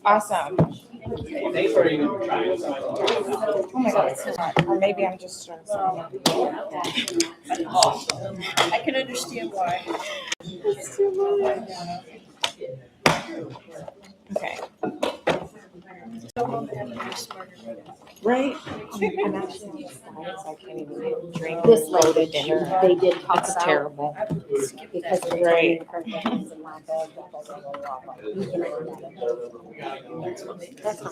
Awesome. Thanks for even trying. Oh my God, it's so hot. Or maybe I'm just stressed. I can understand why. Okay. Right? I'm actually on the side, so I can't even drink This loaded language dinner. they did talk It's about terrible. because the Right. timing and lack of that's not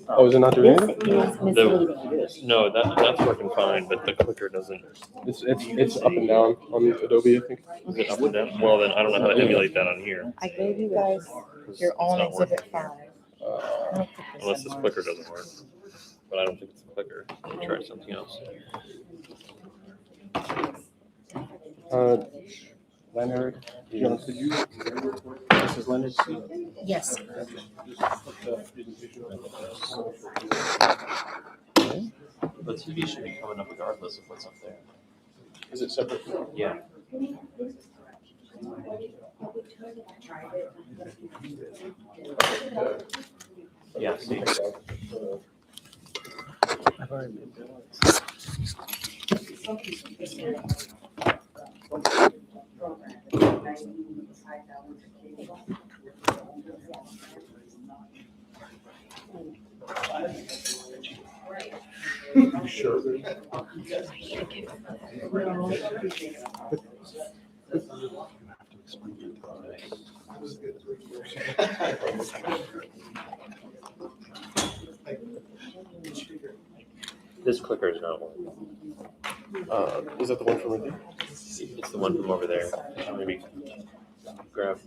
Oh, is it not doing this it? is misleading. No, that's working fine, but the clicker doesn't. It's up and down on Adobe, I think. Is it up and down? Well, then I don't know how to emulate that on here. I gave you guys your own It's not exhibit 5. Unless this clicker doesn't work. But I don't think it's a clicker. I'll try something else. Leonard, this is Leonard. Yes. But TV should be coming up regardless of what's up there. Is it separate? Yeah. Yeah, see. I've already made that. Sure. This clicker is not working. Is that the one from right there? It's the one from over there. Maybe grab.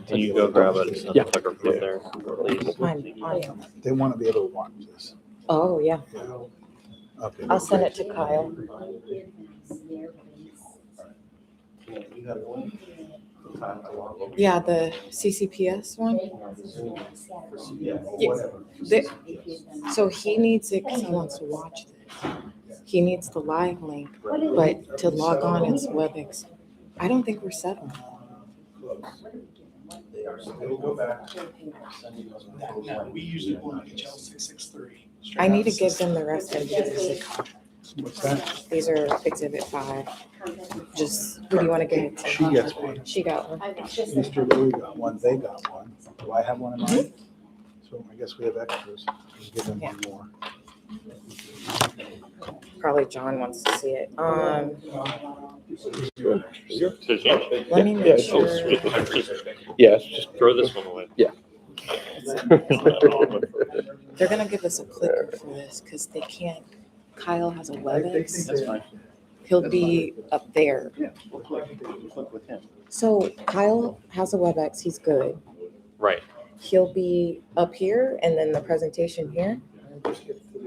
Can you go grab it? Yeah. Clicker from up there, please. They want to be able to watch this. Oh, yeah. Okay. I'll send it to Kyle. Yeah, the CCPS one. So he needs it because he wants to watch this. He needs the live link, but to log on it's WebEx. I don't think we're set on. We usually want HL 663. I need to give them the rest of these. What's that? These are exhibit 5. Just, who do you want to give it to? She gets one. She got one. Mr. Louis got one. They got one. Do I have one in mine? So I guess we have extras. We'll give them one more. Probably John wants to see it. Let me make sure. Yeah, it's just Throw this one away. Yeah. They're gonna give us a clicker for this because they can't. Kyle has a WebEx. That's fine. He'll be up there. We'll click with him. So Kyle has a WebEx. He's good. Right. He'll be up here and then the presentation here.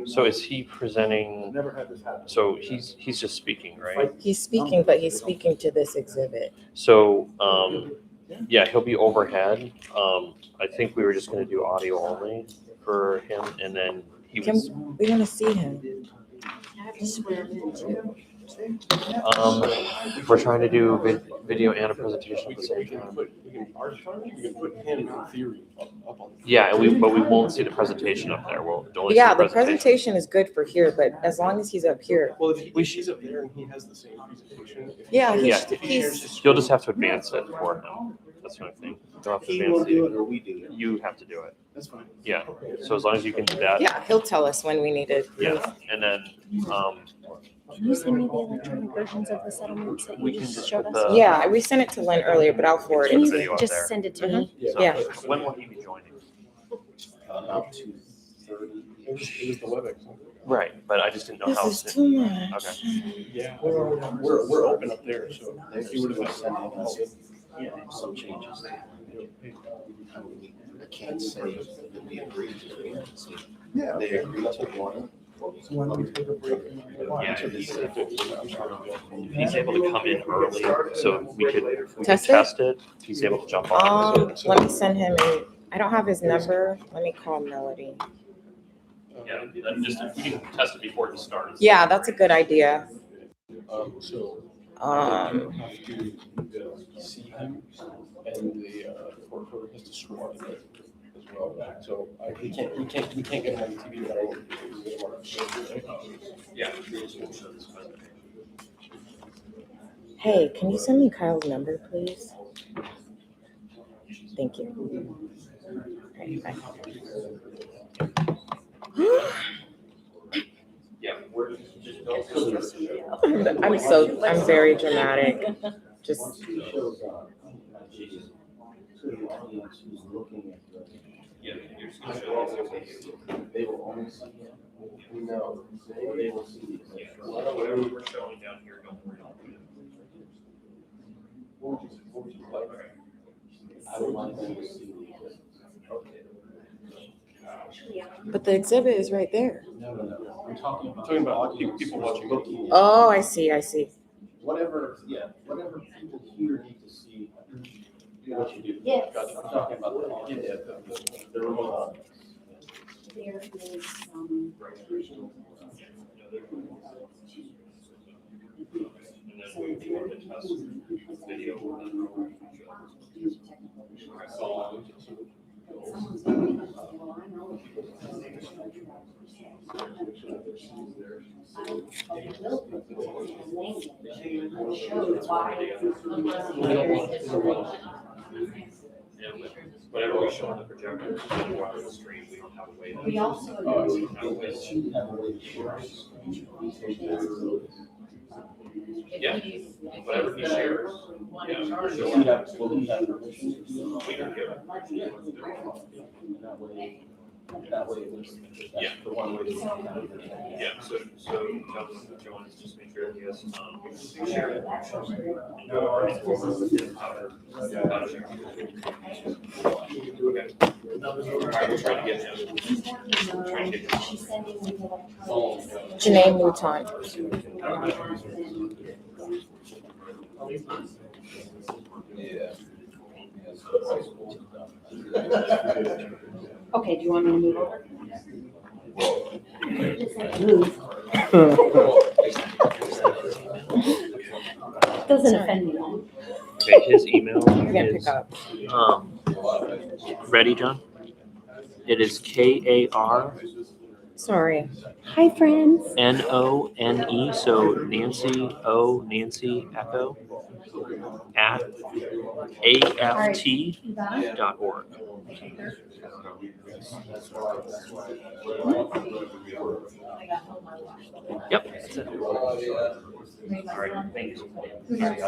So is he presenting? Never had this happen. So he's just speaking, right? He's speaking, but he's speaking to this exhibit. So yeah, he'll be overhead. I think we were just going to do audio only for him, and then he was. We want to see him. We're trying to do video and a presentation at the same time. You can put him in theory up on. Yeah, but we won't see the presentation up there. We'll only Yeah, see the presentation is good for here, but as long as he's up here. Well, if he's up there and he has the same presentation. Yeah, Yeah, he's you'll just have to advance it for him. That's what I think. You'll have to He advance will do it. it or we do it. You have to do it. That's fine. Yeah. So as long as you can do that. yeah, he'll tell us when we need it. Yeah. And then Can you send me the electronic versions of the settlements that we you can just just showed put us? the. Yeah, we sent it to Lynn earlier, but I'll forward Can it. you video up just there. send it to me? So Yeah. When will he be joining? About 2:30. It was the WebEx. Right, but I just didn't know This how. is too much. Okay. Yeah, we're open up there, so. He would have sent us some changes. I can't say that we agreed to it. Yeah. They agreed to one. So when we take a break. Yeah, if he's able to come in early, so we could Test it? test it. If he's able to jump on. Let me send him I don't have his number. Let me call Melody. Yeah, then just, you can test it before it starts. Yeah, that's a good idea. So Um, you have to see him, and the court reporter has to swear in it as well. So we can't get him on TV without. Yeah. hey, can you send me Kyle's number, please? Thank you. Alright, bye. Yeah, we're just I'm very dramatic. Just, yeah, you're just gonna show They will only see him. No, they will see. yeah, whatever we're showing down here, don't worry about it. I would like them to see. but the exhibit is right there. No. We're talking about people watching. Oh, I see. Whatever people here need to see, do what you do. Yes. Gotcha. I'm talking about the remote. There is some. And then we want to test video. Someone's going to, well, I know. Whatever we show on the projector, we'll watch the stream, we don't have a way to. We also. Yeah, whatever he shares, yeah. We can give it. That way, Yeah. the one way to. Yeah, so John is just make sure he has, share it. And go over and forward with him how to share. Okay. All right, we'll try to get him. Try to get him. She's sending me the. Janae Mouton. Yeah. Okay, do you want me to move over? Doesn't offend me. Okay, his email You're gonna is, pick up. ready, John? It is KAR Sorry. Hi, friends. NONE, so Nancy Echo at AFT.org. Yep, that's it. All right, thanks. All right,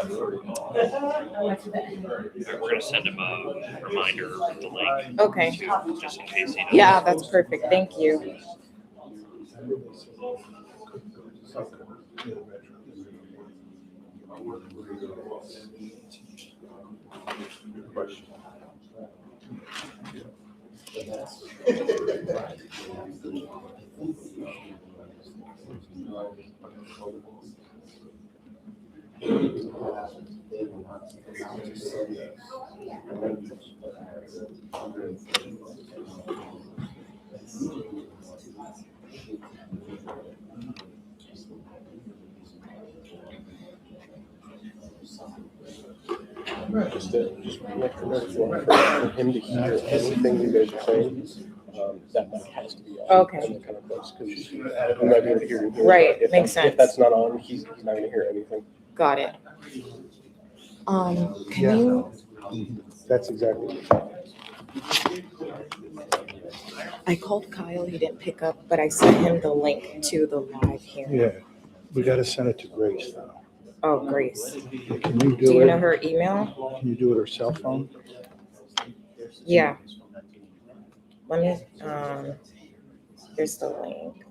we're gonna send him a reminder with the link. Okay. Too, just in case he doesn't. Yeah, that's perfect. Thank you. Just make the notes for him to hear anything you guys are saying. That has to be on. Okay. And kind of close, because we might be able to hear you. Right, If makes If sense. that's not on, he's not going to hear anything. Got it. Can you? That's exactly what I called Kyle. He didn't pick up, but I sent him the link to the live hearing. Yeah, we gotta send it to Grace though. Oh, Grace. Can you Do do you know it? her email? Can you do it her cell phone? Yeah. Let me. Here's the link.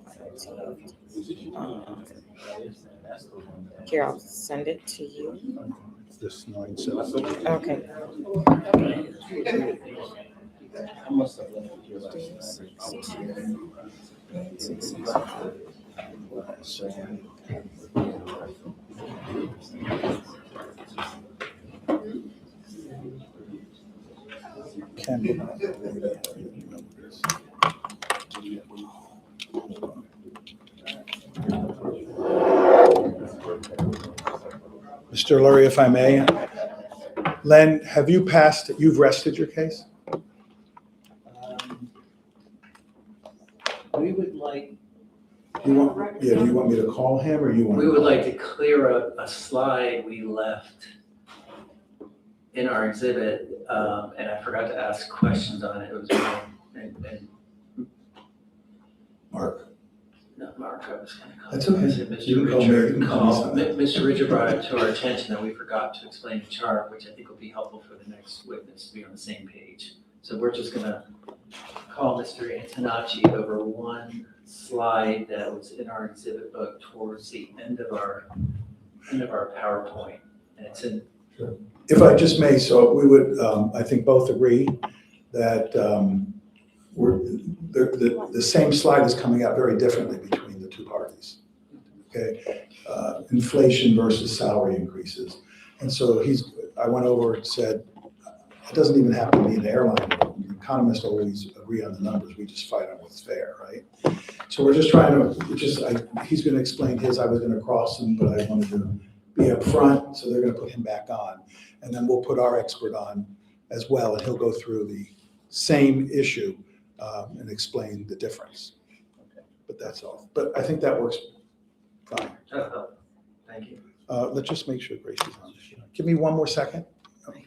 Here, I'll send it to you. This 917. Okay. Mr. Lurie, if I may, Len, have you passed, you've rested your case? We would like, Do you want me to call him or you want? we would like to clear up a slide we left in our exhibit, and I forgot to ask questions on it. It was, and Mark. not Mark, I was gonna call. That's okay. Was it Mr. You can call me. Richard? You can call me. Mr. Richard brought it to our attention that we forgot to explain the chart, which I think will be helpful for the next witness to be on the same page. So we're just gonna call Mr. Antonacci over one slide that was in our exhibit book towards the end of our PowerPoint. And it's in, If I just may, so we would, I think both agree that the same slide is coming out very differently between the two parties. Okay, inflation versus salary increases. And so I went over and said, it doesn't even have to be an airline. Economists always agree on the numbers. We just fight on what's fair, right? So we're just trying to, he's going to explain his, I was going to cross him, but I wanted to be up front, so they're going to put him back on. And then we'll put our expert on as well, and he'll go through the same issue and explain the difference. But that's all. But I think that works fine. thank you. Let's just make sure Grace is on. Give me one more second. Okay.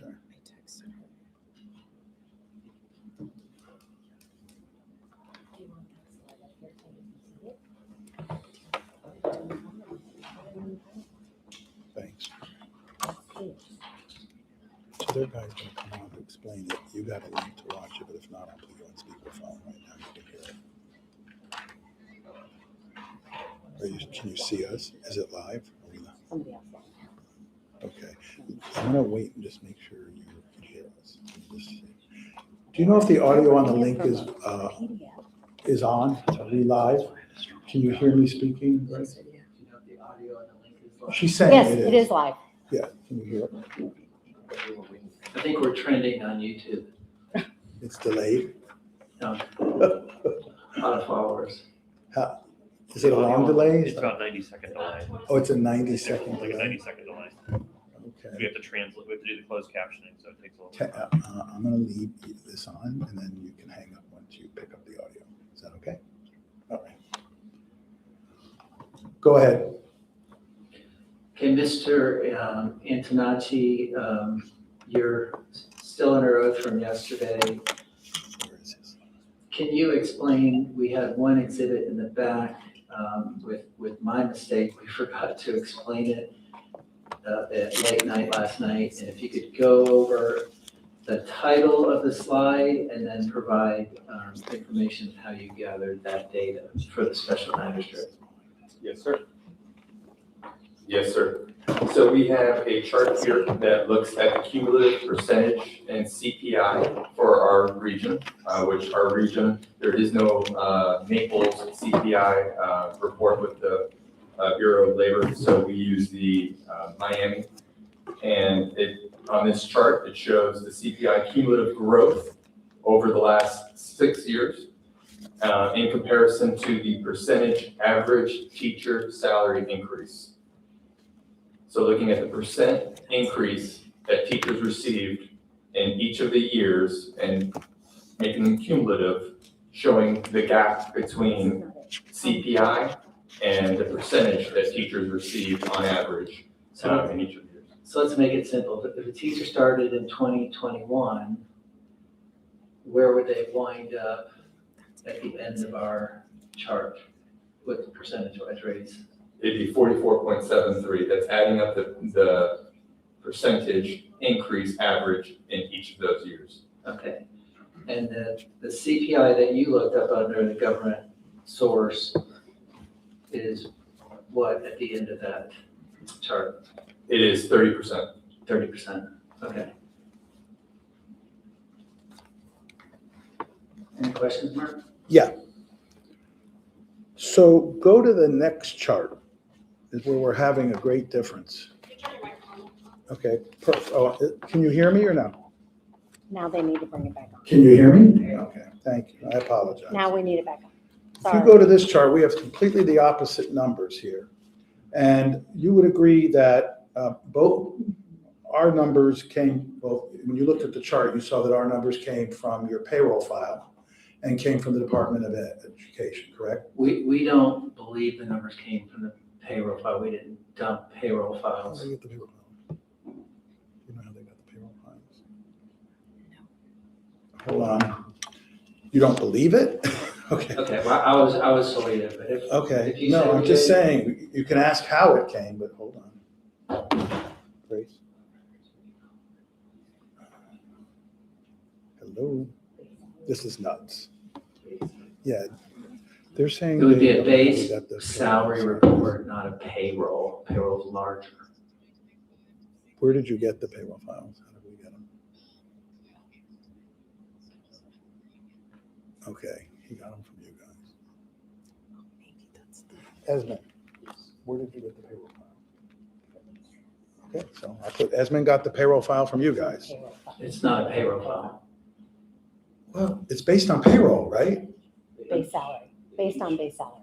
Thanks. So their guys will come on to explain it. You got a link to watch it, but if not, I'll put you on speakerphone right now. You can hear it. Can you see us? Is it live? Are we live? Somebody else. Okay. I'm gonna wait and just make sure you can hear us. Do you know if the audio on the link is on? Are we live? Can you hear me speaking? Do you know if the audio and the link is live? She's saying Yes, it is. it is live. Yeah, can you hear it? I think we're trending on YouTube. It's delayed. A lot of followers. Is it a long delay? It's about 90-second delay. Oh, it's a 90-second Like a delay? 90-second delay. Okay. We have to translate, we have to do the closed captioning, so it takes a little bit. I'm gonna leave this on, and then you can hang up once you pick up the audio. Is that okay? All right. Go ahead. Okay, Mr. Antonacci, you're still under oath from yesterday. Where is this? Can you explain, we had one exhibit in the back, with my mistake, we forgot to explain it at late night last night, and if you could go over the title of the slide and then provide information of how you gathered that data for the special magistrate. Yes, sir. Yes, sir. So we have a chart here that looks at the cumulative percentage and CPI for our region, which our region, there is no Naples CPI report with the Bureau of Labor, so we use the Miami. And on this chart, it shows the CPI cumulative growth over the last 6 years in comparison to the percentage average teacher salary increase. So looking at the percent increase that teachers received in each of the years and making them cumulative, showing the gap between CPI and the percentage that teachers received on average in each of the years. So let's make it simple. If a teacher started in 2021, where would they wind up at the end of our chart with percentage-wise raise? It'd be 44.73. That's adding up the percentage increase average in each of those years. Okay. And the CPI that you looked up under the government source is what at the end of that chart? It is 30%. 30%. Okay. Any questions, Mark? Yeah. So go to the next chart, is where we're having a great difference. Okay, can you hear me or no? Now they need to bring it back on. Can you hear me? Okay, thank you. I apologize. Now we need it back on. if you go to this chart, we have completely the opposite numbers here. And you would agree that both our numbers came, well, when you looked at the chart, you saw that our numbers came from your payroll file and came from the Department of Education, correct? We don't believe the numbers came from the payroll file. We didn't dump payroll How files. did they get the payroll file? You know how they got the payroll files? Hold on. You don't believe it? Okay. Okay, well, I was sorry there, but if. Okay, if you say no, I'm we just did- saying, you can ask how it came, but hold on. Grace? Hello? This is nuts. Yeah, they're saying. It would be they a base got the- salary report, not a payroll. Payroll's larger. Where did you get the payroll files? How did we get them? Okay, he got them from you guys. Esmond, where did you get the payroll file? Okay, so I put Esmond got the payroll file from you guys. It's not a payroll file. Well, it's based on payroll, right? Base salary, based on base salary.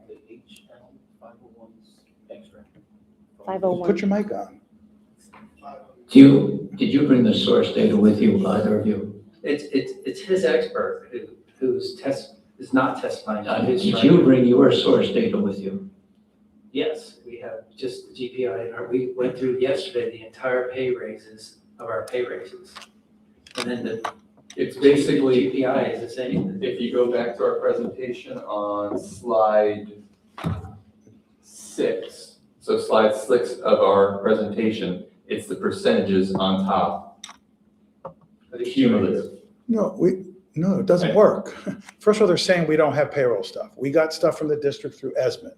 501. Put your mic on. Did you bring the source data with you, either of you? It's his expert who's is not testifying. on his Did chart. you bring your source data with you? Yes, we have just the GPI. We went through yesterday the entire pay raises of our pay raises. And then the It's basically, GPI is the same. if you go back to our presentation on slide 6, so slide 6 of our presentation, it's the percentages on top. Cumulative. No, it doesn't work. First of all, they're saying we don't have payroll stuff. We got stuff from the district through Esmond.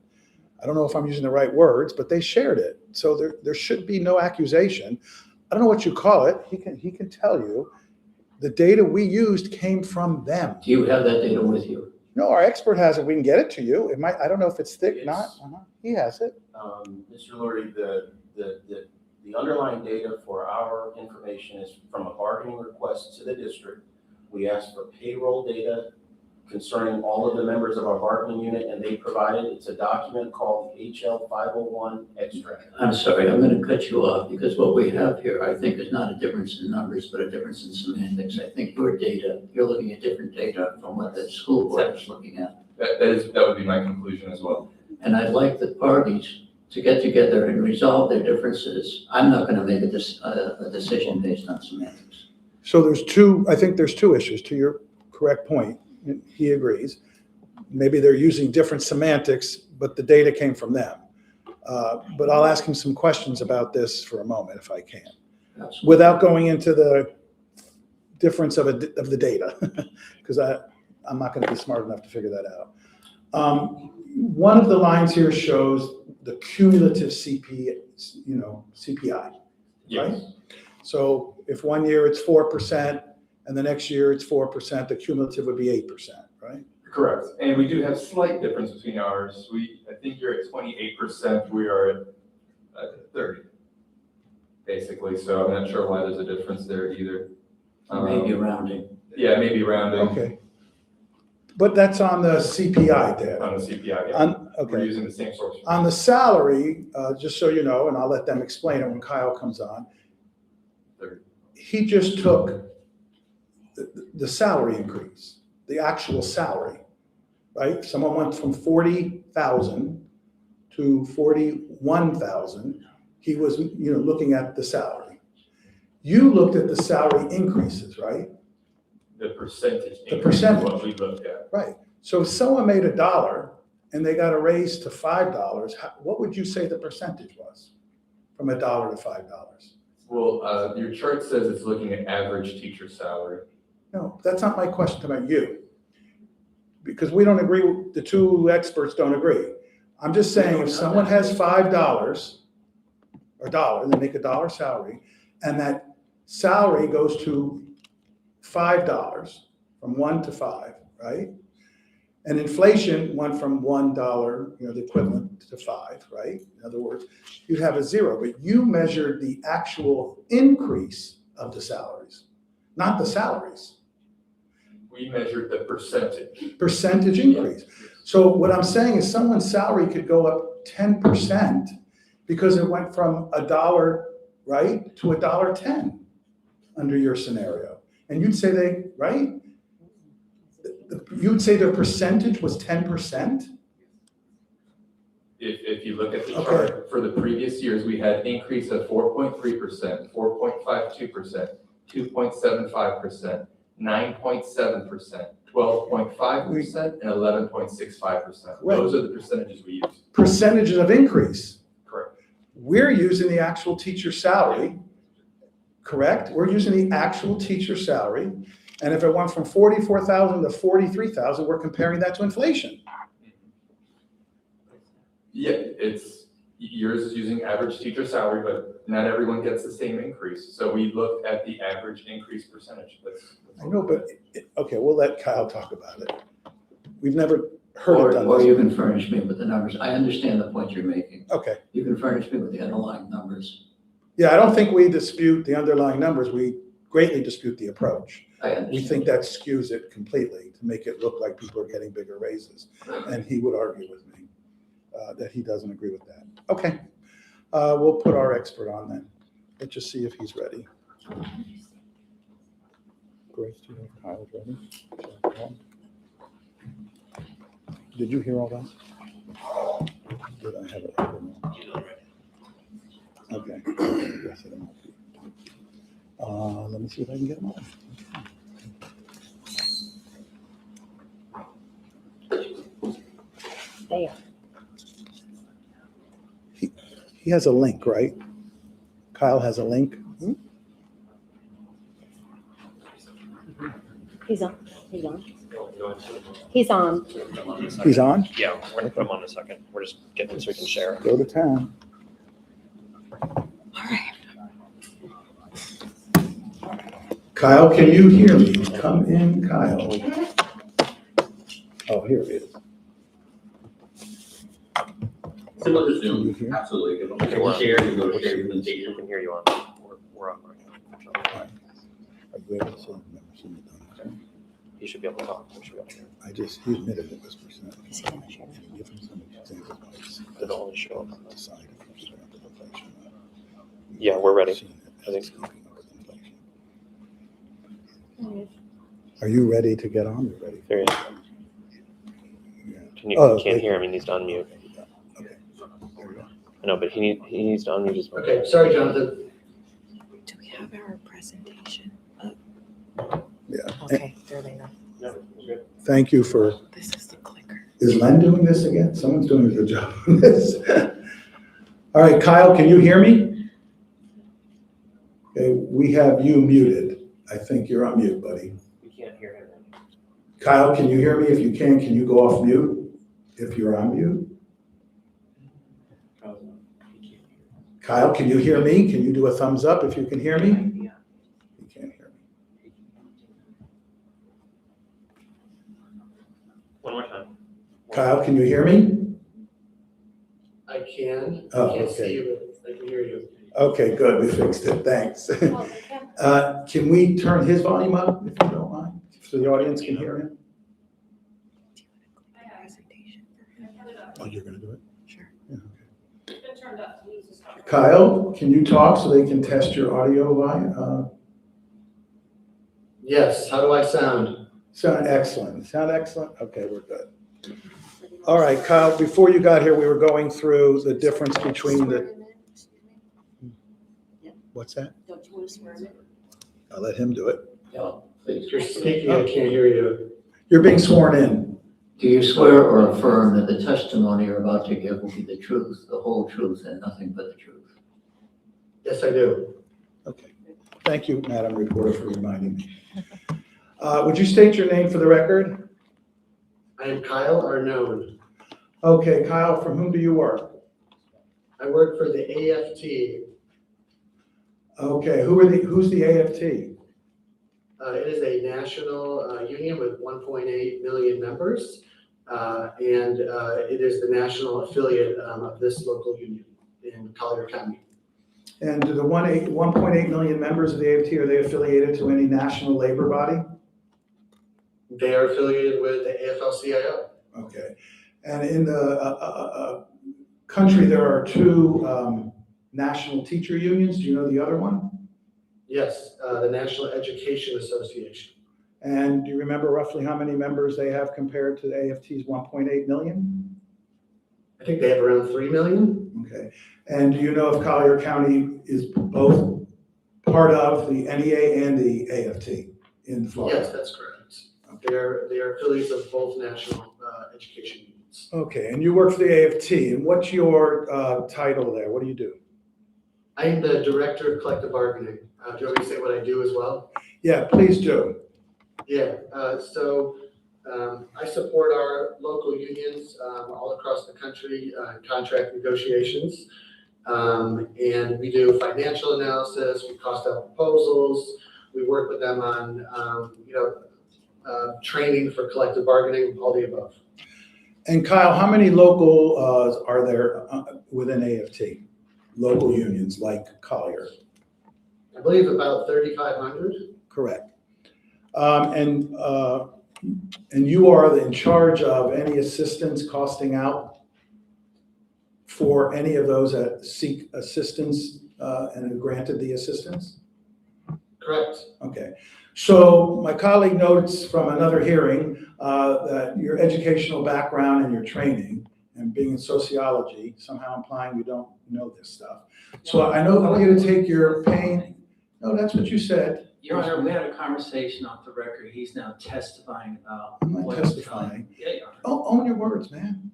I don't know if I'm using the right words, but they shared it. So there should be no accusation. I don't know what you call it. He can tell you. The data we used came from them. Do you have that data with you? No, our expert has it. We can get it to you. It might, I don't know if it's thick, not. He has it. Mr. Lurie, the underlying data for our information is from a bargaining request to the district. We asked for payroll data concerning all of the members of our bargaining unit, and they provided, it's a document called HL 501 extract. I'm sorry, I'm going to cut you off because what we have here, I think, is not a difference in numbers, but a difference in semantics. I think your data, you're looking at different data from what the school board is looking at. That would be my conclusion as well. And I'd like the parties to get together and resolve their differences. I'm not going to make a decision based on semantics. So I think there's two issues to your correct point. He agrees. Maybe they're using different semantics, but the data came from them. But I'll ask him some questions about this for a moment, if I can, without going into the difference of the data, because I'm not going to be smart enough to figure that out. One of the lines here shows the cumulative CPI, right? Yes. So if one year it's 4% and the next year it's 4%, the cumulative would be 8%, right? Correct. And we do have slight difference between ours. I think you're at 28%, we are at 30, basically. So I'm not sure why there's a difference there either. Maybe rounding. Yeah, maybe rounding Okay. But that's on the CPI data. on the CPI. Yeah. We're Okay. using the same source. On the salary, just so you know, and I'll let them explain it when Kyle comes on, he just took the salary increase, the actual salary, right? Someone went from 40,000 to 41,000. He was, looking at the salary. You looked at the salary increases, right? The percentage. The increase is percentage. What we looked at. Right. So if someone made $1 and they got a raise to $5, what would you say the percentage was from $1 to $5? Well, your chart says it's looking at average teacher salary. No, that's not my question about you. Because we don't agree, the two experts don't agree. I'm just saying if someone has $5 or $1, they make $1 salary, and that salary goes to $5, from 1 to 5, right? And inflation went from $1, the equivalent to 5, right? In other words, you'd have a 0, but you measured the actual increase of the salaries, not the salaries. We measured the percentage. Percentage increase. Yes. So what I'm saying is someone's salary could go up 10% because it went from $1, right, to $1.10 under your scenario. And you'd say right? You'd say their percentage was 10%? If you look at the Okay. chart, for the previous years, we had increase of 4.3%, 4.52%, 2.75%, 9.7%, 12.5%, and 11.65%. Right. Those are the percentages we use. Percentages of increase. Correct. We're using the actual teacher salary, correct? We're using the actual teacher salary. And if it went from 44,000 to 43,000, we're comparing that to inflation. Yeah, yours is using average teacher salary, but not everyone gets the same increase. So we looked at the average increase percentage. I know, but, okay, we'll let Kyle talk about it. We've never heard it done Or this you way. can furnish me with the numbers. I understand the point you're making. Okay. You can furnish me with the underlying numbers. Yeah, I don't think we dispute the underlying numbers. We greatly dispute the approach. I understand. We think that skews it completely to make it look like people are getting bigger raises. And he would argue with me that he doesn't agree with that. Okay, we'll put our expert on then. Let's just see if he's ready. Grace, do you know if Kyle's ready? Did you hear all that? Did I have it? Okay. Yes, I don't know. Let me see if I can get him on. There. He has a link, right? Kyle has a link. He's on. He's on. He's on? Yeah, we're gonna put him on in a second. We're just getting him so we can share. Go to town. Kyle, can you hear me? Come in, Kyle. Oh, here it is. Similar to Can you Zoom, hear? absolutely. You Okay, we're on. can share, you go to share We presentation. can hear you on. We're on right now. Are you able to see? Never seen it done. You should be able to talk. We should be able to hear. He admitted it was percent. Is he gonna share? Give him some examples. It'll only show up. Decide if he's going to inflation. Yeah, we're ready. Seen it. I think- It's keeping up with inflation. Are you ready to get on? You're ready. There he is. Yeah. You can't hear him. He needs to unmute. Okay. There we go. I know, but he needs to unmute his mic. Okay, sorry, Jonathan. Do we have our presentation? Yeah. Okay, there they go. No, we're good. Thank you for, This is the clicker. is Len doing this again? Someone's doing a good job on this. All right, Kyle, can you hear me? Okay, we have you muted. I think you're on mute, buddy. We can't hear him. Kyle, can you hear me? If you can you go off mute if you're on mute? Kyle, can you hear me? Can you do a thumbs up if you can hear me? You can't hear me. One more time. Kyle, can you hear me? I can. Oh, I can't okay. see you, but I can hear you. Okay, good, we fixed it, thanks. Can we turn his volume up, if you don't mind, so the audience can hear him? Presentation. Oh, you're gonna do it? Sure. Yeah, okay. Kyle, can you talk so they can test your audio volume? Yes, how do I sound? Sound excellent, Okay, we're good. All right, Kyle, before you got here, we were going through the difference between the, what's that? Don't you want to swear in? I'll let him do it. Yeah, please. You're speaking, I can't hear you. You're being sworn in. Do you swear or affirm that the testimony you're about to give will be the truth, the whole truth, and nothing but the truth? Yes, I do. Okay, thank you, Madam Reporter, for reminding me. Would you state your name for the record? I am Kyle Arnone. Okay, Kyle, from whom do you work? I work for the AFT. Okay, who's the AFT? It is a national union with 1.8 million members. And it is the national affiliate of this local union in Collier County. And do the 1.8 million members of the AFT, are they affiliated to any national labor body? They are affiliated with the AFL-CIO. Okay. And in the country, there are two national teacher unions. Do you know the other one? Yes, the National Education Association. And do you remember roughly how many members they have compared to the AFT's 1.8 million? I think they have around 3 million. Okay. And do you know if Collier County is both part of the NEA and the AFT in Florida? Yes, that's correct. They are affiliates of both national education unions. Okay, and you work for the AFT, and what's your title there? What do you do? I am the Director of Collective Bargaining. Do you want me to say what I do as well? Yeah, please do. Yeah, so I support our local unions all across the country, contract negotiations. And we do financial analysis, we cost out proposals, we work with them on, training for collective bargaining, all the above. And Kyle, how many local are there within AFT? Local unions like Collier? I believe about 3,500. Correct. And you are in charge of any assistance costing out for any of those that seek assistance and are granted the assistance? Correct. Okay. So my colleague notes from another hearing that your educational background and your training and being in sociology, somehow implying you don't know this stuff. So I want you to take your pain. No, that's what you said. Your Honor, we had a conversation off the record. He's now testifying about. I'm not testifying. Yeah, you are. Oh, own your words, man.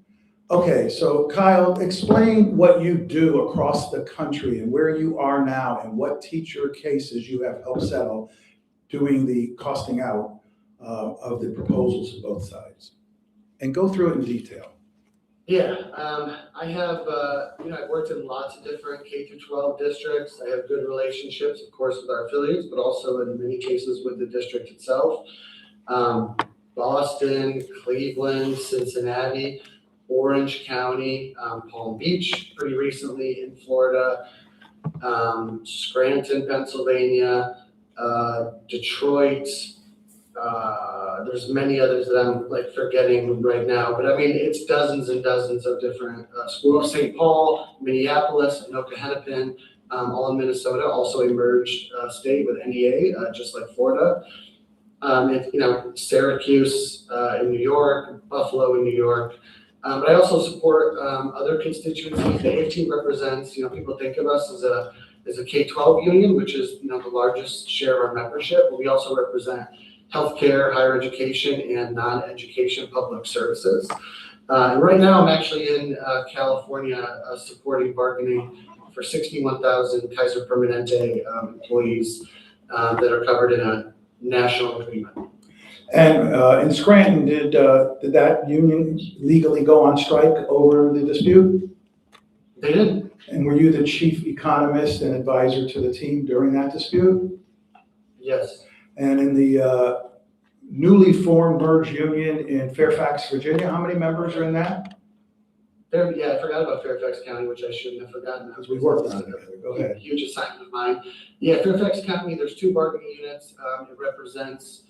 Okay, so Kyle, explain what you do across the country and where you are now and what teacher cases you have helped settle doing the costing out of the proposals of both sides. And go through it in detail. Yeah, I have, I've worked in lots of different K through 12 districts. I have good relationships, of course, with our affiliates, but also in many cases with the district itself. Boston, Cleveland, Cincinnati, Orange County, Palm Beach, pretty recently in Florida, Scranton, Pennsylvania, Detroit. There's many others that I'm forgetting right now, but I mean, it's dozens and dozens of different schools. St. Paul, Minneapolis, Anoka Hennepin, all in Minnesota, also a merged state with NEA, just like Florida. Syracuse in New York, Buffalo in New York. But I also support other constituencies. The AFT represents, people think of us as a K-12 union, which is, the largest share of our membership, but we also represent healthcare, higher education, and non-education public services. And right now, I'm actually in California supporting bargaining for 61,000 Kaiser Permanente employees that are covered in a national agreement. And in Scranton, did that union legally go on strike over the dispute? They did. And were you the chief economist and advisor to the team during that dispute? Yes. And in the newly formed merged union in Fairfax, Virginia, how many members are in that? Yeah, I forgot about Fairfax County, which I shouldn't have forgotten. Because we worked on it together. Go ahead. Huge assignment of mine. Yeah, Fairfax County, there's two bargaining units. It represents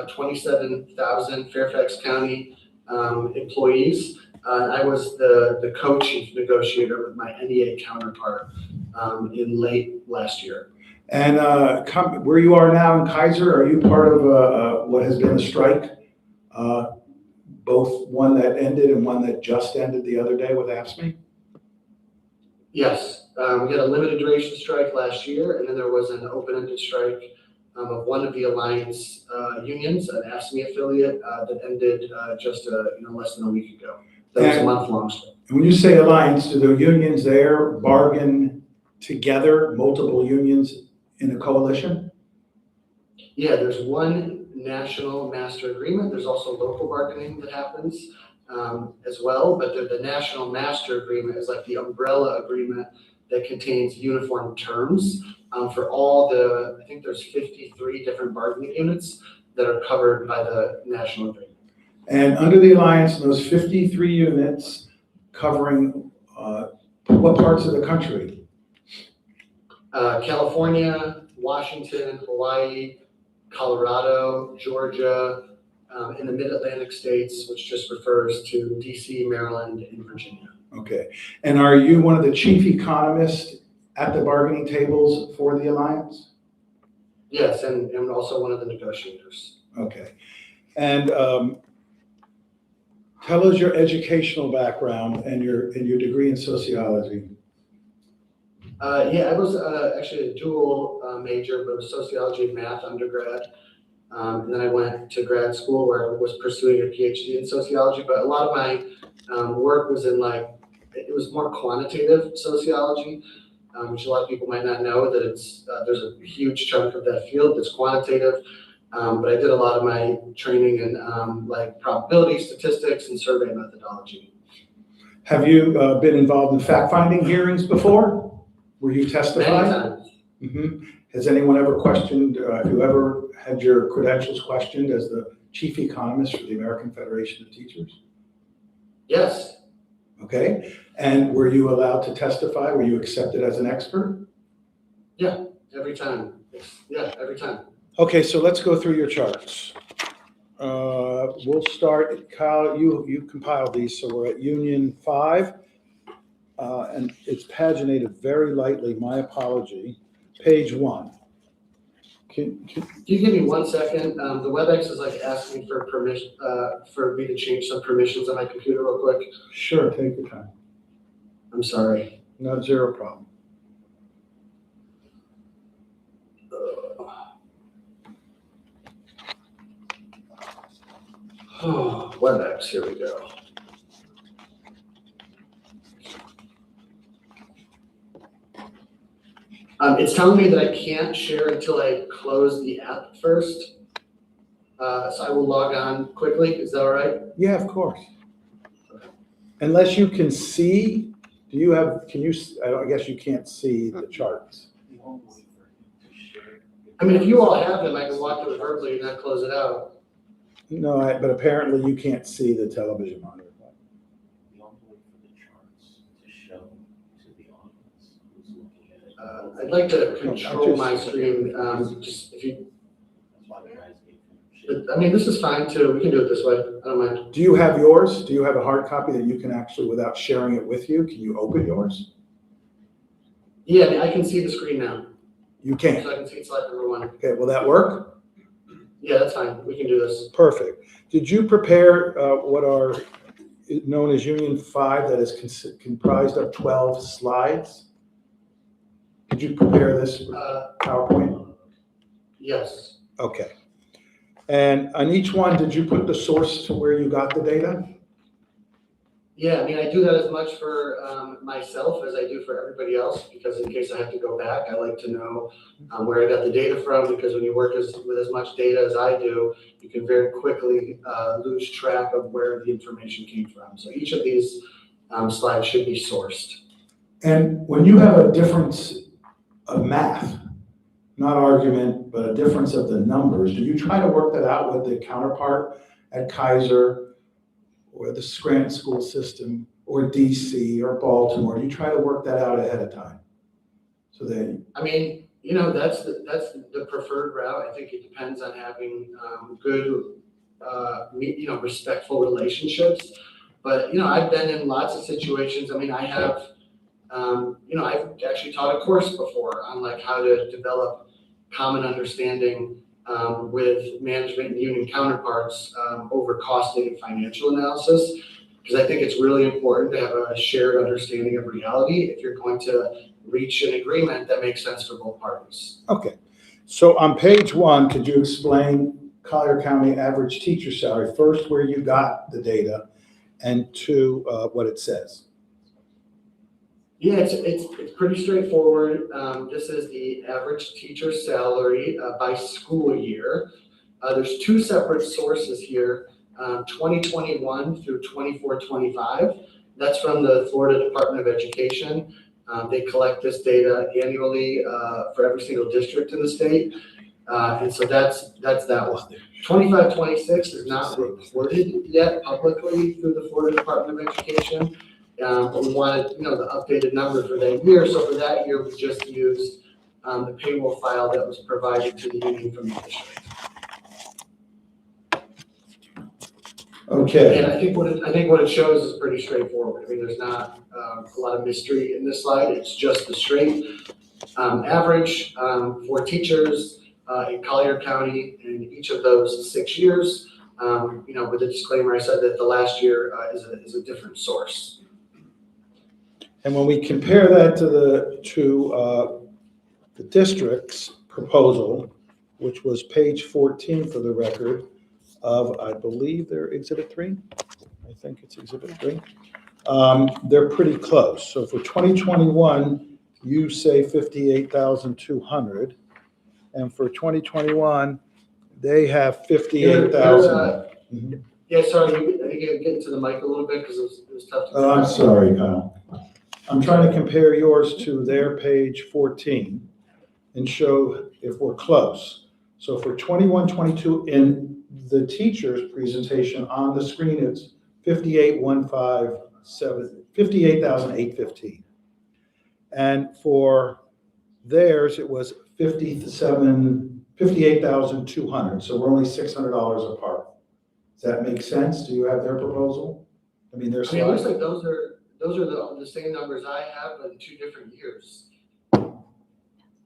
27,000 Fairfax County employees. I was the co-chief negotiator with my NEA counterpart in late last year. And where you are now in Kaiser, are you part of what has been a strike? Both one that ended and one that just ended the other day with AFSCME? Yes, we had a limited duration strike last year, and then there was an open-ended strike of one of the Alliance unions, an AFSCME affiliate, that ended just less than a week ago. That was a month-long strike. And when you say alliance, do the unions there bargain together, multiple unions in a coalition? Yeah, there's one national master agreement. There's also local bargaining that happens as well, but the national master agreement is like the umbrella agreement that contains uniform terms for all I think there's 53 different bargaining units that are covered by the national agreement. And under the alliance, those 53 units covering what parts of the country? California, Washington, Hawaii, Colorado, Georgia, in the Mid-Atlantic states, which just refers to DC, Maryland, and Virginia. Okay. And are you one of the chief economists at the bargaining tables for the Alliance? Yes, and also one of the negotiators. Okay. And tell us your educational background and your degree in sociology. Yeah, I was actually a dual major, but it was sociology and math undergrad. And then I went to grad school where I was pursuing a PhD in sociology, but a lot of my work was in it was more quantitative sociology, which a lot of people might not know that there's a huge chunk of that field that's quantitative. But I did a lot of my training in probability statistics and survey methodology. Have you been involved in fact-finding hearings before? Were you testifying? Many times. Mm-hmm. Has anyone ever questioned, have you ever had your credentials questioned as the chief economist for the American Federation of Teachers? Yes. Okay. And were you allowed to testify? Were you accepted as an expert? Yeah, every time. Yeah, every time. Okay, so let's go through your charts. We'll start, Kyle, you compiled these, so we're at Union 5. And it's paginated very lightly, my apology. Page 1. Can you give me 1 second? The WebEx is asking for permission, for me to change some permissions on my computer real quick. Sure, take your time. I'm sorry. No, zero problem. Oh, WebEx, here we go. It's telling me that I can't share until I close the app first. So I will log on quickly. Is that all right? Yeah, of course. Unless you can see, I guess you can't see the charts. I mean, if you all have them, I can walk through it verbally and not close it out. No, but apparently you can't see the television monitor. I'd like to control my screen, just if you, I mean, this is fine too. We can do it this way. I don't mind. Do you have yours? Do you have a hard copy that you can actually, without sharing it with you, can you open yours? Yeah, I mean, I can see the screen now. You can. So I can see slide number 1. Okay, will that work? Yeah, that's fine. We can do this. Perfect. Did you prepare what are known as Union 5 that is comprised of 12 slides? Did you prepare this PowerPoint? Yes. Okay. And on each one, did you put the source to where you got the data? Yeah, I mean, I do that as much for myself as I do for everybody else, because in case I have to go back, I like to know where I got the data from, because when you work with as much data as I do, you can very quickly lose track of where the information came from. So each of these slides should be sourced. And when you have a difference of math, not argument, but a difference of the numbers, do you try to work that out with the counterpart at Kaiser or the Scranton school system or DC or Baltimore? Do you try to work that out ahead of time? So that, I mean, you know, that's the preferred route. I think it depends on having good, respectful relationships. But, I've been in lots of situations. I mean, I have, I've actually taught a course before on how to develop common understanding with management and union counterparts over costing and financial analysis, because I think it's really important to have a shared understanding of reality if you're going to reach an agreement that makes sense for both parties. okay. So on page 1, could you explain Collier County average teacher salary? First, where you got the data, and 2, what it says. Yeah, it's pretty straightforward. This is the average teacher salary by school year. There's 2 separate sources here, 2021 through 24-25. That's from the Florida Department of Education. They collect this data annually for every single district in the state. And so that's that one. 25-26 is not reported yet publicly through the Florida Department of Education. But we wanted, the updated number for that year. So for that year, we just used the payroll file that was provided to the union from the district. Okay, And I think what it shows is pretty straightforward. I mean, there's not a lot of mystery in this slide. It's just the straight average for teachers in Collier County in each of those 6 years. With the disclaimer, I said that the last year is a different source. and when we compare that to the district's proposal, which was page 14 for the record of, I believe they're Exhibit 3. I think it's Exhibit 3. They're pretty close. So for 2021, you say 58,200, and for 2021, they have 58,000. Yeah, sorry, I think you get into the mic a little bit because it was tough to. Oh, I'm sorry, Kyle. I'm trying to compare yours to their page 14 and show if we're close. So for 21, 22, in the teacher's presentation on the screen, it's 58,815. And for theirs, it was 58,200. So we're only $600 apart. Does that make sense? Do you have their proposal? I mean, their I mean, it looks slide? like those are the same numbers I have, but in 2 different years.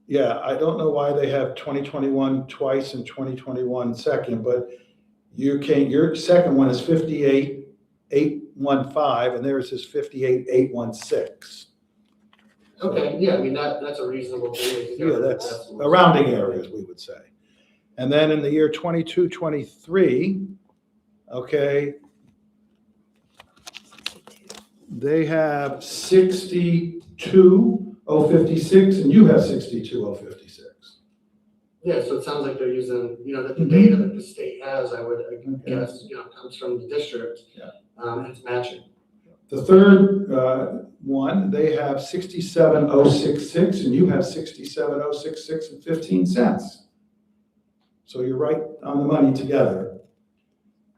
Yeah, I don't know why they have 2021 twice and 2021 second, but your second one is 58,815 and theirs is 58,816. Okay, yeah, I mean, that's a reasonable thing. Yeah, that's a rounding area, as we would say. And then in the year 22, 23, okay, they have 62,056 and you have 62,056. Yeah, so it sounds like they're using, that the data that the state has, I would guess, comes from the district. Yeah. And it's matching. The third one, they have 67,066 and you have 67,066 and 15 cents. So you're right on the money together.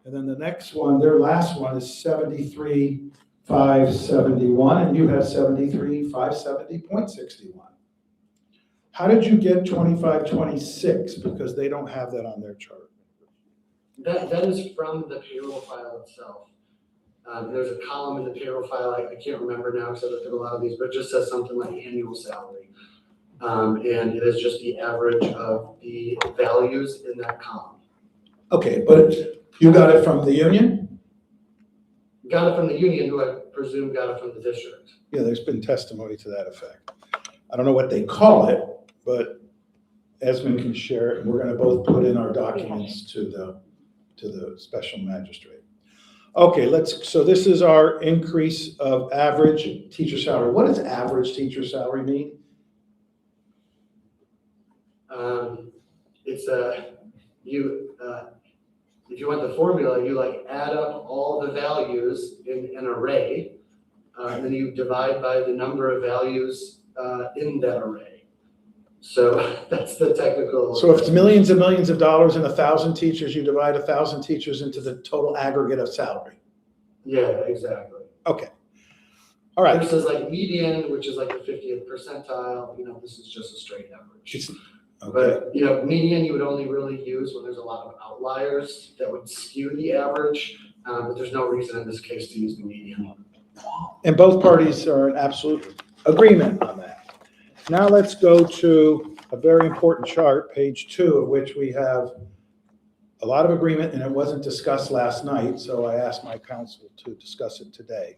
And then the next one, their last one is 73,571 and you have 73,570.61. How did you get 2526? Because they don't have that on their chart. That is from the payroll file itself. There's a column in the payroll file, I can't remember now because I looked at a lot of these, but it just says something like annual salary. And it is just the average of the values in that column. Okay, but you got it from the union? Got it from the union, who I presume got it from the district. Yeah, there's been testimony to that effect. I don't know what they call it, but Esmond can share it, and we're gonna both put in our documents to the special magistrate. Okay, so this is our increase of average teacher salary. What does average teacher salary mean? It's if you want the formula, you add up all the values in an array, and then you divide by the number of values in that array. So that's the technical. So if it's millions and millions of dollars and 1,000 teachers, you divide 1,000 teachers into the total aggregate of salary. Yeah, exactly. Okay. All right. Versus median, which is the 50th percentile, this is just a straight average. Okay. But, median you would only really use when there's a lot of outliers that would skew the average, but there's no reason in this case to use the median. And both parties are in absolute agreement on that. Now let's go to a very important chart, page 2, of which we have a lot of agreement, and it wasn't discussed last night, so I asked my counsel to discuss it today,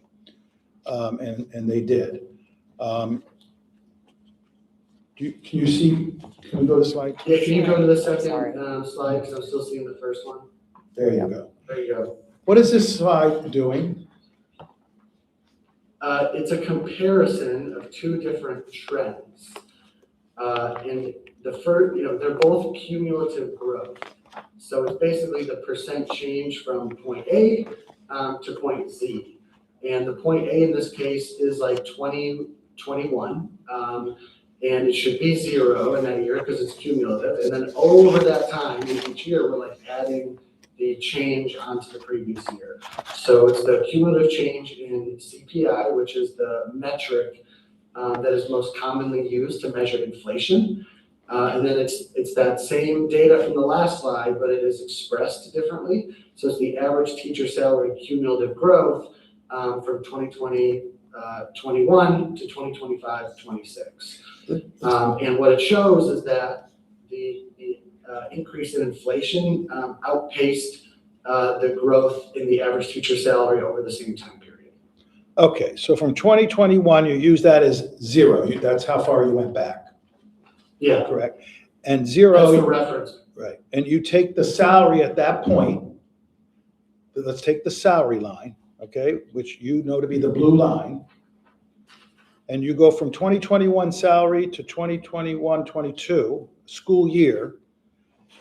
and they did. Can you see, can we go to slide? Yeah, can you go to the second slide, because I'm still seeing the first one? There you go. There you go. What is this slide doing? It's a comparison of 2 different trends. And the first, they're both cumulative growth. So it's basically the percent change from point A to point Z. And the point A in this case is 2021. And it should be 0 in that year because it's cumulative. And then over that time, in each year, we're adding the change onto the previous year. So it's the cumulative change in CPI, which is the metric that is most commonly used to measure inflation. And then it's that same data from the last slide, but it is expressed differently. So it's the average teacher salary cumulative growth from 2021 to 2025-26. And what it shows is that the increase in inflation outpaced the growth in the average teacher salary over the same time period. Okay, so from 2021, you use that as zero. That's how far you went back, Yeah, correct? And zero. that's the reference. Right, and you take the salary at that point, let's take the salary line, okay, which you know to be the blue line, and you go from 2021 salary to 2021-22 school year,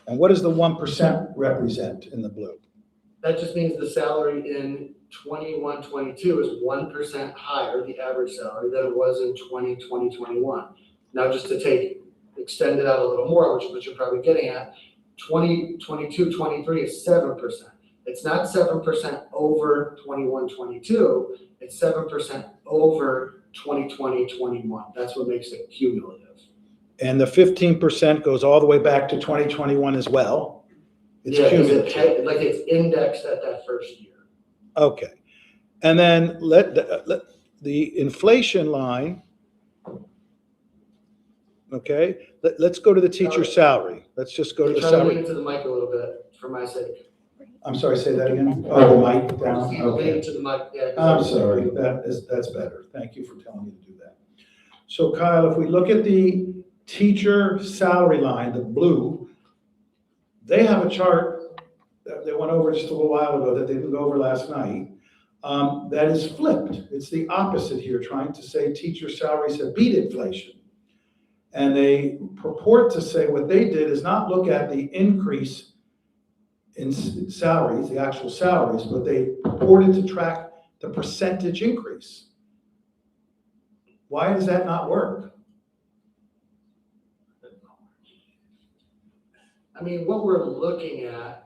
and what does the 1% represent in the blue? That just means the salary in 21-22 is 1% higher, the average salary, than it was in 2020-21. Now, just to extend it out a little more, which you're probably getting at, 2022-23 is 7%. It's not 7% over 21-22, it's 7% over 2020-21. That's what makes it cumulative. And the 15% goes all the way back to 2021 as well? It's cumulative. It's indexed at that first year. Okay, and then let the inflation line, okay, let's go to the teacher salary. Let's just go to the Try to lean salary. into the mic a little bit for my sake. I'm sorry, say that again? Oh, the mic down, Lean okay. into the mic, yeah. I'm sorry, that's better. Thank you for telling me to do that. So Kyle, if we look at the teacher salary line, the blue, they have a chart that they went over just a little while ago that they didn't go over last night. That is flipped. It's the opposite here, trying to say teacher salaries have beat inflation. And they purport to say what they did is not look at the increase in salaries, the actual salaries, but they purported to track the percentage increase. Why does that not work? I mean, what we're looking at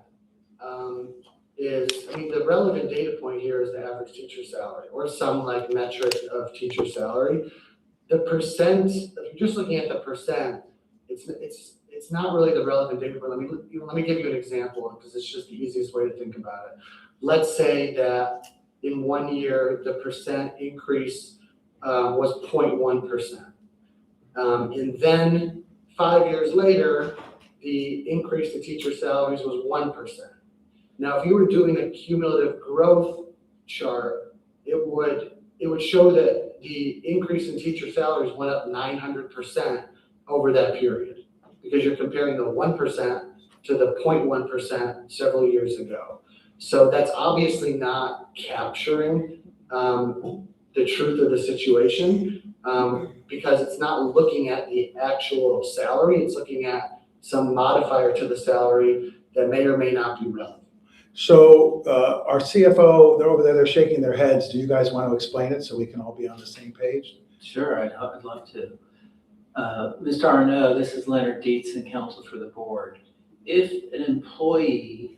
the relevant data point here is the average teacher salary or some like metric of teacher salary. The percent, if you're just looking at the percent, it's not really the relevant data point. Let me give you an example because it's just the easiest way to think about it. Let's say that in 1 year, the percent increase was 0.1%. And then 5 years later, the increase to teacher salaries was 1%. Now, if you were doing a cumulative growth chart, it would show that the increase in teacher salaries went up 900% over that period because you're comparing the 1% to the 0.1% several years ago. So that's obviously not capturing the truth of the situation because it's not looking at the actual salary. It's looking at some modifier to the salary that may or may not be relevant. So our CFO, they're over there, they're shaking their heads. Do you guys want to explain it so we can all be on the same page? Sure, I'd love to. Mr. Arnaud, this is Leonard Dietz and counsel for the board. If an employee...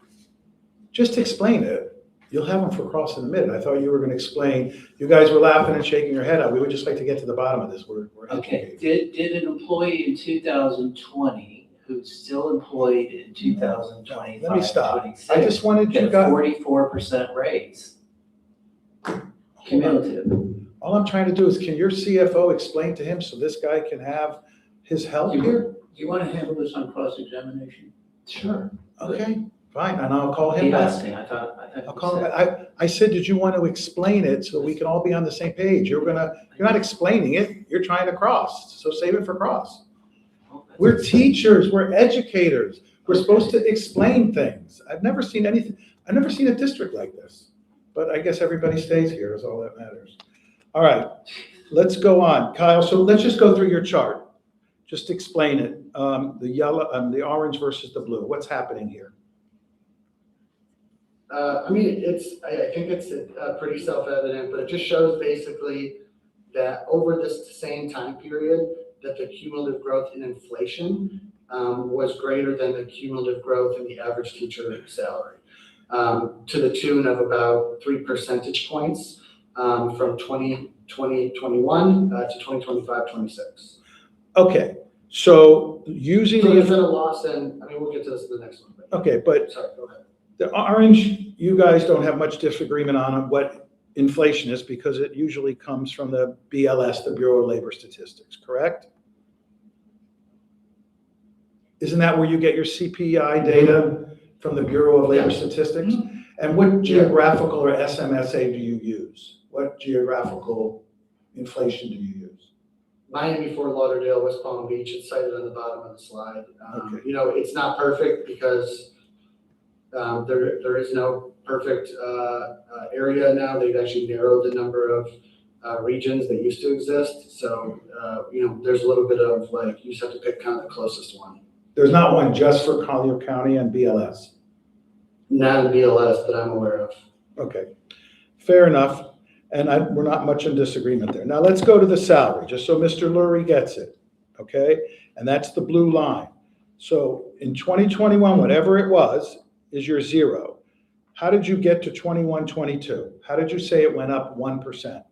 Just explain it. You'll have them for crossing the mid. I thought you were going to explain. You guys were laughing and shaking your head out. We would just like to get to the bottom of this. We're Okay, did an employee in 2020 who's still employed in 2025, Let me stop. 26, I just wanted you get a guys. 44% raise? Cumulative. All I'm trying to do is, can your CFO explain to him so this guy can have his help here? Do you want to handle this on cross-examination? Sure. Okay, fine, and I'll call him He back. asked me, I thought I'll you call him said- back. I said, did you want to explain it so we can all be on the same page? You're not explaining it, you're trying to cross, so save it for cross. We're teachers, we're educators. We're supposed to explain things. I've never seen a district like this. But I guess everybody stays here is all that matters. All right, let's go on. Kyle, so let's just go through your chart. Just explain it. The yellow, the orange versus the blue. What's happening here? I think it's pretty self-evident, but it just shows basically that over this same time period, that the cumulative growth in inflation was greater than the cumulative growth in the average teacher salary, to the tune of about 3 percentage points from 2021 to 2025-26. Okay, So using So there's the, been a loss and, I mean, we'll get to this in the next one. But okay, but sorry, go ahead. the orange, you guys don't have much disagreement on what inflation is because it usually comes from the BLS, the Bureau of Labor Statistics, correct? Isn't that where you get your CPI data from the Bureau of Labor Statistics? And what geographical or SMSA do you use? What geographical inflation do you use? Miami, Fort Lauderdale, West Palm Beach, it's cited on the bottom of the slide. Okay. You know, it's not perfect because there is no perfect area now. They've actually narrowed the number of regions that used to exist. So, you know, there's a little bit of like, you just have to pick kind of the closest one. There's not one just for Collier County and BLS? Not in BLS that I'm aware of. Okay, fair enough. And we're not much in disagreement there. Now let's go to the salary, just so Mr. Lurie gets it, okay? And that's the blue line. So in 2021, whatever it was, is your zero. How did you get to 21, 22? How did you say it went up 1%?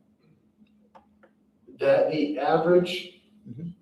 That the average Mhm.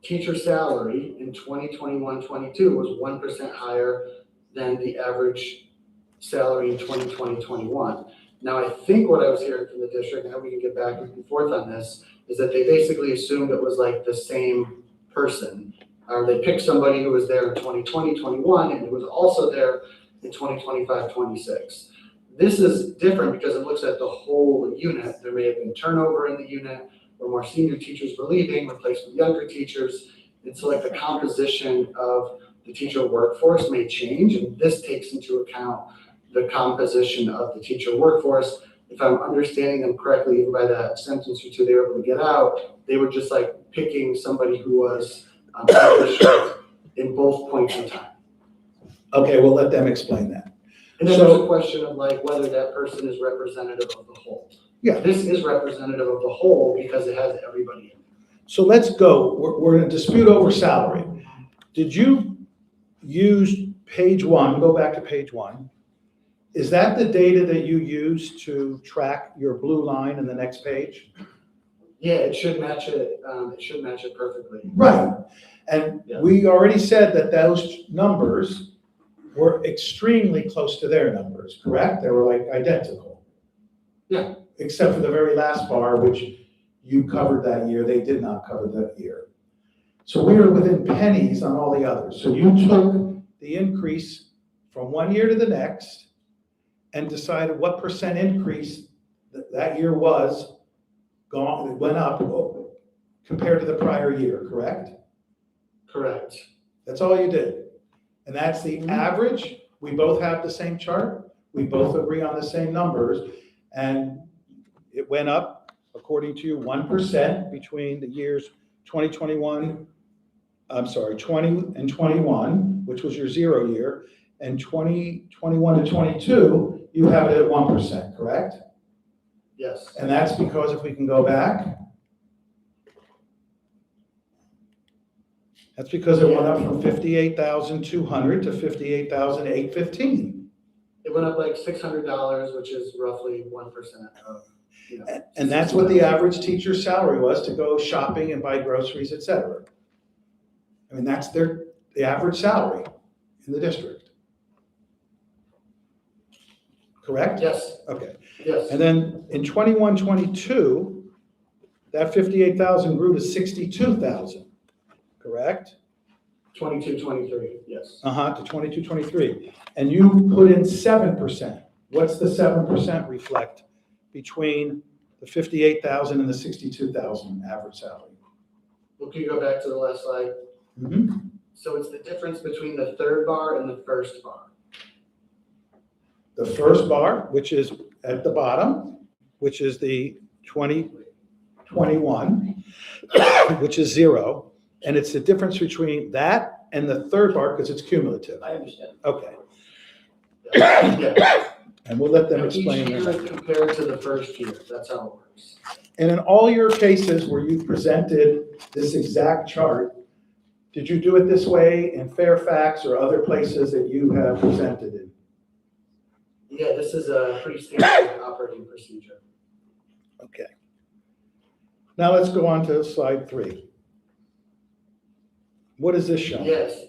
teacher salary in 2021-22 was 1% higher than the average salary in 2020-21. Now, I think what I was hearing from the district, and we can get back and forth on this, is that they basically assumed it was like the same person. Or they picked somebody who was there in 2020-21 and who was also there in 2025-26. This is different because it looks at the whole unit. There may have been turnover in the unit, where more senior teachers were leaving, replaced with younger teachers. And so like the composition of the teacher workforce may change, and this takes into account the composition of the teacher workforce. If I'm understanding them correctly, even by that sentence or two they were able to get out, they were just like picking somebody who was in both points in time. Okay, we'll let them explain that. And then So- there's a question of like whether that person is representative of the whole. Yeah. This is representative of the whole because it has everybody in it. So let's go, we're in a dispute over salary. Did you use page 1, go back to page 1. Is that the data that you use to track your blue line in the next page? Yeah, it should match it. It should match it perfectly. Right. And Yeah. we already said that those numbers were extremely close to their numbers, correct? They were like identical. Yeah. Except for the very last bar, which you covered that year, they did not cover that year. So we were within pennies on all the others. So you took the increase from one year to the next and decided what percent increase that year was gone, it went up compared to the prior year, correct? Correct. That's all you did. And that's the average. We both have the same chart. We both agree on the same numbers. And it went up, according to you, 1% between the years 20 and 21, which was your zero year, and 2021 to 22, you have it at 1%, correct? Yes. And that's because if we can go back, that's because it went up from 58,200 to 58,815. It went up like $600, which is roughly 1% of, you know. And that's what the average teacher's salary was to go shopping and buy groceries, et cetera. I mean, that's the average salary in the district. Correct? Yes, Okay. yes. And then in 21, 22, that 58,000 grew to 62,000, correct? 22, 23, yes. To 22, 23. And you put in 7%. What's the 7% reflect between the 58,000 and the 62,000 average salary? Well, can you go back to the last slide? Mhm. So it's the difference between the third bar and the first bar. The first bar, which is at the bottom, which is the 2021, which is 0. And it's the difference between that and the third bar because it's cumulative. I understand. Okay. Yeah. And we'll let them Each explain year that. is compared to the first year. That's how it works. And in all your cases where you presented this exact chart, did you do it this way in Fairfax or other places that you have presented in? Yeah, this is a pretty standard operating procedure. Okay. Now let's go on to slide 3. What is this showing? Yes.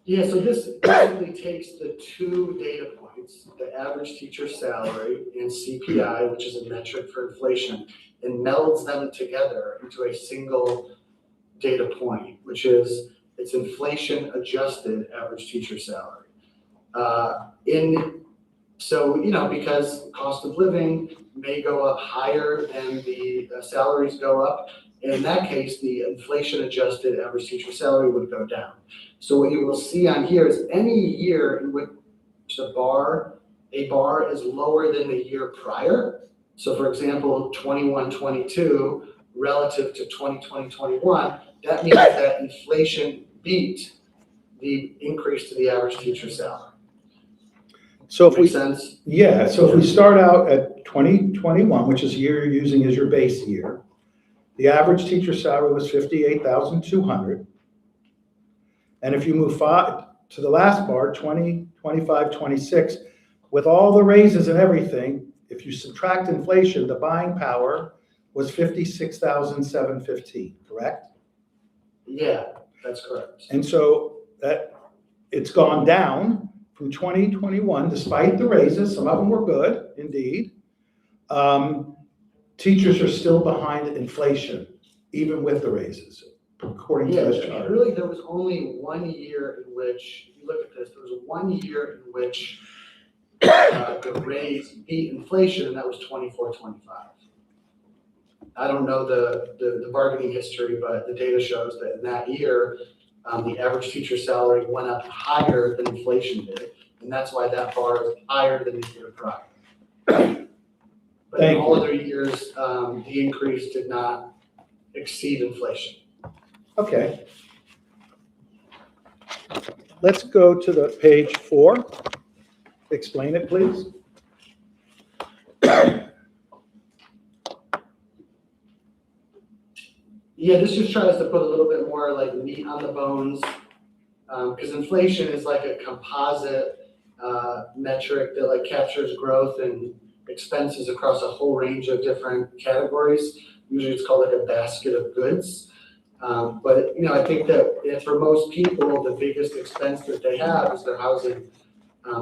Yeah, so this basically takes the two data points, the average teacher salary and CPI, which is a metric for inflation, and melds them together into a single data point, which is it's inflation adjusted average teacher salary. So, because cost of living may go up higher than the salaries go up, in that case, the inflation adjusted average teacher salary would go down. So what you will see on here is any year in which a bar is lower than the year prior. So for example, 21-22 relative to 2020-21, that means that inflation beat the increase to the average teacher salary. So if Make sense? Yeah, so if we start out at 2021, which is the year you're using as your base year, the average teacher salary was 58,200. And if you move to the last bar, 20, 25, 26, with all the raises and everything, if you subtract inflation, the buying power was 56,715, correct? Yeah, that's correct. And so that it's gone down from 2021, despite the raises. Some of them were good, indeed. Teachers are still behind inflation, even with the raises, according to this chart. Really, there was only 1 year in which, if you look at this, there was 1 year in which the raise beat inflation, and that was 24-25. I don't know the bargaining history, but the data shows that in that year, the average teacher salary went up higher than inflation did, and that's why that bar is higher than the year prior. But in all other years, the increase did not exceed inflation. Okay. Let's go to the page 4. Explain it, please. Yeah, this just tries to put a little bit more like meat on the bones, because inflation is like a composite metric that like captures growth and expenses across a whole range of different categories. Usually it's called like a basket of goods. But I think that for most people, the biggest expense that they have is their housing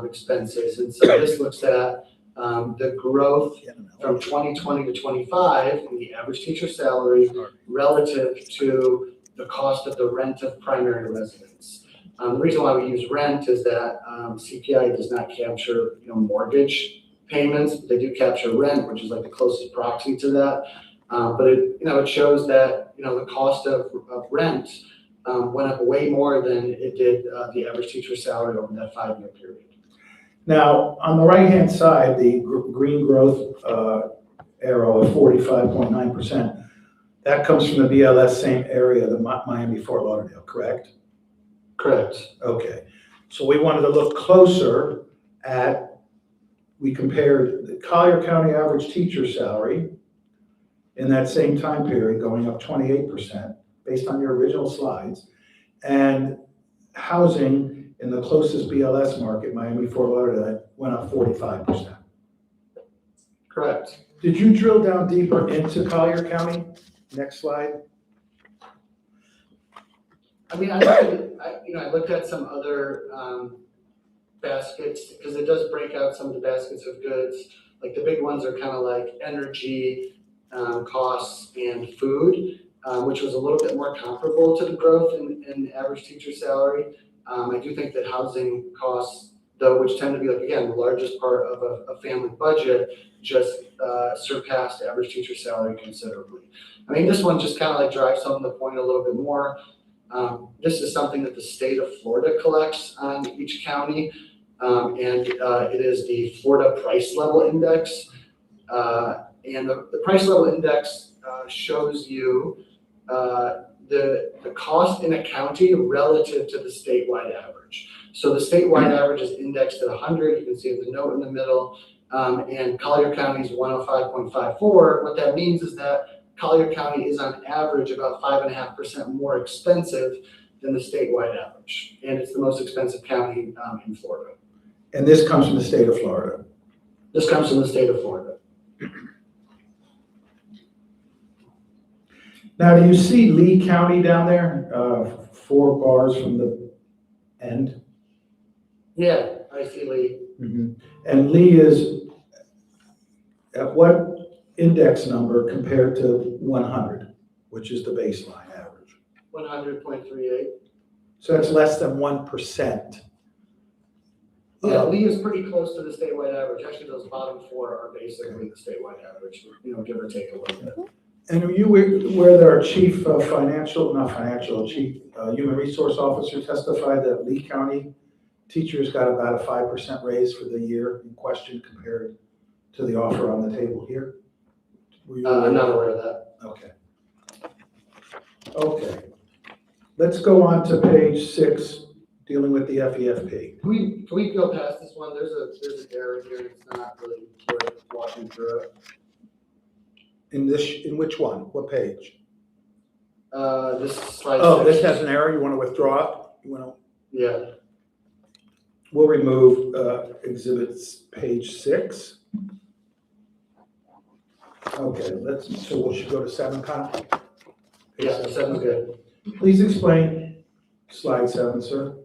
expenses. And so this looks at the growth from 2020 to 25 in the average teacher salary relative to the cost of the rent of primary residence. The reason why we use rent is that CPI does not capture mortgage payments. They do capture rent, which is like the closest proxy to that. But it shows that the cost of rent went up way more than it did the average teacher salary over that 5-year period. Now, on the right-hand side, the green growth arrow of 45.9%, that comes from the BLS same area, the Miami Fort Lauderdale, correct? Correct. Okay. So we wanted to look closer at, we compared the Collier County average teacher salary in that same time period going up 28% based on your original slides, and housing in the closest BLS market, Miami Fort Lauderdale, went up 45%. Correct. Did you drill down deeper into Collier County? Next slide. I mean, I looked at some other baskets because it does break out some of the baskets of goods. Like the big ones are kind of like energy costs and food, which was a little bit more comparable to the growth in average teacher salary. I do think that housing costs, though, which tend to be, like, again, the largest part of a family budget, just surpassed average teacher salary considerably. I mean, this one just kind of like drives home the point a little bit more. This is something that the state of Florida collects on each county, and it is the Florida Price Level Index. And the Price Level Index shows you the cost in a county relative to the statewide average. So the statewide average is indexed at 100. You can see the note in the middle, and Collier County is 105.54. What that means is that Collier County is on average about 5.5% more expensive than the statewide average. And it's the most expensive county in Florida. And this comes from the state of Florida. This comes from the state of Florida. Now, do you see Lee County down there? 4 bars from the end. Yeah, I see Lee. And Lee is at what index number compared to 100, which is the baseline average? 100.38. So that's less than 1%. Yeah, Lee is pretty close to the statewide average. Actually, those bottom 4 are basically the statewide average, give or take a little bit. And are you aware that our chief chief human resource officer testified that Lee County teachers got about a 5% raise for the year in question compared to the offer on the table here? Were you I'm not aware of that. Okay. Okay. Let's go on to page 6, dealing with the FEFP. Can we go past this one? There's an error here. It's not really worth walking through it. In which one? What page? This is slide Oh, 6. this has an error. You want to withdraw it? You want to? Yeah. We'll remove exhibits page 6. Okay, so we should go to 7, Kyle? Page Yeah, 7's good. Please explain slide 7, sir.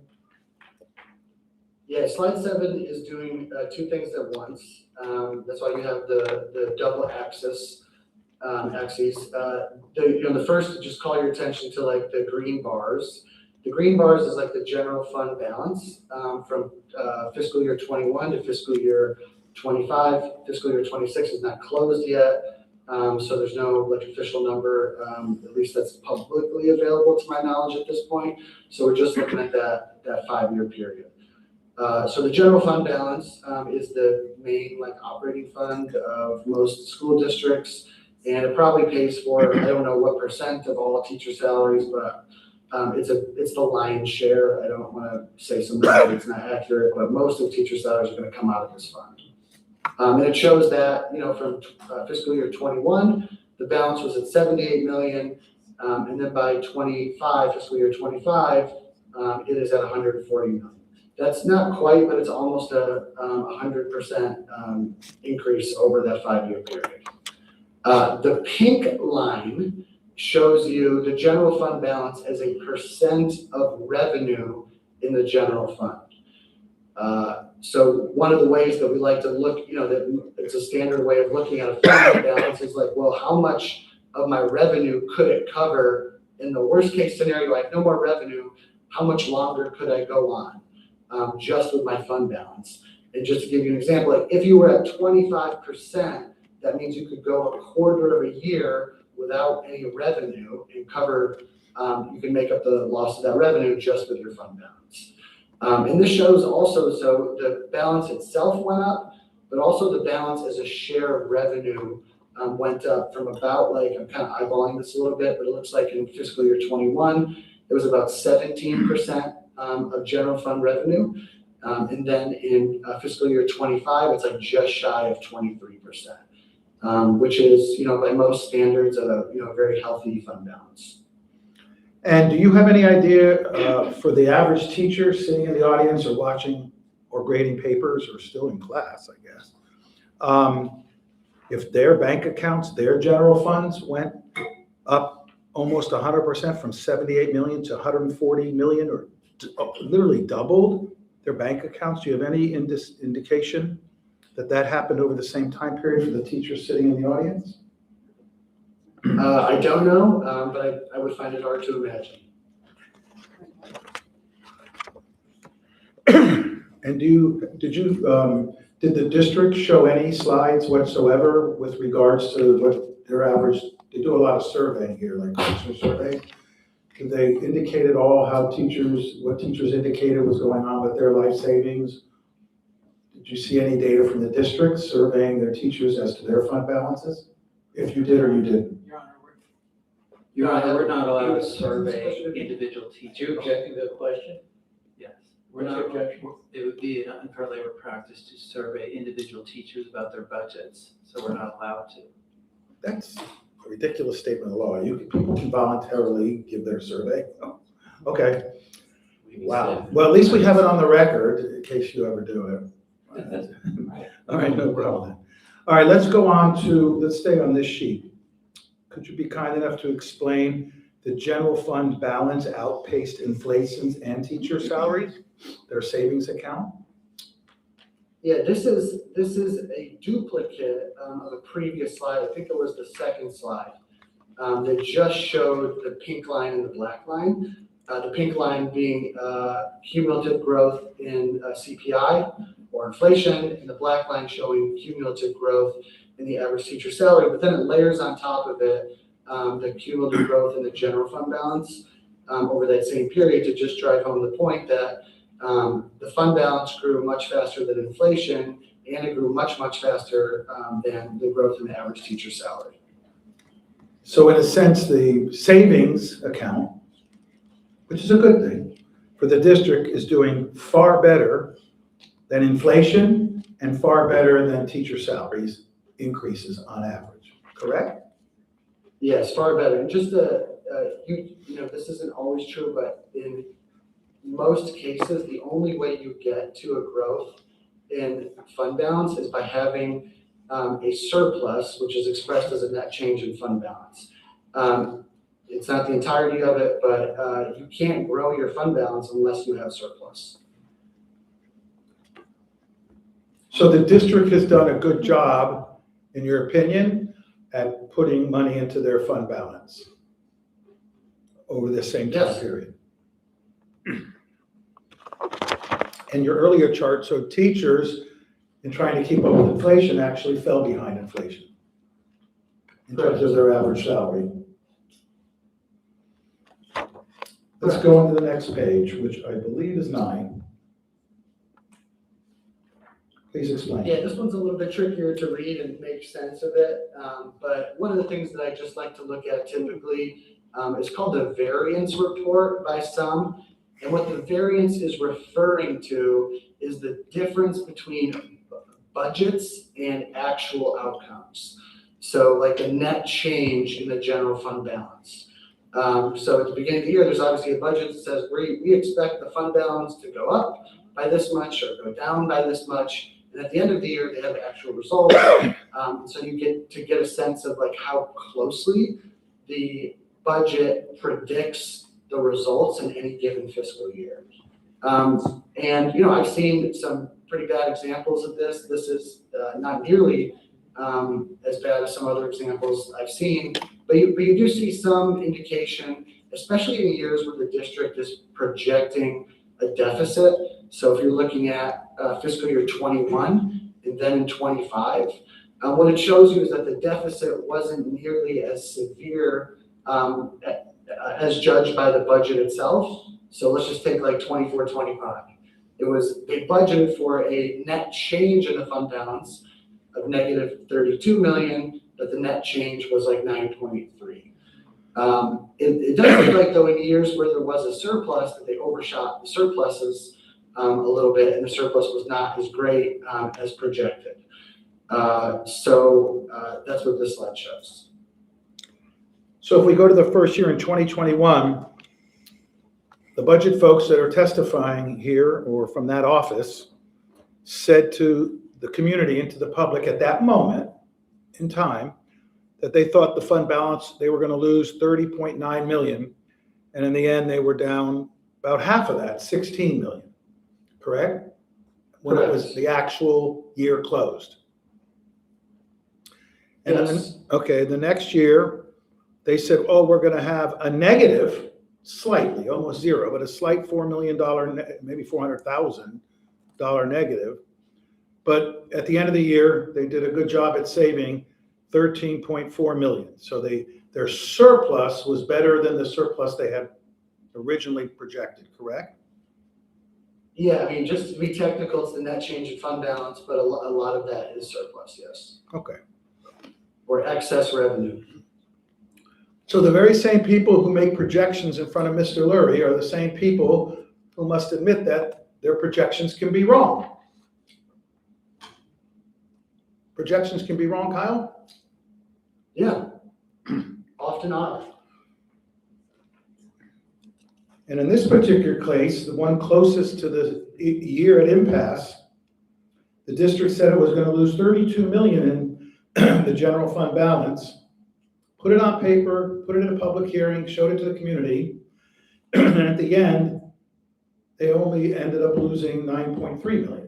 Yeah, slide 7 is doing 2 things at once. That's why you have the double axes. The first, just call your attention to like the green bars. The green bars is like the general fund balance from fiscal year 21 to fiscal year 25. Fiscal year 26 is not closed yet, so there's no like official number, at least that's publicly available to my knowledge at this point. So we're just looking at that 5-year period. So the general fund balance is the main like operating fund of most school districts, and it probably pays for, I don't know what % of all teacher salaries, but it's the lion's share. I don't want to say something that's not accurate, but most of teacher salaries are going to come out of this fund. And it shows that, from fiscal year 21, the balance was at 78 million, and then by fiscal year 25, it is at 140 million. That's not quite, but it's almost a 100% increase over that 5-year period. The pink line shows you the general fund balance as a percent of revenue in the general fund. So one of the ways that we like to look, that it's a standard way of looking at a fund balance is like, well, how much of my revenue could it cover? In the worst case scenario, I have no more revenue. How much longer could I go on just with my fund balance? And just to give you an example, like if you were at 25%, that means you could go a quarter of a year without any revenue and cover, you can make up the loss of that revenue just with your fund balance. And this shows also, so the balance itself went up, but also the balance as a share of revenue went up from about like, I'm kind of eyeballing this a little bit, but it looks like in fiscal year 21, it was about 17% of general fund revenue. And then in fiscal year 25, it's like just shy of 23%, which is, by most standards, a very healthy fund balance. And do you have any idea for the average teacher sitting in the audience or watching or grading papers or still in class, I guess, if their bank accounts, their general funds went up almost 100% from 78 million to 140 million, or literally doubled their bank accounts? Do you have any indication that happened over the same time period for the teachers sitting in the audience? I don't know, but I would find it hard to imagine. And did the district show any slides whatsoever with regards to what their average? They do a lot of surveying here, like teacher survey. Did they indicate at all what teachers indicated was going on with their life savings? Did you see any data from the district surveying their teachers as to their fund balances? If you did or you didn't? Your Honor, we're not allowed to survey individual teachers. You objecting to the question? Yes. We're not, it would be an unfair labor practice to survey individual teachers about their budgets, so we're not allowed to. That's a ridiculous statement of law. People can voluntarily give their survey. Oh, okay. Wow. Well, at least we have it on the record in case you ever do it. All right, no problem. All right, let's stay on this sheet. Could you be kind enough to explain the general fund balance outpaced inflations and teacher salaries, their savings account? Yeah, this is a duplicate of a previous slide. I think it was the second slide that just showed the pink line and the black line. The pink line being cumulative growth in CPI or inflation, and the black line showing cumulative growth in the average teacher salary. But then it layers on top of it the cumulative growth in the general fund balance over that same period to just drive home the point that the fund balance grew much faster than inflation, and it grew much, much faster than the growth in the average teacher salary. So in a sense, the savings account, which is a good thing, for the district is doing far better than inflation and far better than teacher salaries increases on average, correct? Yes, far better. And just you know, this isn't always true, but in most cases, the only way you get to a growth in fund balance is by having a surplus, which is expressed as a net change in fund balance. It's not the entirety of it, but you can't grow your fund balance unless you have surplus. So the district has done a good job, in your opinion, at putting money into their fund balance over the same time Yes. period. And your earlier chart, so teachers, in trying to keep up with inflation, actually fell behind inflation in terms of their average salary. Let's go on to the next page, which I believe is 9. Please explain. Yeah, this one's a little bit trickier to read and make sense of it. But one of the things that I just like to look at typically is called the variance report by some. And what the variance is referring to is the difference between budgets and actual outcomes. So like a net change in the general fund balance. So at the beginning of the year, there's obviously a budget that says we expect the fund balance to go up by this much or go down by this much. And at the end of the year, they have actual results. So you get a sense of like how closely the budget predicts the results in any given fiscal year. And you know, I've seen some pretty bad examples of this. This is not nearly as bad as some other examples I've seen, but you do see some indication, especially in years where the district is projecting a deficit. So if you're looking at fiscal year 21 and then in 25, what it shows you is that the deficit wasn't nearly as severe as judged by the budget itself. So let's just take like 24, 25. They budgeted for a net change in the fund balance of negative 32 million, but the net change was like 9.3. It does look like though in years where there was a surplus that they overshot the surpluses a little bit, and the surplus was not as great as projected. So that's what this slide shows. So if we go to the first year in 2021, the budget folks that are testifying here or from that office said to the community and to the public at that moment in time that they thought the fund balance, they were going to lose 30.9 million. And in the end, they were down about half of that, 16 million, correct? When it was the actual year closed. And Yes. then, okay, the next year, they said, oh, we're going to have a negative, slightly, almost zero, but a slight $4 million, maybe $400,000 negative. But at the end of the year, they did a good job at saving 13.4 million. So their surplus was better than the surplus they had originally projected, correct? Yeah, I mean, just to be technical, it's the net change in fund balance, but a lot of that is surplus, yes. Okay. Or excess revenue. So the very same people who make projections in front of Mr. Lurie are the same people who must admit that their projections can be wrong. Projections can be wrong, Kyle? Yeah, often are. And in this particular case, the one closest to the year at impasse, the district said it was going to lose 32 million in the general fund balance. put it on paper, put it in a public hearing, showed it to the community, and at the end, they only ended up losing 9.3 million.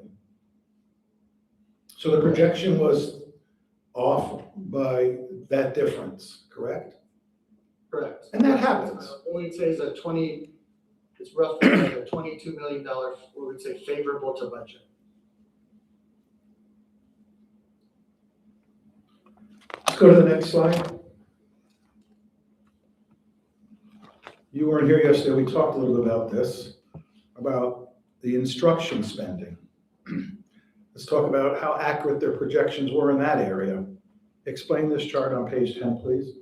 So the projection was off by that difference, correct? Correct. And that happens. What we'd say is it's roughly like a $22 million, what we'd say favorable to budget. Let's go to the next slide. You weren't here yesterday, we talked a little bit about this, about the instruction spending. Let's talk about how accurate their projections were in that area. Explain this chart on page 10, please.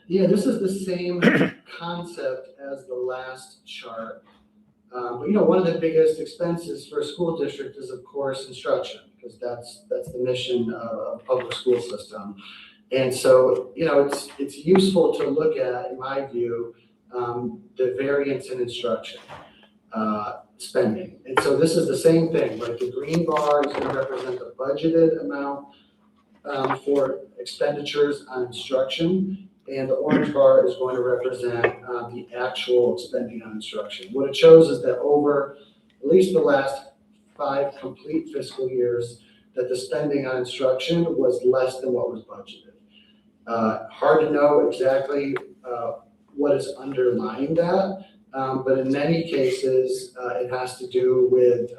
Yeah, this is the same concept as the last chart. But one of the biggest expenses for a school district is, of course, instruction, because that's the mission of a public school system. And so, it's useful to look at, in my view, the variance in instruction spending. And so this is the same thing, like the green bar is going to represent the budgeted amount for expenditures on instruction, and the orange bar is going to represent the actual spending on instruction. What it shows is that over at least the last 5 complete fiscal years, that the spending on instruction was less than what was budgeted. Hard to know exactly what is underlying that, but in many cases, it has to do with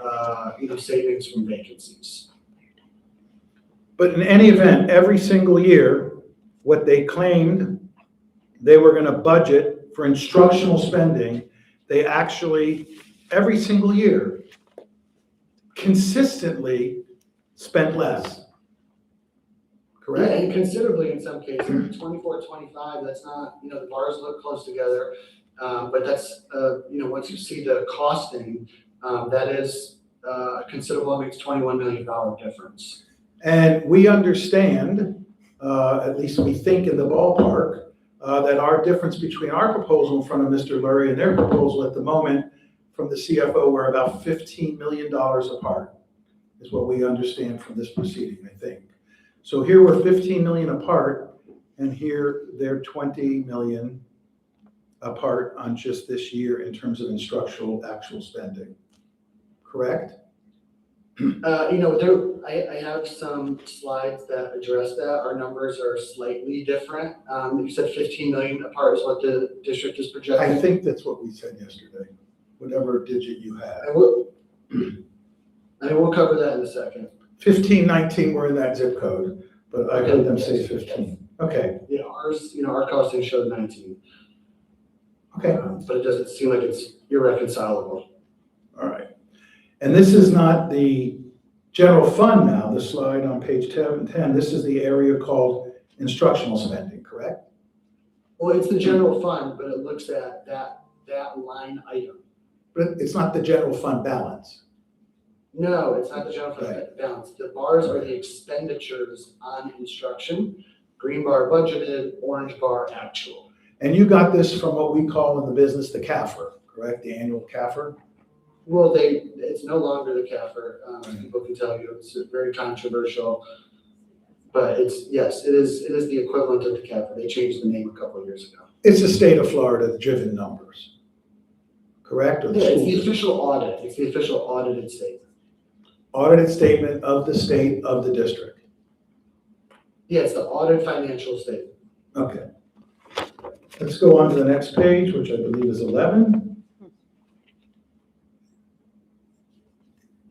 savings from vacancies. But in any event, every single year, what they claimed they were going to budget for instructional spending, they actually, every single year, consistently spent less. Correct? Yeah, and considerably in some cases, 24, 25, that's not, the bars look close together, but that's, once you see the costing, that is considerable. I mean, it's $21 million difference. And we understand, at least we think in the ballpark, that our difference between our proposal in front of Mr. Lurie and their proposal at the moment from the CFO were about $15 million apart, is what we understand from this proceeding, I think. So here we're 15 million apart, and here they're 20 million apart on just this year in terms of instructional actual spending. Correct? I have some slides that address that. Our numbers are slightly different. You said 15 million apart is what the district is projecting. I think that's what we said yesterday, whatever digit you have. We'll cover that in a second. 15, 19 were in that zip code, but I heard them say 15. Okay. Yeah, ours, our costing showed 19. Okay. But it doesn't seem like it's irreconcilable. All right. And this is not the general fund now, the slide on page 10. This is the area called instructional spending, correct? Well, it's the general fund, but it looks at that line item. But it's not the general fund balance. No, it's not the general fund balance. The bars are the expenditures on instruction. Green bar budgeted, orange bar actual. And you got this from what we call in the business the CAFR, correct? The annual CAFR? Well, it's no longer the CAFR. People can tell you it's very controversial, but yes, it is the equivalent of the CAFR. They changed the name a couple of years ago. It's the state of Florida driven numbers, correct? Or Yeah, it's the official audit. It's the official audited statement. Audited statement of the state of the district. Yeah, it's the audit financial statement. Okay. Let's go on to the next page, which I believe is 11.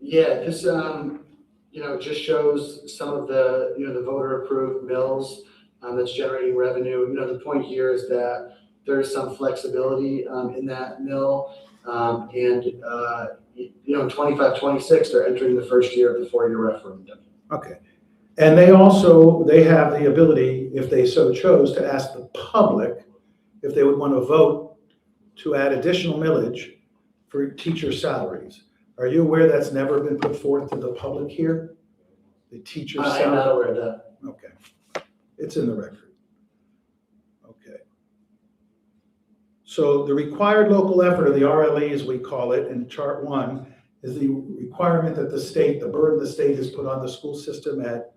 Yeah, this, just shows some of the, the voter approved mills that's generating revenue. The point here is that there's some flexibility in that mill. In 25, 26, they're entering the first year of the 4-year referendum. Okay. And they have the ability, if they so chose, to ask the public if they would want to vote to add additional millage for teacher salaries. Are you aware that's never been put forth to the public here? The teacher salary? I'm not aware of that. Okay. It's in the record. Okay. So the required local effort, or the RLE as we call it in chart 1, is the requirement that the burden the state has put on the school system at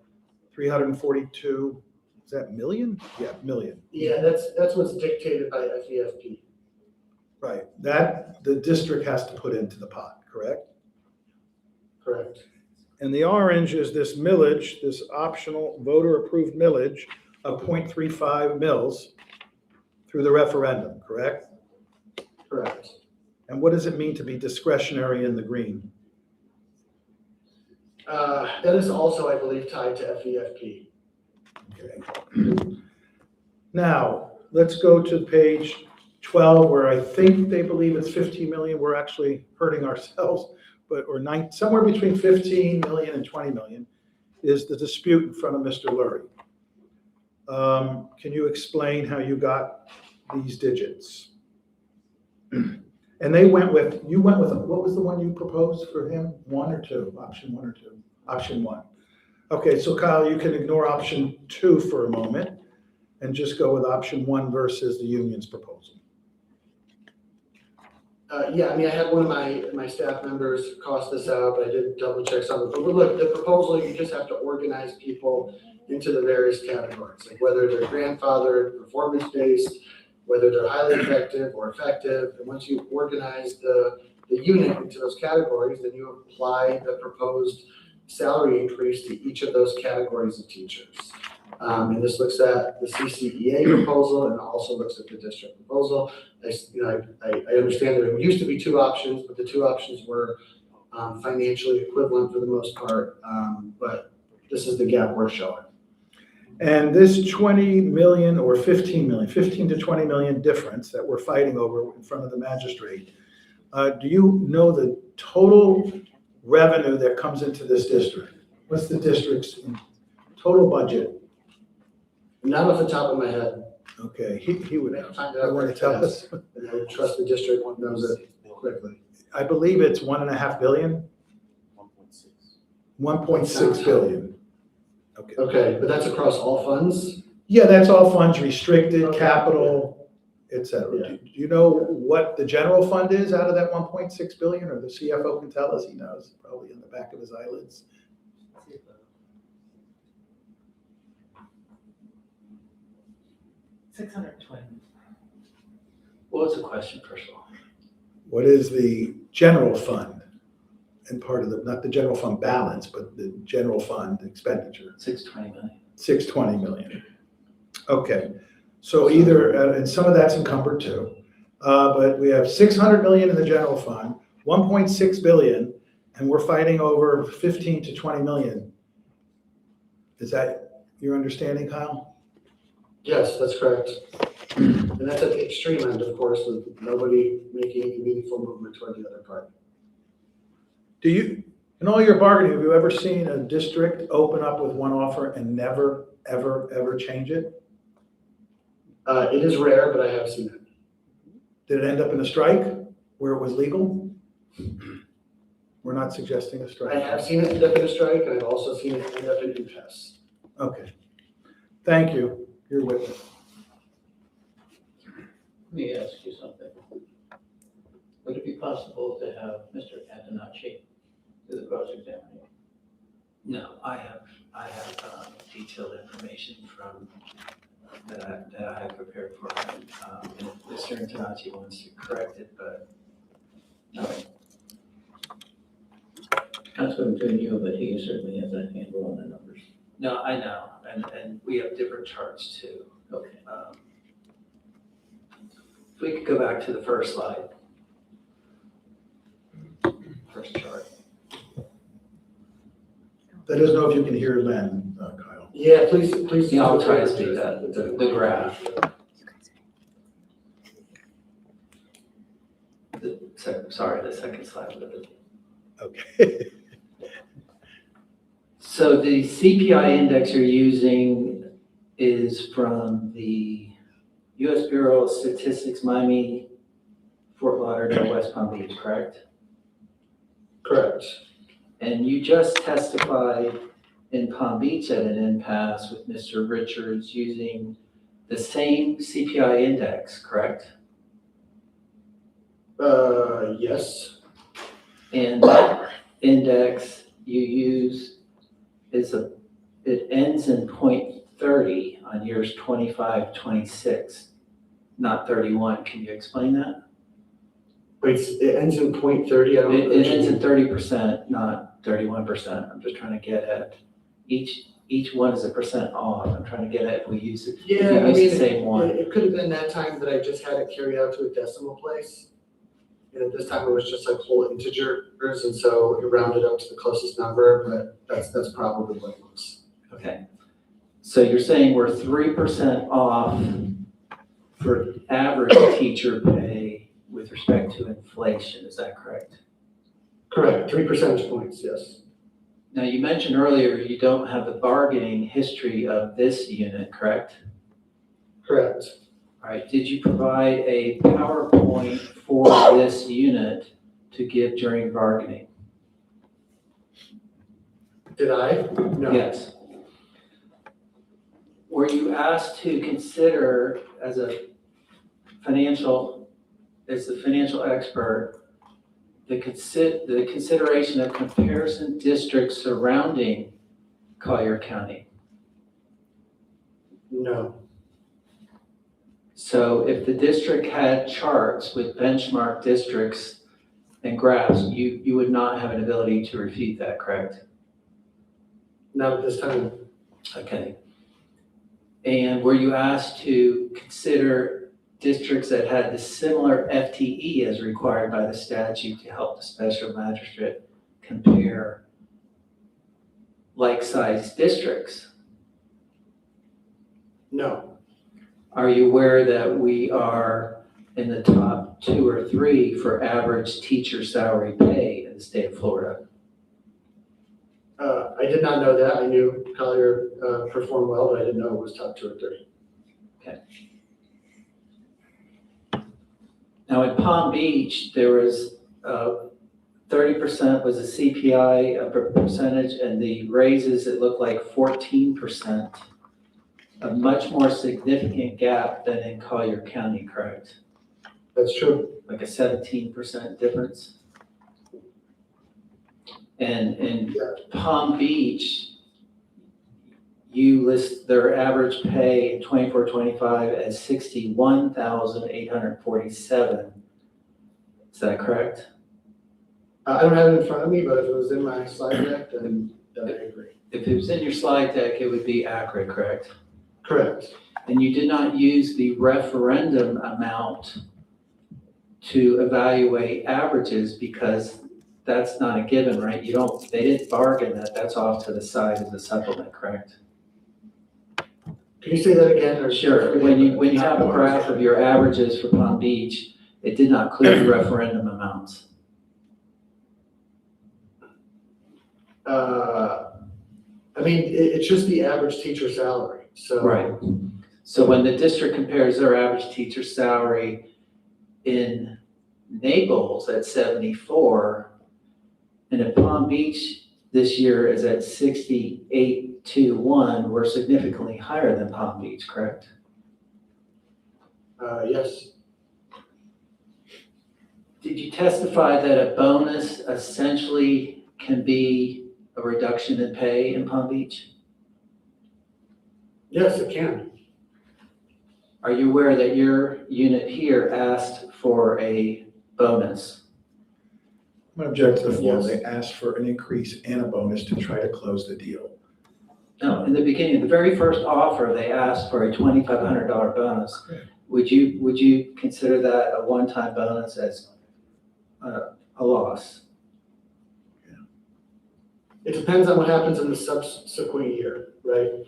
$342 Is that million? Yeah, million. Yeah, that's what's dictated by FEFP. Right, that the district has to put into the pot, correct? Correct. And the orange is this millage, this optional voter-approved millage of 0.35 mils through the referendum, correct? Correct. And what does it mean to be discretionary in the green? That is also, I believe, tied to FEFP. Okay. Now, let's go to page 12, where I think they believe it's 15 million. We're actually hurting ourselves, but, or somewhere between 15 million and 20 million is the dispute in front of Mr. Lurie. Can you explain how you got these digits? And you went with, what was the one you proposed for him? 1 or 2? Option 1 or 2? Option 1. Okay, so Kyle, you can ignore option 2 for a moment and just go with option 1 versus the union's proposal. Yeah, I mean, I had one of my staff members cost this out, but I did double check some of it. But look, the proposal, you just have to organize people into the various categories, like whether they're grandfathered, performance-based, whether they're highly effective or effective. And once you organize the unit into those categories, then you apply the proposed salary increase to each of those categories of teachers. And this looks at the CCEA proposal and also looks at the district proposal. I understand that there used to be 2 options, but the 2 options were financially equivalent for the most part. But this is the gap we're showing. And this 20 million or 15 million, 15 to 20 million difference that we're fighting over in front of the magistrate, do you know the total revenue that comes into this district? What's the district's total budget? Not off the top of my head. Okay, he would Find I out want to tell us. And I would trust the district knows it quickly. I believe it's 1.5 billion, 1.6 billion. Okay. Okay, but that's across all funds? Yeah, that's all funds, restricted, Okay. capital, et cetera. Yeah. Do you know what the general fund is out of that 1.6 billion, or the CFO can tell us? He knows, probably in the back of his eyelids. 620. What was the question, first of all? What is the general fund? And part of the, not the general fund balance, but the general fund expenditure. 620 million. 620 million. Okay, so either, and some of that's encumbered too, but we have 600 million in the general fund, 1.6 billion, and we're fighting over 15 to 20 million. Is that your understanding, Kyle? Yes, that's correct. And that's at the extreme end, of course, with nobody making any meaningful movement toward the other party. Do you, in all your bargaining, have you ever seen a district open up with one offer and never, ever, ever change it? It is rare, but I have seen it. Did it end up in a strike where it was legal? We're not suggesting a strike. I have seen it end up in a strike, and I've also seen it end up in impasse. Okay. Thank you. You're witness. Let me ask you something. Would it be possible to have Mr. Antonacci do the cross-examination? No, I have detailed information from that I have prepared for him. And if Mr. Antonacci wants to correct it, but no. That's what I'm doing you, but he certainly has a handle on the numbers. No, I know, and we have different charts too. Okay. If we could go back to the first slide. First chart. Let us know if you can hear Len, Kyle. Yeah, please. Yeah, I'll try to speak that, the graph. Sorry, the second slide. Okay. So the CPI index you're using is from the U.S. Bureau of Statistics, Miami, Fort Lauderdale, West Palm Beach, correct? Correct. And you just testified in Palm Beach at an impasse with Mr. Richards using the same CPI index, correct? Yes. And that index you use it ends in 0.30 on years 25, 26, not 31. Can you explain that? Wait, it ends in point 30, I don't. It ends at 30%, not 31%. I'm just trying to get at each one is a percent off. I'm trying to get at if we use it. Yeah, if I we use mean, the same one. it could have been that time that I just had it carried out to a decimal place. And at this time it was just like whole integers, and so it rounded up to the closest number, but that's probably what it was. Okay. So you're saying we're 3% off for average teacher pay with respect to inflation, is that correct? Correct, 3 percentage points, yes. Now, you mentioned earlier you don't have the bargaining history of this unit, correct? Correct. All right, did you provide a PowerPoint for this unit to give during bargaining? Did I? No. Yes. Were you asked to consider as the financial expert, the consideration of comparison districts surrounding Collier County? No. So if the district had charts with benchmark districts and graphs, you would not have an ability to refute that, correct? Not at this time. Okay. And were you asked to consider districts that had the similar FTE as required by the statute to help the special magistrate compare like-sized districts? No. Are you aware that we are in the top 2 or 3 for average teacher salary pay in the state of Florida? I did not know that. I knew Collier performed well, but I didn't know it was top 2 or 3. Now in Palm Beach, there was 30% was a CPI percentage, and the raises, it looked like 14%, a much more significant gap than in Collier County, correct? That's true. Like a 17% difference. And in Palm Beach, you list their average pay in 24-25 as $61,847. Is that correct? I don't have it in front of me, but if it was in my slide deck, then I agree. If it was in your slide deck, it would be accurate, correct? Correct. And you did not use the referendum amount to evaluate averages because that's not a given, right? They didn't bargain that. That's off to the side as a supplement, correct? Can you say that again? Or Sure. When you have a graph of your averages for Palm Beach, it did not include the referendum amounts. I mean, it's just the average teacher salary, so. Right. So when the district compares their average teacher salary in Naples at 74, and in Palm Beach this year is at 6821, we're significantly higher than Palm Beach, correct? Yes. Did you testify that a bonus essentially can be a reduction in pay in Palm Beach? Yes, it can. Are you aware that your unit here asked for a bonus? I'm going to object to the form. Yes. They asked for an increase and a bonus to try to close the deal. No, in the beginning, the very first offer, they asked for a $2,500 bonus. Okay. Would you consider that a one-time bonus as a loss? It depends on what happens in the subsequent year, right?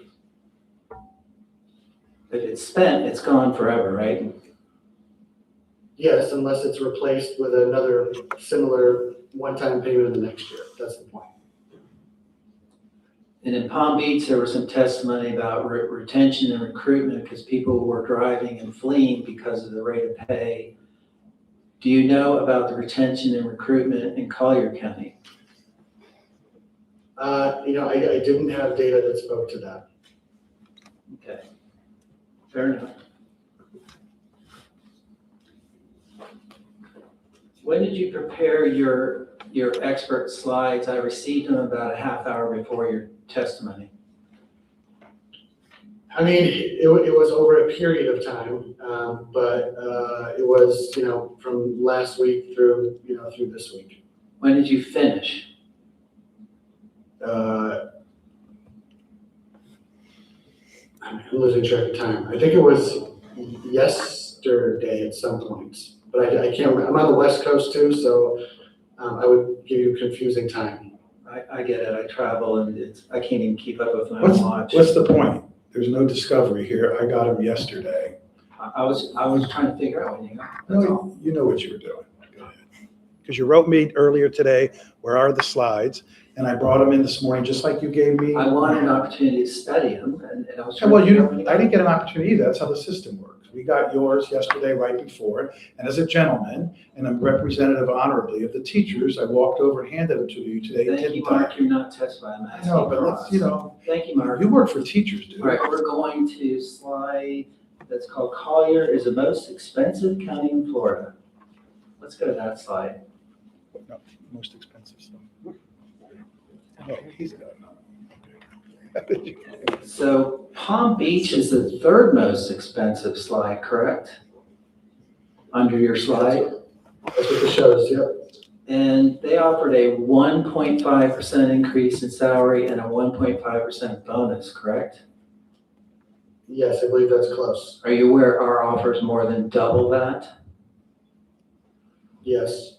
If it's spent, it's gone forever, right? Yes, unless it's replaced with another similar one-time payment in the next year. That's the point. And in Palm Beach, there was some testimony about retention and recruitment because people were driving and fleeing because of the rate of pay. Do you know about the retention and recruitment in Collier County? I didn't have data that spoke to that. Okay, fair enough. When did you prepare your expert slides? I received them about a half hour before your testimony. I mean, it was over a period of time, but it was, from last week through, through this week. When did you finish? I'm losing track of time. I think it was yesterday at some point, but I can't remember. I'm on the West Coast too, so I would give you confusing time. I get it, I travel and I can't even keep up with my What's, watch. what's the point? There's no discovery here. I got them yesterday. I was trying to figure out when you got, that's all. No, you know what you were doing. Because you wrote me earlier today, where are the slides? And I brought them in this morning, just like you gave me. I wanted an opportunity to study them and I was trying Well, to figure out when you I got didn't get an opportunity either. That's how the system works. We got yours yesterday right before it. And as a gentleman, and I'm representative honorably of the teachers, I walked over and handed them to you today. Thank you, didn't I? Mark, you're not testifying, I'm I asking know, but for let's, us. Thank you, Mark. you work for teachers, dude. All right, we're going to slide that's called Collier is the most expensive county in Florida. Let's go to that slide. No, most expensive stuff. Oh, he's got none. So Palm Beach is the third most expensive slide, correct? Under your slide. That's what this shows, yep. And they offered a 1.5% increase in salary and a 1.5% bonus, correct? Yes, I believe that's close. Are you aware our offer is more than double that? Yes,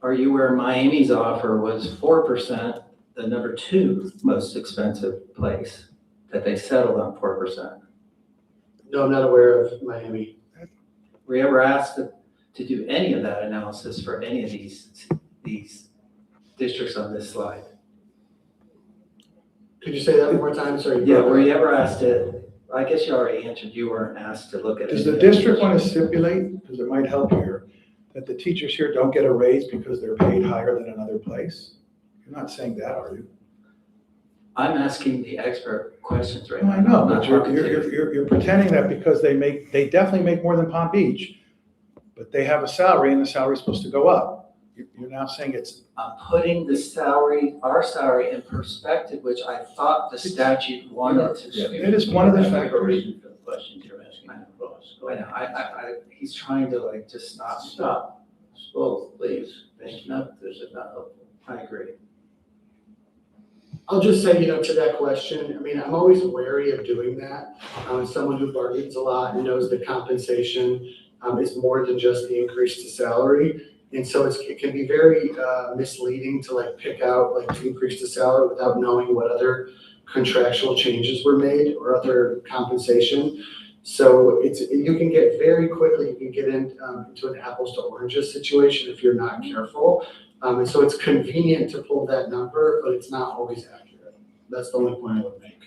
Are you aware Miami's offer was 4%, the number 2 most expensive place, that they settled on 4%? no, I'm not aware of Miami. Were you ever asked to do any of that analysis for any of these districts on this slide? Could you say that one more time? Sorry. Yeah, were you ever asked to, I guess you already answered, you weren't asked to look at. Does any the of that. district want to stipulate, because it might help here, that the teachers here don't get a raise because they're paid higher than another place? You're not saying that, are you? I'm asking the expert questions right No, now. I know, I'm not but you're, talking to you. you're pretending that because they definitely make more than Palm Beach, but they have a salary and the salary's supposed to go up. You're now saying it's, I'm putting the salary, our salary in perspective, which I thought the statute wanted to do. it is one of the I have a factors. reason for the questions you're asking, Ross. Go I ahead. know, he's trying to like just stop. Stop. Spoke, please. It's not, this is not helpful. I agree. I'll just say, to that question, I mean, I'm always wary of doing that. Someone who bargains a lot and knows the compensation is more than just the increase to salary. And so it can be very misleading to like pick out like to increase the salary without knowing what other contractual changes were made or other compensation. So you can get very quickly, you can get into an apples to oranges situation if you're not careful. And so it's convenient to pull that number, but it's not always accurate. That's the only point I would make.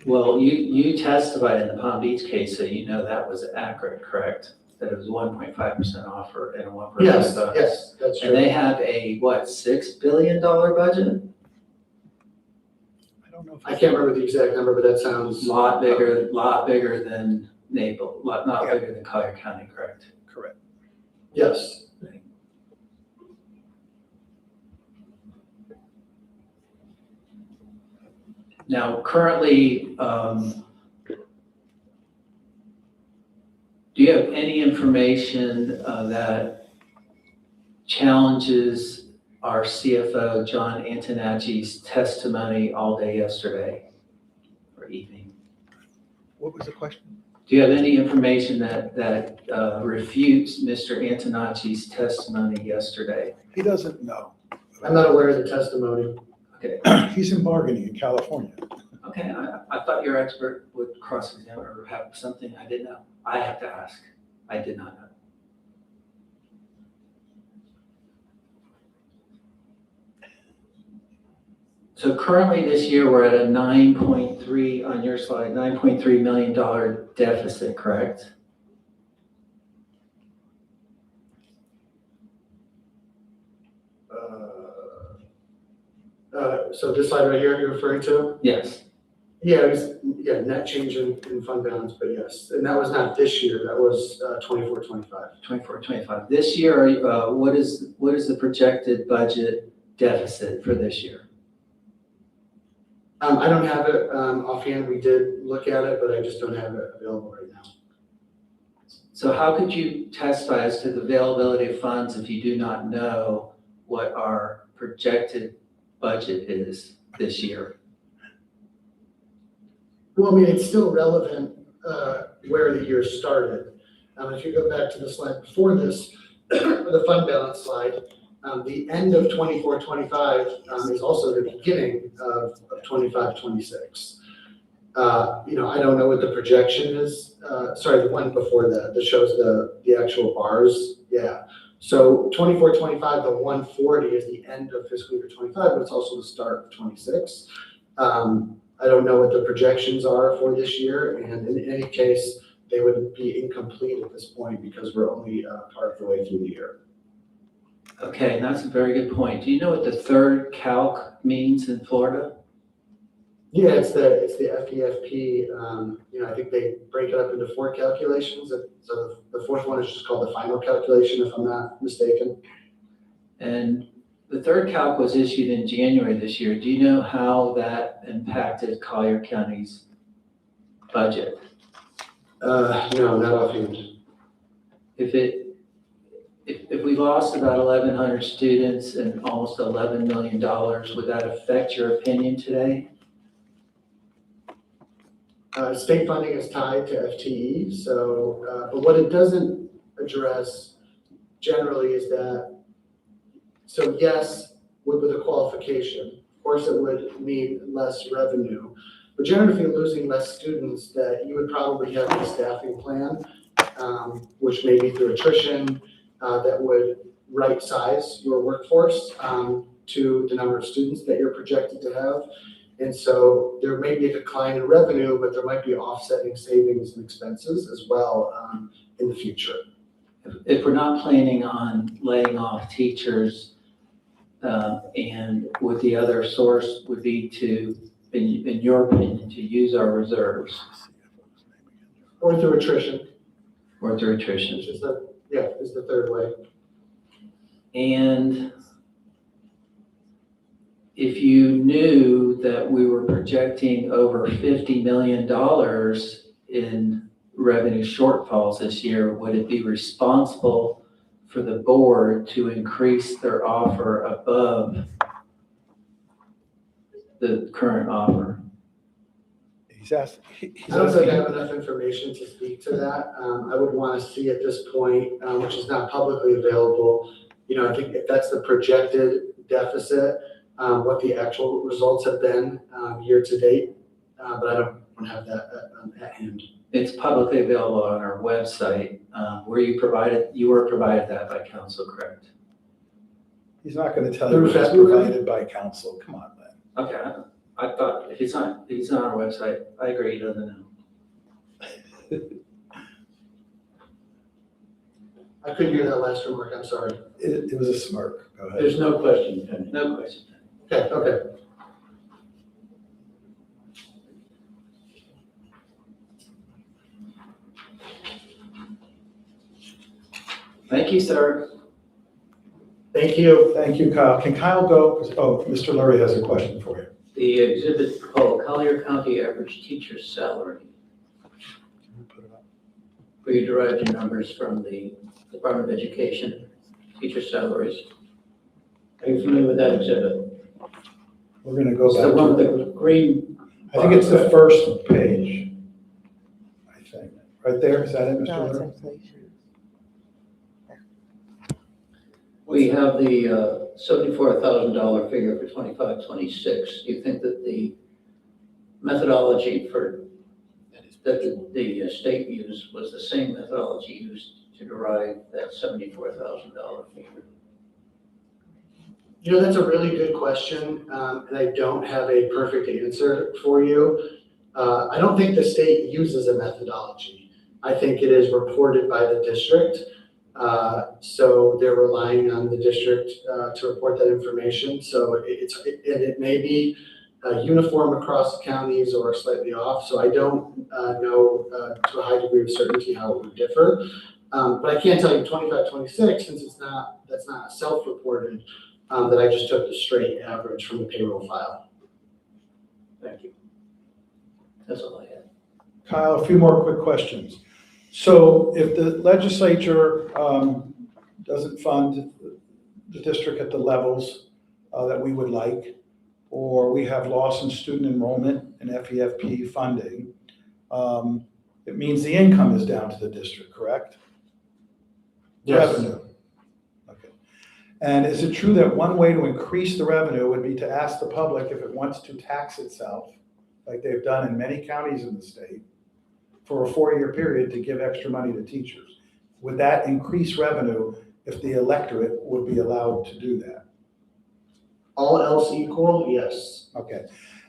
Well, you testified in the Palm Beach case, so you know that was accurate, correct? That it was 1.5% offer and a 1% Yes, bonus. yes, that's And true. they have a, $6 billion budget? I don't know if. I can't remember the exact number, but that sounds. Lot bigger than Naples, not bigger than Collier County, correct? Correct. Yes. Now, currently, do you have any information that challenges our CFO, John Antonacci's testimony all day yesterday or evening? What was the question? Do you have any information that refutes Mr. Antonacci's testimony yesterday? He doesn't know. I'm not aware of the testimony. Okay, He's in bargaining in California. okay, I thought your expert would cross-examine or have something I didn't know. I have to ask. I did not know. So currently this year, we're at a 9.3, on your slide, $9.3 million deficit, correct? So this slide right here you're referring to? Yes. Yeah, it was, net change in fund balance, but yes. And that was not this year, that was 24, 25. 24, 25. This year, what is the projected budget deficit for this year? I don't have it offhand. We did look at it, but I just don't have it available right now. So how could you testify as to the availability of funds if you do not know what our projected budget is this year? Well, I mean, it's still relevant where the year started. If you go back to the slide before this, the fund balance slide, the end of 24-25 is also the beginning of 25-26. You know, I don't know what the projection is. Sorry, the one before that shows the actual bars. Yeah. So 24-25, the 140 is the end of fiscal year 25, but it's also the start of 26. I don't know what the projections are for this year, and in any case, they would be incomplete at this point because we're only part of the way through the year. Okay, that's a very good point. Do you know what the third calc means in Florida? Yeah, it's the FEFP. You know, I think they break it up into 4 calculations. So the fourth one is just called the final calculation, if I'm not mistaken. And the third calc was issued in January this year. Do you know how that impacted Collier County's budget? No, not offhand. If we lost about 1,100 students and almost $11 million, would that affect your opinion today? State funding is tied to FTE, so, but what it doesn't address generally is that, so yes, with a qualification, of course it would mean less revenue, but generally if you're losing less students, that you would probably have a staffing plan, which may be through attrition, that would right size your workforce to the number of students that you're projected to have. And so there may be a decline in revenue, but there might be offsetting savings and expenses as well in the future. If we're not planning on laying off teachers, and with the other source would be to, in your opinion, to use our reserves. Or through attrition. Or through attrition. Which is is the third way. And if you knew that we were projecting over $50 million in revenue shortfalls this year, would it be responsible for the board to increase their offer above the current offer? I don't think I have enough information to speak to that. I would want to see at this point, which is not publicly available, you know, I think if that's the projected deficit, what the actual results have been year to date, but I don't have that at hand. It's publicly available on our website. You were provided that by council, correct? He's not going to tell you what's provided by council. Come on, man. Okay, I thought if it's not on our website, I agree, he doesn't know. I couldn't hear that last remark, I'm sorry. It was a smirk. Go ahead. There's no question, Penny. No question. Okay. Thank you, sir. Thank you. Thank you, Kyle. Can Kyle go? Oh, Mr. Lurie has a question for you. The exhibit called Collier County Average Teacher Salary. Where you derived your numbers from the Department of Education, teacher salaries. Are you familiar with that exhibit? We're going to go It's back the one with to, the green. I think it's the first page. I think. Right there, is that it, Mr. No, it's Lurie? inflation. We have the $74,000 figure for 25-26. Do you think that the methodology for that the state used was the same methodology used to derive that $74,000 figure? You know, that's a really good question, and I don't have a perfect answer for you. I don't think the state uses a methodology. I think it is reported by the district. So they're relying on the district to report that information. So it may be uniform across counties or slightly off. So I don't know to a high degree of certainty how it would differ. But I can tell you 25-26, since that's not self-reported, that I just took the straight average from the payroll file. Thank you. That's all I had. Kyle, a few more quick questions. So if the legislature doesn't fund the district at the levels that we would like, or we have loss in student enrollment and FEFP funding, it means the income is down to the district, correct? Yes. Revenue. Okay. And is it true that one way to increase the revenue would be to ask the public if it wants to tax itself, like they've done in many counties in the state, for a 4-year period to give extra money to teachers? Would that increase revenue if the electorate would be allowed to do that? All else equal, yes. Okay.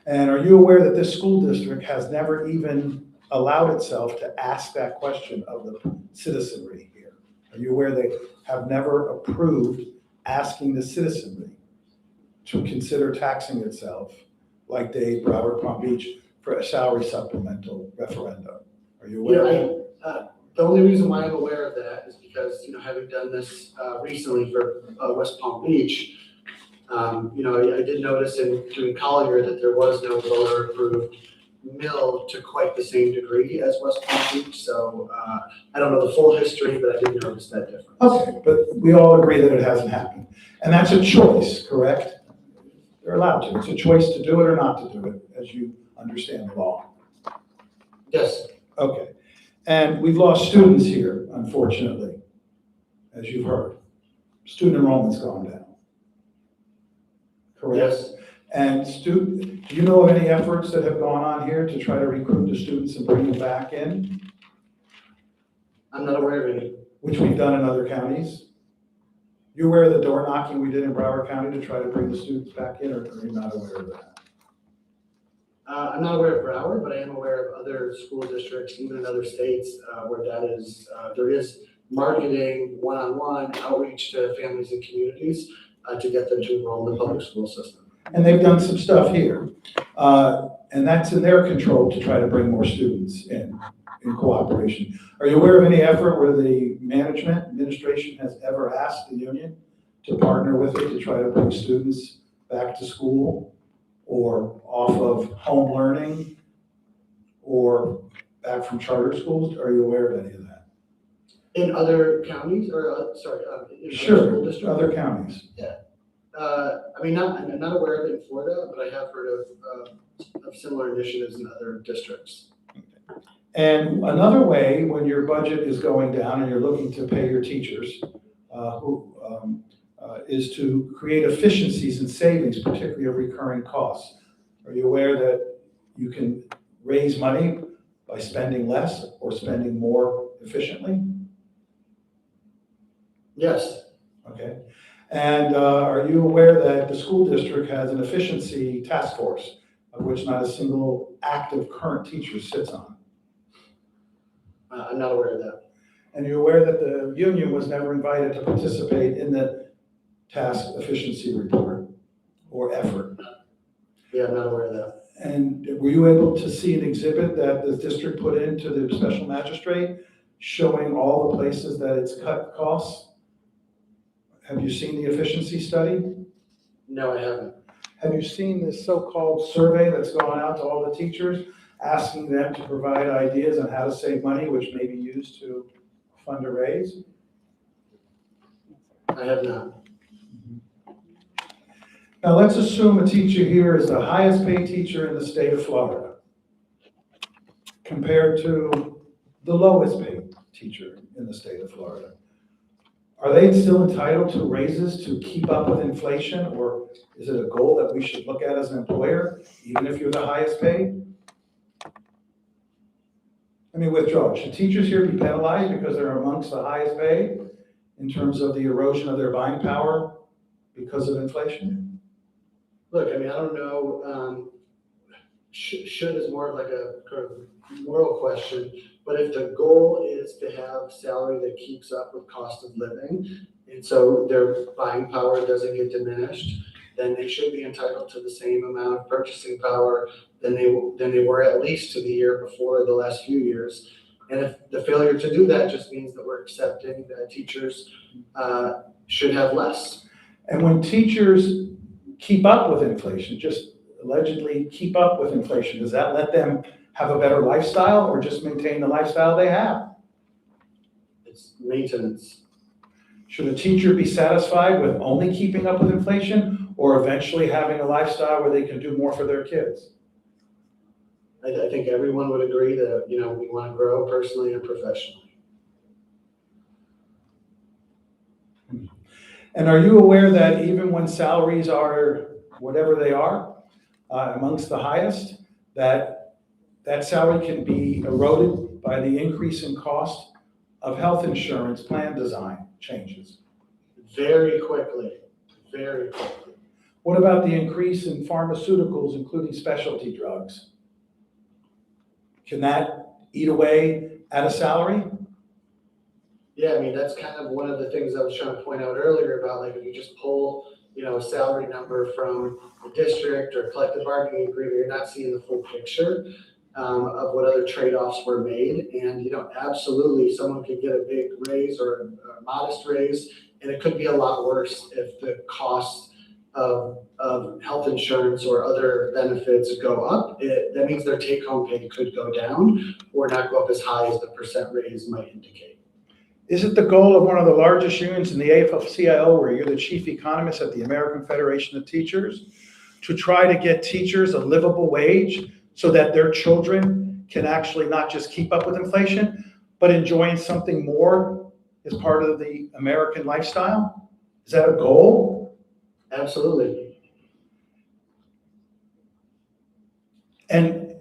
And are you aware that this school district has never even allowed itself to ask that question of the citizenry here? Are you aware they have never approved asking the citizenry to consider taxing itself like they, Broward, Palm Beach, for a salary supplemental referendum? Are you aware of that? The only reason why I'm aware of that is because, having done this recently for West Palm Beach, I did notice in doing Collier that there was no voter-approved mill to quite the same degree as West Palm Beach. So I don't know the full history, but I did notice that difference. Okay, but we all agree that it hasn't happened. And that's a choice, correct? They're allowed to. It's a choice to do it or not to do it, as you understand the law. Yes. Okay. And we've lost students here, unfortunately, as you've heard. Student enrollment's gone down. Correct? Yes. And do you know of any efforts that have gone on here to try to recruit the students and bring them back in, I'm not aware of any. which we've done in other counties? You aware of the door knocking we did in Broward County to try to bring the students back in, or are you not aware of that? I'm not aware of Broward, but I am aware of other school districts, even in other states, where that is, there is marketing, one-on-one outreach to families and communities to get them to enroll in the public school system. And they've done some stuff here. And that's in their control to try to bring more students in cooperation. Are you aware of any effort where the administration has ever asked the union to partner with it to try to bring students back to school, or off of home learning, or back from charter schools? Are you aware of any of that? In other counties, or, in other school Sure, districts? other counties. I'm not aware of it in Florida, but I have heard of similar initiatives in other districts. And another way, when your budget is going down and you're looking to pay your teachers, is to create efficiencies and savings, particularly of recurring costs. Are you aware that you can raise money by spending less or spending more efficiently? Yes. Okay. And are you aware that the school district has an efficiency task force of which not a single active current teacher sits on? I'm not aware of that. And you're aware that the union was never invited to participate in the task efficiency report or effort? Yeah, I'm not aware of that. And were you able to see an exhibit that the district put into the special magistrate showing all the places that it's cut costs? Have you seen the efficiency study? No, I haven't. Have you seen this so-called survey that's gone out to all the teachers, asking them to provide ideas on how to save money, which may be used to fund a raise? I have not. Now, let's assume a teacher here is the highest paid teacher in the state of Florida compared to the lowest paid teacher in the state of Florida. Are they still entitled to raises to keep up with inflation, or is it a goal that we should look at as an employer, even if you're the highest paid? Let me withdraw. Should teachers here be penalized because they're amongst the highest paid in terms of the erosion of their buying power because of inflation? Look, I don't know, should is more of like a kind of moral question, but if the goal is to have salary that keeps up with cost of living, and so their buying power doesn't get diminished, then they should be entitled to the same amount of purchasing power than they were at least to the year before the last few years. And if the failure to do that just means that we're accepting that teachers should have less. And when teachers keep up with inflation, just allegedly keep up with inflation, does that let them have a better lifestyle or just maintain the lifestyle they have? It's maintenance. Should a teacher be satisfied with only keeping up with inflation or eventually having a lifestyle where they can do more for their kids? I think everyone would agree that, we want to grow personally and professionally. And are you aware that even when salaries are whatever they are, amongst the highest, that salary can be eroded by the increase in cost of health insurance plan design changes? Very quickly, very quickly. What about the increase in pharmaceuticals, including specialty drugs? Can that eat away at a salary? Yeah, that's kind of one of the things I was trying to point out earlier about, like, if you just pull, a salary number from the district or collective bargaining agreement, you're not seeing the full picture of what other trade-offs were made. And, absolutely, someone could get a big raise or a modest raise, and it could be a lot worse if the cost of health insurance or other benefits go up. That means their take-home pay could go down or not go up as high as the percent raise might indicate. Is it the goal of one of the largest unions in the AFL-CIO, where you're the chief economist at the American Federation of Teachers, to try to get teachers a livable wage so that their children can actually not just keep up with inflation, but enjoying something more as part of the American lifestyle? Is that a goal? Absolutely. And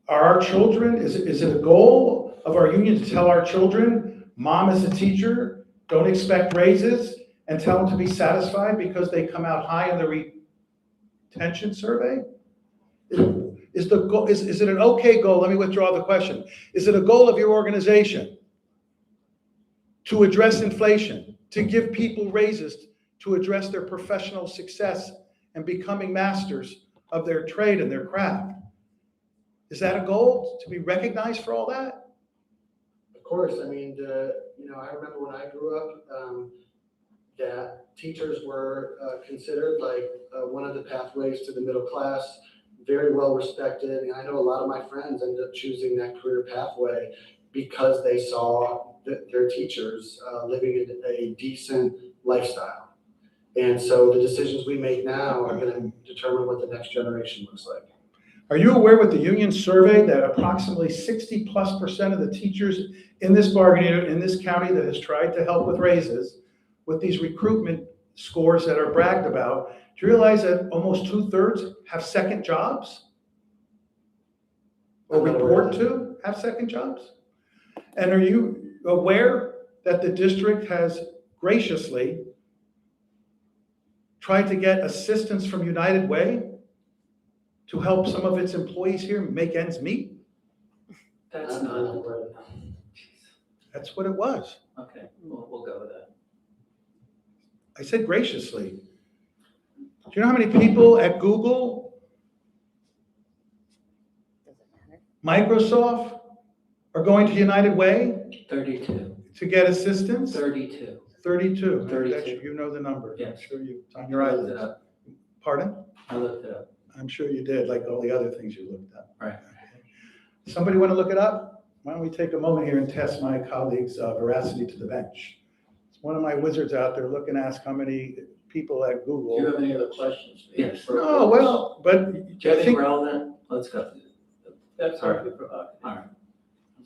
are our children, is it a goal of our union to tell our children, Mom is a teacher, don't expect raises, and tell them to be satisfied because they come out high in the retention survey? Is it an okay goal? Let me withdraw the question. Is it a goal of your organization to address inflation, to give people raises, to address their professional success and becoming masters of their trade and their craft? Is that a goal, to be recognized for all that? Of course, I remember when I grew up, that teachers were considered like one of the pathways to the middle class, very well respected. And I know a lot of my friends ended up choosing that career pathway because they saw their teachers living in a decent lifestyle. And so the decisions we make now are going to determine what the next generation looks like. Are you aware with the union survey that approximately 60+% of the teachers in this bargaining unit in this county that has tried to help with raises, with these recruitment scores that are bragged about, do you realize that almost 2/3 have second jobs? Or report to have second jobs? And are you aware that the district has graciously tried to get assistance from United Way to help some of its employees here make ends meet? That's not, That's what it was. okay, we'll go with that. I said graciously. Do you know how many people at Google, Microsoft are going to United Way 32. to get assistance? 32. 32. 32. You know the number. Yes. I'm sure it's on your I looked it eyelids. up. Pardon? I looked it up. I'm sure you did, like all the other things you looked up. Right. Somebody want to look it up? Why don't we take a moment here and test my colleague's veracity to the bench? It's one of my wizards out there looking to ask how many people at Do you Google. have any other questions? Yes. No, well, but Do you have I anything think, relevant? Let's go. That's Sorry. hardly provocative. All right.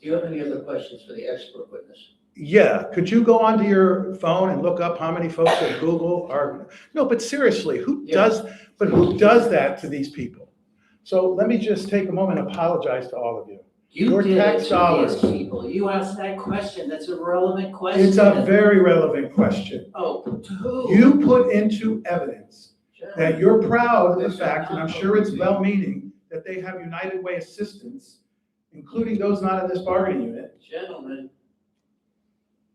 Do you have any other questions for the expert witness? yeah, could you go onto your phone and look up how many folks at Google are, no, but seriously, who does that to these people? So let me just take a moment and apologize to all of you. You Your did tax it to dollars. these people. You asked that question. That's a relevant question. It's a very relevant question. Oh, to who? You put into evidence that Gentlemen, you're proud of the fact, and I'm sure it's well-meaning, that they have United Way assistance, including those not in this bargaining unit. Gentlemen,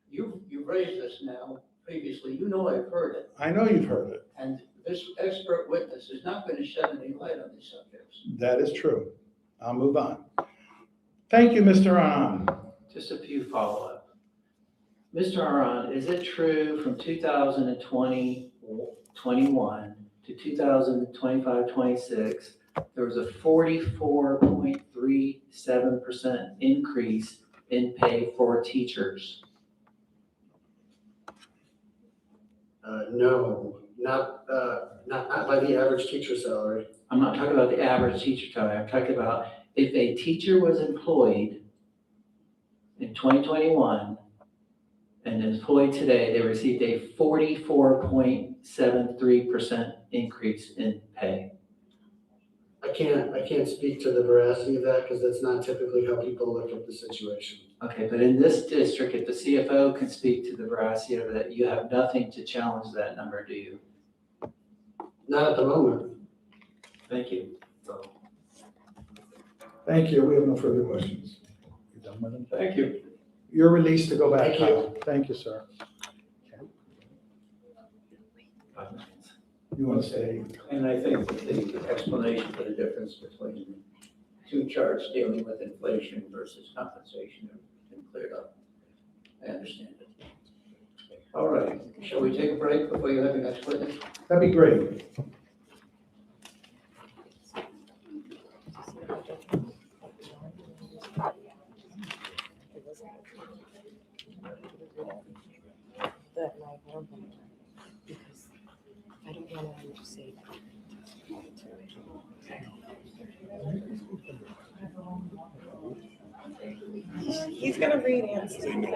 you've raised this now previously. You know I've heard it. I know you've heard it. And this expert witness is not going to shed any light on these subjects. That is true. I'll move on. Thank you, Mr. Aran. Just a few follow-up. Mr. Aran, is it true from 2020, 21 to 2025, 26, there was a 44.37% increase in pay for teachers. No, not by the average teacher salary. I'm not talking about the average teacher salary. I'm talking about if a teacher was employed in 2021 and employed today, they received a 44.73% increase in pay. I can't speak to the veracity of that because that's not typically how people look at the situation. Okay, but in this district, if the CFO can speak to the veracity of that, you have nothing to challenge that number, do you? Not at the moment. Thank you. Thank you. We have no further questions. You done with them? Thank you. You're released to go back. Thank you. Kyle. Thank you, sir. You want to say? And I think that the explanation for the difference between two charts dealing with inflation versus compensation have been cleared up. I understand it. All right, shall we take a break before you have your next witness? That'd be great. That like because I don't want to say he's gonna read and speak.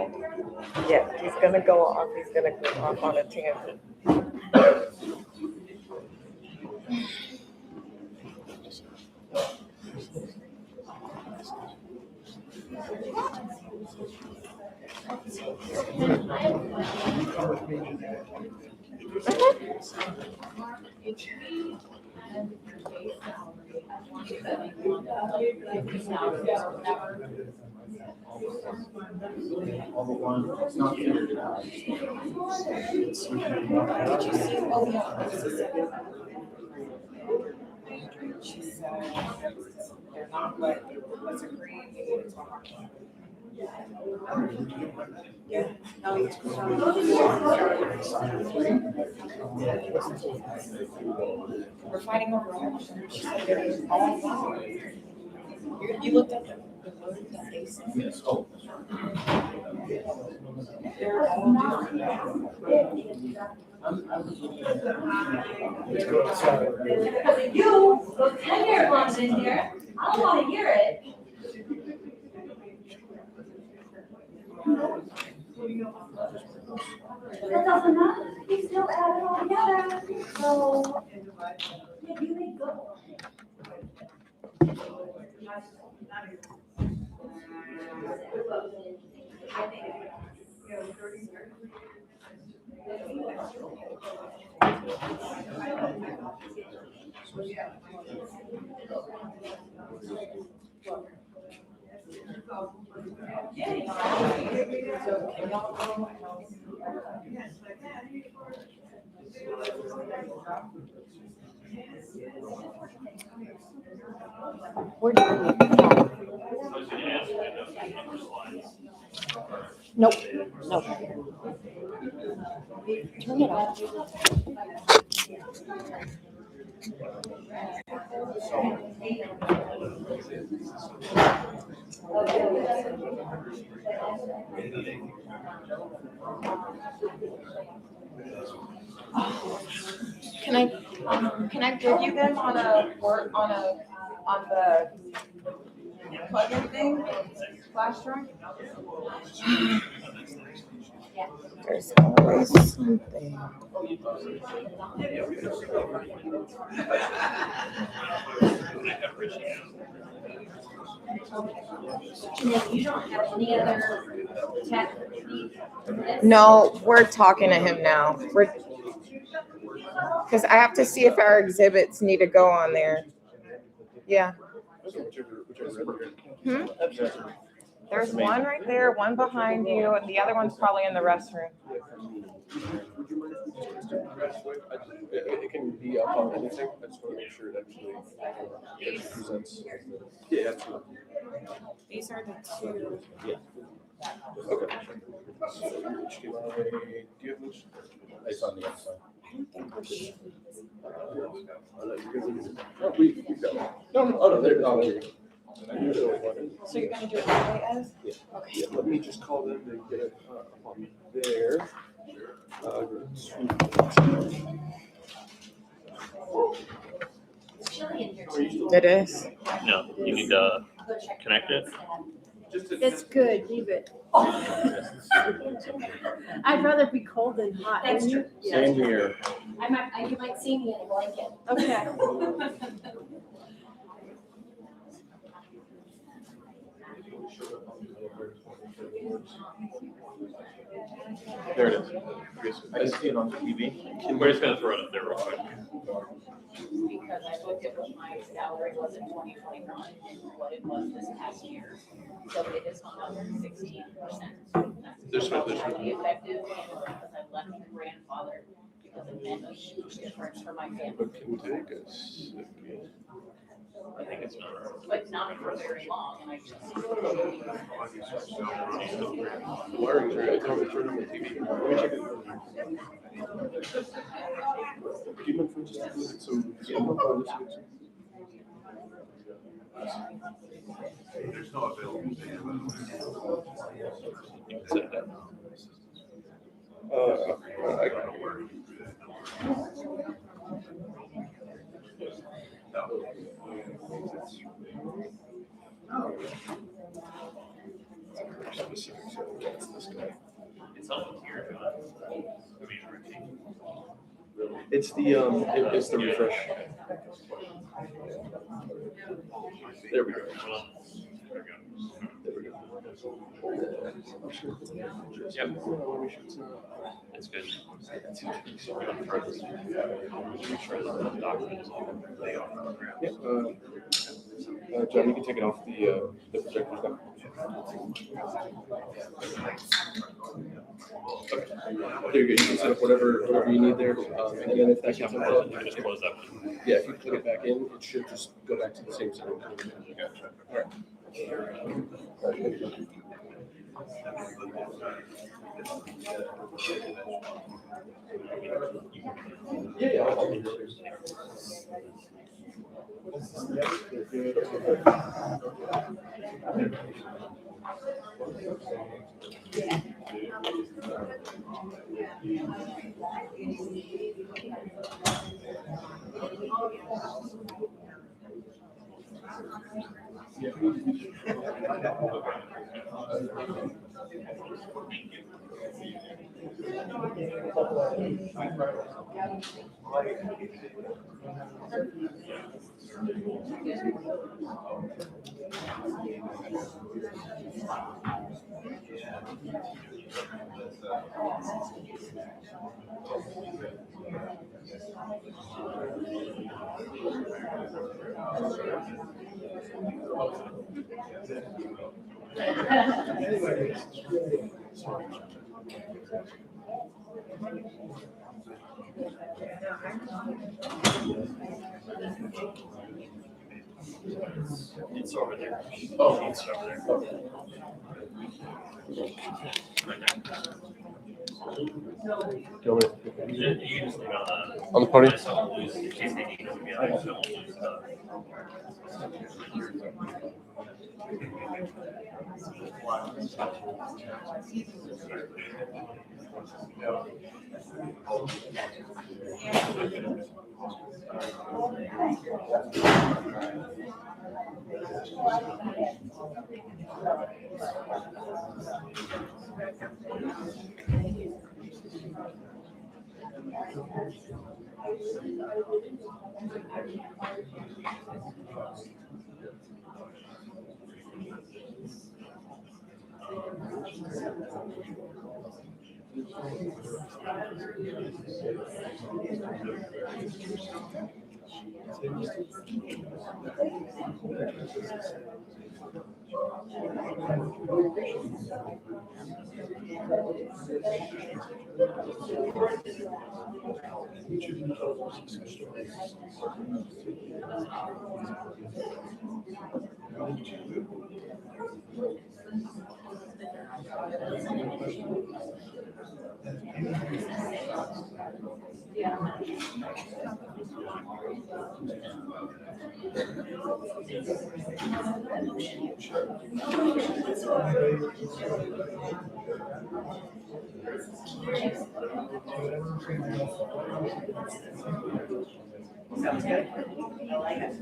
Yeah, he's gonna go off. He's gonna go off on a tangent. They're not what was agreed. We're fighting over election. She said they're all wrong. You looked at the vote that they sent? Yes, oh. They're all You, those 10-year ones in here, I don't want to hear it. That doesn't matter, we still add it all together, so, yeah, you may go. Where do you Nope. Nope. Turn it off. Can I give you them on a work, on the plug-in thing, flash drive? There's always something. And if you don't have any other tech needs. No, we're talking to him now. Because I have to see if our exhibits need to go on there. Yeah. There's one right there, one behind you, and the other one's probably in the restroom. It can be up on anything. I just want to make sure it actually presents. Yeah, absolutely. These are the two. Yeah. Okay. Do you have those? It's on the outside. I don't think we're Oh, we got one. No, there, oh, there you go. So you're gonna do it that way as? Yeah. Okay. Yeah, let me just call them to get it up on there. It is. No, you need to connect it. It's good, leave it. I'd rather be cold than hot. That's wouldn't you? Same here. You might see me in a blanket. Okay. There it is. I see it on TV. We're just gonna throw it up there real quick. Because I looked at what my salary was in 2021 and what it was this past year. So it has gone up 16%. There's no- The effective, and because I left my grandfather, because it meant a huge difference for my family, But can take us. I think it's not. but not for very long, and I just. Wiring's right. It's on the TV. Let me check it. Do you mind for just a minute? So, There's no available data. It's on here. It's the it's the refresh. There we go. There we go. Yep. It's good. Make sure that the document is all they are. Yeah, John, you can take it off the projector now. Okay. There you go. You can set up whatever you need there. And then if that gets unplugged, Just close that one. yeah, if you plug it back in, it should just go back to the same setting. All right. Yeah. It's over there. Oh, it's over there. Right there. You can just leave it On the podium? In case they need to be on, so lose Sounds good. I like it.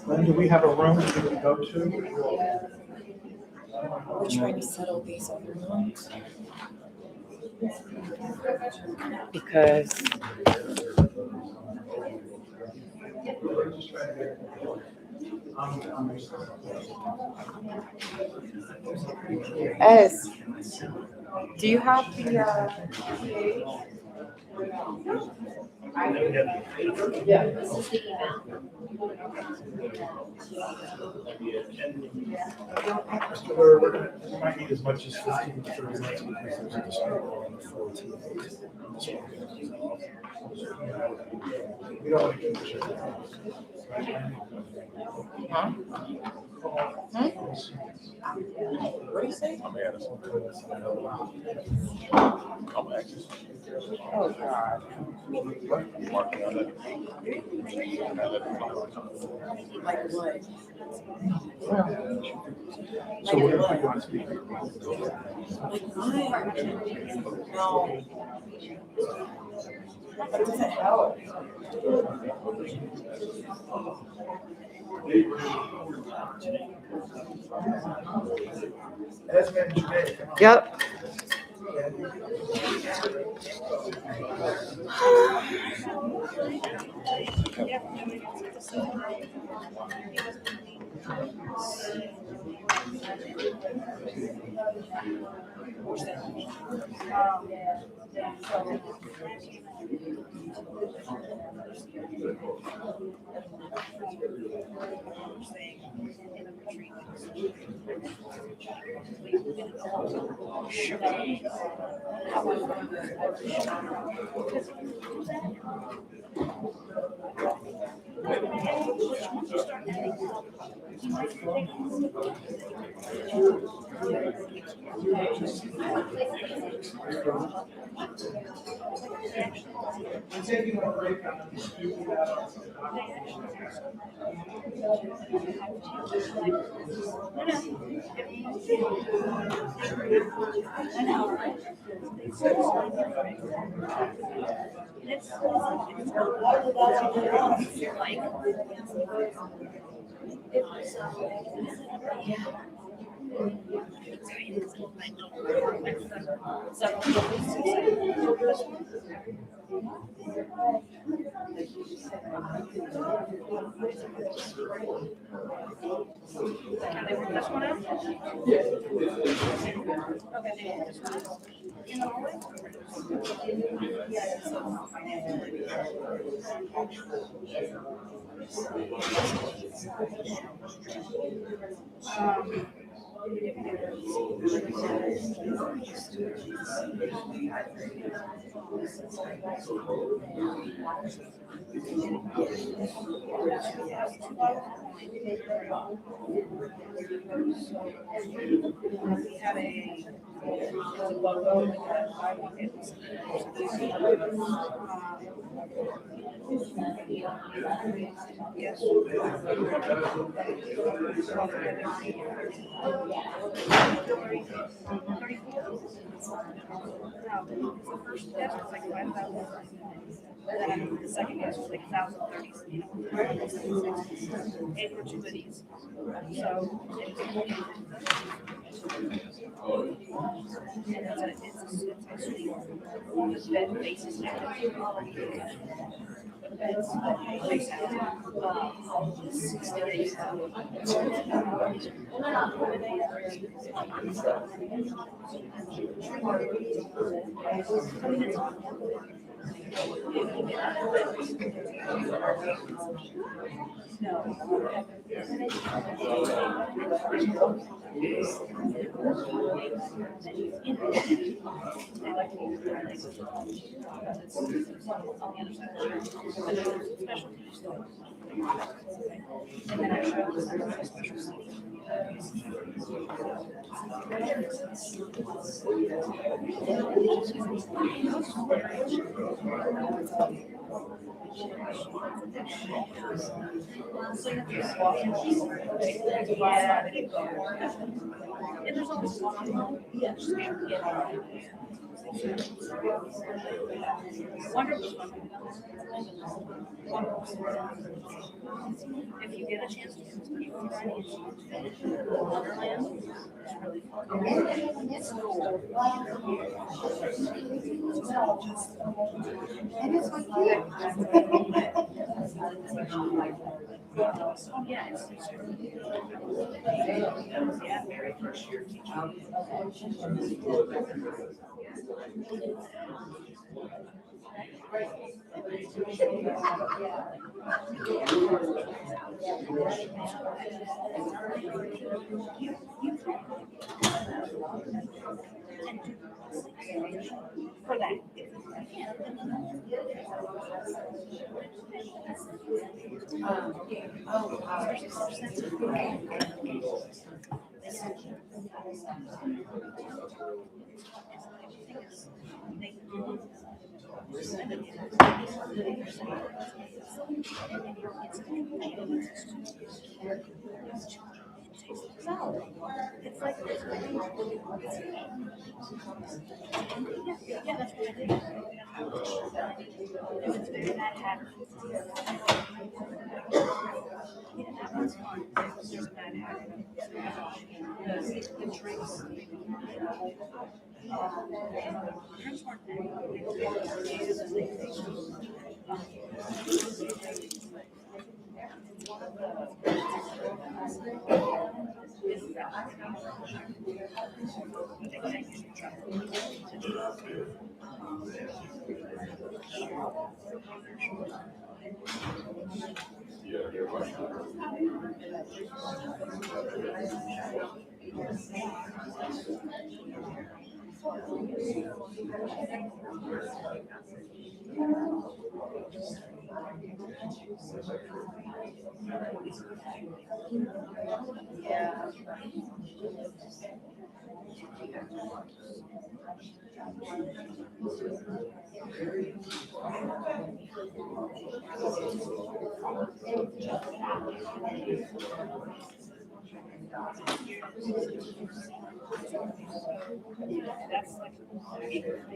When do we have a room we can go to? We're trying to settle these other ones. Because Ez, do you have the Yeah. This is the email. We're gonna, we might need as much as 15 to 30 minutes because there's a dispute on the 14th. We don't want to get into it. huh? What do you say? I'm Addison. I'm Axis. Oh God. Marking on that. Like what? So we're gonna put you on speaker. Like what? No. That doesn't help. Yep. We're taking a break on the dispute we had on some The second guess was like 1,030, and gratuities. So. It's bed basis now. The beds, face out. 60 days out. If you get a chance to, And it's like, yeah. yeah, it's. Yeah, very first year teacher. For that. It's like. Yeah, that's what I did. It was very bad habit. Yeah, that one's fun. There's a bad habit. The drinks. Drinks weren't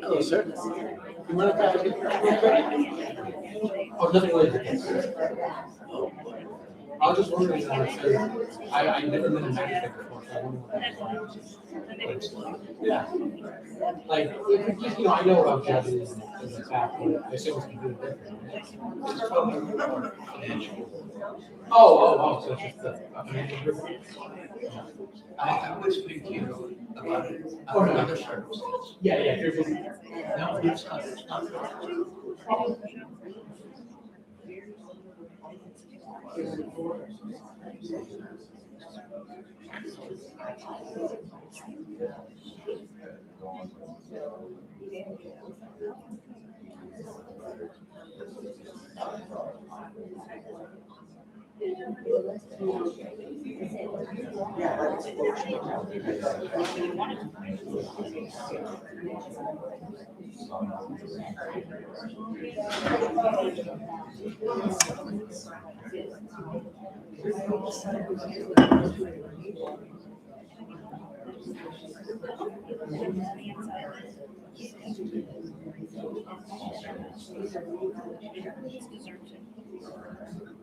Hello, sir. You mind if I ask you a question real quick? Oh, nothing later. I was just wondering, I never been in Mexico before, so I wonder. Yeah. Like, just, I know about Japanese and the fact, but I assume it's completely different. So it's just a financial difference. I would speak to you about another circumstance. Yeah, if you're just. No, it's not, it's not.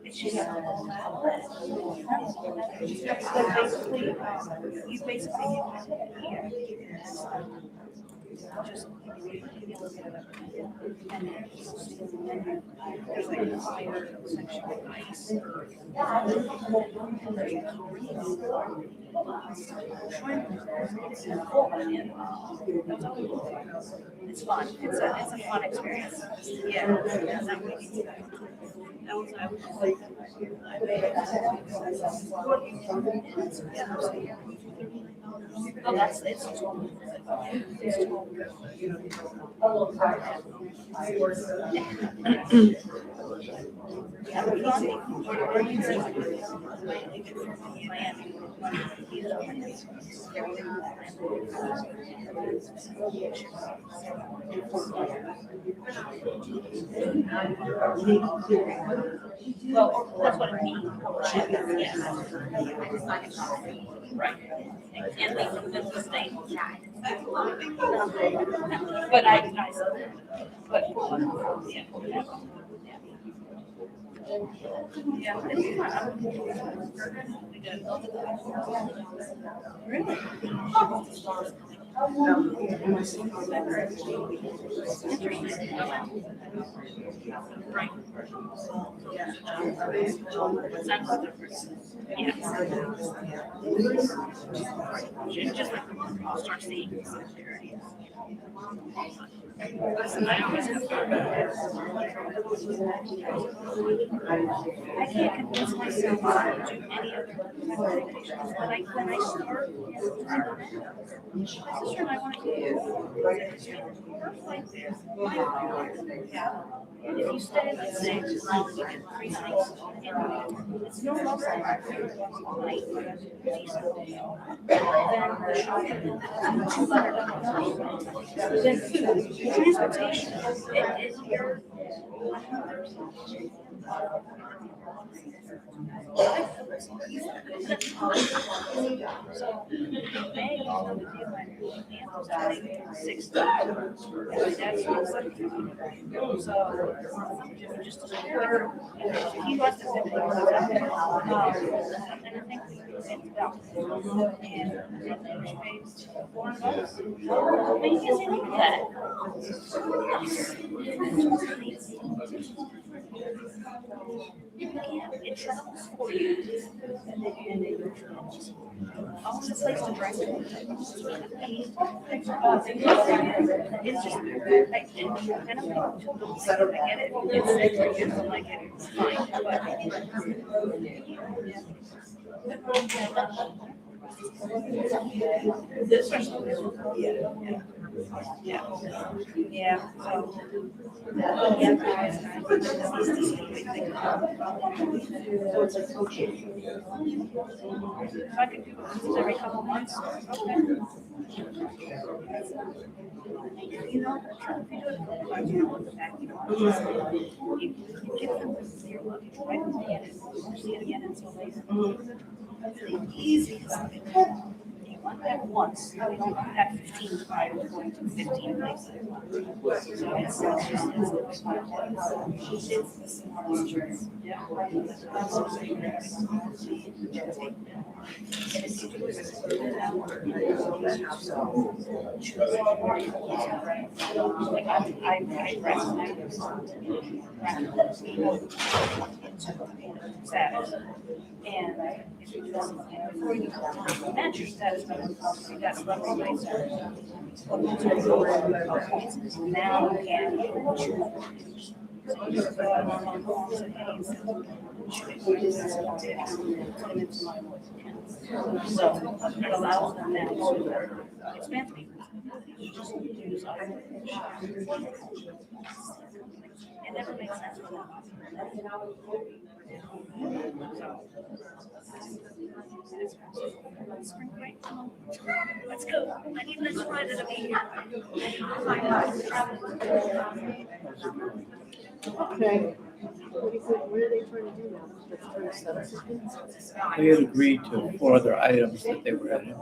It's just all that. You basically here. just maybe look at it. And then there's like a fire section of ice. And there's it's fun. It's a fun experience. Yeah. Oh, that's it's well, that's what it means. Right. And they the state. But but yeah. Yeah, it's fun. We did. Really? Right. Yeah. Just like start seeing similarities. I always have I can't convince myself to do any of the medications. When I start, my sister and I want to yeah. And if you stay, let's say, you get 3 nights, it's no longer night, decent day. Then the shopping, then transportation is your. It travels for you. Almost a place to drink. It's just, I get it. It's like it's fine, yeah. If I could do this every couple months, okay. You know, if you do it a couple times, you look back, you give them your luggage, right? And see it again in so late. That's the easiest thing. You want that once, you don't have 15 trials going to 15 places. So it's the smartest choice. Yeah. Like I rest status. And if you do something before you match your status, that's level based. Now you can. So it allows them now to expand me. It never makes sense for them. Spring break. Let's go. I need this Friday to be here. Okay. What are they trying to do now? We had agreed to 4 other items that they were adding,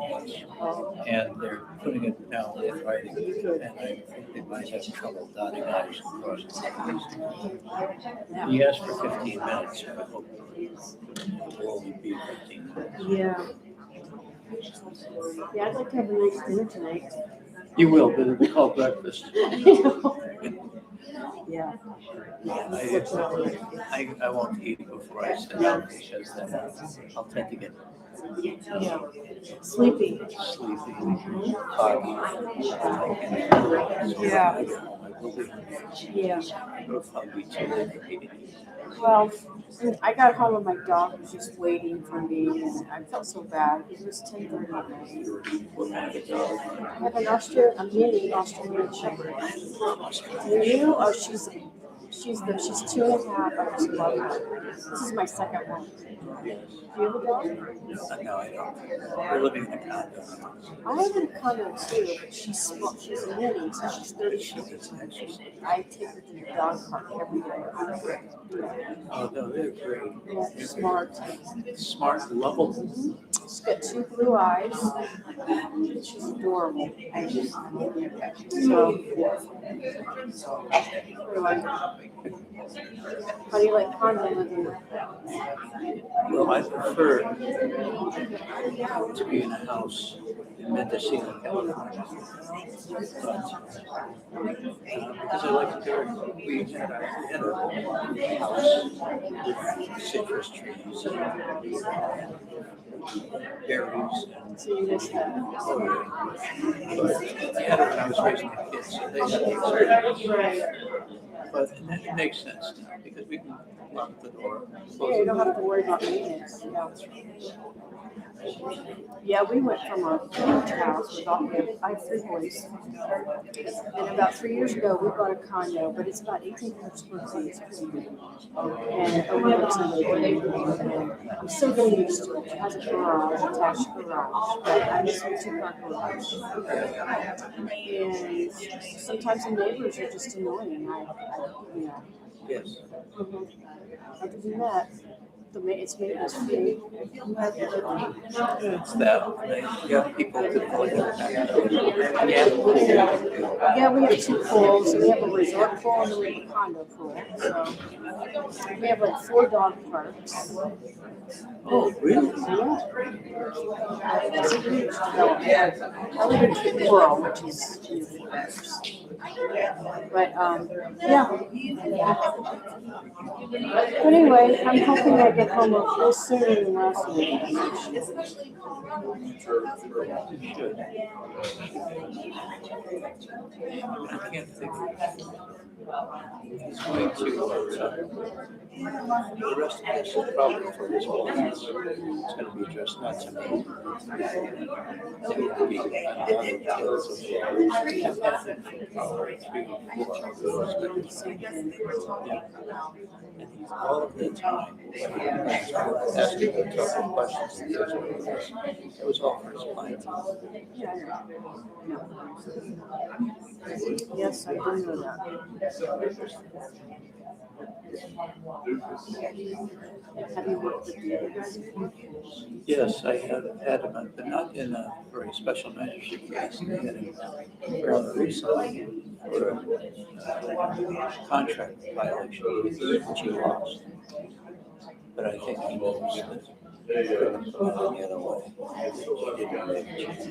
and they're putting it now in writing, and I think they might have trouble dotting i's and crossing t's. He asked for 15 minutes, but I hope it will only be 15 minutes. Yeah. Yeah, I'd like to have a nice dinner tonight. You will, but it'll be called breakfast. Yeah. I won't eat before I sit down because then I'll tend to get Sleepy. sleepy, foggy. Yeah. Yeah. Foggy too. Well, I got home and my dog was just waiting for me, and I felt so bad because it was 10:30 at night. I have a mini Australian Shepherd. You? Oh, she's 2.5. I just love her. This is my second one. Do you have a dog? No, I don't. We're living in a condo. I have a condo too, but she's small. She's mini, so she's 30. I take her to the dog park every day. Oh, no, they're great. Yeah, smart. Smart, lovable. She's got 2 blue eyes. She's adorable. So, how do you like condo living? Well, I prefer to be in a house in Mendocino, California. Because I like to we had a house with citrus trees and berries. So you miss that? But yeah, when I was raising the kids, so they had the experience. But it makes sense now because we can lock the door. Yeah, you don't have to worry about maintenance. Yeah, we went from a huge house with I have 3 boys. And about 3 years ago, we bought a condo, but it's about 1,800 square feet. It's pretty big. And we went to live in it. I'm still getting used to it. It has a garage, attached garage, but I miss my 2-car garage. And sometimes the neighbors are just annoying. Yes. Other than that, it's maintenance free. It's that. You have people that play their back. Yeah, we have 2 pools. We have a resort pool and then we have a condo pool. So we have like 4 dog parks. Oh, really? Yeah. It's a huge development. I live in Coral, which is but yeah. But anyway, I'm hoping I get home a little sooner than last week. I can't think. He's going to. The rest of this is probably for his wife. It's going to be addressed not to me. It will be another tales of and he's all of the time asking a couple of questions. It was all for his client. Yes, I do know that. Have you worked with the other guys? Yes, I have had him, but not in a very special mentorship case. I had him fairly recently for a contract violation, which he lost. But I think he knows that the other way. He didn't make a chance.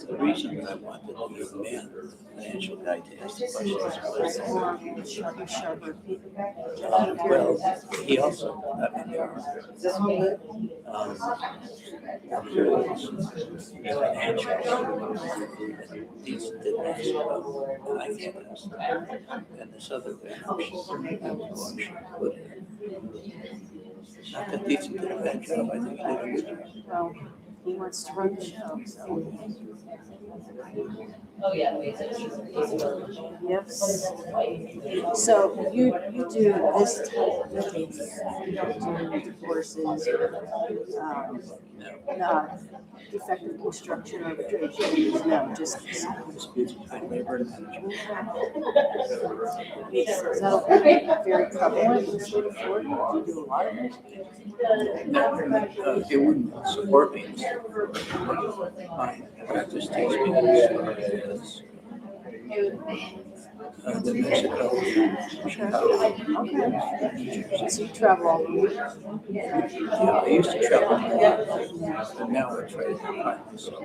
The reason that I wanted to be a man, financial guy, to ask the questions well, he also, there are these didn't ask about, and I can't ask them. And this other guy, I'm sure would. Not that these did a bad job, I think he did a good job. Well, he wants to run the show, so. Oh, yeah. Yes. So you do this type of case, you don't do divorces or defective construction arbitration, no, just disputes between labor and management. Is that very prevalent in the state of Florida? Do you do a lot of it? No, it wouldn't support me. My practice takes me to New Mexico, Chicago. Okay. So you travel all the way. Yeah, I used to travel a lot, but now I try to find myself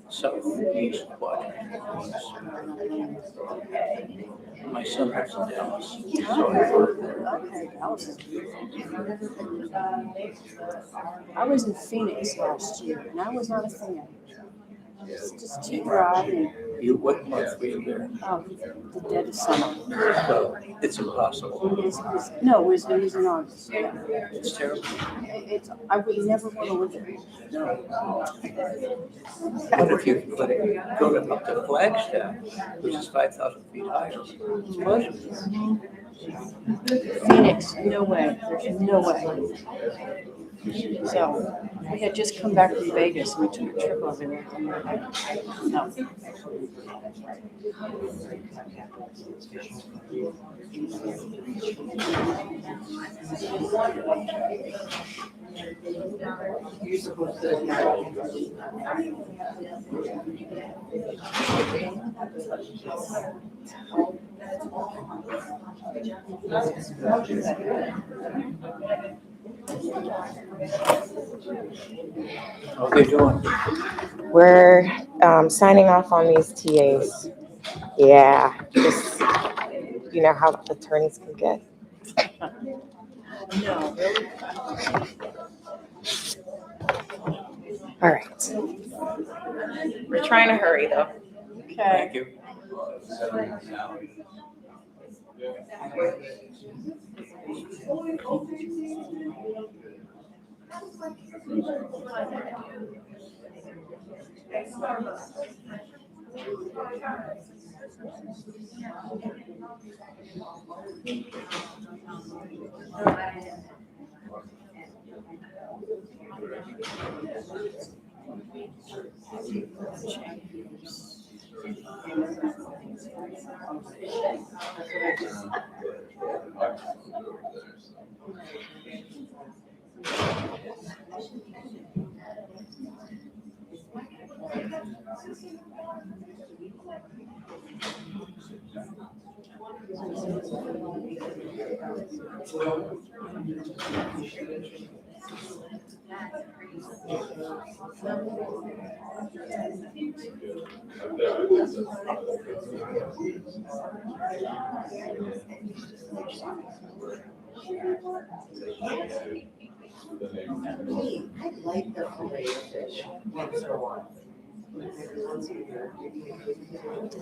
southeast quadrant. My son lives in Dallas, so I go there. Okay, Dallas is beautiful. I was in Phoenix last year, and I was not a fan. It's just too dry and What month were you there? the dead of summer. Well, it's impossible. No, it was in August. It's terrible. I would never want to live there. But if you go up to Flagstaff, which is 5,000 feet higher, Phoenix, no way. There's no way. So we had just come back from Vegas. We took a trip over there. No. How they doing? We're signing off on these TAs. Yeah, just, you know how attorneys can get. No, really? All right. We're trying to hurry though. Okay. Thank you.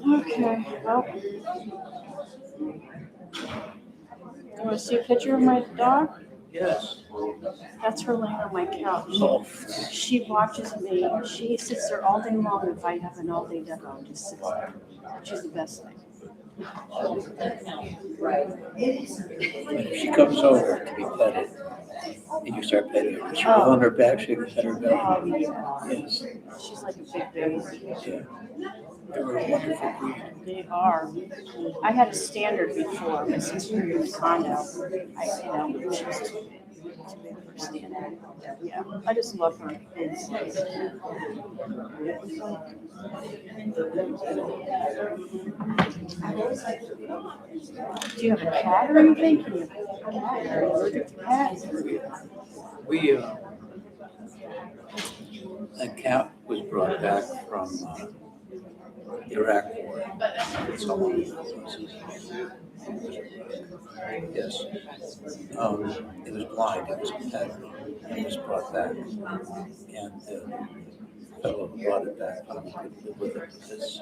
Okay, well. You want to see a picture of my dog? Yes. That's her laying on my couch. She watches me. She sits there all day long. If I have an all-day dog, just sits there. She's the best thing. If she comes over to be petted, and you start petting her, she on her back, she can pet her belly. Yes. She's like a big baby. Yeah. They're a wonderful breed. They are. I had a standard before, but since we moved to the condo, she's too big for a standard. Yeah, I just love her. Do you have a cat or anything? Can you have a cat? Are you allergic to cats? A cat was brought back from Iraq War. It's how long ago it was. Yes. It was blind, it was a pet. It was brought back. And the fellow who brought it back couldn't live with it because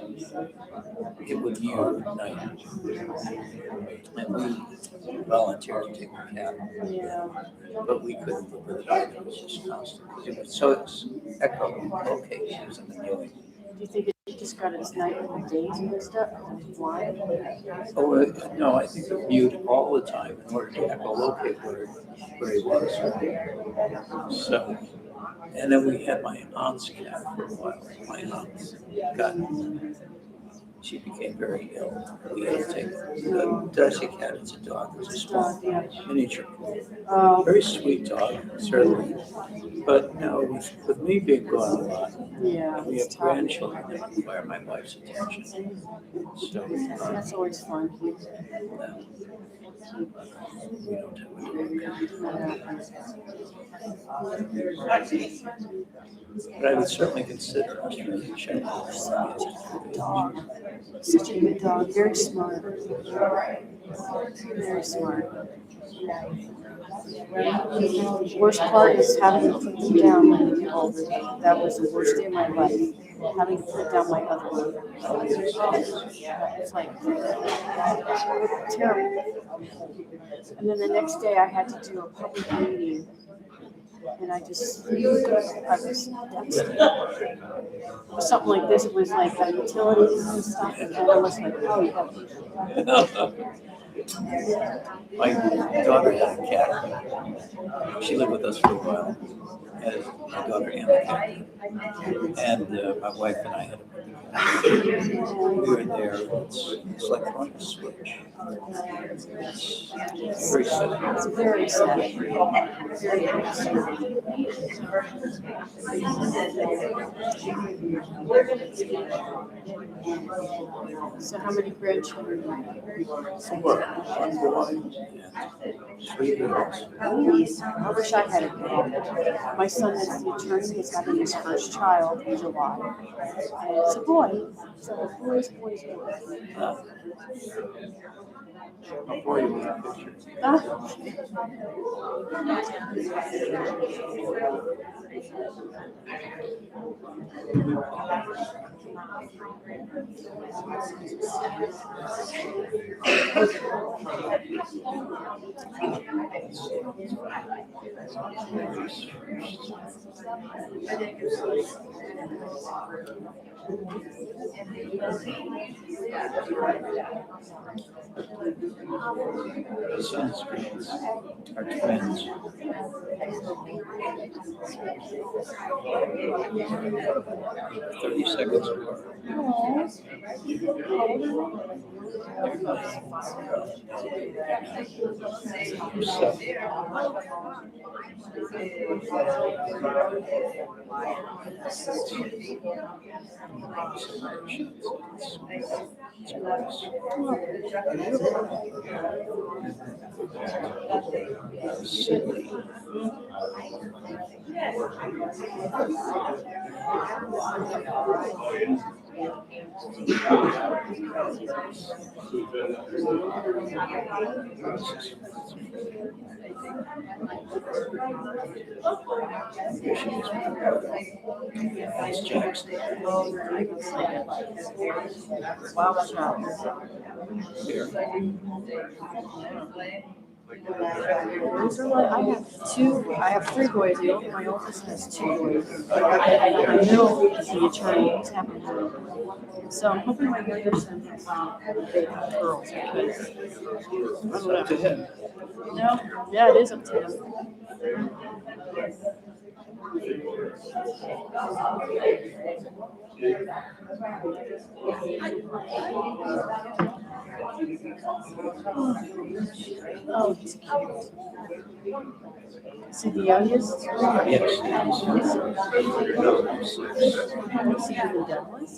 it would mew at night. And we volunteered to take the cat. Yeah. But we couldn't live with it either. It was just constant. So it's echolocation and the mewing. Do you think it just got its night and days mixed up because it's blind? Oh, no, I think it mewed all the time in order to echolocate where he was. So, and then we had my aunt's cat for a while. My aunt got she became very ill. We had to take the Darcy cat as a dog. It was a small miniature poodle. Very sweet dog, certainly. But now with me being gone a lot, Yeah. we have grandchildren that require my wife's attention. So That's always fun. we don't have But I would certainly consider Australian Shepherd. Such a good dog, very smart. Very smart. Worst part is having to put them down when they get older. That was the worst day of my life, having to put down my other one. It's like terrible. And then the next day I had to do a public meeting. And I was devastated. It was something like this, it was like utilities and stuff, and I was like, oh, yeah. My daughter had a cat. She lived with us for a while, as my daughter and the cat. And my wife and I had a we were there. It's like throwing a switch. It's very sad. It's very sad. Very So how many grandchildren do you have? One boy and 3 girls. I wish I had a girl. My son is the attorney, he's having his first child in July. And it's a boy. So boys. A boy with a picture. The sunscreens are twins. 30 seconds more. That's Jackson. Wow, Here. I have 3 boys. My oldest has 2 boys. My middle is the attorney. He's having one. So I'm hoping my younger son has girls. It's up to him. No, yeah, it is up to him. Oh, he's cute. Is he the youngest? Yes. Is he in Dallas?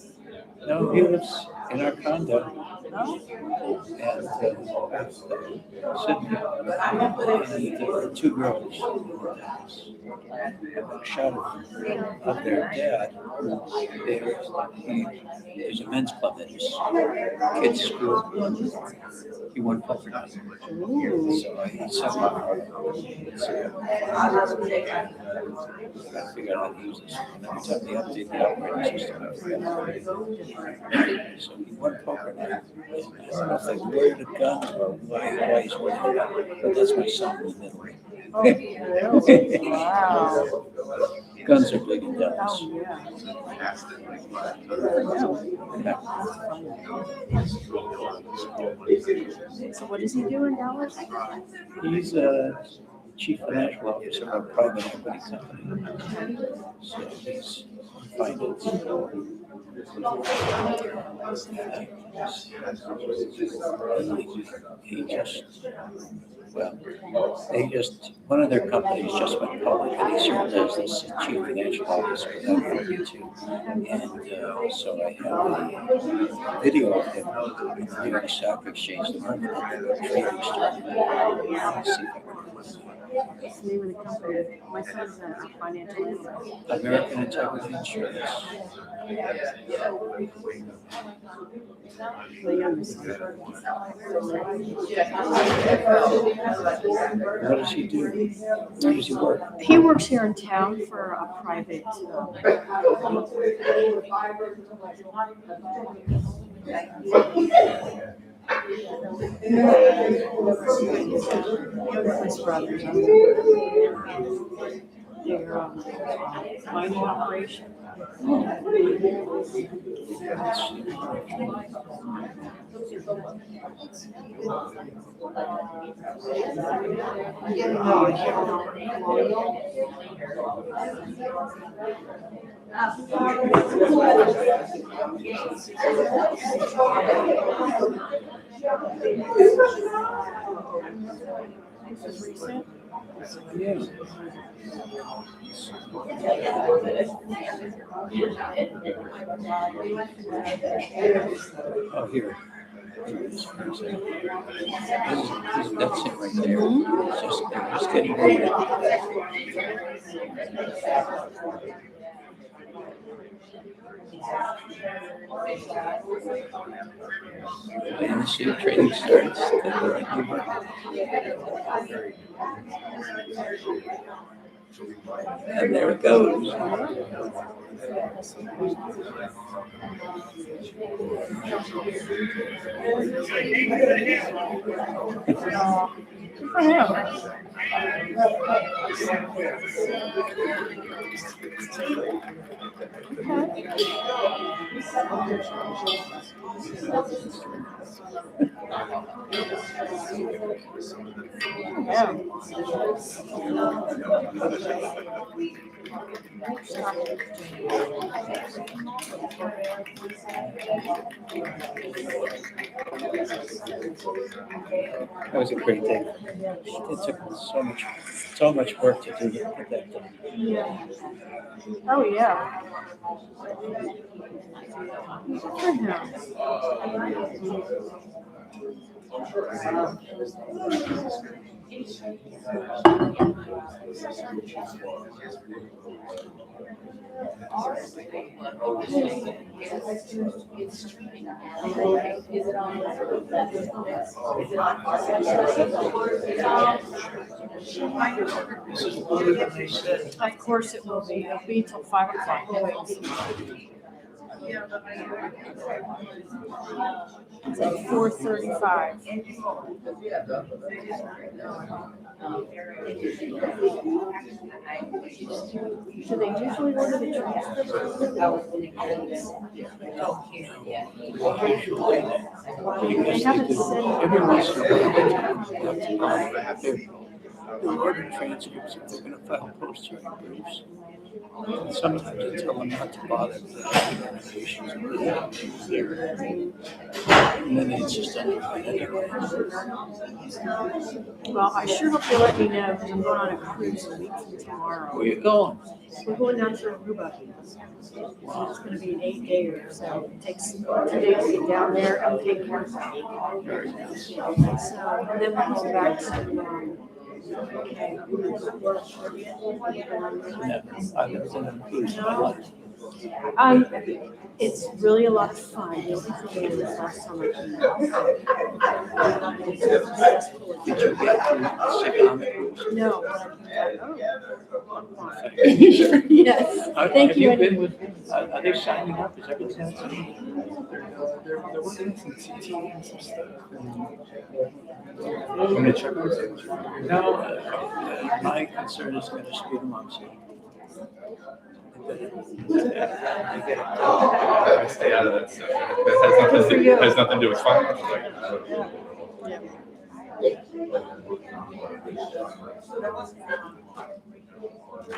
No, he lives in our condo. No? And Sydney. And there are 2 girls. A shot of their dad. There's a men's club at his kids' school. He won poker night. So I sent him out. I figured out how to use this. And every time they update the operating system, I forget how to use it. So he won poker night. I don't know if they ordered a gun or why he's ordering a gun, but that's my son in the middle. Oh, really? Wow. Guns are big in Dallas. Oh, yeah. So what does he do in Dallas? He's a chief financial officer of a private equity company. So he's finance. One of their companies just went public, and he served as the chief financial officer of that company too. And so I have a video of him on the New York Stock Exchange the moment that the trading started. Let's see if I can find it. What's the name of the company? My son's a financial analyst. American Integrity Insurance. My youngest son. What does he do? Where does he work? He works here in town for a private. His brothers. Their mining operation. This is recent. Yeah. Oh, here. That's it right there. Just getting rid of it. And the share trading starts. And there it goes. That was a great day. It took so much work to do get that done. Yeah. Oh yeah. Good now. Of course it will be. It'll be till 5 o'clock. It's at 4:35. Do they usually order the transcripts? They haven't said. Every once in a while, they'll order transcripts if they're going to file post-hearing briefs. And sometimes they tell them not to bother with the examinations. And then they just don't do it anyway. Well, I sure hope you'll let me know because I'm going on a cruise a week from tomorrow. Where you going? We're going down to Aruba. So it's going to be an 8-day, so it takes 2 days to get down there and take care of that. So, and then we'll go back to, okay. I've never been on a cruise in my life. It's really a lot of fun. The only thing is last time I came out. Did you get sick on it? No. Yes. Thank you. Have you been with, are they signing up? Is everything? They're working on some CT and some stuff. I'm gonna check with them. No, my concern is going to speed them up. I stay out of that stuff. That has nothing to do with finance.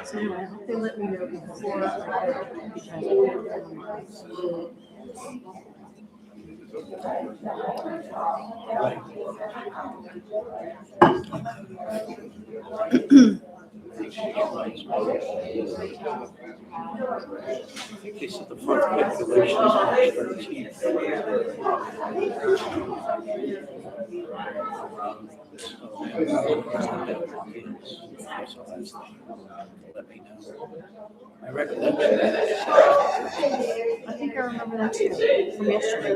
So anyway, I hope they let me know before I go because I don't know. I think they said the first calculation is March 13th. Let me know. My recollection is I think I remember that too from yesterday.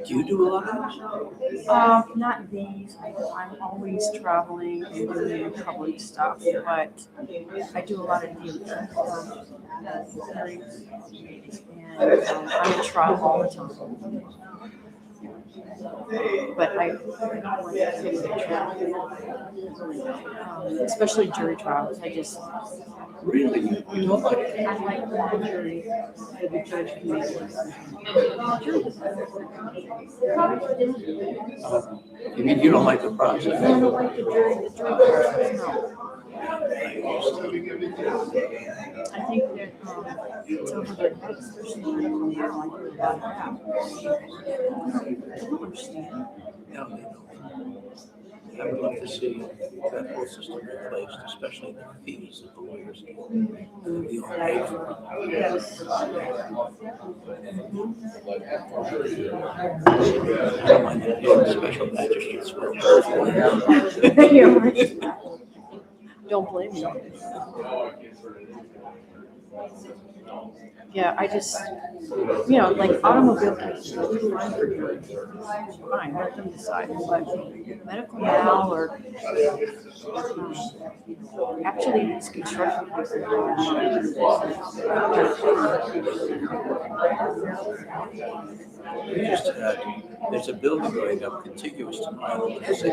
do you do a lot of this? Not these, because I'm always traveling and doing public stuff, but I do a lot of youth hearings, and I'm in trial all the time. But I don't want to take the trial, especially jury trials. I just Really? You don't like it? I like the jury, the judge can make it. You mean you don't like the process? I don't like the jury process, no. I think that it's over their heads, especially medical now. I hear about that. I don't understand. No, they don't. I would love to see that whole system replaced, especially the fees that the lawyers get. The Yes. I don't mind that being special magistrates work. Yeah, right. Don't blame me. Yeah, I just, like automobile cases, fine for jury. Fine, let them decide. But medical now or actually these construction cases. There's a building going up contiguous to mine. It's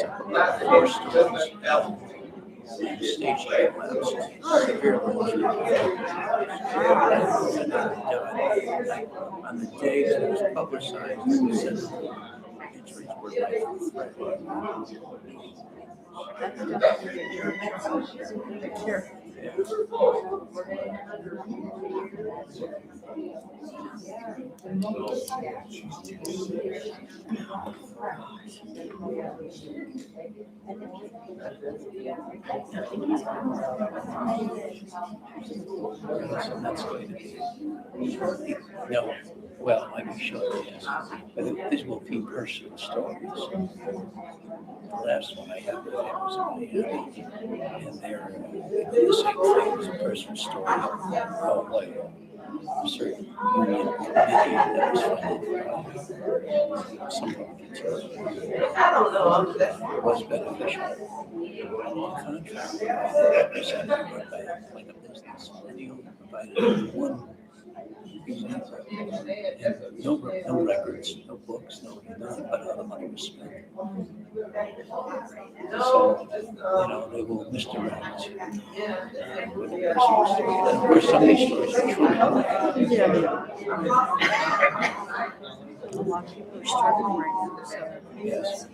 a four stories. Stage collapsed severely. On the day that it was publicized, it said injuries were life-threatening. That's definitely a care. So that's going to be, no, well, I might be sure, yes, but these will be personal stories. The last one I had with him was in Miami, and they're the same thing as a personal story of like a certain union committee that was funded by some volunteers. It was beneficial. The contract represented by like a business, and he only provided one example. And no records, no books, nothing but how the money was spent. So, they will misdirect with the personal story. And of course, some of these stories are true. Yeah. A lot of people are struggling right now, so. Yes.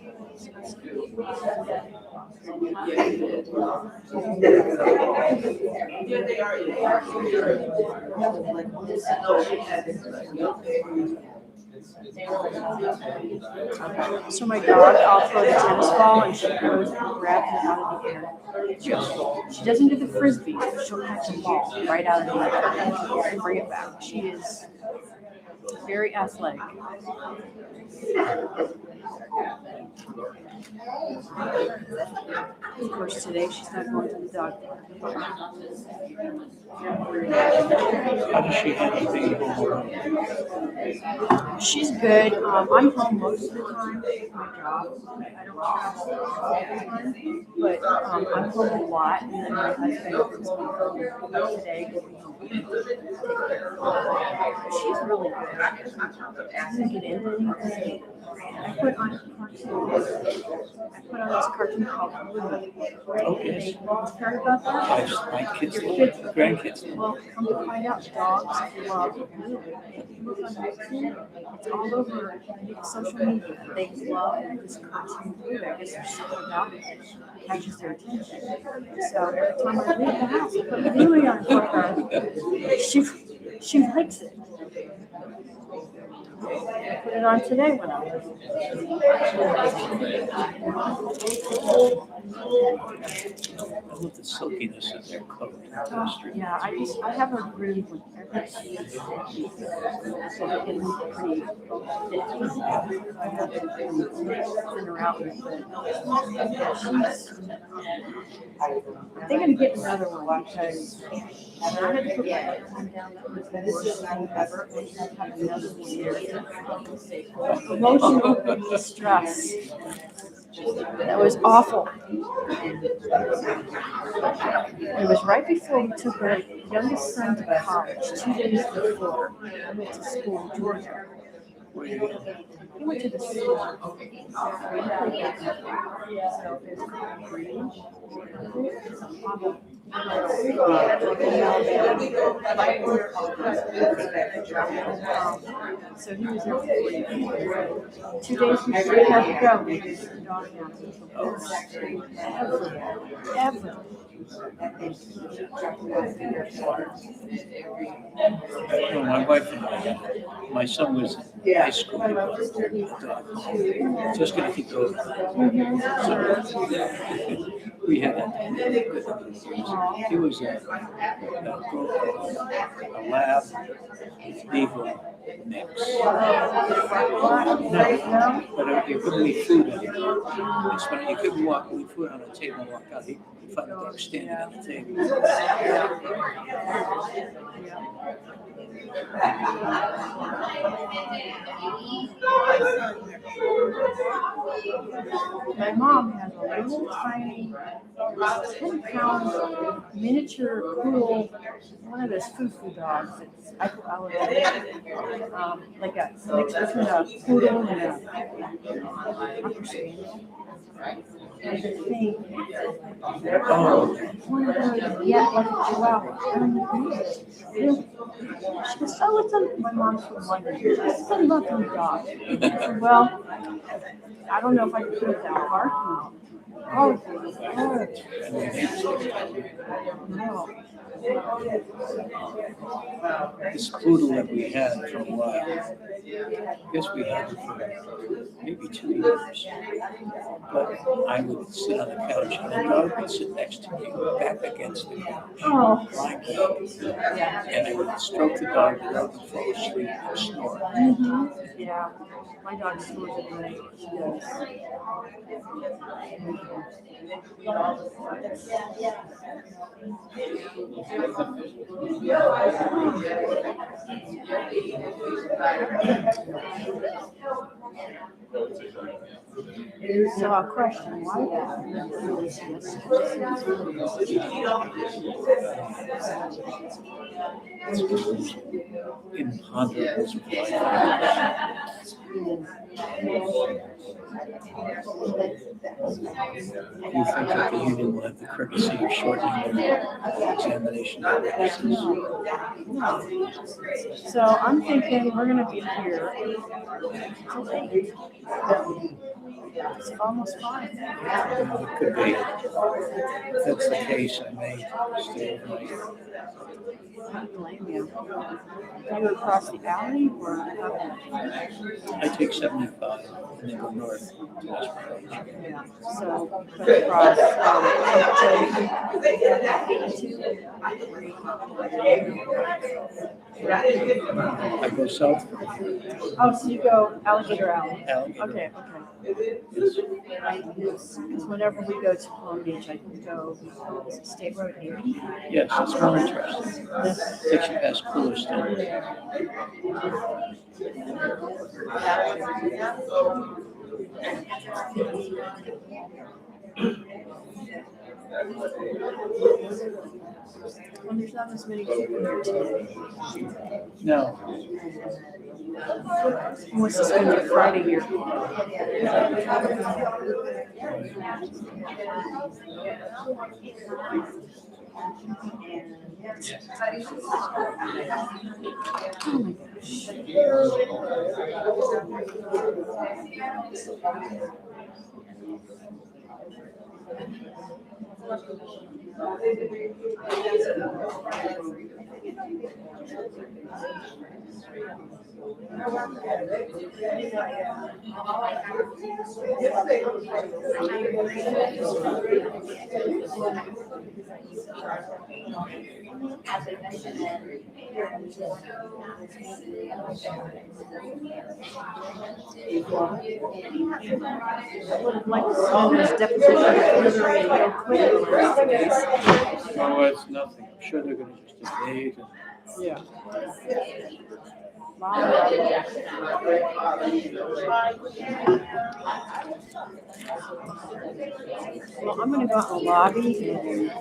So my dog, I'll throw the tennis ball and she goes and grabs it out of the air. She doesn't do the frisbee, she'll catch a ball right out of the air and bring it back. She is very athletic. Of course, today she's not going to the dog park. How does she handle being home? She's good. I'm home most of the time with my job. I don't travel all the time, but I'm home a lot. And then my husband is home today. She's really good. She doesn't get into anything. I put on a cartoon. I put on this cartoon called Blue. Okay. Heard about that? My kids, Your kids, grandkids. well, come to find out, dogs love Blue. If you look on YouTube, it's all over social media. They love this cartoon Blue. I guess there's something about it that catches their attention. So every time I leave the house, I put Bluey on for her. She likes it. I put it on today when I was. I love the silkiness of their coat. Yeah, I have a room with everything. So they can look pretty thick. I have to thin her out with it. Yeah, I think I'm getting another one because I had to put my other one down. That was the worst thing ever. I have another one here. Emotional distress. That was awful. It was right before we took our youngest son to college, 2 days before I went to school in Georgia. He went to the store. So he was there for 2 days before he had to go. We just the dog ever. Well, my wife and I, my son was in high school. Just going to keep going. So, we had he was a lab beagle mix. No, but you couldn't leave food in it. It's funny, you couldn't leave food on the table and walk out. He'd find the dog standing on the table. My mom has a little tiny 10-pound miniature poodle, one of those foo-foo dogs. It's like a mix between a poodle and a Cocker Spaniel. And the thing, one of those, yeah, like a chihuahua. She goes, oh, what's up? My mom's from London. She goes, I love your dog. I said, well, I don't know if I can put it that barking. Oh, no. This poodle that we had for a while, I guess we had it for maybe 2 years. But I would sit on the couch and the dog would sit next to me, back against the couch, lying back. And I would stroke the dog would fall asleep and snore. Mm-hmm. Yeah, my dog snores at night. She does. So a question, why Imponderables of life. You think that the union will have the courtesy of shortening the examination? No. So I'm thinking we're gonna be here till 8. It's almost 5. It could be. If that's the case, I may stay overnight. I don't blame you. Do you across the alley or? I take 75 and then go north to West Branch. Yeah. So cut across. I go south. Oh, so you go Alligator Alley. Alligator. Okay. Because whenever we go to Palm Beach, I can go State Road 80. Yes, it's more interesting. Takes you past Coolerstown. Well, there's not as many people here today. No. What's this going to be Friday here? I would have liked to send this deposition real quick. No, it's nothing. I'm sure they're gonna just debate and. Yeah. Well, I'm gonna go out in the lobby and.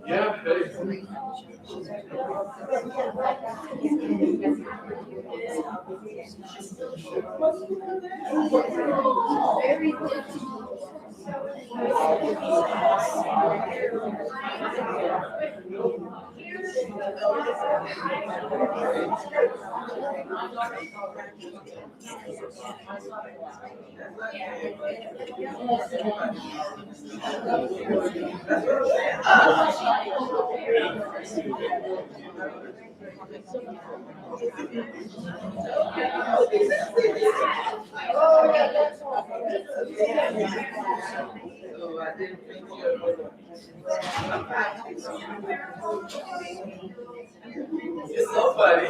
Yeah, hey. It's so funny.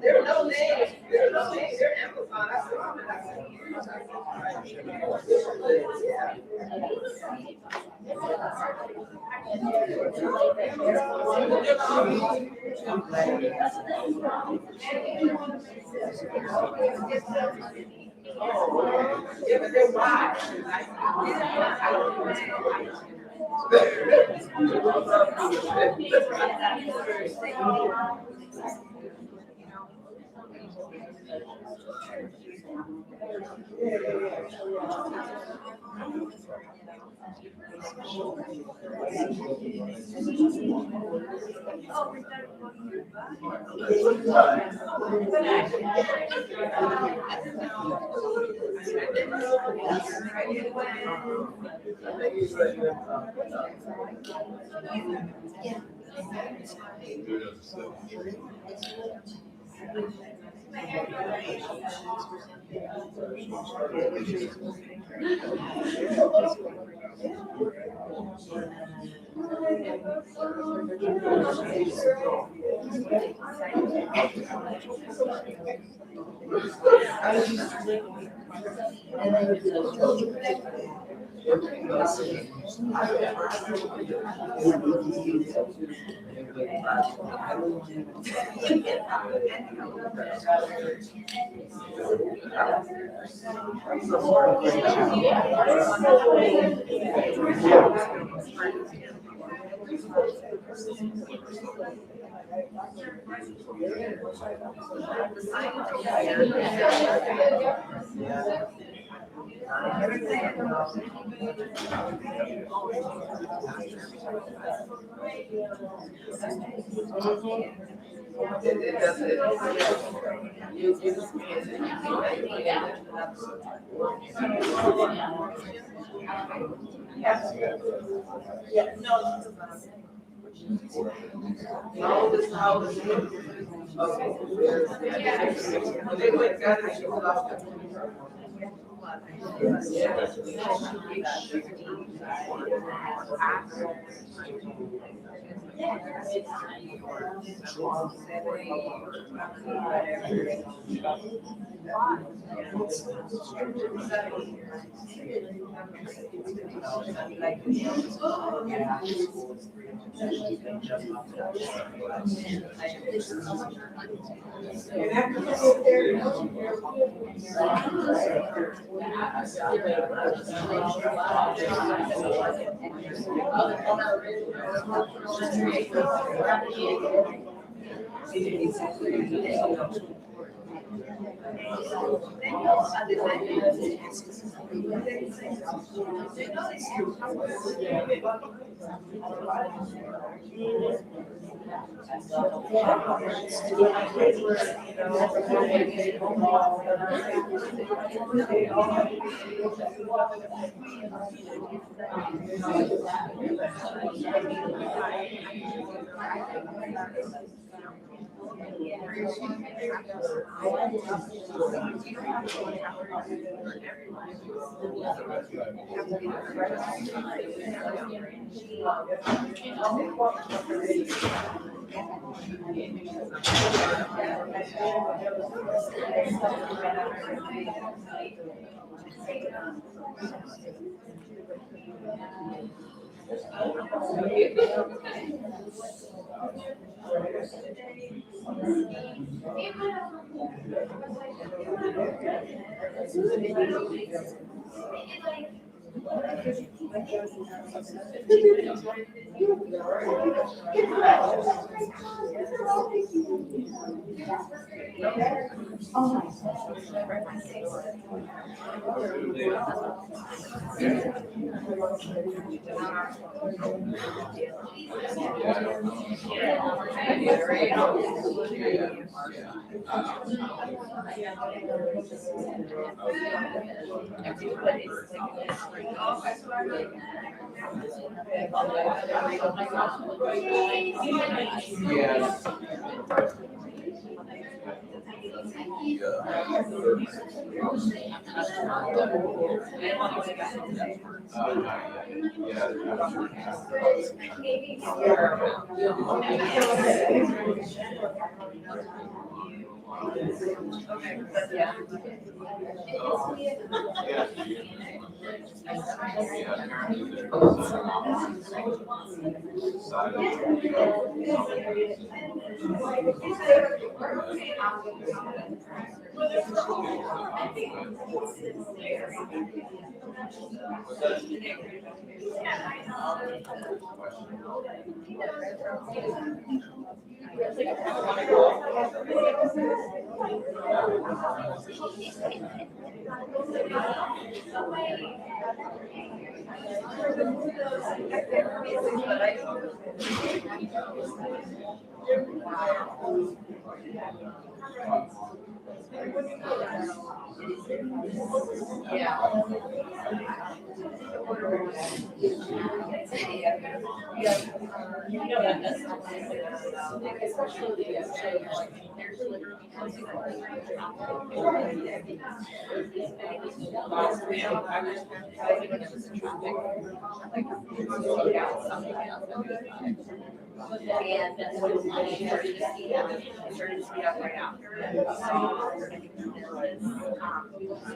There are no names. There are no names. They're amplified. And then when I started to speed up, I started to speed up right after. So there was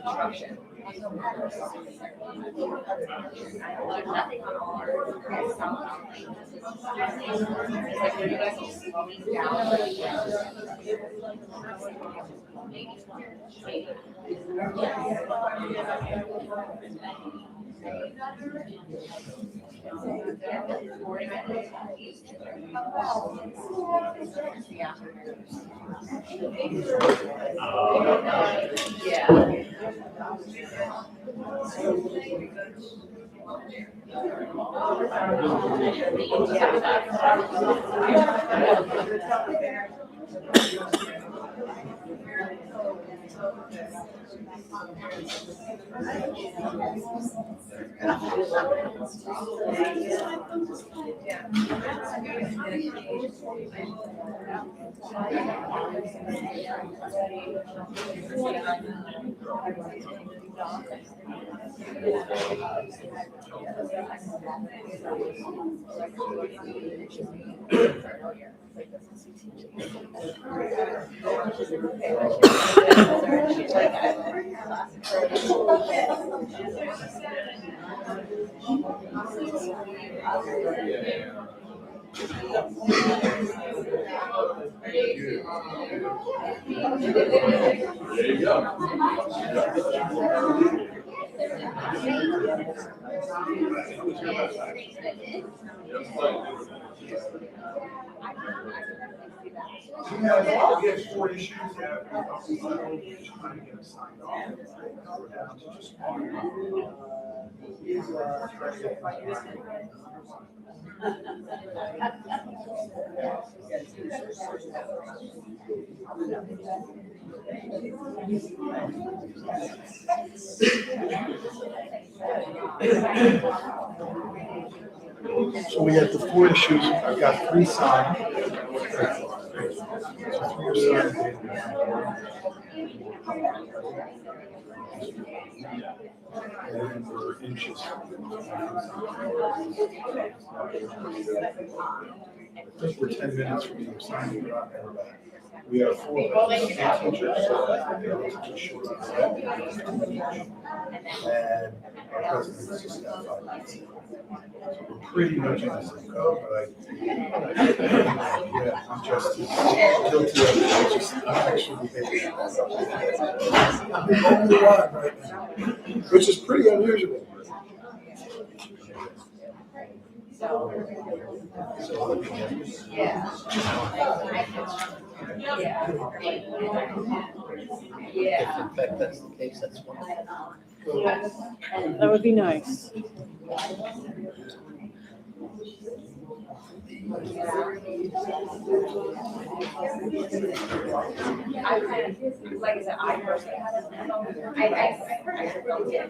construction. There's nothing on all our southbound lanes. It's like, where you guys will slow me down. Maybe. There you go. We had 4 issues that we trying to get them signed off. We're down to just one. So we got the 4 issues. I've got 3 signed. 3 are signed. And for inches. I think we're 10 minutes from being signed. We have 4 teachers, so they're just short on that. And our president just got 5 minutes. So we're pretty much in the same code, but yeah, I'm just as guilty of it. I'm just actually behaving. I'm the only one right now, which is pretty unusual. If in fact that's the case, that's one. That would be nice. I kind of, like I said, I personally haven't, I really did.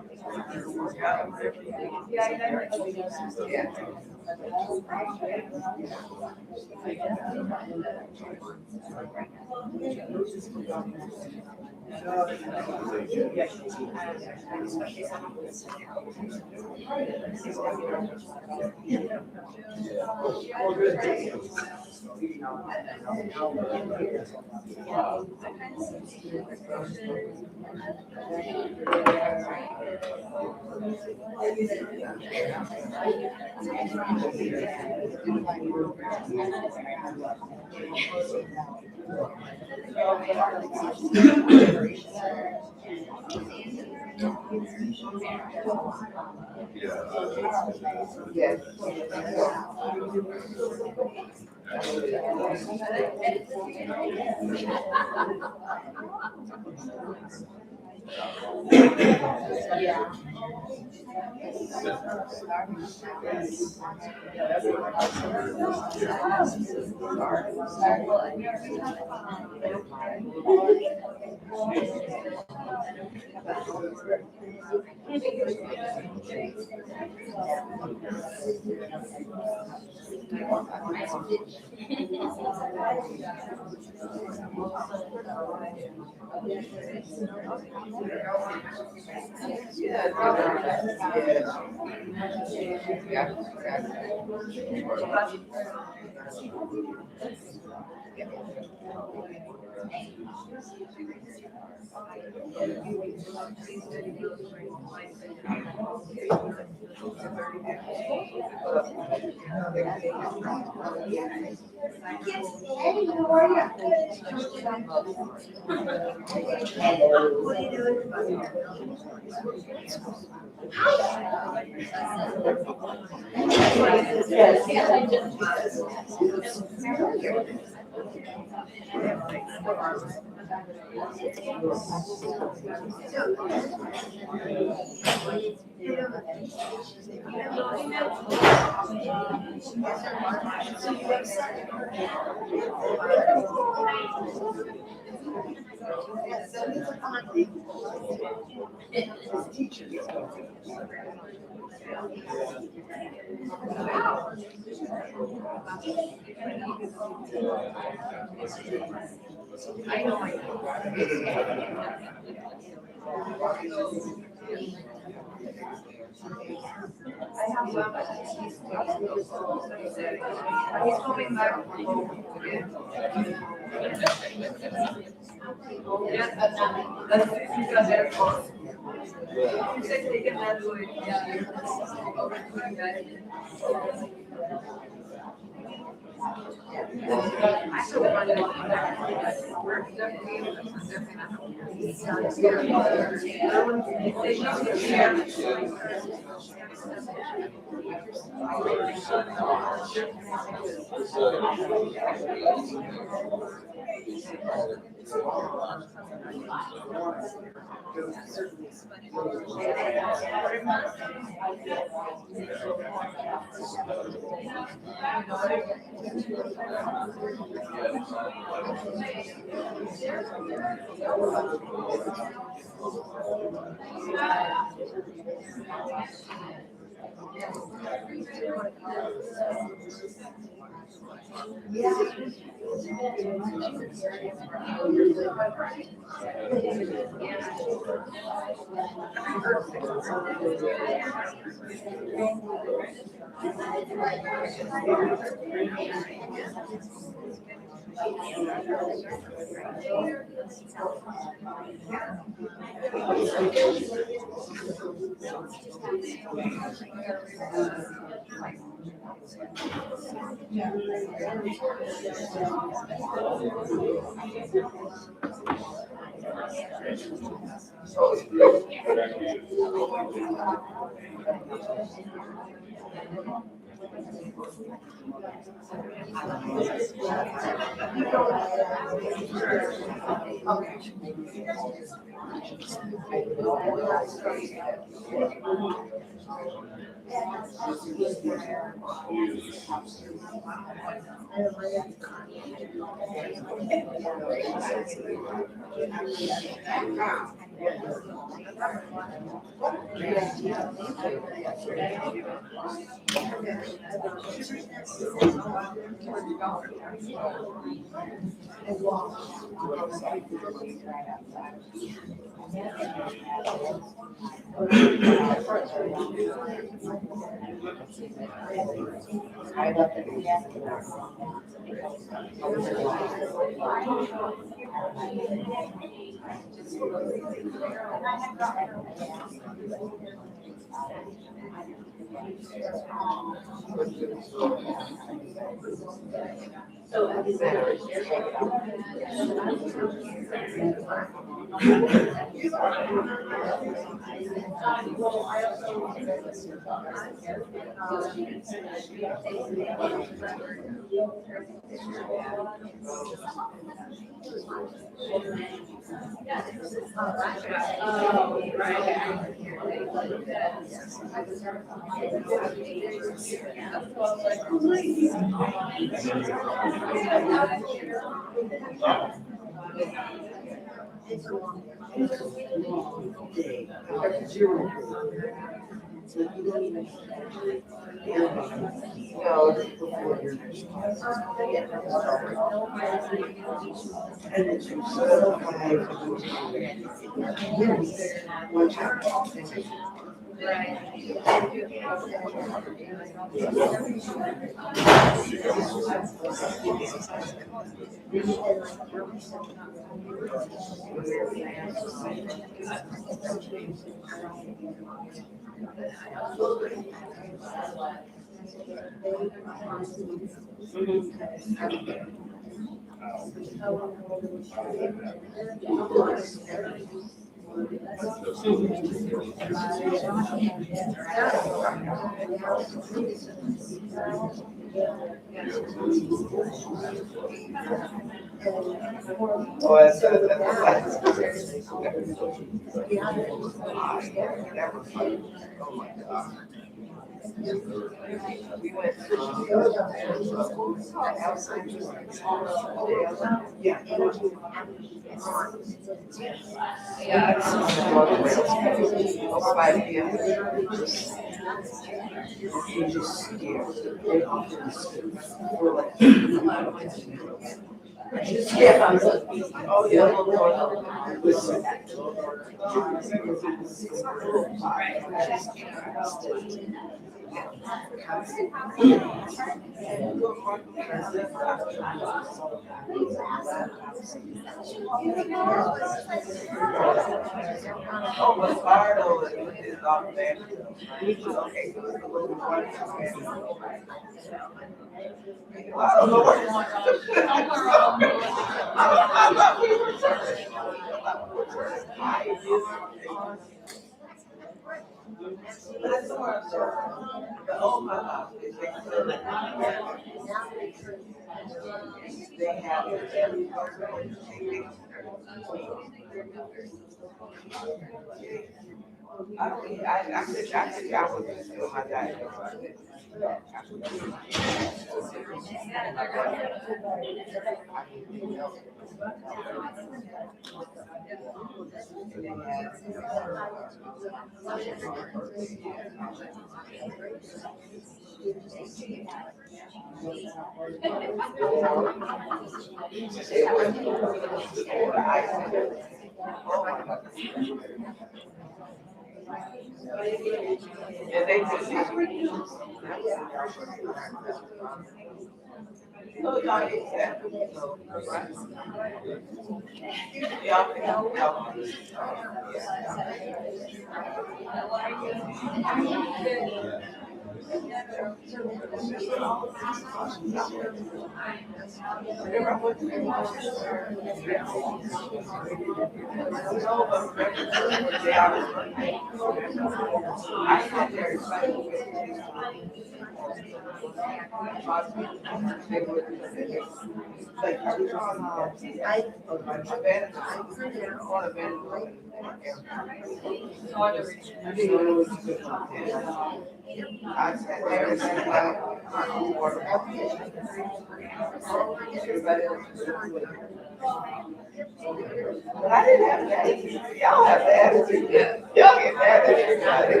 But I didn't have that attitude. Y'all have the attitude. Y'all get mad at everybody.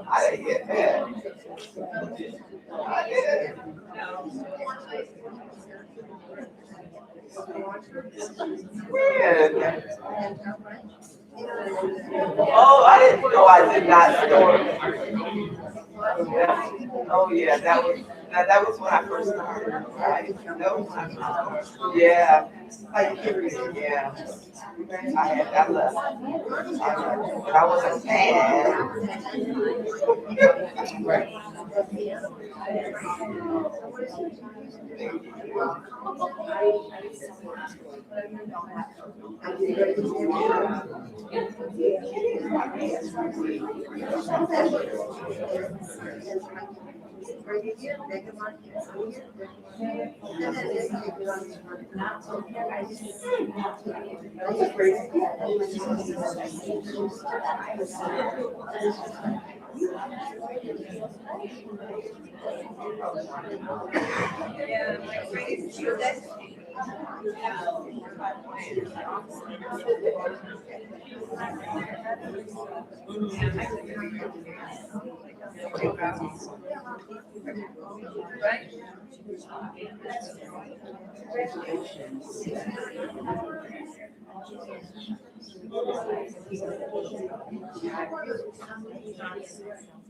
I didn't get mad. I did. When? Oh, I didn't know I did not store. Oh, yeah, that was when I first started, right? That was when I first started. Yeah, like, yeah. I left. But I wasn't mad. Right.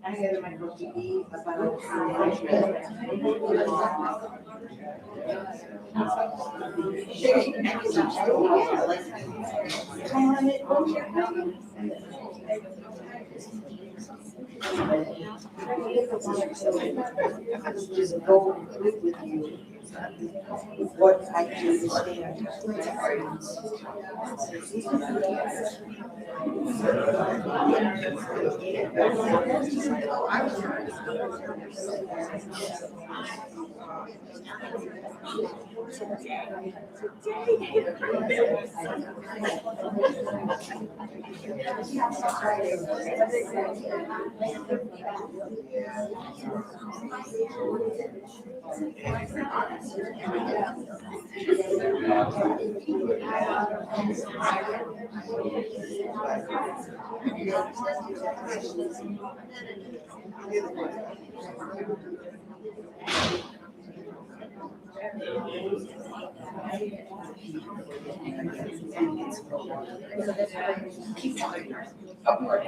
I had my TV about just go with you what I can understand. Keep talking. Up more.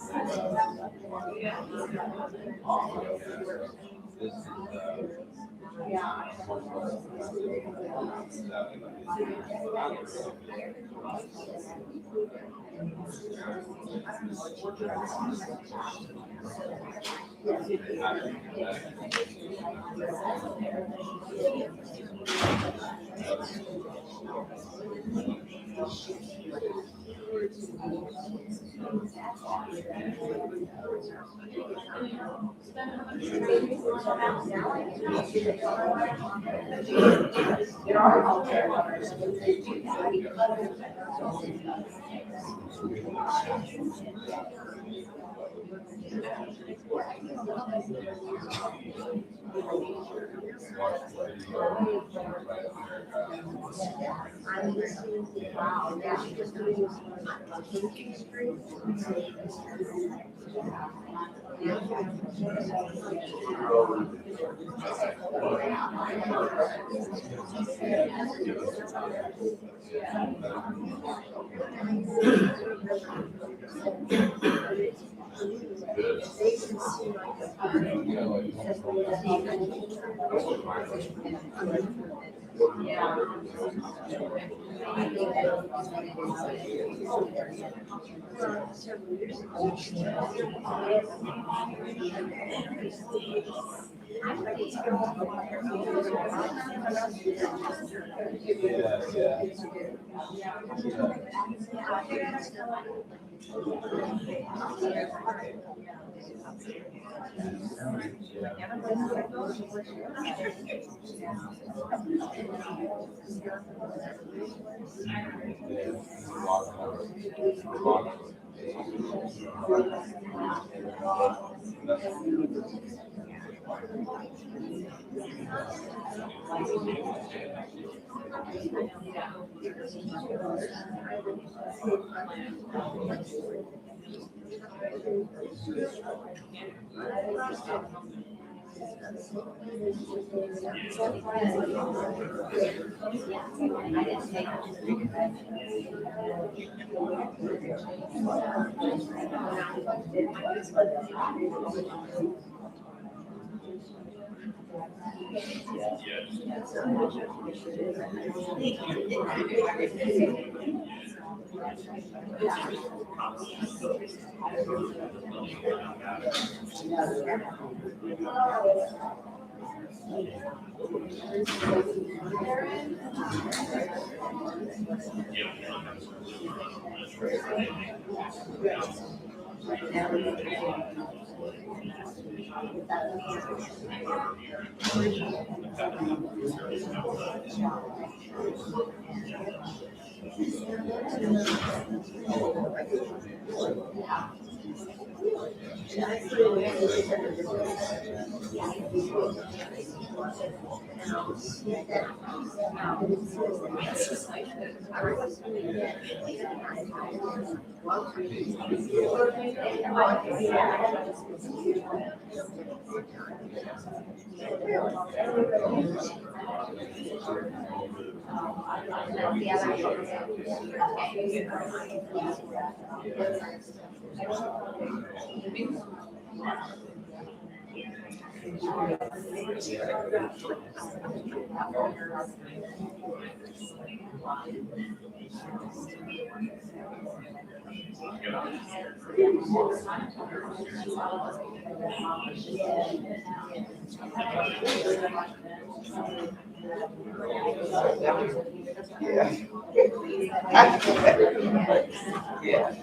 Yeah,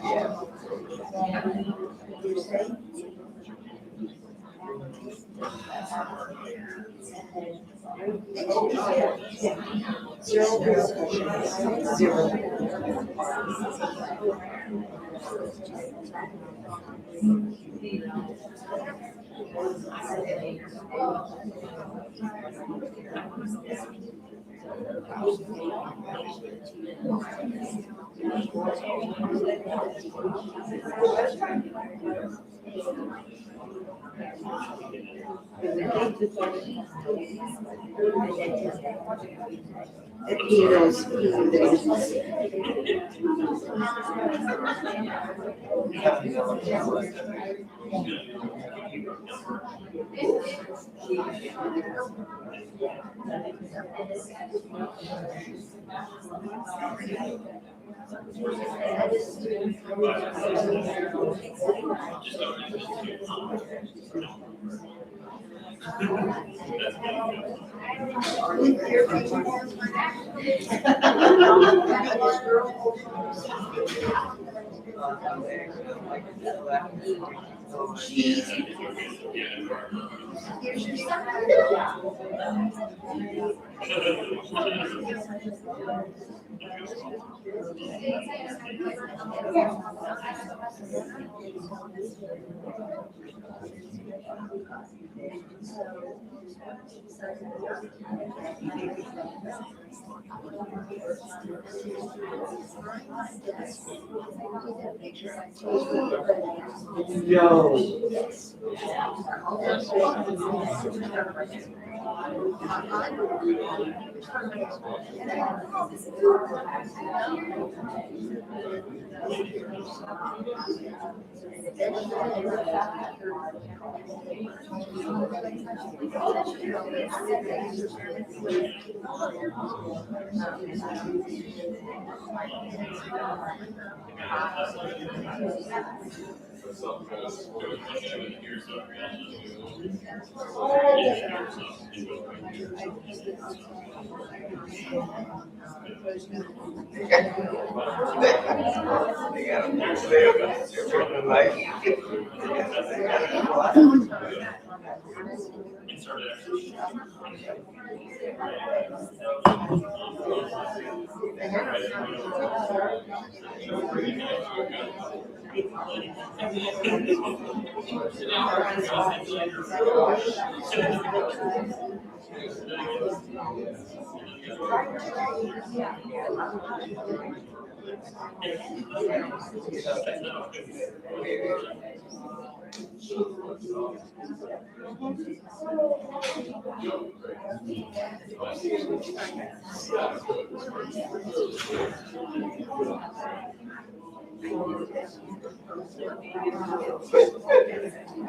yeah.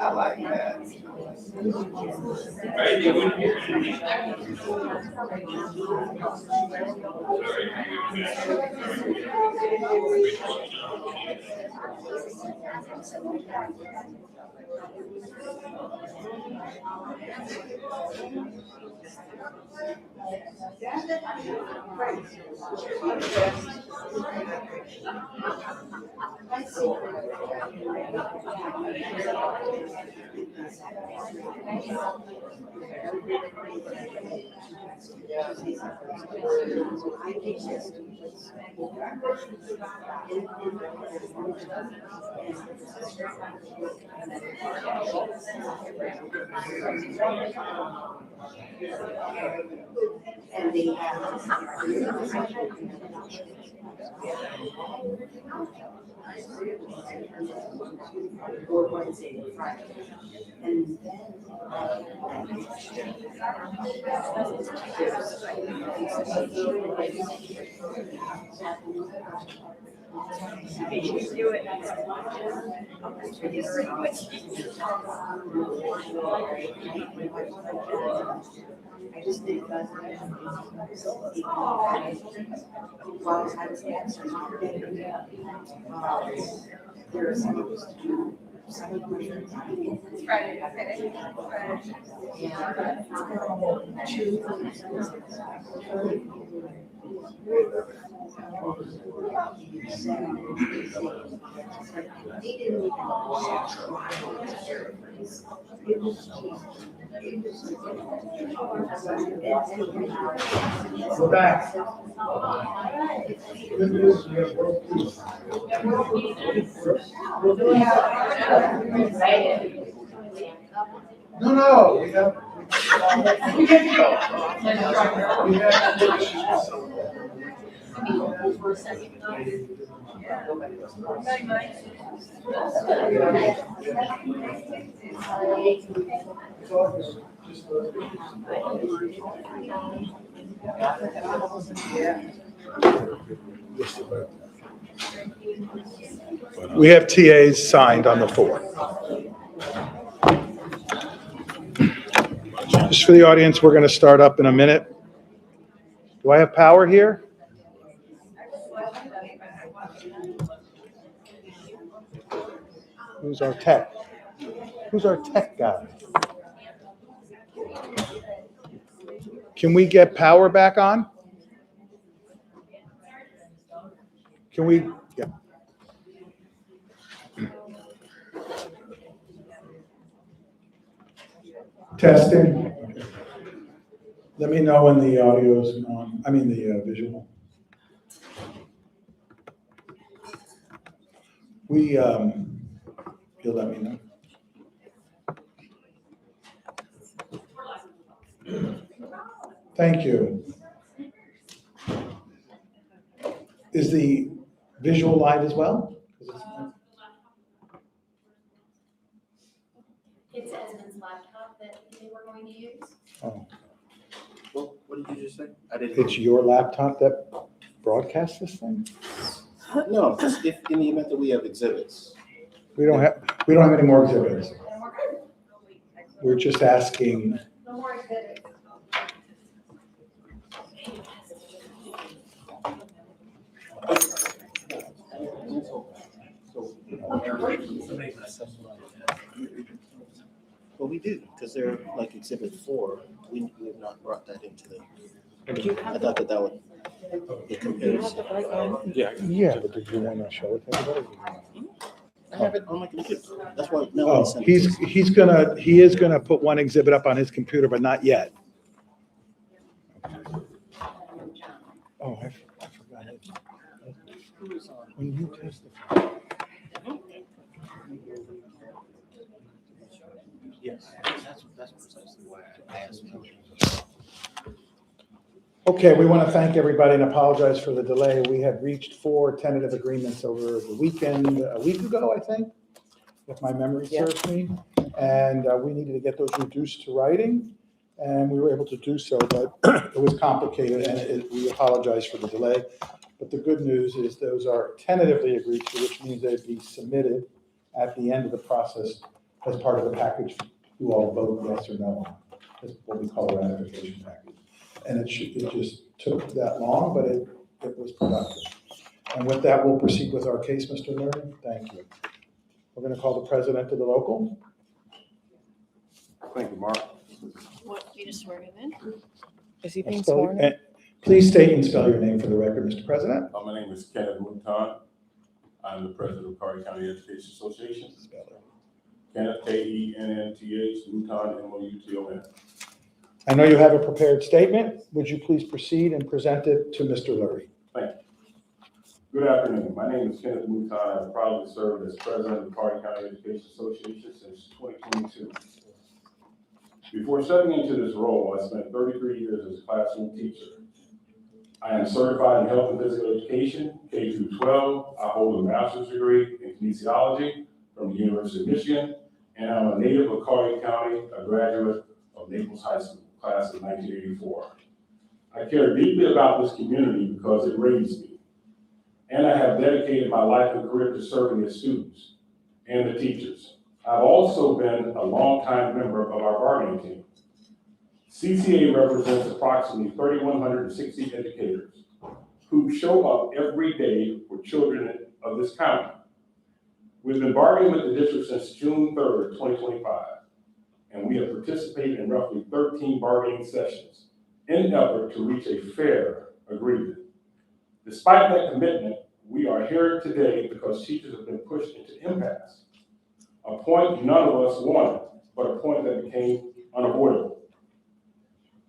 I like that. We're back. Good news, we have world peace. No, we have. We have. For a second. We have TAs signed on the 4. Just for the audience, we're going to start up in a minute. Do I have power here? Who's our tech? Who's our tech guy? Can we get power back on? Can we? Yeah. Testing. Let me know when the audio is on. I mean the visual. You'll let me know. Thank you. Is the visual live as well? It's Esmond's laptop that they were going to use. Oh, What did you just say? I didn't. it's your laptop that broadcasts this thing? No, just if, in the event that we have exhibits. We don't have any more exhibits. We're just asking. No more exhibits. Well, we do, because they're like exhibit 4. We have not brought that into the. I thought that would. It compares. Yeah, but did you want to show it to everybody? I have it on my computer. That's why. Oh, he is gonna put one exhibit up on his computer, but not yet. Oh, I forgot it. When you testify. Yes, that's precisely why I asked. Okay, we want to thank everybody and apologize for the delay. We had reached 4 tentative agreements over the weekend, a week ago, I think, if my memory serves me. And we needed to get those reduced to writing, and we were able to do so, but it was complicated, and we apologize for the delay. But the good news is those are tentatively agreed to, which means they'd be submitted at the end of the process as part of the package. You all vote yes or no. That's what we call a ratification package. And it just took that long, but it was productive. And with that, we'll proceed with our case, Mr. Leary. Thank you. We're going to call the president of the local. Thank you, Mark. What, you just swear him in? Is he being sworn in? Please state and spell your name for the record, Mr. President. My name is Kenneth Mouton. I'm the president of Carter County Education Association. Kenneth, K-E-N-N-T-H, Mouton, M-O-U-T-O-N. I know you have a prepared statement. Would you please proceed and present it to Mr. Lurie? Thank you. Good afternoon. My name is Kenneth Mouton. I've proudly served as president of the Carter County Education Association since 2022. Before stepping into this role, I spent 33 years as a classroom teacher. I am certified in health and physical education, K through 12. I hold a master's degree in kinesiology from the University of Michigan, and I'm a native of Collier County, a graduate of Naples High School, class of 1984. I care deeply about this community because it raised me, and I have dedicated my life and career to serving the students and the teachers. I've also been a longtime member of our bargaining team. CCEA represents approximately 3,160 educators who show up every day for children of this county. We've been bargaining with the district since June 3rd, 2025, and we have participated in roughly 13 bargaining sessions in an effort to reach a fair agreement. Despite that commitment, we are here today because teachers have been pushed into impasse, a point none of us wanted, but a point that became unavoidable.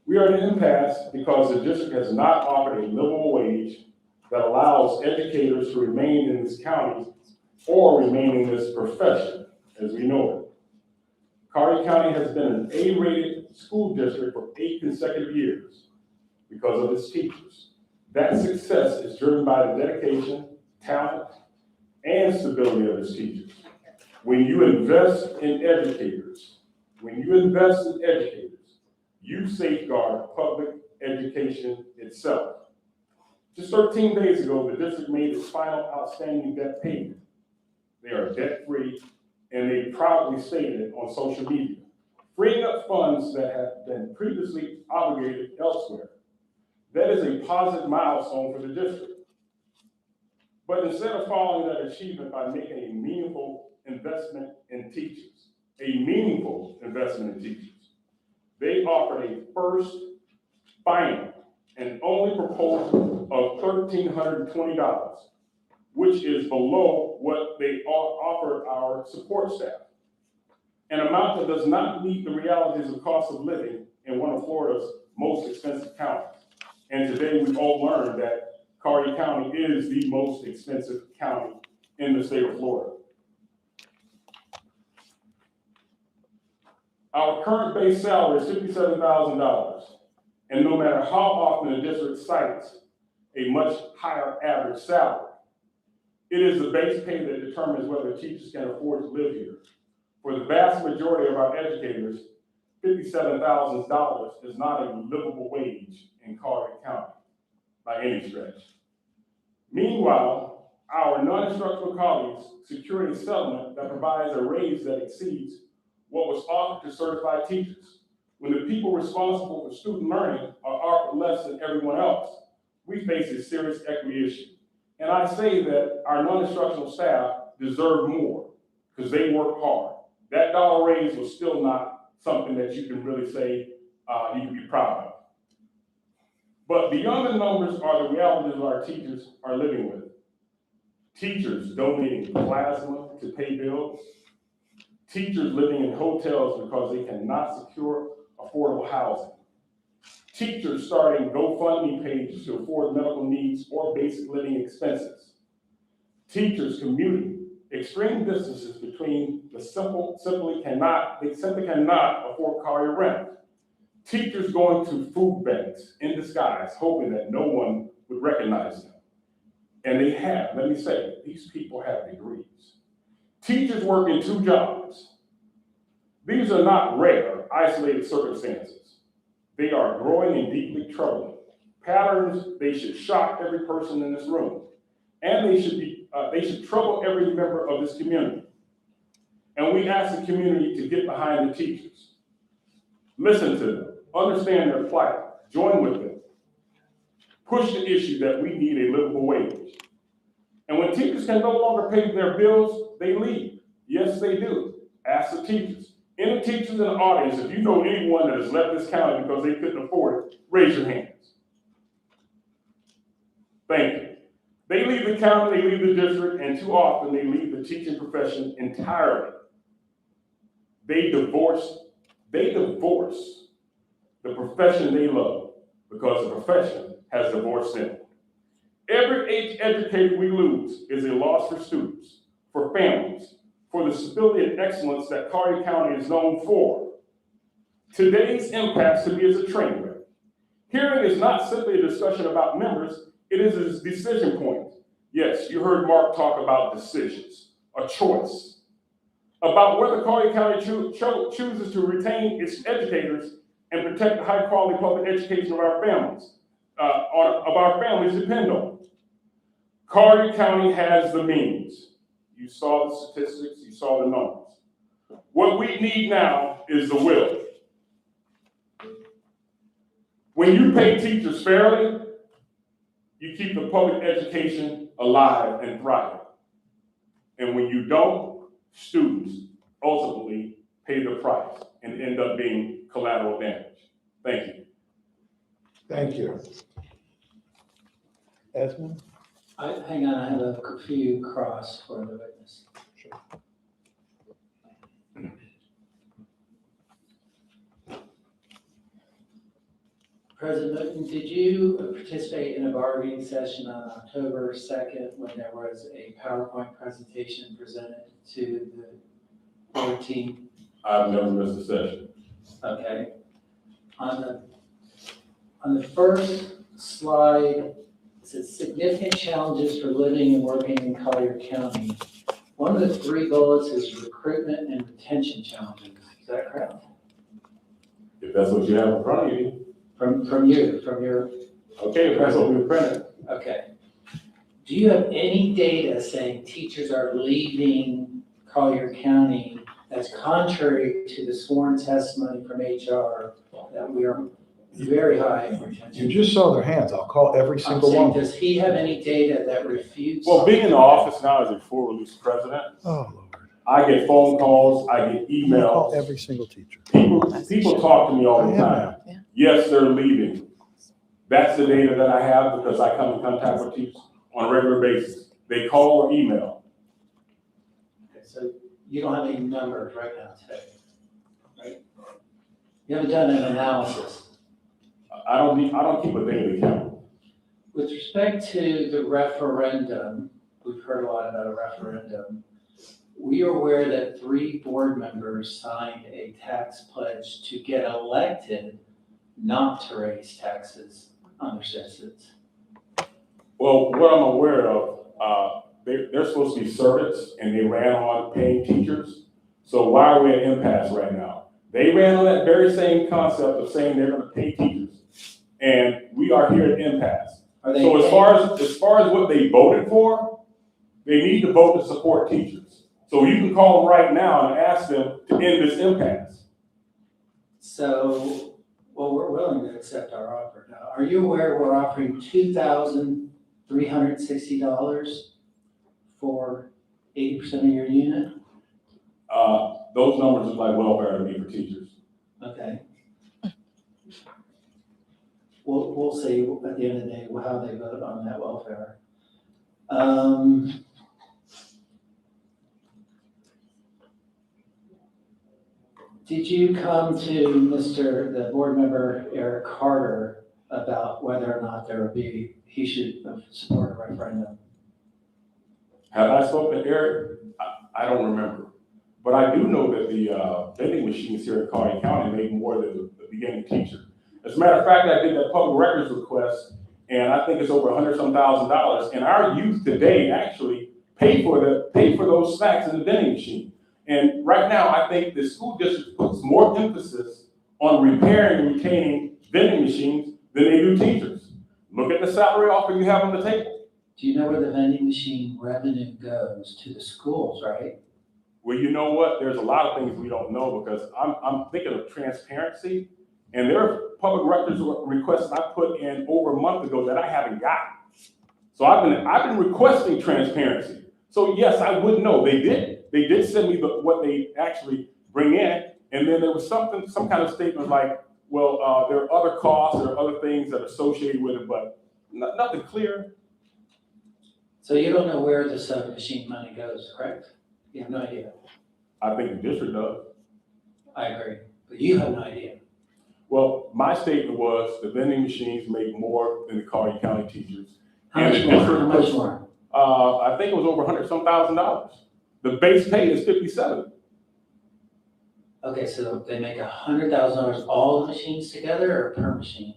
We are in an impasse because the district has not offered a livable wage that allows educators to remain in this county or remain in this profession as we know it. Collier County has been an A-rated school district for 8 consecutive years because of its teachers. That success is driven by the dedication, talent, and stability of its teachers. When you invest in educators, you safeguard public education itself. Just 13 days ago, the district made its final outstanding debt payment. They are debt-free, and they proudly stated it on social media, freeing up funds that have been previously obligated elsewhere. That is a positive milestone for the district. But instead of following that achievement by making a meaningful investment in teachers, they offered a first, final, and only proposal of $1,320, which is below what they offered our support staff. An amount that does not meet the realities of cost of living in one of Florida's most expensive counties. And today we've all learned that Collier County is the most expensive county in the state of Florida. Our current base salary is $57,000, and no matter how often the district cites a much higher average salary, it is the base pay that determines whether teachers can afford to live here. For the vast majority of our educators, $57,000 is not a livable wage in Collier County by any stretch. Meanwhile, our non-instructional colleagues secured a settlement that provides a raise that exceeds what was offered to certified teachers. When the people responsible for student learning are offered less than everyone else, we face a serious equity issue. And I say that our non-instructional staff deserve more because they work hard. That dollar raise was still not something that you can really say you can be proud of. But beyond the numbers are the realities our teachers are living with. Teachers donating plasma to pay bills. Teachers living in hotels because they cannot secure affordable housing. Teachers starting GoFundMe pages to afford medical needs or basic living expenses. Teachers commuting extreme distances between they simply cannot afford car rent. Teachers going to food banks in disguise, hoping that no one would recognize them. And they have, let me say, these people have degrees. Teachers work in 2 jobs. These are not rare, isolated circumstances. They are growing and deeply troubling. Patterns, they should shock every person in this room. And they should trouble every member of this community. And we ask the community to get behind the teachers. Listen to them, understand their plight, join with them. Push the issue that we need a livable wage. And when teachers can no longer pay their bills, they leave. Yes, they do. Ask the teachers. Any teachers in the audience, if you know anyone that has left this county because they couldn't afford it, raise your hands. Thank you. They leave the county, they leave the district, and too often they leave the teaching profession entirely. They divorce the profession they love because the profession has divorced them. Every educator we lose is a loss for students, for families, for the stability and excellence that Collier County is known for. Today's impasse to me is a train wreck. Hearing is not simply a discussion about members, it is a decision point. Yes, you heard Mark talk about decisions, a choice, about whether Collier County chooses to retain its educators and protect the high quality public education of our families depend on. Collier County has the means. You saw the statistics, you saw the numbers. What we need now is the will. When you pay teachers fairly, you keep the public education alive and thriving. And when you don't, students ultimately pay the price and end up being collateral damage. Thank you. Thank you. Esmond? Hang on, I have a few cross for the witness. President Newton, did you participate in a bargaining session on October 2nd when there was a PowerPoint presentation presented to the board team? I've never missed a session. Okay. On the first slide It says significant challenges for living and working in Collier County. One of the 3 bullets is recruitment and retention challenges. Is that correct? If that's what you have in front of you. From your, Okay, if that's what we printed. okay. Do you have any data saying teachers are leaving Collier County that's contrary to the sworn testimony from HR that we are very high in retention? You just saw their hands. I'll call every I'm single saying, one. does he have any data that refutes? Well, being in the office now as a full release president, Oh, Lord. I get phone calls, I get I'm gonna call emails. every single teacher. People talk to me all the time. Yeah. Yes, they're leaving. That's the data that I have because I come in contact with teachers on a regular basis. They call or email. Okay, so you don't have any numbers right now today, right? You haven't done an analysis. I don't keep a daily count. With respect to the referendum, we've heard a lot about a referendum. We are aware that 3 board members signed a tax pledge to get elected not to raise taxes on their citizens. Well, what I'm aware of, they're supposed to be servants and they ran on paying teachers. So why are we at impasse right now? They ran on that very same concept of saying they're gonna pay teachers. And we are here at impasse. So as far as what they voted for, they need to vote to support teachers. So you can call them right now and ask them to end this impasse. So, well, we're willing to accept our offer now. Are you aware we're offering $2,360 for 80% of your unit? Those numbers look like welfare to me for teachers. Okay. We'll see at the end of the day how they vote on that welfare. Did you come to the board member, Eric Carter, about whether or not he should support a referendum? Have I spoken to Eric? I don't remember. But I do know that the vending machines here in Collier County make more than the beginning teacher. As a matter of fact, I did that public records request, and I think it's over $100-some thousand. And our youth today actually pay for those snacks in the vending machine. And right now, I think the school district puts more emphasis on repairing and retaining vending machines than they do teachers. Look at the salary offer you have on the table. Do you know where the vending machine revenue goes? To the schools, right? Well, you know what? There's a lot of things we don't know because I'm thinking of transparency. And there are public records requests I put in over a month ago that I haven't gotten. So I've been requesting transparency. So yes, I would know. They did send me what they actually bring in. And then there was some kind of statement like, well, there are other costs, there are other things that are associated with it, but nothing clear. So you don't know where the sewing machine money goes, correct? You have no idea. I think the district does. I agree, but you have no idea. Well, my statement was the vending machines make more than the Collier County teachers. How much more? How much more? I think it was over $100-some thousand. The base pay is $57,000. Okay, so they make $100,000 all the machines together or per machine?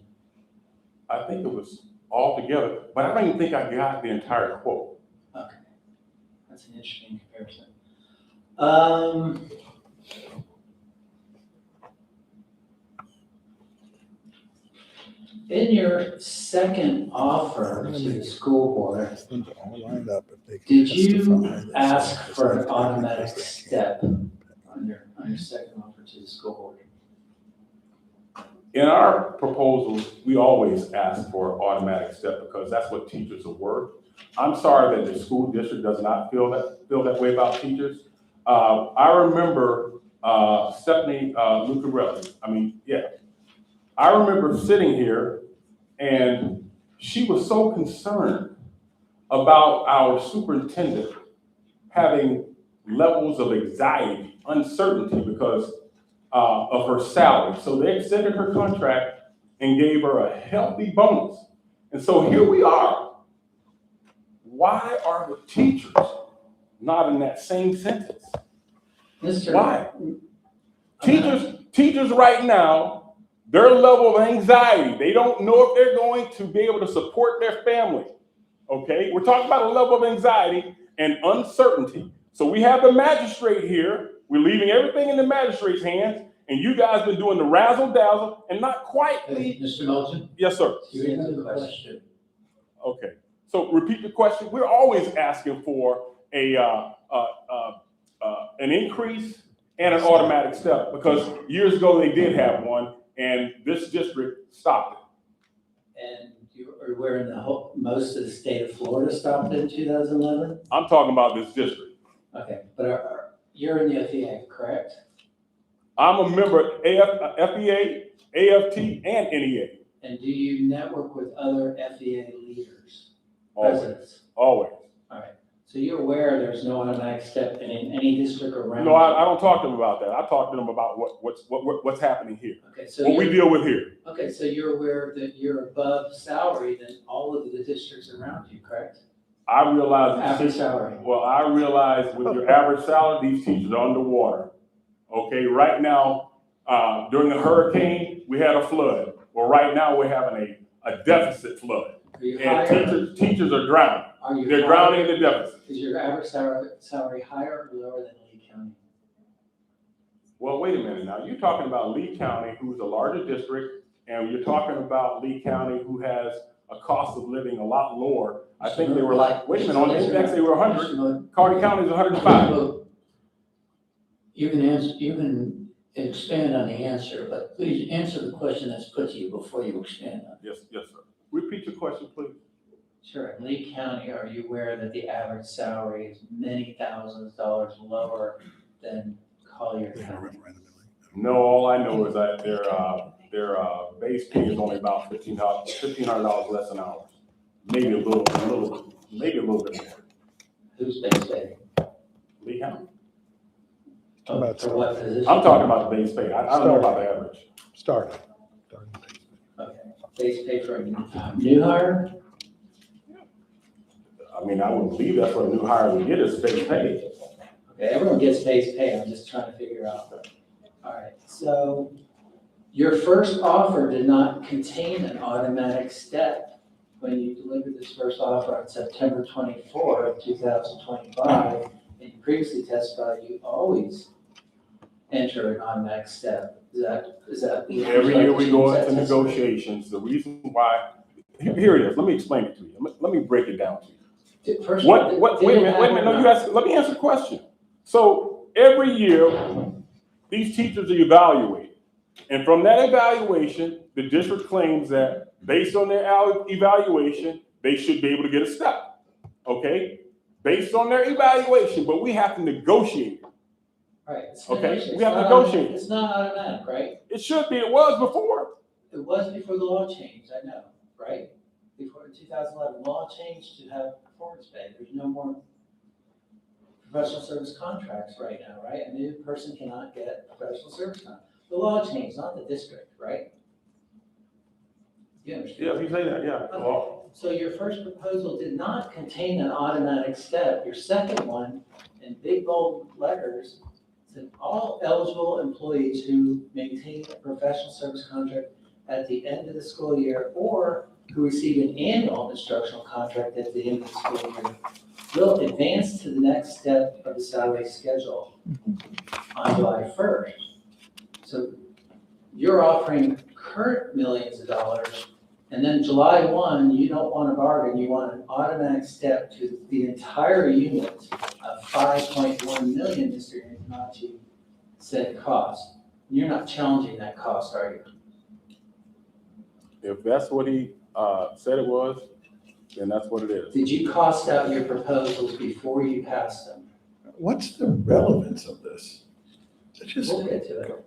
I think it was all together, but I don't even think I got the entire quote. Okay, that's an interesting comparison. In your second offer to the school board, did you ask for an automatic step on your second offer to the school board? In our proposals, we always ask for automatic step because that's what teachers are worth. I'm sorry that the school district does not feel that way about teachers. I remember Stephanie Lucarelli. I remember sitting here and she was so concerned about our superintendent having levels of anxiety, uncertainty because of her salary. So they extended her contract and gave her a healthy bonus. And so here we are. Why are the teachers not in that same sentence? Why? Teachers right now, their level of anxiety, they don't know if they're going to be able to support their family. okay? We're talking about a level of anxiety and uncertainty. So we have the magistrate here. We're leaving everything in the magistrate's hands, and you guys been doing the razzle dazzle and not quite. Hey, Mr. Milton? Yes, sir. You answered the question. Okay. So repeat the question. We're always asking for an increase and an automatic step, because years ago they did have one, and this district stopped it. And you are aware in the whole, most of the state of Florida stopped it in 2011? I'm talking about this district. Okay, but you're in the FEA, correct? I'm a member of FEA, AFT, and NEA. And do you network with other FEA leaders? Always. Presidents? Always. All right. So you're aware there's no automatic step in any district around? No, I don't talk to them about that. I talk to them about what's happening here. Okay, so what we deal with here. Okay, so you're aware that you're above salary than all of the districts around you, correct? I realize average salary. Well, I realize with your average salary, these teachers are underwater. Okay, right now, during the hurricane, we had a flood. Well, right now we're having a deficit flood. And teachers are drowning. They're drowning in the deficit. Is your average salary higher or lower than Lee County? Well, wait a minute now. You're talking about Lee County, who's a larger district, and you're talking about Lee County, who has a cost of living a lot lower. I think they were like, wait a minute, on the index they were 100. Carter County is 105. You can expand on the answer, but please answer the question that's put to you before you expand on it. Yes, sir. Repeat your question, please. Sure. In Lee County, are you aware that the average salary is many thousands of dollars lower than Collier County? No, all I know is that their base pay is only about $1,500 less an hour. Maybe a little bit more. Who's base pay? Lee County. For what position? I'm talking about the base pay. I don't know about the average. Starting. Okay. Base pay for a new hire? I mean, I would believe that's what a new hire would get, is base pay. Okay, everyone gets base pay. I'm just trying to figure out. All right. So your first offer did not contain an automatic step. When you delivered this first offer on September 24 of 2025, and you previously testified you always enter an automatic step. Is that Every year we go into negotiations. The reason why, here it is. Let me explain it to you. Let me break it down to you. First wait a minute. No, let me answer the question. So every year, these teachers are evaluated. And from that evaluation, the district claims that based on their evaluation, they should be able to get a step. Okay? Based on their evaluation, but we have to negotiate. Right. Okay? We have to negotiate. It's not automatic, right? It should be. It was before. It was before the law changed, I know, right? Before 2011, law changed to have performance pay. There's no more professional service contracts right now, right? A new person cannot get a professional service contract. The law changed, not the district, right? You understand? Yeah, if you say that, yeah. Okay. So your first proposal did not contain an automatic step. Your second one, in big bold letters, said all eligible employees who maintain a professional service contract at the end of the school year or who receive an annual instructional contract at the end of the school year will advance to the next step of the salary schedule on July 1st. So you're offering current millions of dollars, and then July 1, you don't want to bargain, you want an automatic step to the entire unit of 5.1 million, Mr. Antonacci said cost. You're not challenging that cost, are you? If that's what he said it was, then that's what it is. Did you cost out your proposals before you passed them? What's the relevance of this? We'll get to it.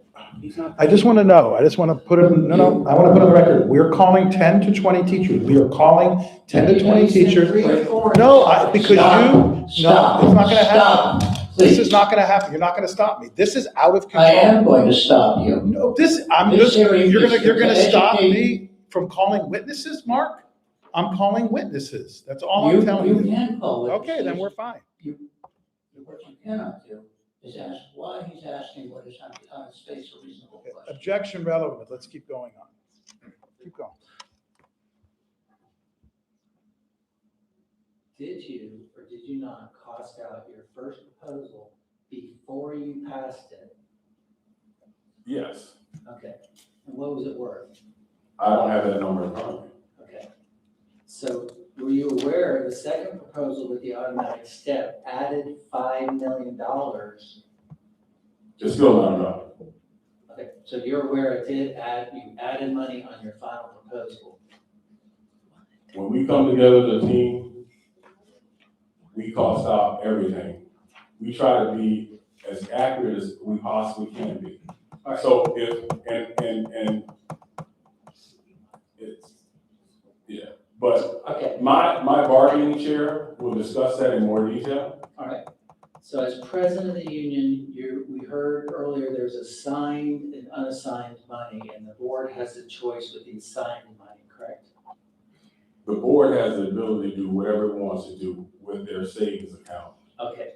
I just want to know. I just want to put it, I want to put on the record. We're calling 10 to 20 teachers. We are calling 10 to 20 teachers. No, because no, it's not going to happen. This is not going to happen. You're not going to stop me. This is out of control. I am going to stop you. No, you're going to stop me from calling witnesses, Mark? I'm calling witnesses. That's all I'm telling you. You can call witnesses. Okay, then we're fine. What you cannot do is ask why he's asking what is on his face a reasonable question. Objection relevant. Let's keep going on. Keep going. did you or did you not cost out your first proposal before you passed it? Yes, Okay, and what was it worth? I don't have that number in front of me. Okay, so were you aware the second proposal with the automatic step added $5 million? It's still not enough. Okay, so you're aware it did add, you added money on your final proposal? When we come together as a team, we cost out everything. We try to be as accurate as we possibly can be. All right. So if, and it's, yeah, but Okay, my bargaining chair will discuss that in more detail. all right. So as president of the union, we heard earlier there's assigned and unassigned money, and the board has a choice with the assigned money, correct? The board has the ability to do whatever it wants to do with their savings account. Okay,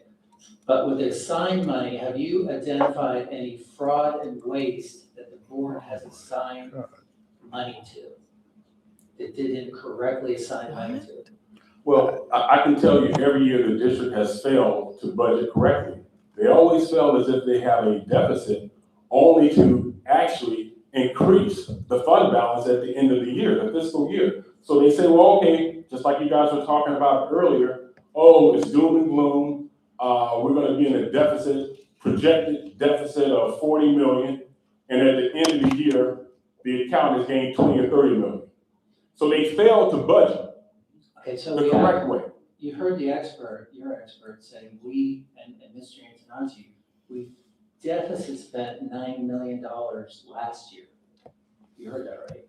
but with the assigned money, have you identified any fraud and waste that the board has assigned money to? That did incorrectly assign money to? Well, I can tell you every year the district has failed to budget correctly. They always fail as if they have a deficit, only to actually increase the fund balance at the end of the year, the fiscal year. So they say, well, okay, just like you guys were talking about earlier, oh, it's doom and gloom. We're gonna be in a deficit, projected deficit of 40 million. And at the end of the year, the account has gained 20 or 30 million. So they failed to budget Okay, so the correct way. you heard the expert, your expert saying we, and Mr. Antonacci, we deficit spent $9 million last year. You heard that right?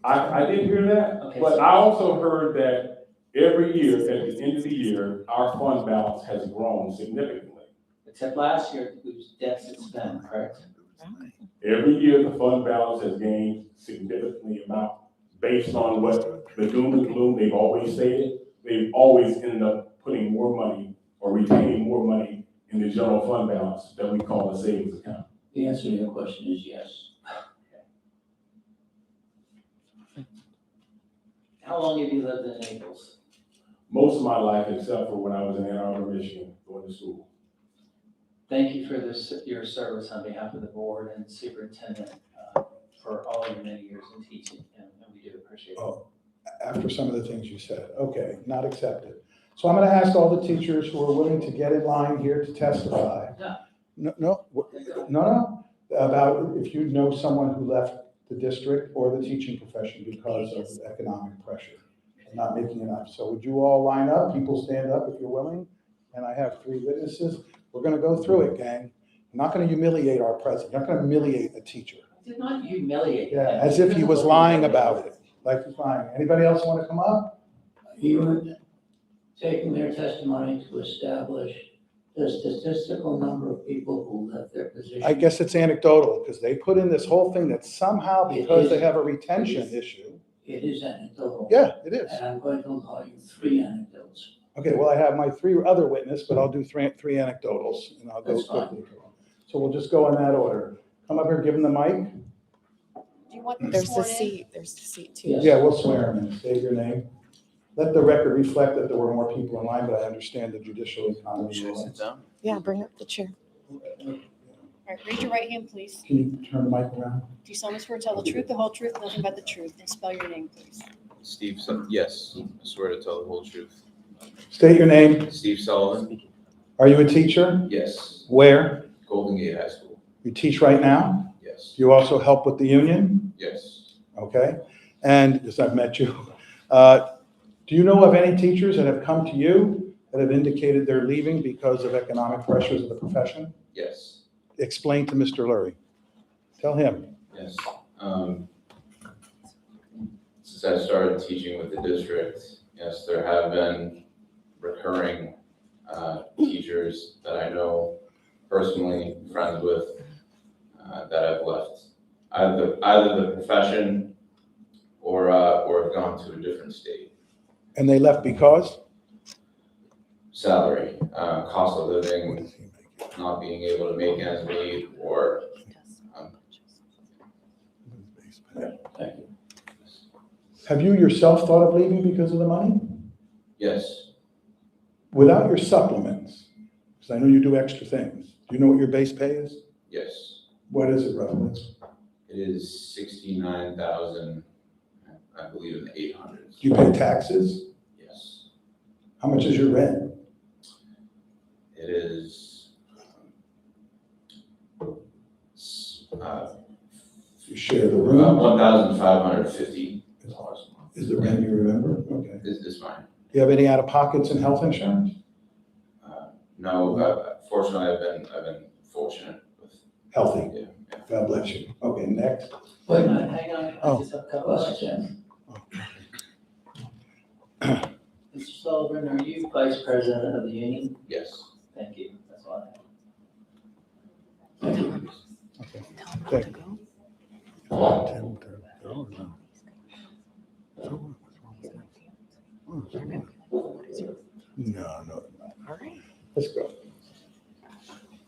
I did hear that, Okay, but so- I also heard that every year, at the end of the year, our fund balance has grown significantly. Except last year, it was deficit spent, correct? Every year, the fund balance has gained significantly amount based on what the doom and gloom they've always stated. They've always ended up putting more money or retaining more money in the general fund balance that we call the savings account. The answer to your question is yes. How long have you lived in Naples? Most of my life, except for when I was in Ann Arbor, Michigan, going to school. Thank you for this, your service on behalf of the board and superintendent for all your many years in teaching, and we do appreciate it. Oh, after some of the things you said, okay, not accepted. So I'm gonna ask all the teachers who are willing to get in line here to testify. No, about if you know someone who left the district or the teaching profession because of economic pressure. I'm not making it up. So would you all line up? People stand up if you're willing. And I have 3 witnesses. We're gonna go through it, gang. I'm not gonna humiliate our president. I'm not gonna humiliate a teacher. Did not humiliate him. Yeah, as if he was lying about it, like he's lying. Anybody else want to come up? You were taking their testimony to establish the statistical number of people who left their position. I guess it's anecdotal, because they put in this whole thing that somehow, because they have a retention issue. It is anecdotal. Yeah, it is. And I'm going to allow you 3 anecdotes. Okay, well, I have my 3 other witnesses, but I'll do three anecdotals, and I'll go That's fine. quickly through them. So we'll just go in that order. Come up here, give them the mic. Do you want them There's the sworn in? seat, there's the seat too. Yes. Yeah, we'll swear them in. State your name. Let the record reflect that there were more people in line, but I understand the judicial economy. Yeah, bring up the chair. All right, raise your right hand, please. Can you turn the mic around? Do you solemnly swear to tell the truth, the whole truth, nothing but the truth, and spell your name, please? Steve, yes, I swear to tell the whole truth. State your name. Steve Sullivan, Are you a teacher? yes. Where? Golden Gate High School, You teach right now? yes. You also help with the union? Yes. Okay. And as I've met you, do you know of any teachers that have come to you that have indicated they're leaving because of economic pressures of the profession? Yes. Explain to Mr. Lurie. Tell him. Yes. Since I started teaching with the district, yes, there have been recurring teachers that I know personally, friends with, that have left either the profession or have gone to a different state. And they left because? Salary, cost of living, not being able to make ends meet, or Thank you. Have you yourself thought of leaving because of the money? Yes, Without your supplements, because I know you do extra things, do you know what your base pay is? yes. What is it roughly? It is 69,000, I believe in the 800s. Do you pay taxes? Yes. How much is your rent? It is, You share the room? $1,550. Is the rent you remember? Okay. Is mine. Do you have any out-of-pockets and health insurance? No, fortunately, I've been fortunate with. Healthy? Yeah. God bless you. Okay, next. Wait a minute, hang on, Oh. I just have a couple questions. Mr. Sullivan, are you vice president of the union? Yes. Thank you, that's all I have. Okay. No, no. All right. Let's go.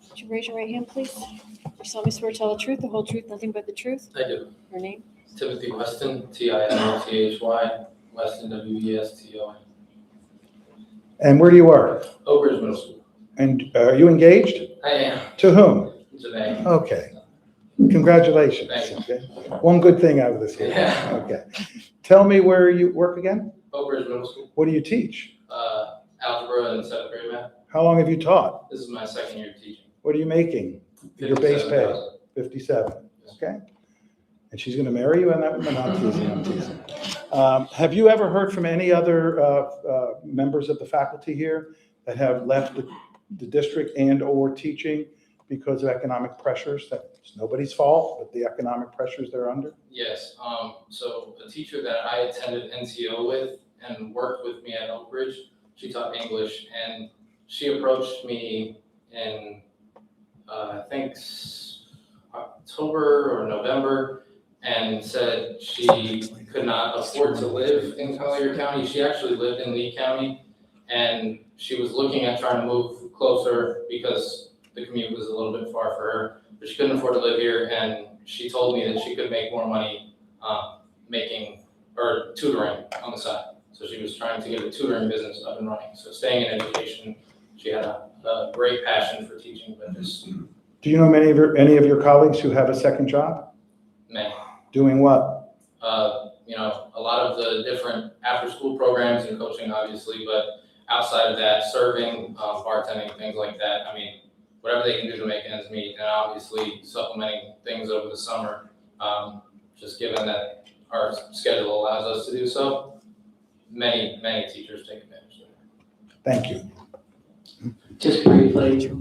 Would you raise your right hand, please? You solemnly swear to tell the truth, the whole truth, nothing but the truth? I do. Your name? Timothy Weston, Timothy, Weston, Weston. And where do you work? Oak Ridge Middle School. And are you engaged? I am. To whom? Janae. Okay. Congratulations. Thank you. Okay. One good thing out of this here. Yeah. Okay. Tell me where you work again? Oak Ridge Middle School. What do you teach? Algebra and 7th grade math. How long have you taught? This is my second year teaching. What are you making? Your base pay? 57,000. 57. Okay. And she's going to marry you on that one? I'm teasing, I'm teasing. Have you ever heard from any other members of the faculty here that have left the district and or teaching because of economic pressures? That's nobody's fault, but the economic pressures they're under? Yes. So a teacher that I attended NCO with and worked with me at Oak Ridge, she taught English, and she approached me in I think October or November, and said she could not afford to live in Collier County. She actually lived in Lee County, and she was looking at trying to move closer because the commute was a little bit far for her, but she couldn't afford to live here, and she told me that she could make more money making or tutoring on the side. So she was trying to get a tutoring business up and running. So staying in education, she had a great passion for teaching, but just Do you know any of your colleagues who have a second job? many. Doing what? A lot of the different after-school programs and coaching, obviously, but outside of that, serving, bartending, things like that. I mean, whatever they can do to make ends meet, and obviously supplementing things over the summer, just given that our schedule allows us to do so. Many teachers take advantage of it. Thank you. Just briefly,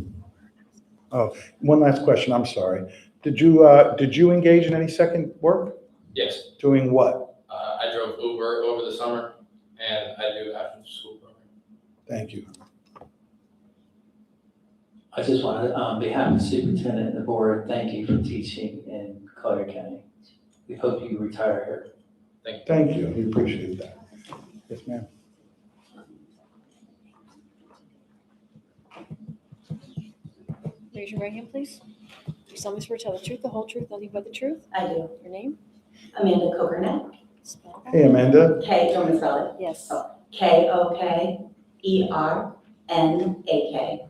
Oh, one last question, I'm sorry. Did you engage in any second work? Yes. Doing what? I drove Uber over the summer, and I do after-school program. Thank you. I just want to, on behalf of the superintendent and the board, thank you for teaching in Collier County. We hope you retire here. Thank you. Thank you, we appreciate that. Yes, ma'am. Raise your right hand, please. You solemnly swear to tell the truth, the whole truth, nothing but the truth? I do. Your name? Amanda Kokerneck. Spell it. Hey, Amanda. K, do you want me to spell it? Yes. Kokernak. Okay,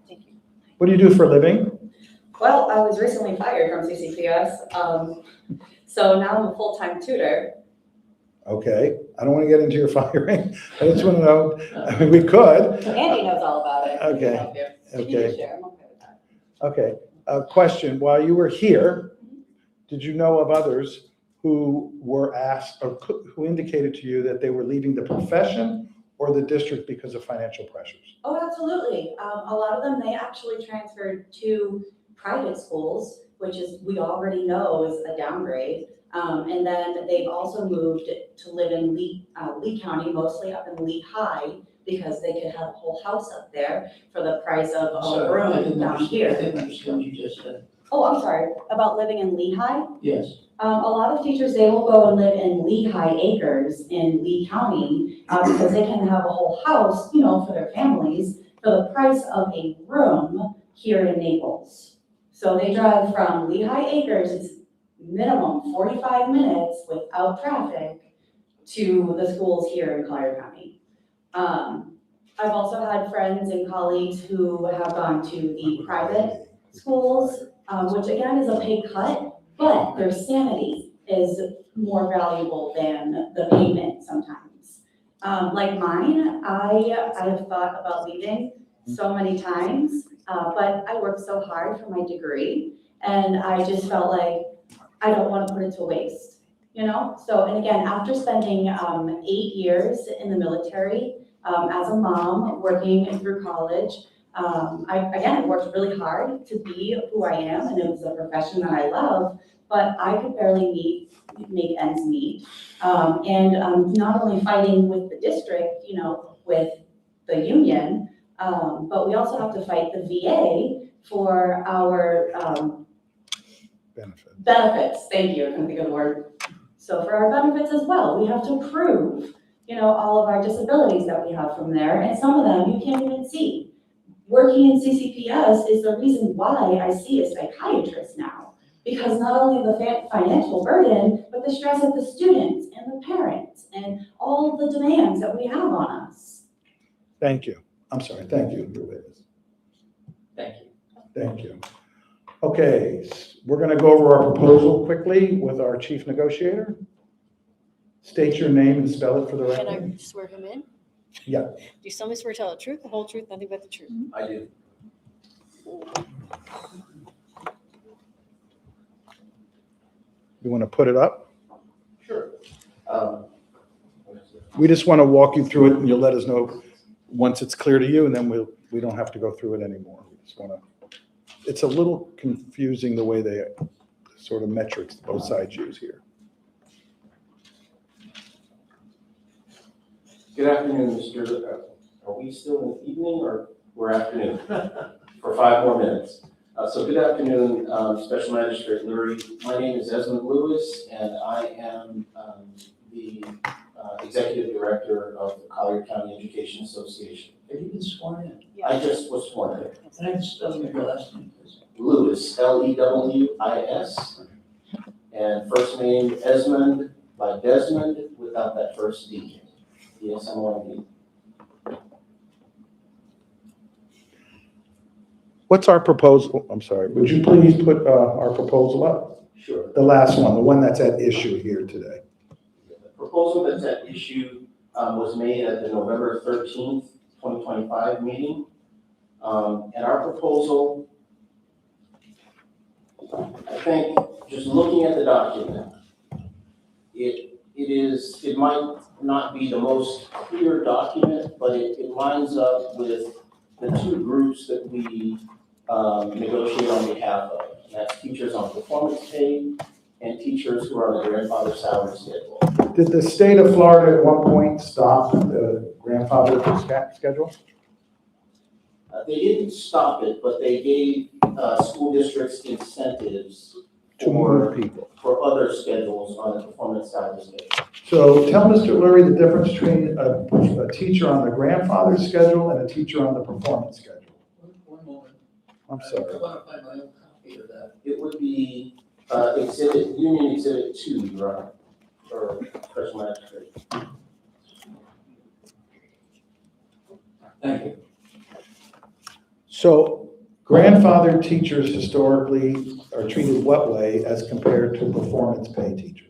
thank you. What do you do for a living? Well, I was recently fired from CCPS, so now I'm a full-time tutor. Okay, I don't want to get into your firing. I just want to know, I mean, we could. Andy knows all about it. Okay, He can okay. share. I'm okay with that. Okay, a question, while you were here, did you know of others who were asked, or who indicated to you that they were leaving the profession or the district because of financial pressures? Oh, absolutely. A lot of them, they actually transferred to private schools, which is, we already know is a downgrade. And then they've also moved to live in Lee County, mostly up in Lee High, because they could have a whole house up there for the price of a room down here. I didn't understand what you just said. Oh, I'm sorry, about living in Lehigh. Yes. A lot of teachers, they will go and live in Lehigh Acres in Lee County because they can have a whole house, for their families for the price of a room here in Naples. So they drive from Lehigh Acres, it's minimum 45 minutes without traffic to the schools here in Collier County. I've also had friends and colleagues who have gone to the private schools, which again is a pay cut, but their sanity is more valuable than the payment sometimes. Like mine, I have thought about leaving so many times, but I worked so hard for my degree, and I just felt like I don't want to put it to waste, you know? So, and again, after spending 8 years in the military, as a mom, working through college, I worked really hard to be who I am, and it was a profession that I love, but I could barely make ends meet. Not only fighting with the district, you know, with the union, but we also have to fight the VA for our benefits. Thank you, I couldn't think of the word. So for our benefits as well, we have to prove, you know, all of our disabilities that we have from there, and some of them you can't even see. Working in CCPS is the reason why I see a psychiatrist now, because not only the financial burden, but the stress of the students and the parents and all the demands that we have on us. Thank you. I'm sorry, thank you, your witness. Thank you. Thank you. Okay, we're gonna go over our proposal quickly with our chief negotiator. State your name and spell it for the Can record. I swear him in? Yeah. Do you solemnly swear to tell the truth, the whole truth, nothing but the truth? I do. You wanna put it up? Sure. We just wanna walk you through it and you'll let us know once it's clear to you, and then we don't have to go through it anymore. We just wanna, it's a little confusing the way they sort of metrics both sides use here. Good afternoon, Mr. Are we still in the evening or we're afternoon? For 5 more minutes. So good afternoon, Special Magistrate Lurie. My name is Esmond Lewis, and I am the Executive Director of the Collier County Education Association. Have you been sworn in? I just was sworn in. Can I just spell your last name, please? Lewis, Lewis, and first name Esmond by Desmond without that first D. DSMOND. What's our proposal? I'm sorry, would you please put our proposal up? Sure. The last one, the one that's at issue here today. The proposal that's at issue was made at the November 13th, 2025 meeting. And our proposal, I think, just looking at the document, it might not be the most clear document, but it lines up with the 2 groups that we negotiate on behalf of. And that's teachers on performance pay and teachers who are on the grandfather salary schedule. Did the state of Florida at one point stop the grandfather schedule? They didn't stop it, but they gave school districts incentives To move people. for other schedules on the performance salary schedule. So tell Mr. Lurie the difference between a teacher on the grandfather schedule and a teacher on the performance schedule. One moment. I'm sorry. I want to find my own copy of that. It would be Union Exhibit 2, Your Honor, or Special Magistrate. Thank you. So grandfather teachers historically are treated what way as compared to performance pay teachers?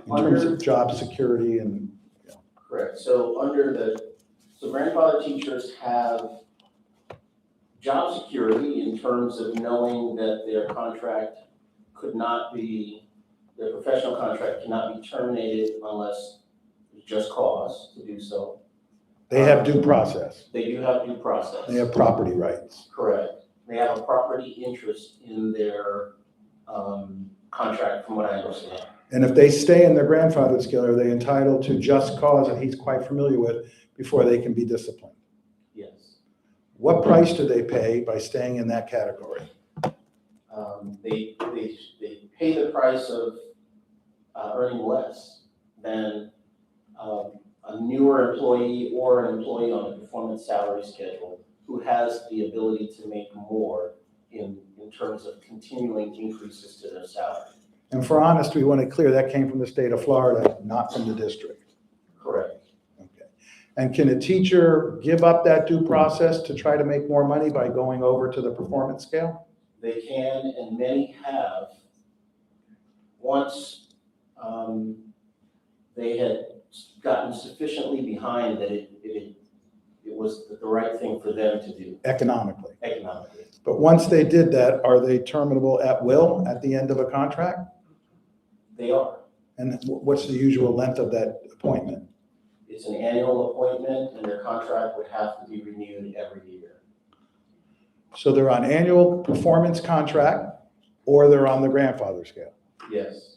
In terms of job security and. Correct. So grandfather teachers have job security in terms of knowing that their professional contract cannot be terminated unless there's just cause to do so. They have due process. They do have due process. They have property rights. Correct. They have a property interest in their contract, from what I understand. And if they stay in their grandfather schedule, are they entitled to just cause that he's quite familiar with before they can be disciplined? Yes. What price do they pay by staying in that category? They pay the price of earning less than a newer employee or an employee on a performance salary schedule who has the ability to make more in terms of continuing increases to their salary. And for honest, we want to clear that came from the state of Florida, not from the district. Correct. Okay. And can a teacher give up that due process to try to make more money by going over to the performance scale? They can, and many have, once they had gotten sufficiently behind that it was the right thing for them to do. Economically. Economically. But once they did that, are they terminable at will at the end of a contract? They are. And what's the usual length of that appointment? It's an annual appointment, and their contract would have to be renewed every year. So they're on annual performance contract, or they're on the grandfather scale? Yes.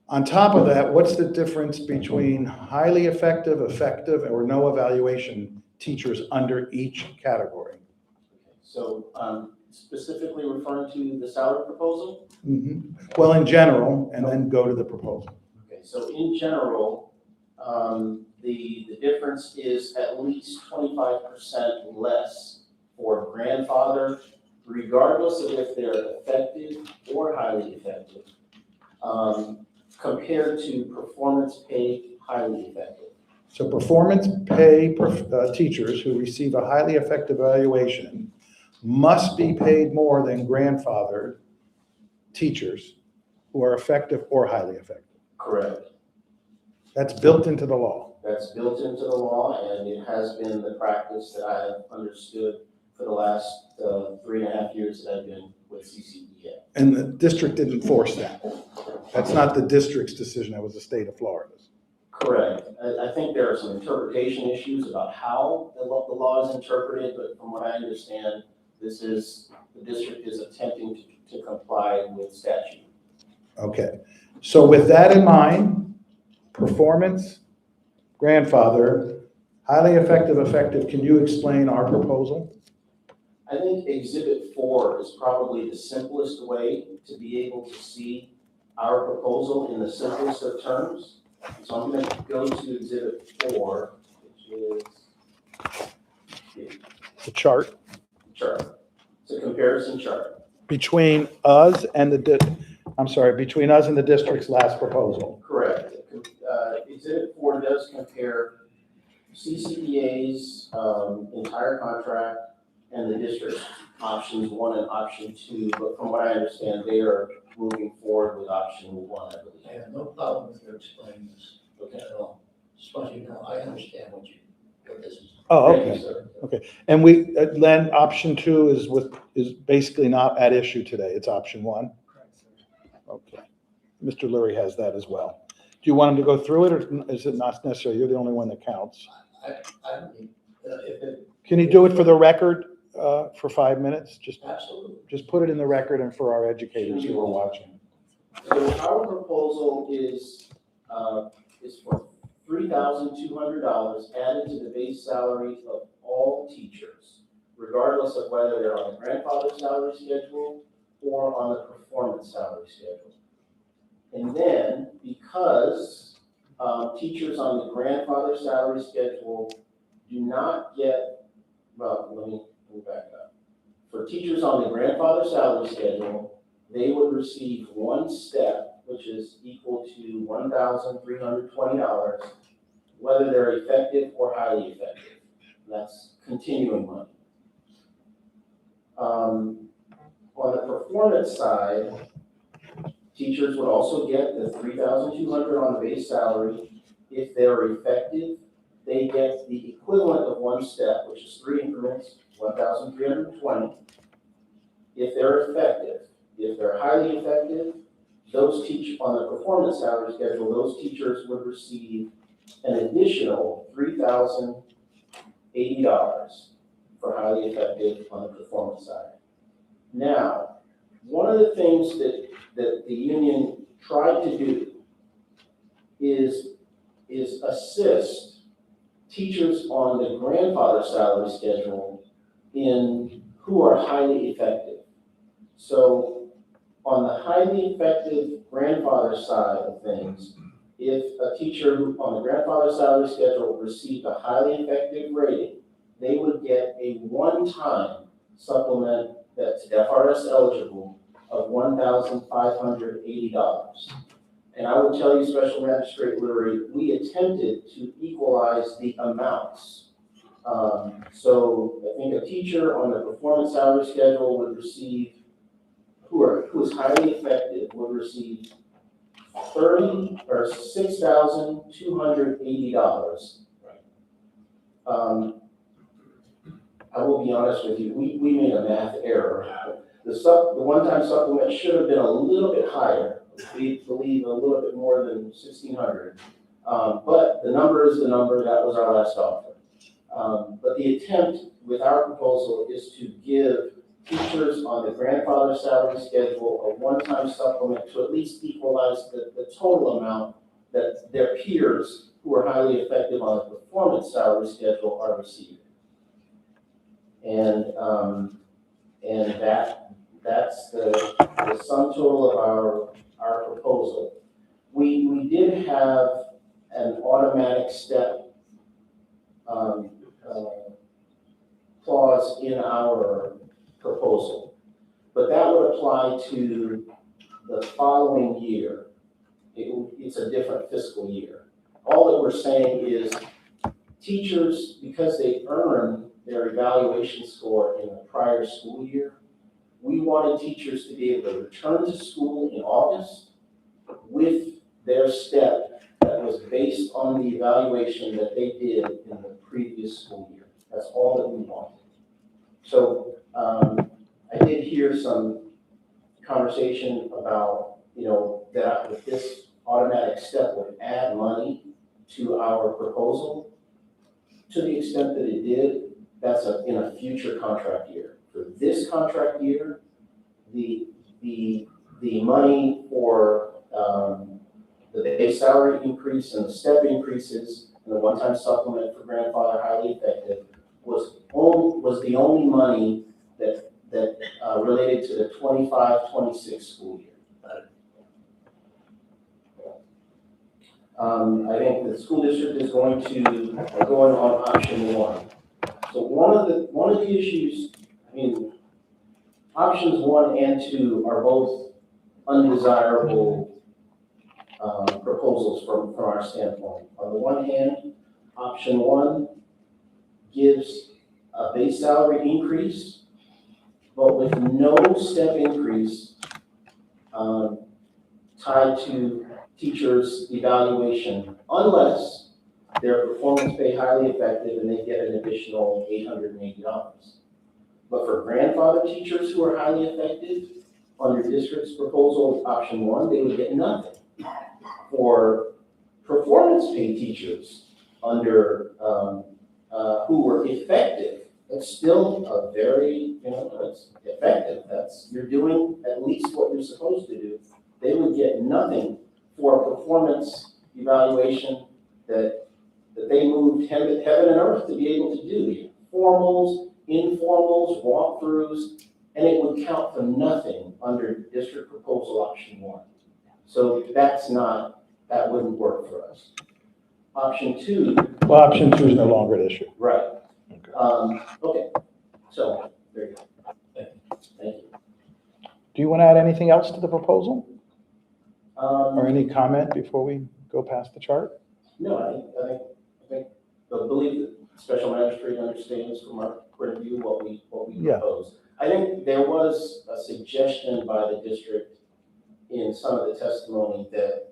On top of that, what's the difference between highly effective, effective, or no evaluation teachers under each category? So specifically referring to the salary proposal? Well, in general, and then go to the proposal. Okay, so in general, the difference is at least 25% less for grandfather, regardless of if they're effective or highly effective, compared to performance paid highly effective. So performance pay teachers who receive a highly effective evaluation must be paid more than grandfathered teachers who are effective or highly effective. Correct. That's built into the law. That's built into the law, and it has been the practice that I have understood for the last 3.5 years that I've been with CCEA. And the district didn't force that. That's not the district's decision, that was the state of Florida's. Correct. I think there are some interpretation issues about how the law is interpreted, but from what I understand, the district is attempting to comply with statute. Okay, so with that in mind, performance, grandfather, highly effective, effective, can you explain our proposal? I think Exhibit 4 is probably the simplest way to be able to see our proposal in the simplest of terms. So I'm going to go to Exhibit 4, which is The chart chart. It's a comparison chart. between us and between us and the district's last proposal. Correct. Exhibit 4 does compare CCEA's entire contract and the district's options 1 and option 2, but from what I understand, they are moving forward with option 1, I believe. I have no problem with you explaining this. Okay. At all. Just want you to know, I understand what this is. Oh, Thank you, okay, sir. okay. And we, Len, option 2 is basically not at issue today, it's option 1? Okay. Mr. Lurie has that as well. Do you want him to go through it, or is it not necessary? You're the only one that counts. I don't need, if it, Can you do it for the record for 5 minutes? absolutely. Just put it in the record and for our educators who are watching. So our proposal is for $3,200 added to the base salary of all teachers, regardless of whether they're on the grandfather salary schedule or on the performance salary schedule. And then, because teachers on the grandfather salary schedule do not get, well, let me back up. For teachers on the grandfather salary schedule, they would receive 1 step, which is equal to $1,320, whether they're effective or highly effective. That's continuing money. On the performance side, teachers would also get the $3,200 on the base salary. If they're effective, they get the equivalent of 1 step, which is 3 increments, $1,320. If they're effective, if they're highly effective, those teach on the performance salary schedule, those teachers would receive an additional $3,080 for highly effective on the performance side. Now, one of the things that the union tried to do is assist teachers on the grandfather salary schedule who are highly effective. So on the highly effective grandfather side of things, if a teacher on the grandfather salary schedule received a highly effective rating, they would get a one-time supplement that's FRS eligible of $1,580. And I would tell you, Special Magistrate Lurie, we attempted to equalize the amounts. So I think a teacher on the performance salary schedule would receive, who is highly effective, would receive $6,280. I will be honest with you, we made a math error. The one-time supplement should have been a little bit higher. We believe a little bit more than 1,600. But the number is the number, that was our last offer. But the attempt with our proposal is to give teachers on the grandfather salary schedule a one-time supplement to at least equalize the total amount that their peers who are highly effective on the performance salary schedule are receiving. And that's the sum total of our proposal. We did have an automatic step clause in our proposal, but that would apply to the following year. It's a different fiscal year. All that we're saying is teachers, because they earn their evaluation score in the prior school year, we wanted teachers to be able to return to school in August with their step that was based on the evaluation that they did in the previous school year. That's all that we wanted. So I did hear some conversation about, that this automatic step would add money to our proposal. To the extent that it did, that's in a future contract year. For this contract year, the money for the base salary increase and the step increases and the one-time supplement for grandfather highly effective was the only money that related to the 25-26 school year. I think the school district is going on option one. So one of the issues, options 1 and 2 are both undesirable proposals from our standpoint. On the one hand, option 1 gives a base salary increase, but with no step increase tied to teachers' evaluation, unless they're performance pay highly effective and they get an additional $880. But for grandfather teachers who are highly effective, under district's proposal, option 1, they would get nothing. For performance pay teachers under who were effective, it's still a very, it's effective. You're doing at least what you're supposed to do. They would get nothing for a performance evaluation that they moved heaven and earth to be able to do. Formals, informals, walkthroughs, and it would count for nothing under district proposal option 1. So that wouldn't work for us. Option 2. Well, option 2 is no longer an issue. Right. Okay. So there you go. Thank you. Do you want to add anything else to the proposal? Or any comment before we go past the chart? No, I think I believe that special magistrate understands from our point of view what we propose. I think there was a suggestion by the district in some of the testimony that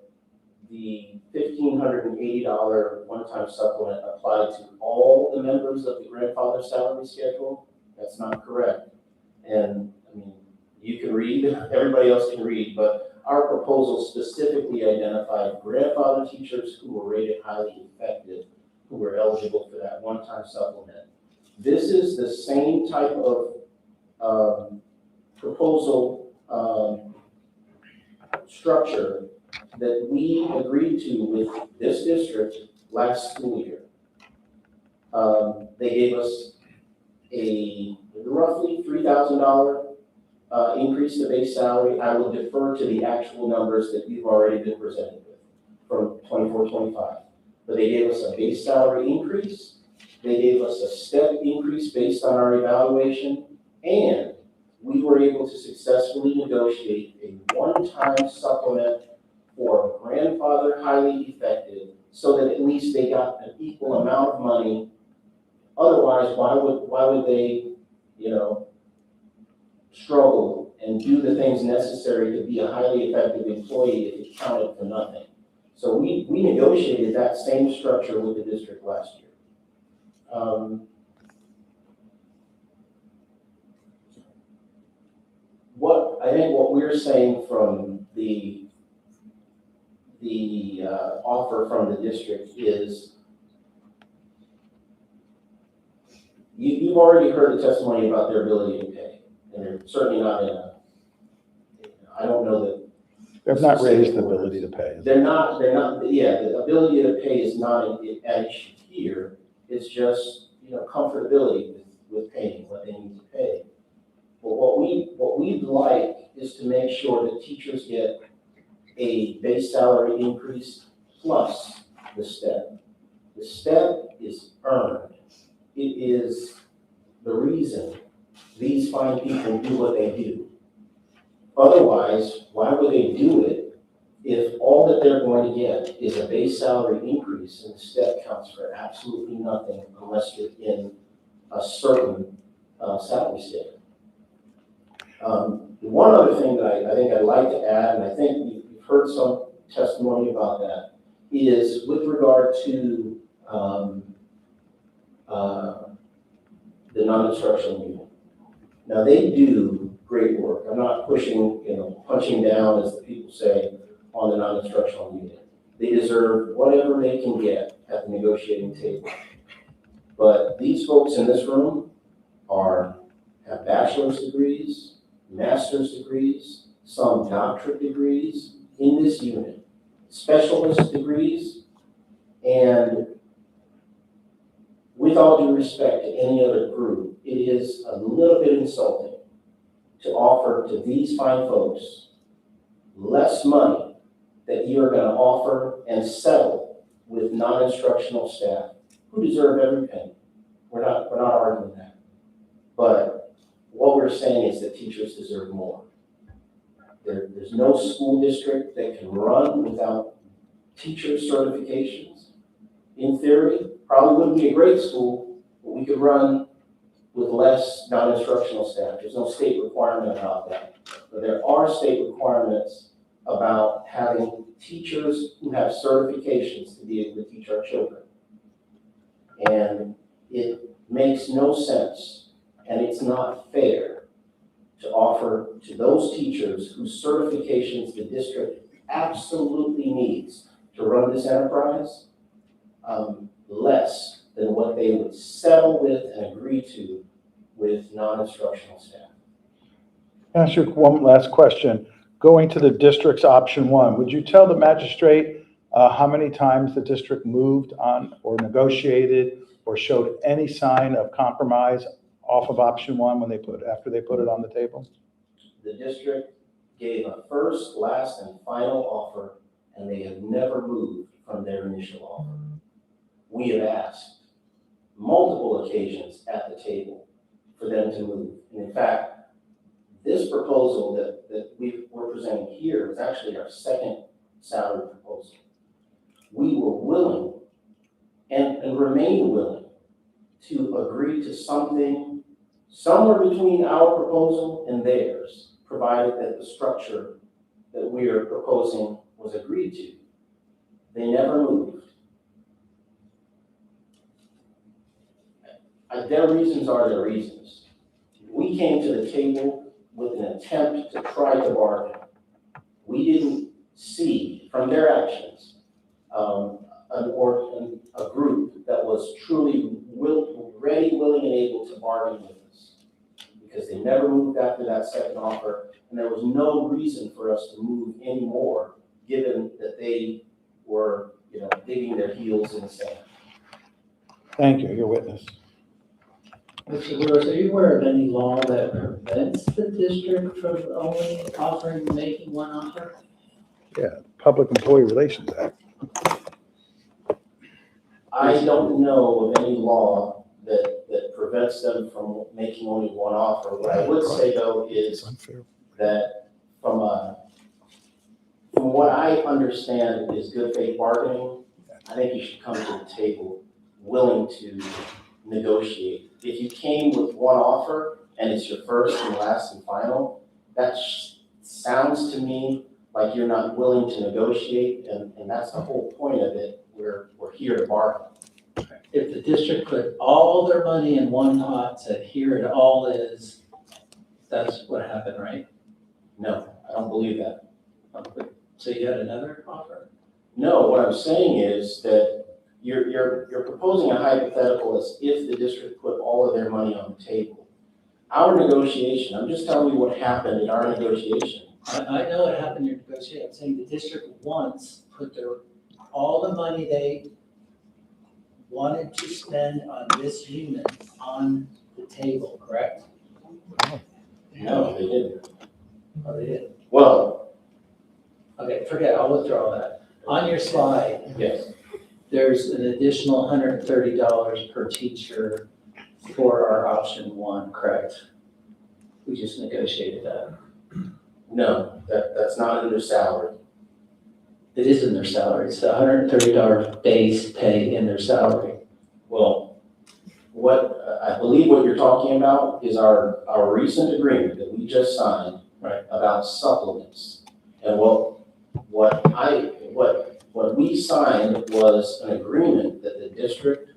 the $1,580 one-time supplement applied to all the members of the grandfather salary schedule. That's not correct. And you can read, everybody else can read, but our proposal specifically identified grandfather teachers who were rated highly effective, who were eligible for that one-time supplement. This is the same type of proposal structure that we agreed to with this district last school year. They gave us a roughly $3,000 increase to base salary. I will defer to the actual numbers that you've already been presented with from 24-25. But they gave us a base salary increase. They gave us a step increase based on our evaluation, and we were able to successfully negotiate a one-time supplement for grandfather highly effective, so that at least they got an equal amount of money. Otherwise, why would they, struggle and do the things necessary to be a highly effective employee if it counted for nothing? So we negotiated that same structure with the district last year. What we're saying from the offer from the district is, you've already heard the testimony about their ability to pay, and they're certainly not I don't know that. They've not raised the ability to pay. They're not, the ability to pay is not an issue here. It's just, comfortability with paying what they need to pay. But what we'd like is to make sure that teachers get a base salary increase plus the step. The step is earned. It is the reason these fine people do what they do. Otherwise, why would they do it if all that they're going to get is a base salary increase and the step counts for absolutely nothing unless you're in a certain salary standard? One other thing that I think I'd like to add, and I think you've heard some testimony about that, is with regard to the non-instructional unit. Now, they do great work. I'm not pushing, punching down, as the people say, on the non-instructional unit. They deserve whatever they can get at the negotiating table. But these folks in this room have bachelor's degrees, master's degrees, some doctorate degrees in this unit, specialist degrees, and with all due respect to any other group, it is a little bit insulting to offer to these fine folks less money that you are going to offer and settle with non-instructional staff who deserve every penny. We're not arguing that. But what we're saying is that teachers deserve more. There's no school district that can run without teacher certifications. In theory, probably wouldn't be a great school, but we could run with less non-instructional staff. There's no state requirement about that. But there are state requirements about having teachers who have certifications to be able to teach our children. And it makes no sense, and it's not fair to offer to those teachers whose certifications the district absolutely needs to run this enterprise, less than what they would settle with and agree to with non-instructional staff. I'll ask you one last question. Going to the district's option one, would you tell the magistrate how many times the district moved on or negotiated or showed any sign of compromise off of option one after they put it on the table? The district gave a first, last, and final offer, and they have never moved from their initial offer. We have asked multiple occasions at the table for them to move. And in fact, this proposal that we're presenting here is actually our second salary proposal. We were willing and remain willing to agree to something somewhere between our proposal and theirs, provided that the structure that we are proposing was agreed to. They never moved. Their reasons are their reasons. We came to the table with an attempt to try to bargain. We didn't see from their actions a group that was truly ready, willing, and able to bargain with us, because they never moved after that second offer, and there was no reason for us to move anymore, given that they were, digging their heels in the sand. Thank you. Your witness. Mr. Lewis, are you aware of any law that prevents the district from only making one offer? Yeah, Public Employee Relations Act. I don't know of any law that prevents them from making only one offer. What I would say though is that from what I understand is good faith bargaining, I think you should come to the table willing to negotiate. If you came with one offer and it's your first and last and final, that sounds to me like you're not willing to negotiate, and that's the whole point of it. We're here to bargain. If the district put all their money in one pot, said here it all is, that's what happened, right? No, I don't believe that. So you had another offer? No, what I'm saying is that you're proposing a hypothetical as if the district put all of their money on the table. Our negotiation, I'm just telling you what happened in our negotiation. I know what happened in your negotiation. I'm saying the district once put all the money they wanted to spend on this unit on the table, correct? No, they didn't. Oh, they did. Well, okay, forget, I'll withdraw that. On your slide, yes, there's an additional $130 per teacher for our option one, correct? We just negotiated that. no, that's not in their salary. It is in their salary. It's $130 base pay in their salary. Well, I believe what you're talking about is our recent agreement that we just signed about supplements. And what we signed was an agreement that the district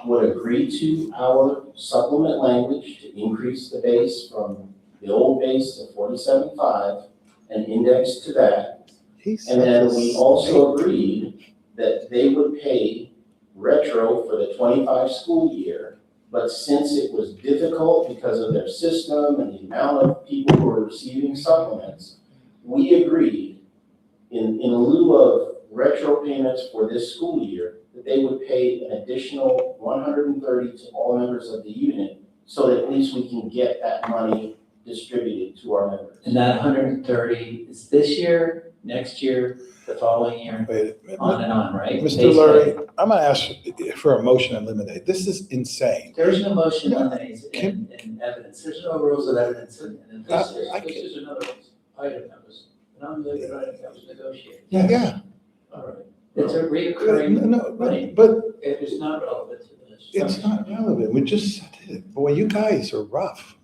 would agree to our supplement language to increase the base from the old base to 47.5 and index to that. And then we also agreed that they would pay retro for the 25 school year, but since it was difficult because of their system and the amount of people who were receiving supplements, we agreed in lieu of retro payments for this school year, that they would pay an additional $130 to all members of the unit so that at least we can get that money distributed to our members. And that 130 is this year, next year, the following year, on and on, right? Mr. Lurie, I'm gonna ask for a motion to eliminate. This is insane. There's no motion on these in evidence. There's no rules of evidence in This is another item that was, non-related item that was negotiated. Yeah. All right. It's a reoccurring. No, but It is not relevant to this. it's not relevant. We just said it. Boy, you guys are rough.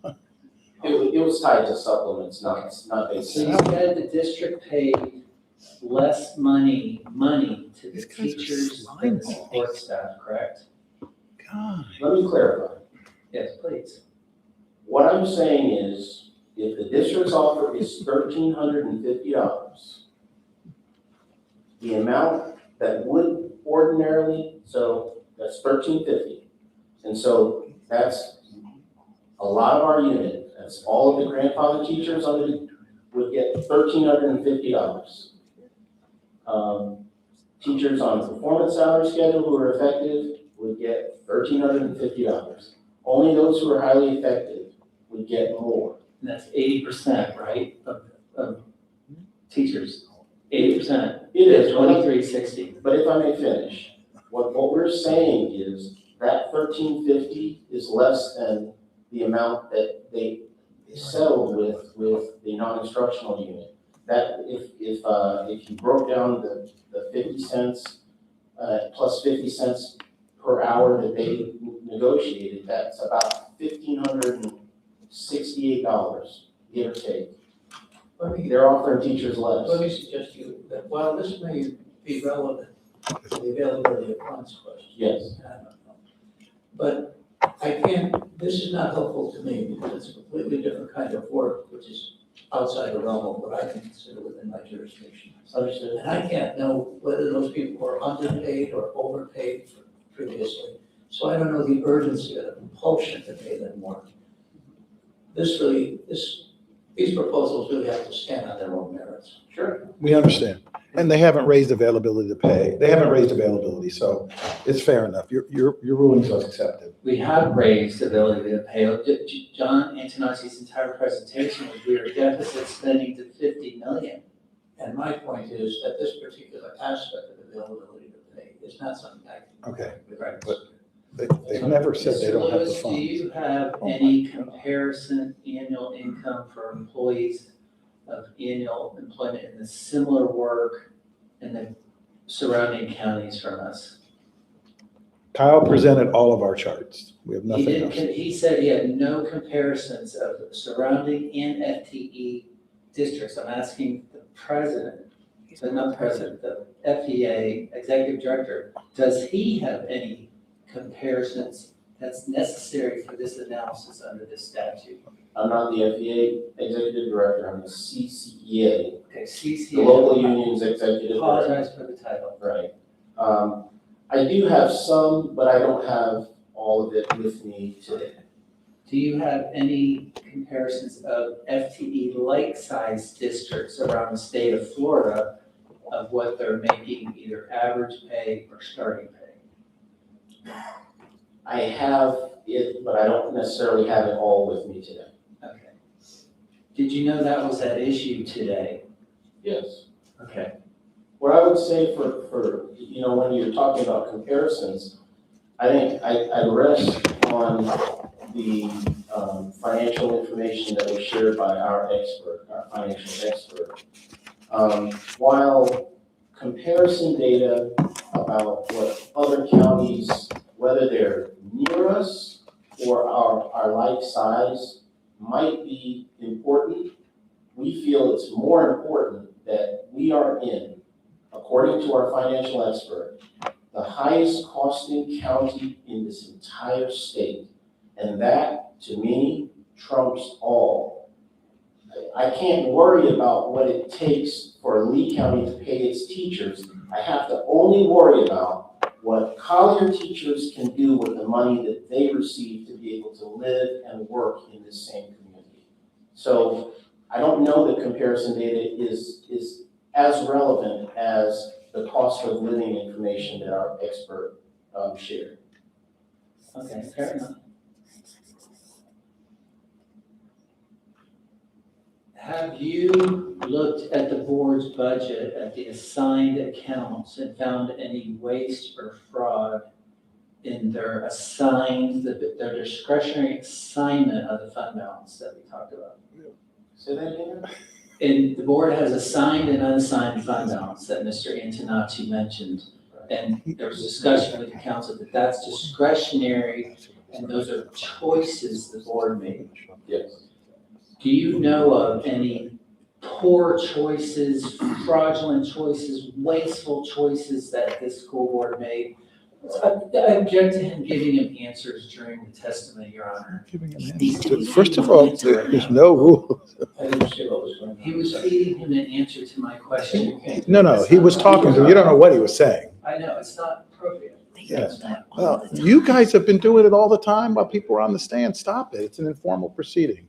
It was tied to supplements, not basic. So you said the district paid less money to the teachers and the support staff, correct? God. Let me clarify. Yes, please. What I'm saying is, if the district's offer is $1,350, the amount that would ordinarily, so that's $1,350. And so that's a lot of our unit, that's all of the grandfather teachers would get $1,350. Teachers on a performance salary schedule who are effective would get $1,350. Only those who are highly effective would get more. And that's 80%, right, of teachers, 80%. It is. 2360. But if I may finish, what we're saying is that $1,350 is less than the amount that they settled with the non-instructional unit. That if you broke down the 50 cents plus 50 cents per hour that they negotiated, that's about $1,568, give or take. They're offering teachers less. Let me suggest to you that while this may be relevant to the availability of funds question. Yes. I don't know. But I can't, this is not helpful to me because it's a completely different kind of work, which is outside the realm of what I can consider within my jurisdiction. Understood. And I can't know whether those people were underpaid or overpaid previously. So I don't know the urgency or the compulsion to pay them more. These proposals really have to stand on their own merits. Sure. We understand. And they haven't raised availability to pay. They haven't raised availability, so it's fair enough. Your rulings are accepted. We have raised ability to pay. John Antonacci's entire presentation was we are deficit spending to 50 million. And my point is that this particular aspect of availability to pay is not something I can. Okay. Right. But They've never said they don't have the Mr. Lewis, do funds. you have Oh my any God. comparison annual income for employees of annual employment in the similar work in the surrounding counties from us? Kyle presented all of our charts. We have He nothing didn't, else. he said he had no comparisons of surrounding and FTE districts. I'm asking the president, but not the president, the FEA executive director, does he have any comparisons that's necessary for this analysis under this statute? I'm not the FEA executive director, I'm the CCEA, Okay, the CCA. local union's executive director. Apologize for the title. Right. I do have some, but I don't have all of it with me today. Do you have any comparisons of FTE like-sized districts around the state of Florida of what they're making, either average pay or starting pay? I have it, but I don't necessarily have it all with me today. Okay. Did you know that was at issue today? Yes. Okay. What I would say for when you're talking about comparisons, I think I rest on the financial information that was shared by our financial expert. While comparison data about what other counties, whether they're near us or our like size, might be important, we feel it's more important that we are in, according to our financial expert, the highest costing county in this entire state. And that, to me, trumps all. I can't worry about what it takes for Lee County to pay its teachers. I have to only worry about what Collier teachers can do with the money that they receive to be able to live and work in this same community. So I don't know that comparison data is as relevant as the cost of living information that our expert shared. Okay, fair enough. Have you looked at the board's budget at the assigned accounts and found any waste or fraud in their assigned, their discretionary assignment of the fund balance that we talked about? Say that again? And the board has assigned and unassigned fund balance that Mr. Antonacci mentioned. And there was discussion with the council that that's discretionary and those are choices the board made. Yes. Do you know of any poor choices, fraudulent choices, wasteful choices that this school board made? I object to him giving him answers during the testimony, Your Honor. First of all, there's no rule. I didn't say what was going on. He was feeding him an answer to my question. No, he was talking to you. You don't know what he was saying. I know, it's not appropriate. Yes. Well, you guys have been doing it all the time while people are on the stand. Stop it. It's an informal proceeding.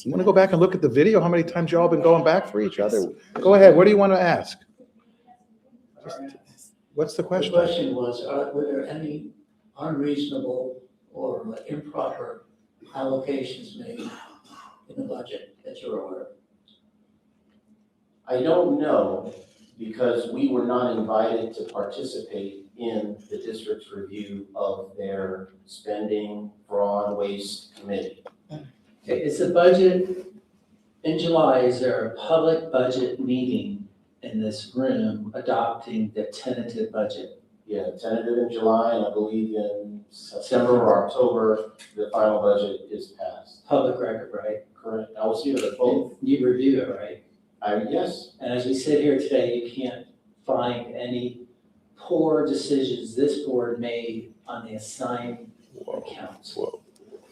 You want to go back and look at the video? How many times y'all been going back for each other? Go ahead. What do you want to ask? What's the question? The question was, were there any unreasonable or improper allocations made in the budget that you're aware of? I don't know because we were not invited to participate in the district's review of their spending, fraud, waste committee. Okay, it's a budget, in July, is there a public budget meeting in this room adopting the tentative budget? Yeah, tentative in July, and I believe in September or October, the final budget is passed. Public record, right? Correct. I was here at both. You review it, right? Yes. And as we sit here today, you can't find any poor decisions this board made on the assigned accounts.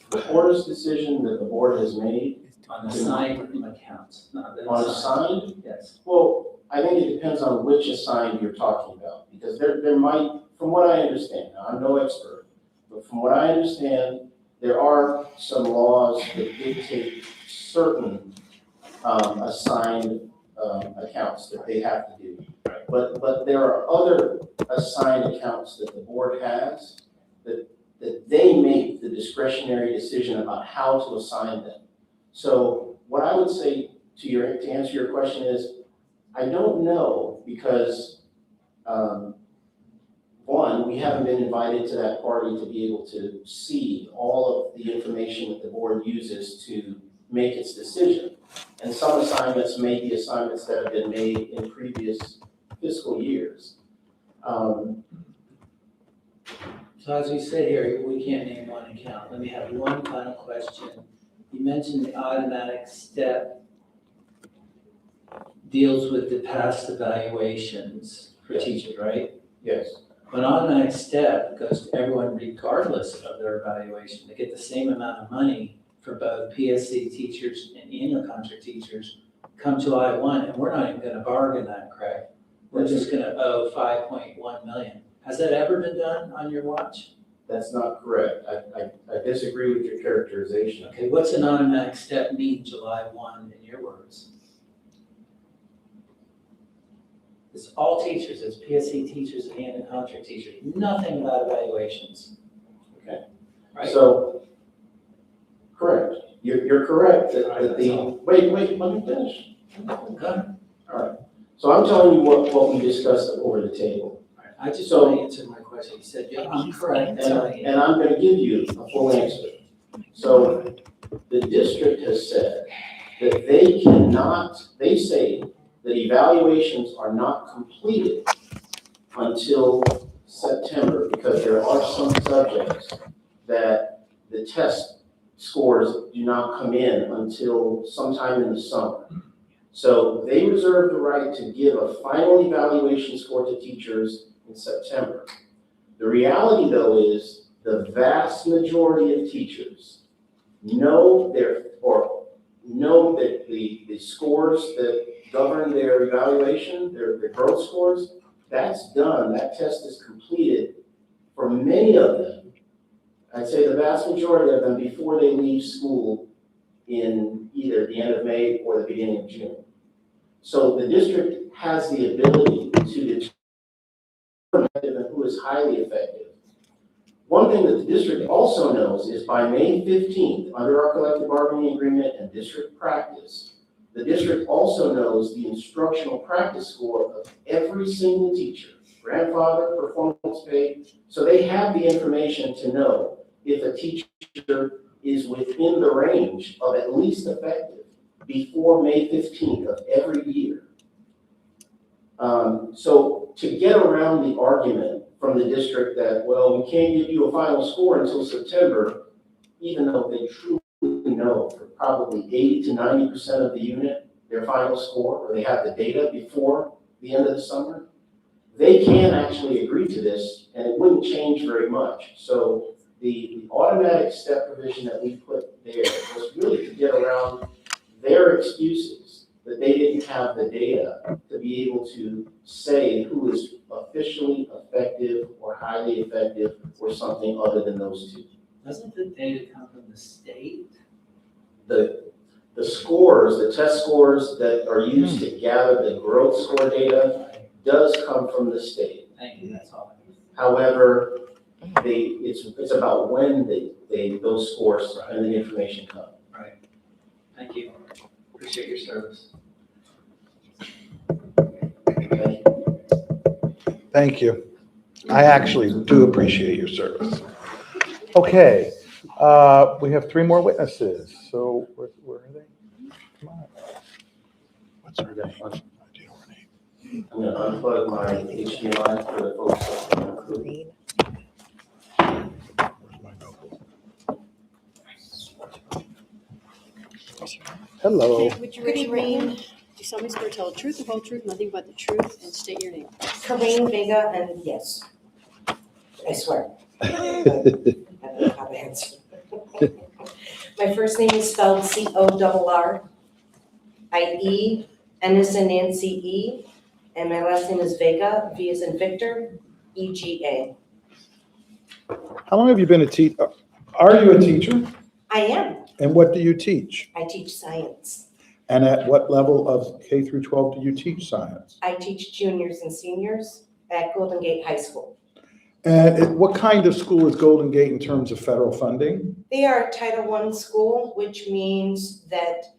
The poorest decision that the board has made On assigned accounts, not the on assigned? Yes. Well, I think it depends on which assigned you're talking about, because there might, from what I understand, now I'm no expert, but from what I understand, there are some laws that dictate certain assigned accounts that they have to do. But there are other assigned accounts that the board has that they make the discretionary decision about how to assign them. So what I would say to answer your question is, I don't know because one, we haven't been invited to that party to be able to see all of the information that the board uses to make its decision. And some assignments may be assignments that have been made in previous fiscal years. So as we sit here, we can't name one account. Let me have one final question. You mentioned the automatic step deals with the past evaluations for teachers, right? Yes. An automatic step goes to everyone regardless of their evaluation. They get the same amount of money for both PSC teachers and annual contract teachers come July 1, and we're not even gonna bargain that, correct? We're just gonna owe 5.1 million. Has that ever been done on your watch? That's not correct. I disagree with your characterization. Okay, what's an automatic step mean July 1 in your words? It's all teachers, it's PSC teachers and annual contract teachers, nothing about evaluations. Okay. Right? So, correct. You're correct that the, wait, let me finish. Okay. All right. So I'm telling you what we discussed over the table. I just want to answer my question. You said, yeah, I'm correct. And I'm going to give you a full answer. So the district has said that they say that evaluations are not completed until September because there are some subjects that the test scores do not come in until sometime in the summer. So they reserve the right to give a final evaluation score to teachers in September. The reality, though, is the vast majority of teachers know that the scores that govern their evaluation, their growth scores, that's done, that test is completed for many of them. I'd say the vast majority of them before they leave school in either the end of May or the beginning of June. So the district has the ability to determine who is highly effective. One thing that the district also knows is by May 15th, under our collective bargaining agreement and district practice, the district also knows the instructional practice score of every single teacher, grandfather, performance pay. So they have the information to know if a teacher is within the range of at least effective before May 15th of every year. So to get around the argument from the district that, well, we can't give you a final score until September, even though they truly know for probably 80 to 90% of the unit, their final score, or they have the data before the end of the summer, they can actually agree to this and it wouldn't change very much. So the automatic step provision that we put there was really to get around their excuses that they didn't have the data to be able to say who is officially effective or highly effective or something other than those two. Doesn't the data come from the state? The scores, the test scores that are used to gather the growth score data does come from the state. Thank you, that's all. However, it's about when those scores and the information come. Right. Thank you. Appreciate your service. Thank you. I actually do appreciate your service. Okay, we have 3 more witnesses. So where are they? Come on. What's her name? Do you know her name? I'm going to unplug my HDMI for the folks that can include. Hello. Would you raise your right hand? Do you solemnly swear to tell the truth, the whole truth, nothing but the truth, and state your name? Corinne Vega, and yes, I swear. I don't know how to answer. My first name is spelled C-O-R-R-I-E, N as in Nancy E, and my last name is Vega, V as in Victor, E-G-A. How long have you been a teacher? Are you a teacher? I am. And what do you teach? I teach science. And at what level of K through 12 do you teach science? I teach juniors and seniors at Golden Gate High School. And what kind of school is Golden Gate in terms of federal funding? They are a Title I school, which means that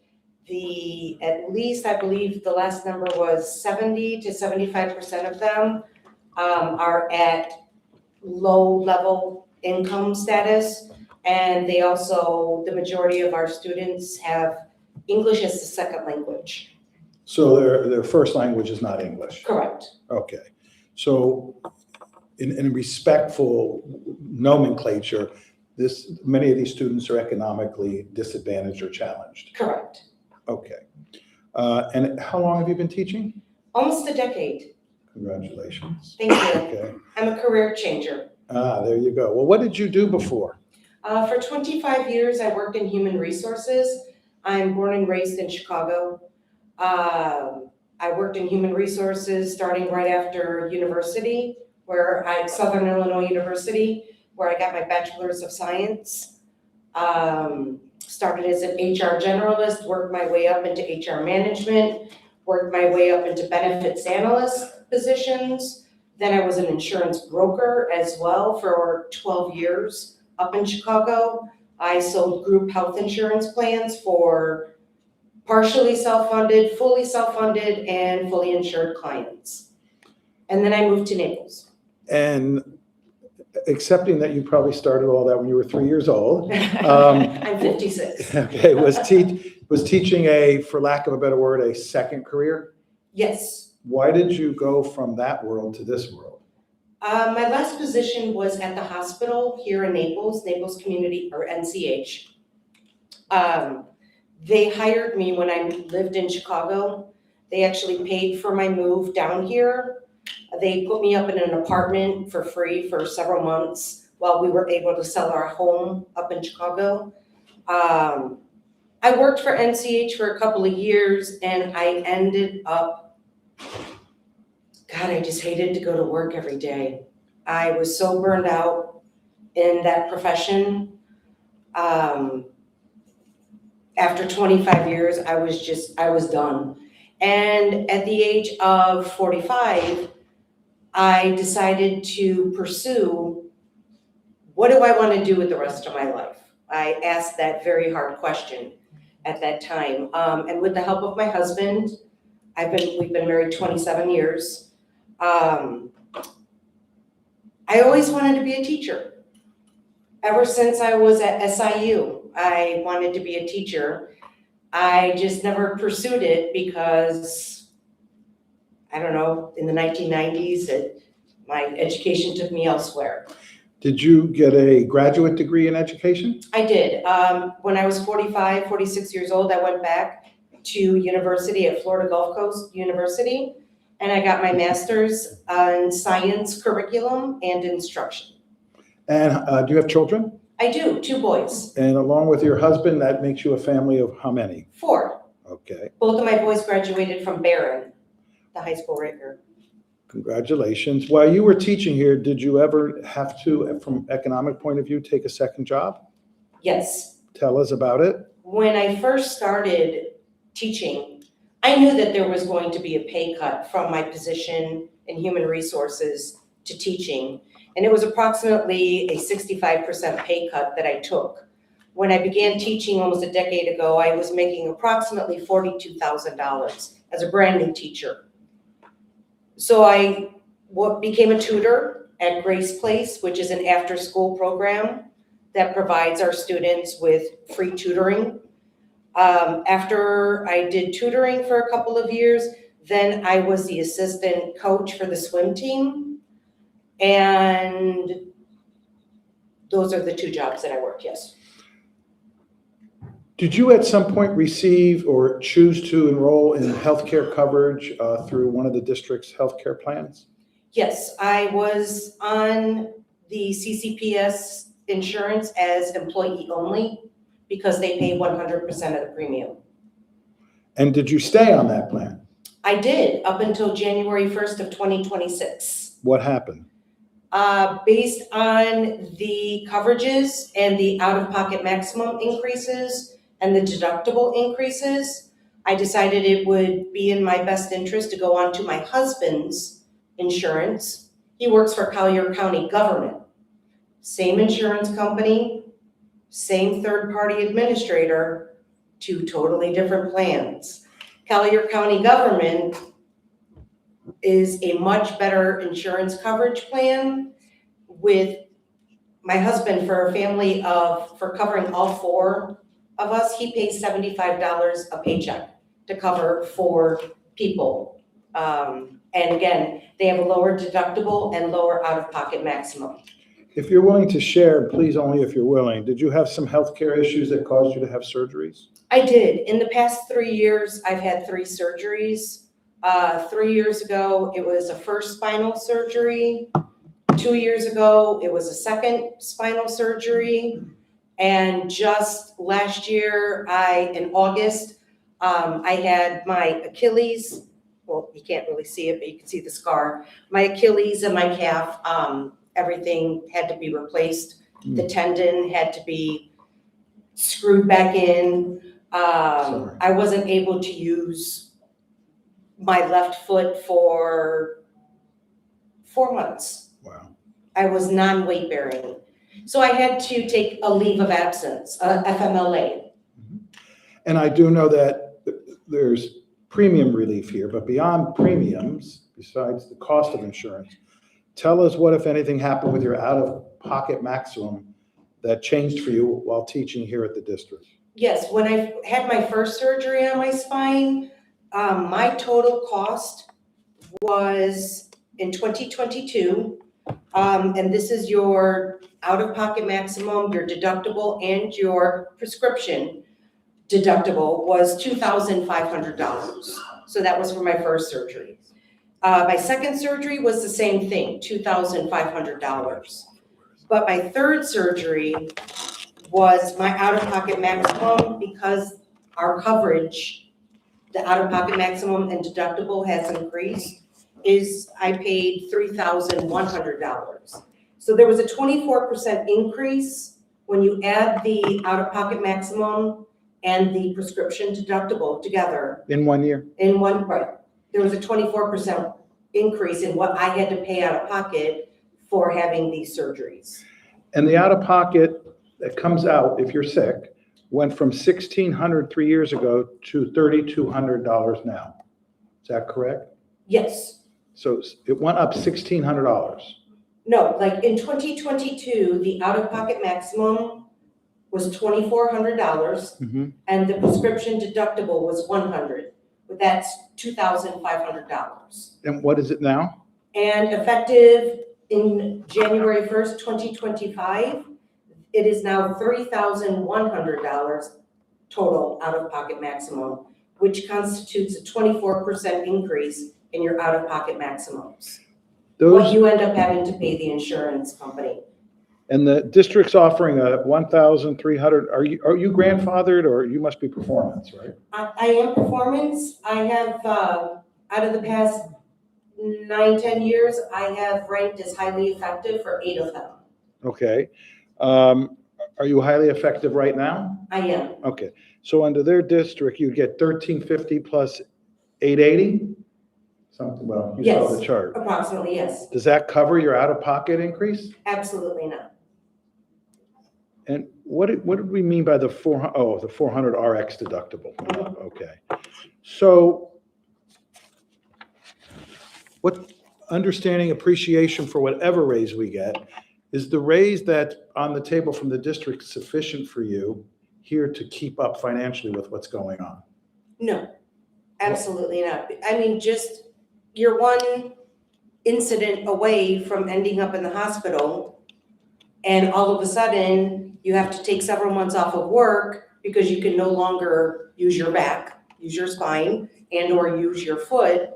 at least, I believe the last number was 70 to 75% of them are at low-level income status. And they also, the majority of our students have English as a second language. So their first language is not English? Correct. Okay. So in respectful nomenclature, many of these students are economically disadvantaged or challenged? Correct. Okay. And how long have you been teaching? Almost a decade. Congratulations. Thank you. Okay. I'm a career changer. There you go. Well, what did you do before? For 25 years, I worked in human resources. I'm born and raised in Chicago. I worked in human resources starting right after university, Southern Illinois University, where I got my bachelor's of science. Started as an HR generalist, worked my way up into HR management, worked my way up into benefits analyst positions. Then I was an insurance broker as well for 12 years up in Chicago. I sold group health insurance plans for partially self-funded, fully self-funded, and fully insured clients. And then I moved to Naples. And accepting that you probably started all that when you were 3 years old. I'm 56. Okay, was teaching for lack of a better word, a second career? Yes. Why did you go from that world to this world? My last position was at the hospital here in Naples Community, or NCH. They hired me when I lived in Chicago. They actually paid for my move down here. They put me up in an apartment for free for several months while we were able to sell our home up in Chicago. I worked for NCH for a couple of years and I ended up, God, I just hated to go to work every day. I was so burned out in that profession. After 25 years, I was done. And at the age of 45, I decided to pursue, what do I want to do with the rest of my life? I asked that very hard question at that time. And with the help of my husband, we've been married 27 years. I always wanted to be a teacher. Ever since I was at SIU, I wanted to be a teacher. I just never pursued it because, I don't know, in the 1990s, my education took me elsewhere. Did you get a graduate degree in education? I did. When I was 46 years old, I went back to university at Florida Gulf Coast University, and I got my master's in science curriculum and instruction. And do you have children? I do, 2 boys. And along with your husband, that makes you a family of how many? 4. Okay. Both of my boys graduated from Barron, the high school right here. Congratulations. While you were teaching here, did you ever have to, from economic point of view, take a second job? Yes. Tell us about it. When I first started teaching, I knew that there was going to be a pay cut from my position in human resources to teaching. And it was approximately a 65% pay cut that I took. When I began teaching almost a decade ago, I was making approximately $42,000 as a brand new teacher. So I became a tutor at Grace Place, which is an after-school program that provides our students with free tutoring. After I did tutoring for a couple of years, then I was the assistant coach for the swim team. And those are the 2 jobs that I work, yes. Did you at some point receive or choose to enroll in healthcare coverage through one of the district's healthcare plans? Yes, I was on the CCPS insurance as employee only because they pay 100% of the premium. And did you stay on that plan? I did up until January 1st of 2026. What happened? Based on the coverages and the out-of-pocket maximum increases and the deductible increases, I decided it would be in my best interest to go on to my husband's insurance. He works for Collier County government. Same insurance company, same third-party administrator, 2 totally different plans. Collier County government is a much better insurance coverage plan with my husband for a family for covering all four of us, he pays $75 a paycheck to cover 4 people. And again, they have a lower deductible and lower out-of-pocket maximum. If you're willing to share, please only if you're willing, did you have some healthcare issues that caused you to have surgeries? I did. In the past 3 years, I've had 3 surgeries. 3 years ago, it was a first spinal surgery. 2 years ago, it was a second spinal surgery. And just last year, in August, I had my Achilles, well, you can't really see it, but you can see the scar. My Achilles and my calf, everything had to be replaced. The tendon had to be screwed back in. I wasn't able to use my left foot for 4 months. Wow. I was non-weight bearing. So I had to take a leave of absence, FMLA. And I do know that there's premium relief here, but beyond premiums, besides the cost of insurance, tell us what, if anything, happened with your out-of-pocket maximum that changed for you while teaching here at the district. Yes, when I had my first surgery on my spine, my total cost was in 2022, and this is your out-of-pocket maximum, your deductible, and your prescription deductible was $2,500. So that was for my first surgery. My second surgery was the same thing, $2,500. But my third surgery was my out-of-pocket maximum because our coverage, the out-of-pocket maximum and deductible has increased, is I paid $3,100. So there was a 24% increase when you add the out-of-pocket maximum and the prescription deductible together. In 1 year? In one, right. There was a 24% increase in what I had to pay out of pocket for having these surgeries. And the out-of-pocket that comes out if you're sick went from $1,600 3 years ago to $3,200 now. Is that correct? Yes. So it went up $1,600. No, like in 2022, the out-of-pocket maximum was $2,400 and the prescription deductible was $100, but that's $2,500. And what is it now? And effective in January 1st, 2025, it is now $3,100 total out-of-pocket maximum, which constitutes a 24% increase in your out-of-pocket maximums. What you end up having to pay the insurance company. And the district's offering a $1,300. Are you grandfathered, or you must be performance, right? I am performance. I have, out of the past 9-10 years, I have ranked as highly effective for 8 of them. Okay. Are you highly effective right now? I am. Okay. So under their district, you get $1,350 plus $880? Something, well, you saw the chart. Approximately, yes. Does that cover your out-of-pocket increase? Absolutely not. And what did we mean by the 400 RX deductible? Okay. So what understanding appreciation for whatever raise we get, is the raise that on the table from the district sufficient for you here to keep up financially with what's going on? No, absolutely not. I mean, just you're one incident away from ending up in the hospital, and all of a sudden you have to take several months off of work because you can no longer use your back, use your spine, and or use your foot.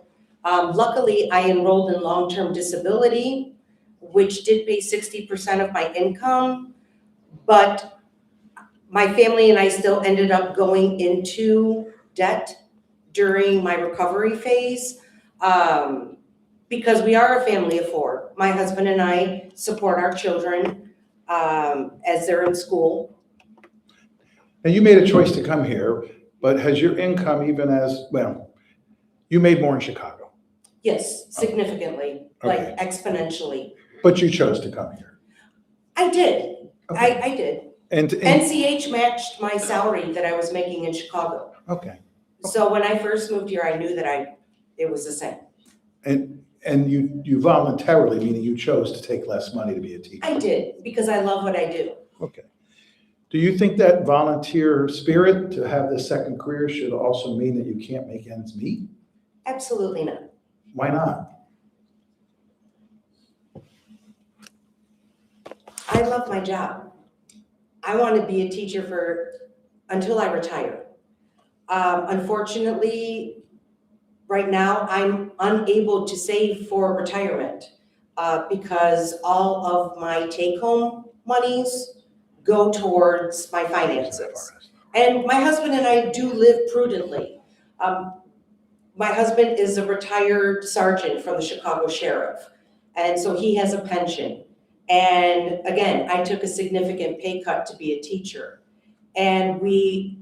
Luckily, I enrolled in long-term disability, which did pay 60% of my income, but my family and I still ended up going into debt during my recovery phase because we are a family of 4. My husband and I support our children as they're in school. And you made a choice to come here, but has your income you made more in Chicago? Yes, significantly, like exponentially. But you chose to come here. I did. Okay. I did. And NCH matched my salary that I was making in Chicago. Okay. So when I first moved here, I knew that it was the same. And And you voluntarily, meaning you chose to take less money to be a teacher? I did, because I love what I do. Okay. Do you think that volunteer spirit to have this second career should also mean that you can't make ends meet? Absolutely not. Why not? I love my job. I want to be a teacher until I retire. Unfortunately, right now, I'm unable to save for retirement because all of my take-home monies go towards my finances. And my husband and I do live prudently. My husband is a retired sergeant from the Chicago Sheriff, and so he has a pension. And again, I took a significant pay cut to be a teacher. And we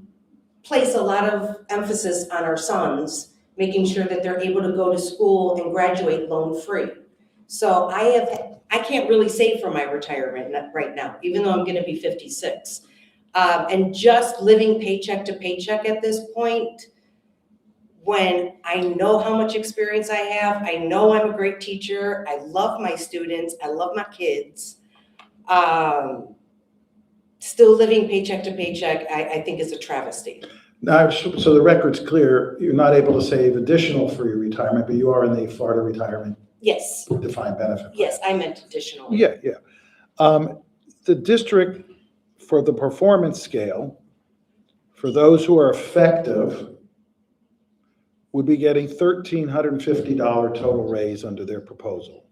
place a lot of emphasis on our sons, making sure that they're able to go to school and graduate loan-free. So I can't really save for my retirement right now, even though I'm gonna be 56. And just living paycheck to paycheck at this point, when I know how much experience I have, I know I'm a great teacher, I love my students, I love my kids. Still living paycheck to paycheck, I think is a travesty. Now, so the record's clear, you're not able to save additional for your retirement, but you are in the Florida retirement Yes, defined benefit. yes, I meant additional. Yeah. The district, for the performance scale, for those who are effective, would be getting $1,350 total raise under their proposal.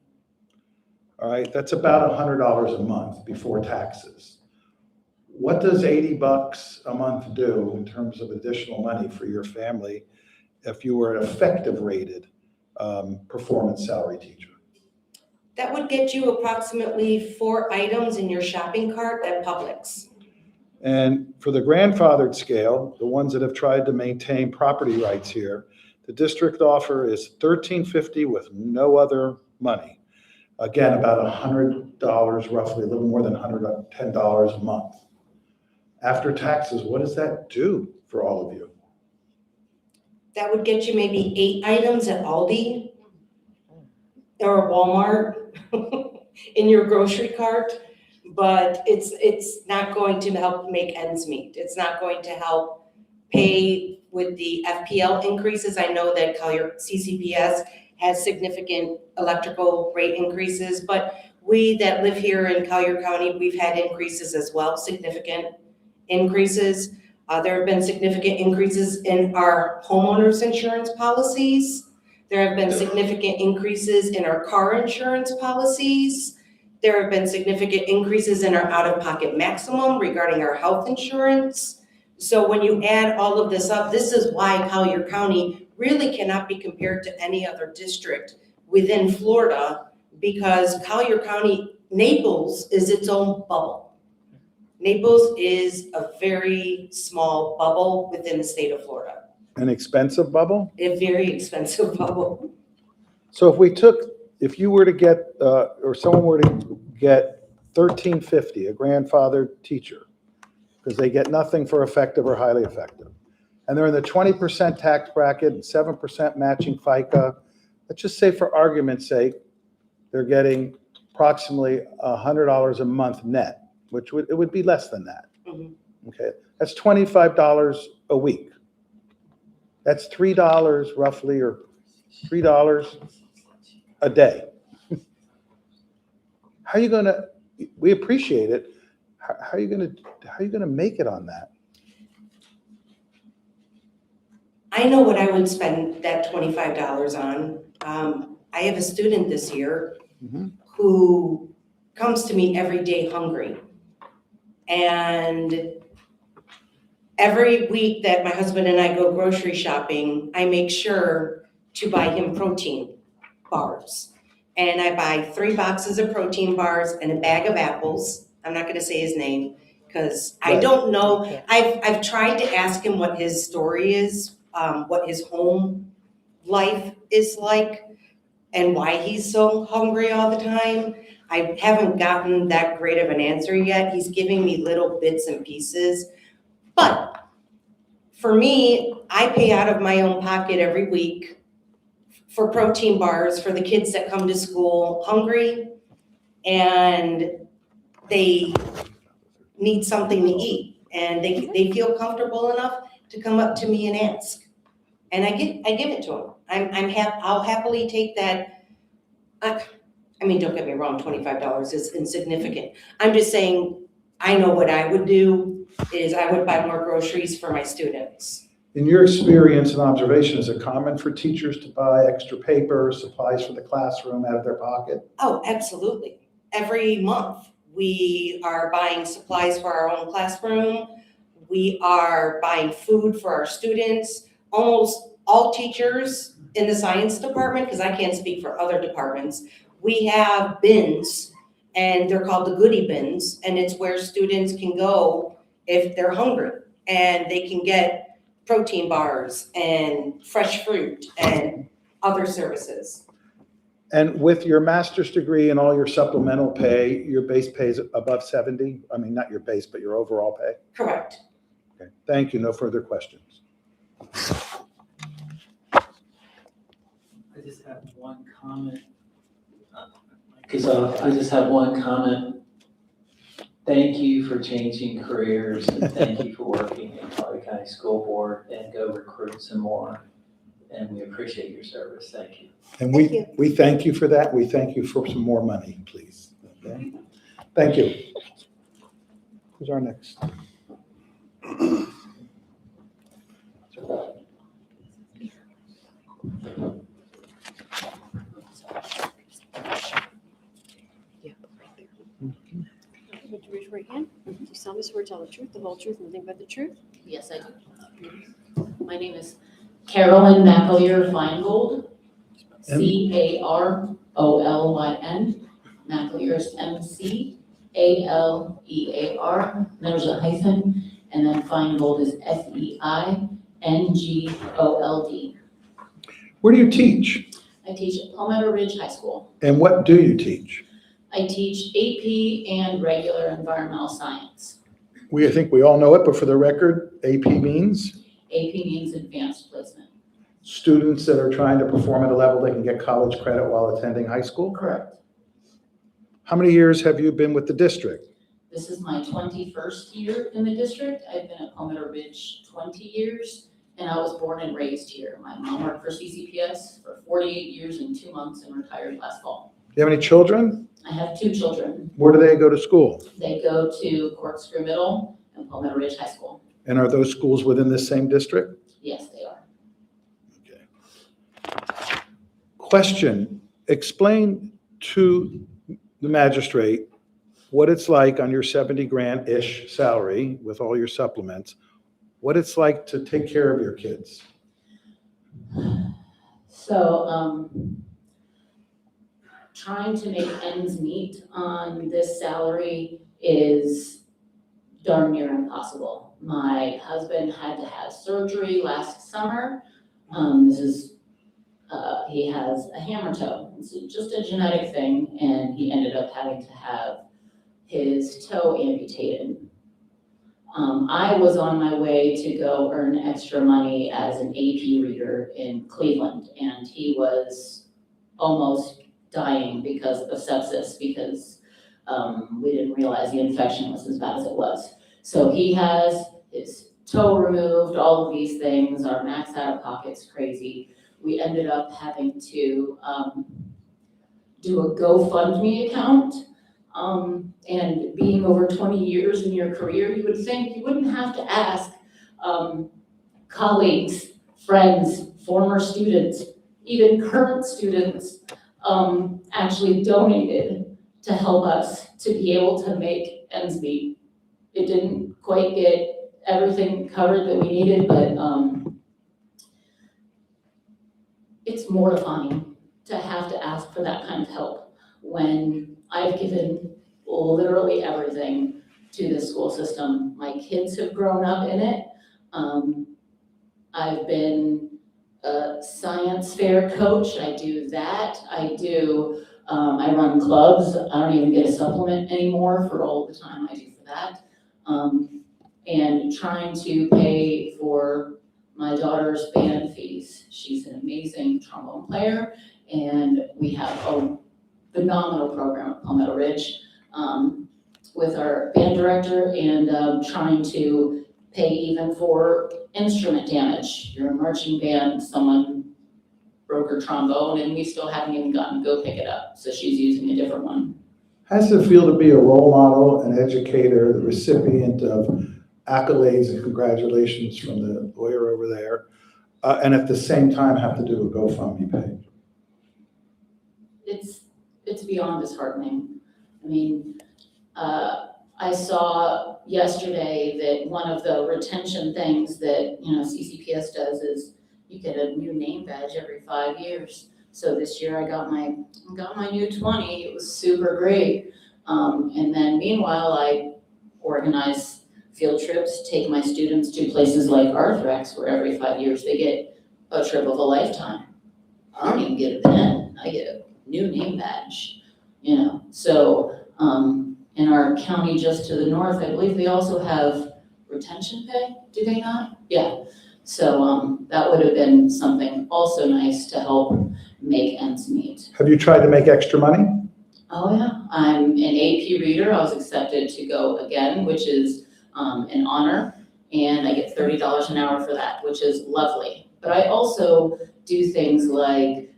All right, that's about $100 a month before taxes. What does $80 a month do in terms of additional money for your family if you were an effective rated performance salary teacher? That would get you approximately 4 items in your shopping cart at Publix. And for the grandfathered scale, the ones that have tried to maintain property rights here, the district offer is $1,350 with no other money. Again, about $100, roughly, a little more than $110 a month. After taxes, what does that do for all of you? That would get you maybe 8 items at Aldi or Walmart in your grocery cart, but it's not going to help make ends meet. It's not going to help pay with the FPL increases. I know that Collier CCPS has significant electrical rate increases, but we that live here in Collier County, we've had increases as well, significant increases. There have been significant increases in our homeowners insurance policies. There have been significant increases in our car insurance policies. There have been significant increases in our out-of-pocket maximum regarding our health insurance. So when you add all of this up, this is why Collier County really cannot be compared to any other district within Florida, because Collier County, Naples is its own bubble. Naples is a very small bubble within the state of Florida. An expensive bubble? A very expensive bubble. So if you were to get, or someone were to get $1,350, a grandfathered teacher, because they get nothing for effective or highly effective, and they're in the 20% tax bracket and 7% matching FICA, let's just say for argument's sake, they're getting approximately $100 a month net, which would be less than that. Mm-hmm. Okay, that's $25 a week. That's $3 roughly, or $3 a day. How are you gonna? We appreciate it. How are you gonna make it on that? I know what I would spend that $25 on. I have a student this year who comes to me every day hungry. And every week that my husband and I go grocery shopping, I make sure to buy him protein bars. And I buy 3 boxes of protein bars and a bag of apples. I'm not gonna say his name because I don't know. I've tried to ask him what his story is, what his home life is like, and why he's so hungry all the time. I haven't gotten that great of an answer yet. He's giving me little bits and pieces. But for me, I pay out of my own pocket every week for protein bars for the kids that come to school hungry and they need something to eat and they feel comfortable enough to come up to me and ask. And I give it to them. I'll happily take that. I mean, don't get me wrong, $25 is insignificant. I'm just saying, I know what I would do is I would buy more groceries for my students. In your experience and observation, is it common for teachers to buy extra paper, supplies for the classroom out of their pocket? Oh, absolutely. Every month, we are buying supplies for our own classroom. We are buying food for our students. Almost all teachers in the science department, because I can't speak for other departments, we have bins, and they're called the goodie bins, and it's where students can go if they're hungry, and they can get protein bars and fresh fruit and other services. And with your master's degree and all your supplemental pay, your base pay is above 70? I mean, not your base, but your overall pay? Correct. Okay, thank you. No further questions. I just have one comment. I just have one comment. Thank you for changing careers and thank you for working in Collier County School Board, and go recruit some more. And we appreciate your service. Thank you. And we thank you for that. We thank you for some more money, please. Okay? Thank you. Who's our next? Would you raise your right hand? Do you solemnly swear to tell the truth, the whole truth, and nothing but the truth? Yes, I do. My name is Carolyn McAleer Feingold, Carolyn. McAleer is McAlear. There's a hyphen, and then Feingold is FEINGOLD. Where do you teach? I teach at Palmetto Ridge High School. And what do you teach? I teach AP and regular environmental science. I think we all know it, but for the record, AP means? AP means advanced placement. Students that are trying to perform at a level they can get college credit while attending high school? Correct. How many years have you been with the district? This is my 21st year in the district. I've been at Palmetto Ridge 20 years, and I was born and raised here. My mom worked for CCPS for 48 years and 2 months and retired last fall. Do you have any children? I have 2 children. Where do they go to school? They go to Corkscrew Middle and Palmetto Ridge High School. And are those schools within the same district? Yes, they are. Question, explain to the magistrate what it's like on your 70 grand-ish salary with all your supplements, what it's like to take care of your kids. So, trying to make ends meet on this salary is darn near impossible. My husband had to have surgery last summer. He has a hammer toe. It's just a genetic thing, and he ended up having to have his toe amputated. I was on my way to go earn extra money as an AP reader in Cleveland, and he was almost dying because of sepsis, because we didn't realize the infection was as bad as it was. So he has his toe removed, all of these things, our max out of pocket's crazy. We ended up having to do a GoFundMe account. And being over 20 years in your career, you would think you wouldn't have to ask colleagues, friends, former students, even current students actually donated to help us to be able to make ends meet. It didn't quite get everything covered that we needed, but it's mortifying to have to ask for that kind of help when I've given literally everything to the school system. My kids have grown up in it. I've been a science fair coach. I do that. I run clubs. I don't even get a supplement anymore for all the time I do for that. And trying to pay for my daughter's band fees. She's an amazing trombone player, and we have a phenomenal program at Palmetto Ridge with our band director, and trying to pay even for instrument damage. You're a marching band, someone broke her trombone, and we still haven't even gotten to go pick it up. So she's using a different one. How does it feel to be a role model, an educator, the recipient of accolades and congratulations from the lawyer over there, and at the same time have to do a GoFundMe page? It's beyond disheartening. I mean, I saw yesterday that one of the retention things that, CCPS does is you get a new name badge every 5 years. So this year I got my new 20. It was super great. And then meanwhile, I organize field trips, take my students to places like Arthrex, where every 5 years they get a trip of a lifetime. I don't even get a pen. I get a new name badge, So in our county just to the north, I believe they also have retention pay, do they not? Yeah. So that would have been something also nice to help make ends meet. Have you tried to make extra money? Oh yeah, I'm an AP reader. I was accepted to go again, which is an honor, and I get $30 an hour for that, which is lovely. But I also do things like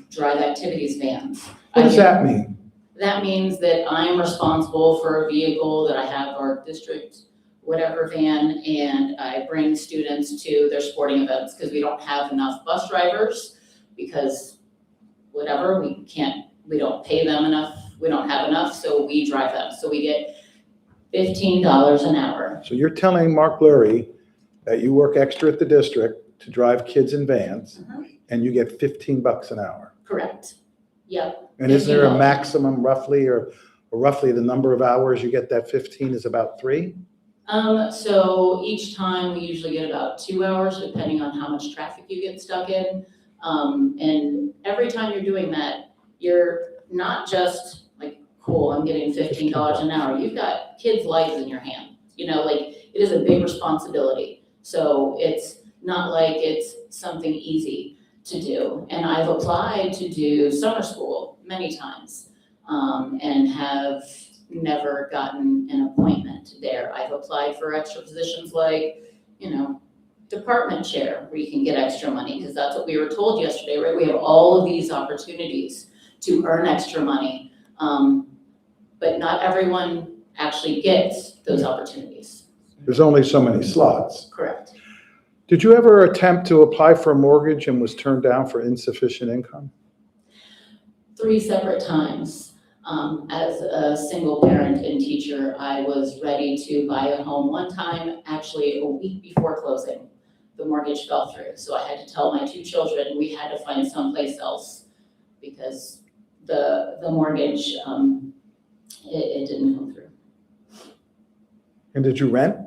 drive activities vans. What does that mean? That means that I'm responsible for a vehicle that I have our district whatever van, and I bring students to their sporting events because we don't have enough bus drivers because we don't pay them enough, we don't have enough, so we drive them. So we get $15 an hour. So you're telling Mark Lurie that you work extra at the district to drive kids in vans, and you get $15 an hour? Correct. Yep. And is there a maximum roughly, or roughly the number of hours you get that 15 is about 3? So each time we usually get about 2 hours, depending on how much traffic you get stuck in. And every time you're doing that, you're not just like, cool, I'm getting $15 an hour. You've got kids' lives in your hand. It is a big responsibility. So it's not like it's something easy to do. And I've applied to do summer school many times, and have never gotten an appointment there. I've applied for extra positions like, department chair, where you can get extra money, because that's what we were told yesterday, right? We have all of these opportunities to earn extra money, but not everyone actually gets those opportunities. There's only so many slots. Correct. Did you ever attempt to apply for a mortgage and was turned down for insufficient income? 3 separate times. As a single parent and teacher, I was ready to buy a home. One time, actually a week before closing, the mortgage fell through. So I had to tell my 2 children we had to find someplace else because the mortgage, it didn't come through. And did you rent?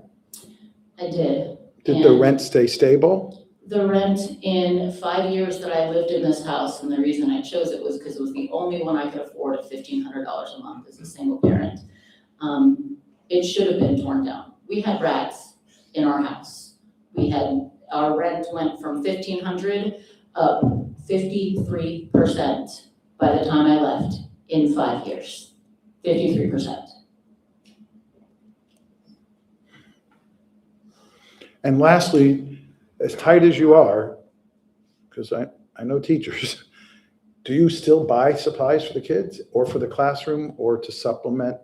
I did. Did the rent stay stable? The rent in 5 years that I lived in this house, and the reason I chose it was because it was the only one I could afford at $1,500 a month as a single parent. It should have been torn down. We had rats in our house. Our rent went from $1,500 up 53% by the time I left in 5 years. 53%. And lastly, as tight as you are, because I know teachers, do you still buy supplies for the kids or for the classroom or to supplement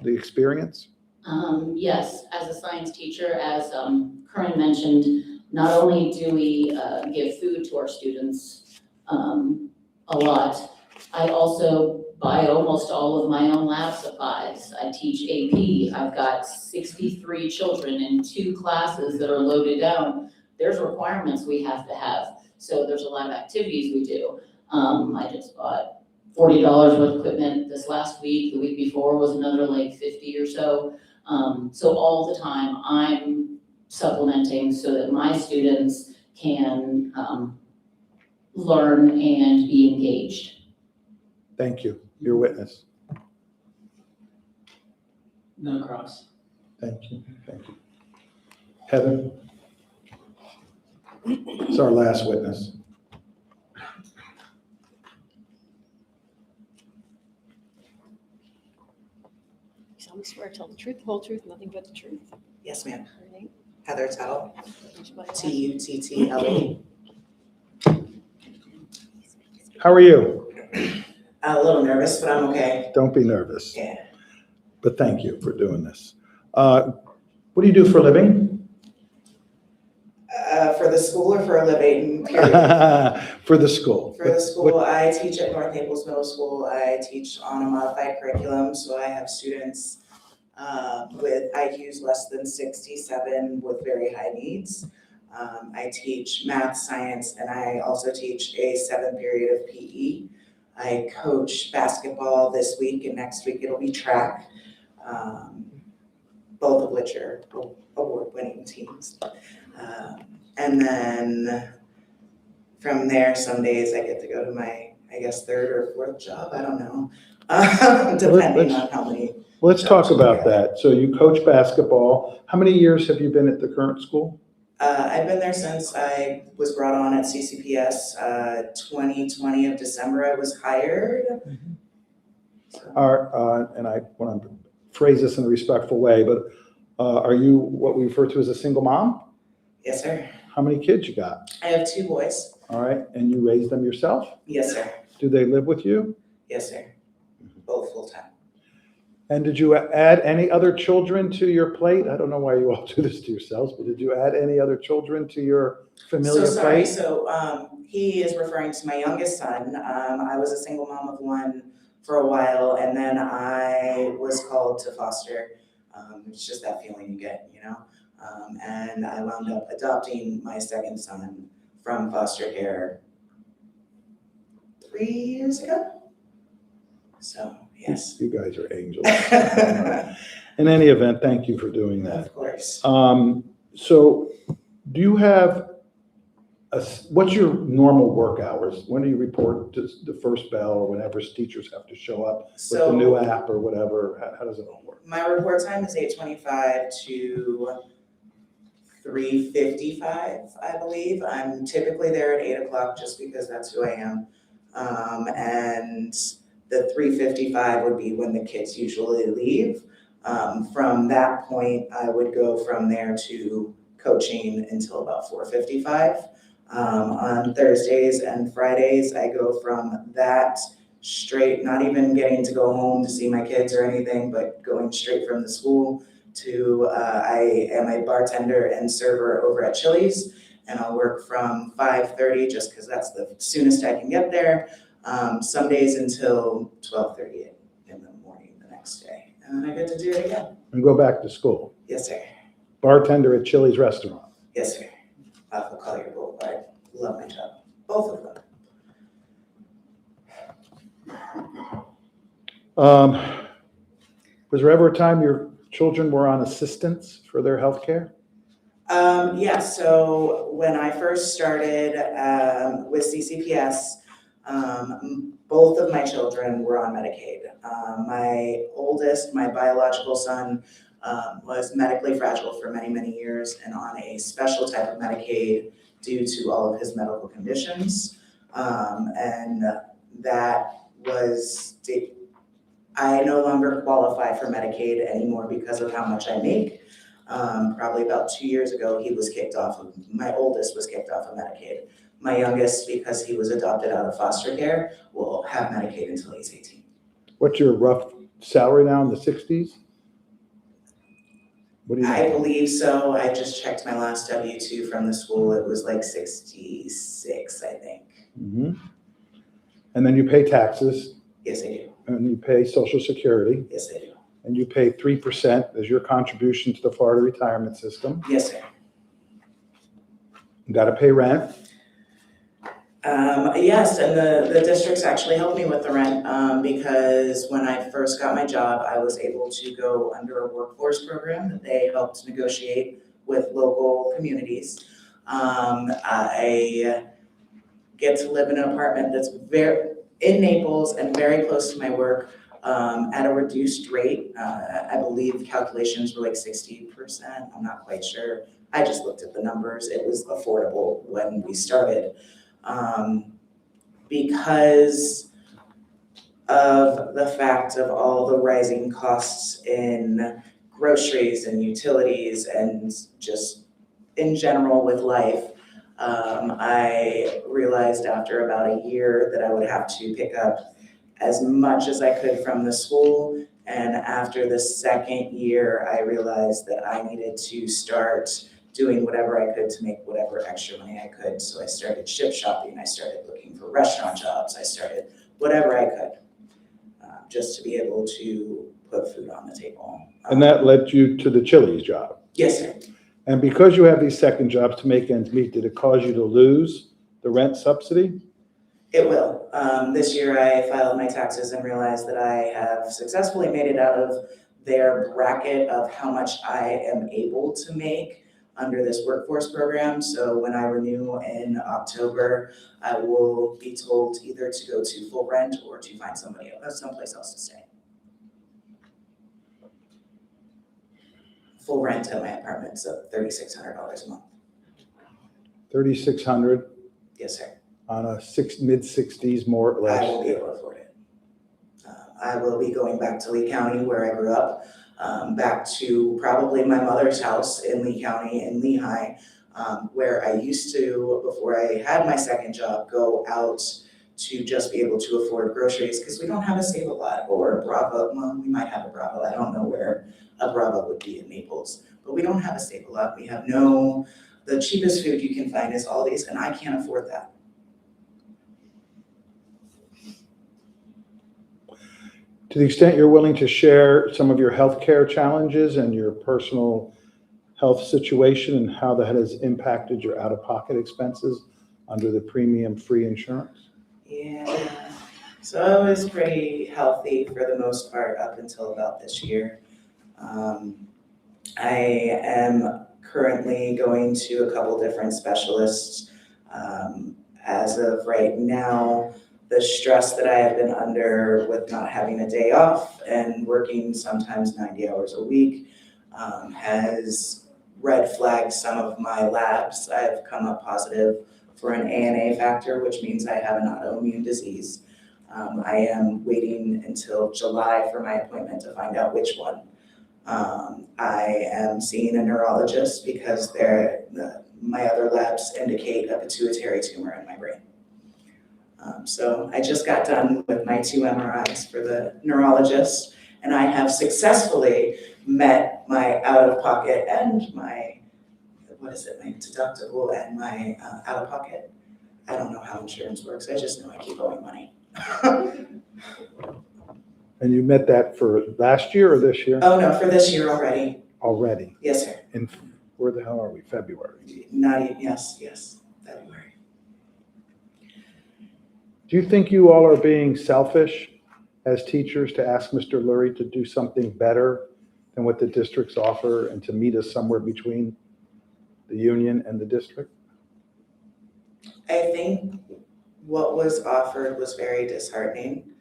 the experience? Yes, as a science teacher, as Corinne mentioned, not only do we give food to our students a lot, I also buy almost all of my own lab supplies. I teach AP. I've got 63 children in 2 classes that are loaded down. There's requirements we have to have. So there's a lot of activities we do. I just bought $40 worth of equipment this last week. The week before was another like 50 or so. So all the time I'm supplementing so that my students can learn and be engaged. Thank you. Your witness. No cross. Thank you. Thank you. Heather? It's our last witness. You solemnly swear to tell the truth, the whole truth, nothing but the truth. Yes, ma'am. Your name? Heather Tuttle, Tuttele. Tuttele. How are you? A little nervous, but I'm okay. Don't be nervous. Yeah. But thank you for doing this. What do you do for a living? For the school or for a living, period? For the school. For the school, I teach at North Naples Middle School. I teach on a modified curriculum, so I have students with IQs less than 67 with very high needs. I teach math, science, and I also teach a 7th period of PE. I coach basketball this week, and next week it'll be track, both of which are award-winning teams. And then from there, some days I get to go to my, I guess, 3rd or 4th job, I don't know, depending on how many. Let's talk about that. So you coach basketball. How many years have you been at the current school? I've been there since I was brought on at CCPS, 2020 of December I was hired. And I want to phrase this in a respectful way, but are you what we refer to as a single mom? Yes, sir. How many kids you got? I have 2 boys. All right, and you raise them yourself? Yes, sir. Do they live with you? Yes, sir. Both full-time. And did you add any other children to your plate? I don't know why you all do this to yourselves, but did you add any other children to your familiar plate? So he is referring to my youngest son. I was a single mom of 1 for a while, and then I was called to foster. It's just that feeling you get, you know? And I wound up adopting my 2nd son from foster care 3 years ago. So, yes. You guys are angels. In any event, thank you for doing that. Of course. So do you have, what's your normal work hours? When do you report to the first bell or whenever teachers have to show up with the new app or whatever? How does it all work? My report time is 8:25 to 3:55, I believe. I'm typically there at 8 o'clock just because that's who I am. And the 3:55 would be when the kids usually leave. From that point, I would go from there to coaching until about 4:55. On Thursdays and Fridays, I go from that straight, not even getting to go home to see my kids or anything, but going straight from the school to, I am a bartender and server over at Chili's, and I'll work from 5:30 just because that's the soonest I can get there. Some days until 12:30 in the morning the next day, and then I get to do it again. And go back to school? Yes, sir. Bartender at Chili's restaurant? Yes, sir. Off of Collier Boulevard. Love my job, both of them. Was there ever a time your children were on assistance for their health care? Yeah, so when I first started with CCPS, both of my children were on Medicaid. My oldest, my biological son, was medically fragile for many, many years and on a special type of Medicaid due to all of his medical conditions. And that was, I no longer qualify for Medicaid anymore because of how much I make. Probably about 2 years ago, he was kicked off of, my oldest was kicked off of Medicaid. My youngest, because he was adopted out of foster care, will have Medicaid until he's 18. What's your rough salary now, in the 60s? What do you I believe so. I just checked my last W-2 from the school. It was like 66, I think. Mm-hmm. And then you pay taxes. Yes, I do. And you pay Social Security. Yes, I do. And you pay 3% as your contribution to the Florida retirement system. Yes, sir. You got to pay rent. Yes, and the districts actually helped me with the rent because when I first got my job, I was able to go under a workforce program that they helped negotiate with local communities. I get to live in an apartment that's in Naples and very close to my work at a reduced rate. I believe calculations were like 60%. I'm not quite sure. I just looked at the numbers. It was affordable when we started. Because of the fact of all the rising costs in groceries and utilities and just in general with life, I realized after about a year that I would have to pick up as much as I could from the school. And after the second year, I realized that I needed to start doing whatever I could to make whatever extra money I could. So I started ship shopping, I started looking for restaurant jobs, I started whatever I could, just to be able to put food on the table. And that led you to the Chili's job? Yes, sir. And because you have these second jobs to make ends meet, did it cause you to lose the rent subsidy? It will. This year I filed my taxes and realized that I have successfully made it out of their bracket of how much I am able to make under this workforce program. So when I renew in October, I will be told either to go to full rent or to find someplace else to stay. Full rent at my apartment, so $3,600 a month. $3,600 Yes, sir. on a mid-60s, more or less. I will be able to afford it. I will be going back to Lee County where I grew up, back to probably my mother's house in Lee County in Lehigh, where I used to, before I had my second job, go out to just be able to afford groceries because we don't have a Save-A-Lot or a Bravo. Well, we might have a Bravo. I don't know where a Bravo would be in Naples, but we don't have a Save-A-Lot. We have the cheapest food you can find is Aldi's, and I can't afford that. To the extent you're willing to share some of your healthcare challenges and your personal health situation and how that has impacted your out-of-pocket expenses under the premium-free insurance? Yeah, so I was pretty healthy for the most part up until about this year. I am currently going to a couple different specialists. As of right now, the stress that I have been under with not having a day off and working sometimes 90 hours a week has red flagged some of my labs. I have come up positive for an ANA factor, which means I have an autoimmune disease. I am waiting until July for my appointment to find out which one. I am seeing a neurologist because my other labs indicate a pituitary tumor in my brain. So I just got done with my 2 MRIs for the neurologist, and I have successfully met my out-of-pocket and my deductible and my out-of-pocket. I don't know how insurance works. I just know I keep owing money. And you met that for last year or this year? Oh, no, for this year already. Already? Yes, sir. And where the hell are we? February? Not even, yes, February. Do you think you all are being selfish as teachers to ask Mr. Lurie to do something better than what the districts offer and to meet us somewhere between the union and the district? I think what was offered was very disheartening.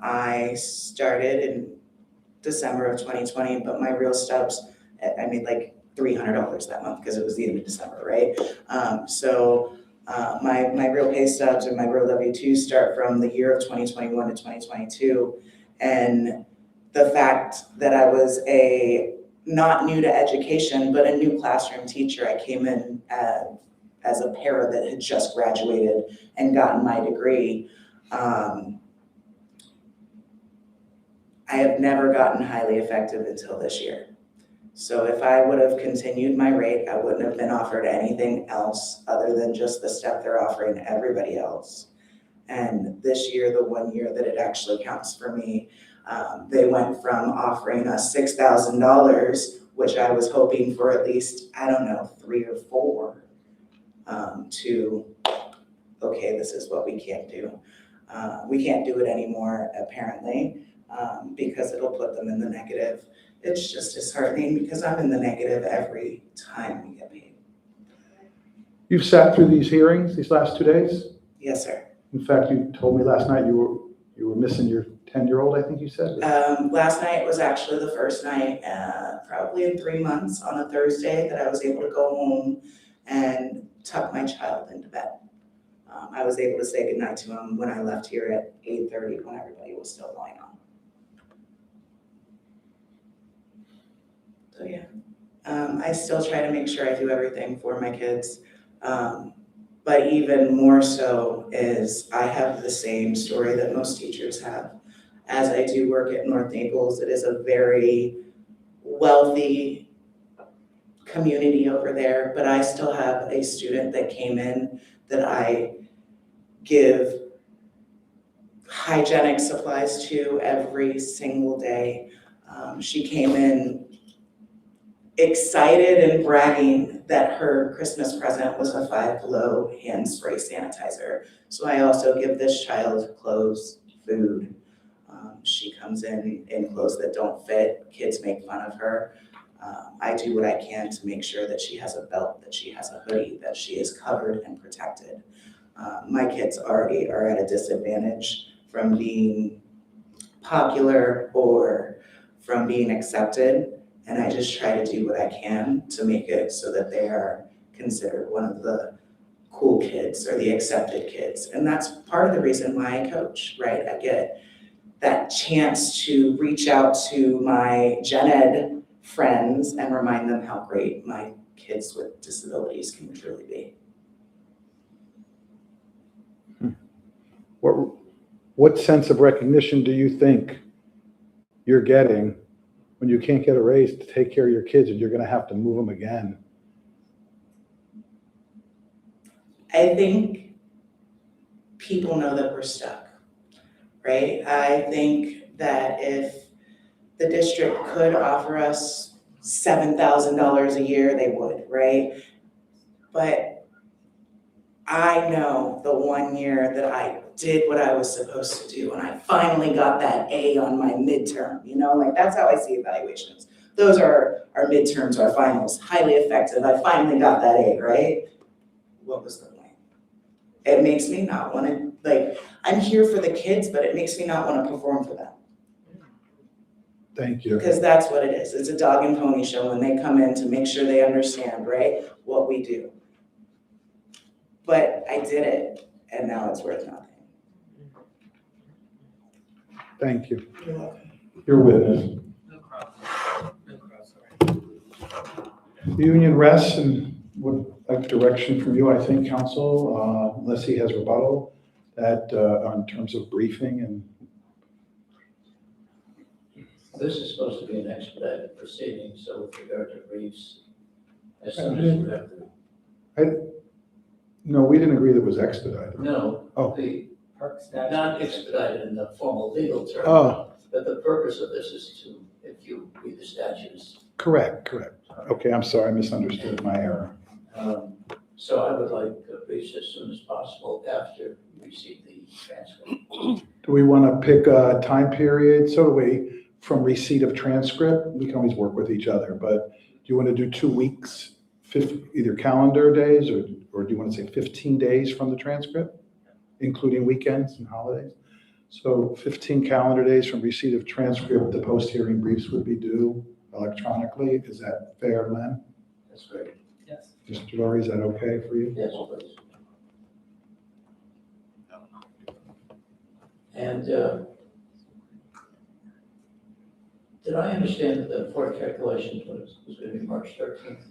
I started in December of 2020, but my real stubs, I made like $300 that month because it was the end of December, right? My real pay stubs or my real W-2s start from the year of 2021 to 2022. And the fact that I was not new to education, but a new classroom teacher, I came in as a para that had just graduated and gotten my degree. I have never gotten highly effective until this year. So if I would have continued my rate, I wouldn't have been offered anything else other than just the step they're offering everybody else. And this year, the 1 year that it actually counts for me, they went from offering us $6,000, which I was hoping for at least, I don't know, 3 or 4, to, okay, this is what we can't do. We can't do it anymore, apparently, because it'll put them in the negative. It's just disheartening because I'm in the negative every time we get paid. You've sat through these hearings these last 2 days? Yes, sir. In fact, you told me last night you were missing your 10-year-old, I think you said? Last night was actually the first night, probably in 3 months, on a Thursday, that I was able to go home and tuck my child into bed. I was able to say goodnight to him when I left here at 8:30 when everybody was still going on. So yeah, I still try to make sure I do everything for my kids. But even more so is I have the same story that most teachers have. As I do work at North Naples, it is a very wealthy community over there, but I still have a student that came in that I give hygienic supplies to every single day. She came in excited and bragging that her Christmas present was a Five Below hand spray sanitizer. So I also give this child clothes, food. She comes in clothes that don't fit. Kids make fun of her. I do what I can to make sure that she has a belt, that she has a hoodie, that she is covered and protected. My kids already are at a disadvantage from being popular or from being accepted. And I just try to do what I can to make it so that they are considered one of the cool kids or the accepted kids. And that's part of the reason why I coach, right? I get that chance to reach out to my gen ed friends and remind them how great my kids with disabilities can truly be. What sense of recognition do you think you're getting when you can't get a raise to take care of your kids and you're going to have to move them again? I think people know that we're stuck, right? I think that if the district could offer us $7,000 a year, they would, right? But I know the 1 year that I did what I was supposed to do and I finally got that A on my midterm, like that's how I see evaluations. Those are our midterms, our finals, highly effective. I finally got that A, right? What was the point? It makes me not want to, I'm here for the kids, but it makes me not want to perform for them. Thank you. Because that's what it is. It's a dog and pony show when they come in to make sure they understand, right, what we do. But I did it, and now it's worth nothing. Thank you. You're welcome. Your witness. The union rests and would like direction from you, I think, counsel, unless he has rebuttal, that in terms of briefing and. This is supposed to be an expedited proceeding, so with regard to briefs, as soon as you have the. No, we didn't agree that it was expedited. No, Oh. Not expedited in the formal legal term. Oh. But the purpose of this is to, if you read the statutes. Correct. Okay, I'm sorry, I misunderstood, my error. So I would like briefs as soon as possible after you receive the transcript. Do we want to pick a time period? So do we, from receipt of transcript, we can always work with each other, but do you want to do 2 weeks, either calendar days, or do you want to say 15 days from the transcript, including weekends and holidays? So 15 calendar days from receipt of transcript, the post-hearing briefs would be due electronically. Is that fair, Len? That's great. Yes. Mr. Laurie, is that okay for you? Yes, please. And did I understand that the FOIA calculation was going to be March 13th?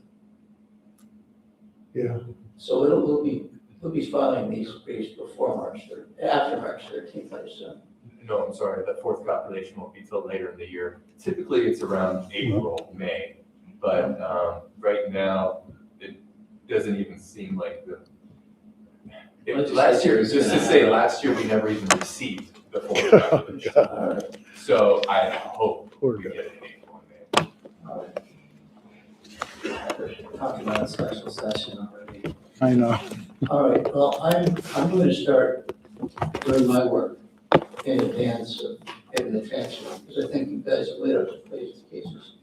Yeah. So we'll be filing these briefs before March 13th, after March 13th, I assume. No, I'm sorry, that fourth calculation won't be till later in the year. Typically, it's around April, May, but right now, it doesn't even seem like last year, just to say, last year, we never even received the fourth calculation. So I hope we get it in April and May. Talking about a special session already. I know. All right, well, I'm going to start doing my work in advance of getting the transfer, because I think you guys have laid out the cases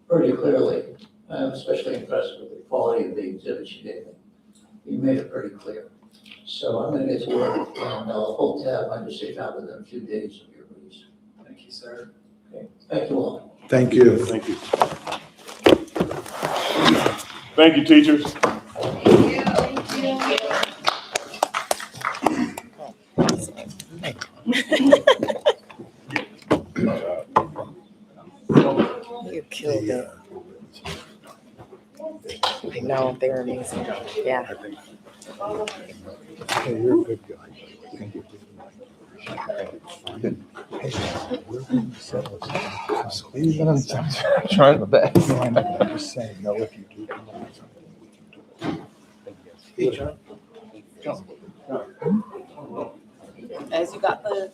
pretty clearly. I'm especially impressed with the quality of the exhibits you gave me. You made it pretty clear. So I'm going to get to work, and I'll hold tab on your safe out within a few days of your release. you, sir. Thank you all. Thank you. Thank you. Thank you, teachers. You killed it. I know, they're amazing. Yeah. Hey, you're a good guy. Thank you. I'm trying my best. No, I know. I'm just saying, no, if you do come on. As you got the.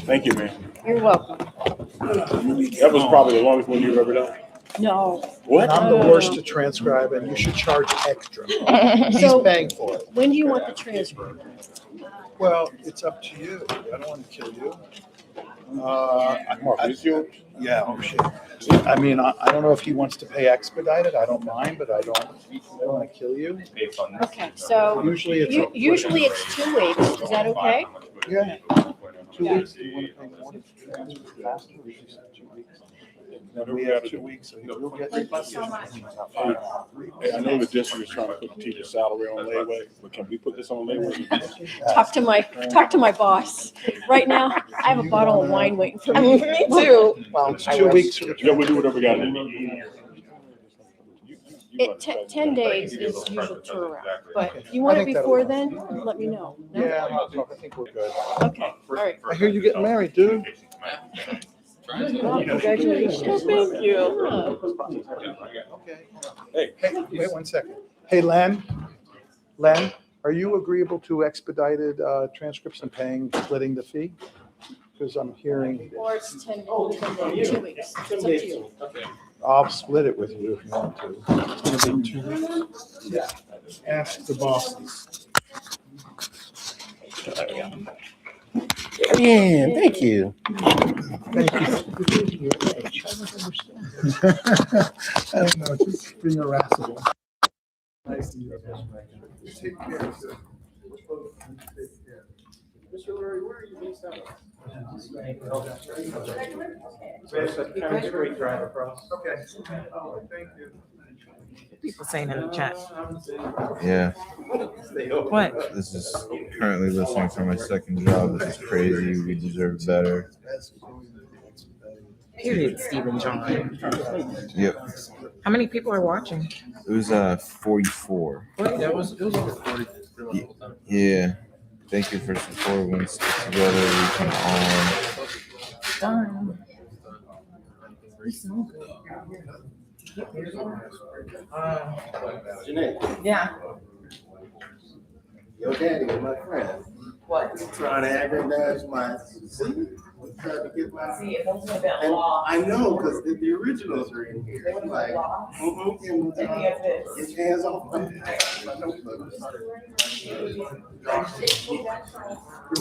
Thank you, man. You're welcome. That was probably the longest one you've ever done. No. What? I'm the worst to transcribe, and you should charge extra. He's So- paying for it. When do you want the transfer? Well, it's up to you. I don't want to kill you. Mark, is yours? Yeah, oh shit. I mean, I don't know if he wants to pay expedited. I don't mind, but I don't want to kill you. Okay, so Usually it's. usually it's 2 weeks. Is that okay? Yeah. 2 weeks. Do you want to pay more to transfer faster? We just have 2 weeks. Then we have 2 weeks, so you'll get. Thank you so much. Hey, I know the district is trying to put the teacher's salary on layaway, but can we put this on layaway? Talk to my boss. Right now, I have a bottle of wine waiting for me. Me too. Well, It's I 2 wish. weeks for the. Yeah, we'll do whatever we gotta do. 10 days is usual turnaround, but if you want it before then, let me know. No? Yeah, I think we're good. Okay, all right. I hear you getting married, dude. Well, congratulations. Thank you. Okay. Hey, wait 1 second. Hey, Len, are you agreeable to expedited transcripts and splitting the fee? Because I'm hearing, Or it's 10 days, 2 weeks. It's up to you. I'll split it with you if you want to. It's gonna be 2 weeks. Yeah. Ask the bosses. Yeah, thank you. Thank you. I don't know, just being irascible. Nice to meet you. Take care, sir. Mr. Lurie, where are you based out of? Kind of straight drive across. Okay. Oh, thank you. People saying in the chat. Yeah. What? This is currently listening for my second job. This is crazy. We deserve better. Period, Stephen John. Yep. How many people are watching? It was 44. It was over 40. Yeah. Thank you for support. When we stick together, we can all. Done. We smell good. Janae. Yeah. Your daddy is my friend. What? Trying to aggravaze my see? Trying to get my See, it doesn't have that and law. I know because the originals are in here. I'm like, and get your hands off my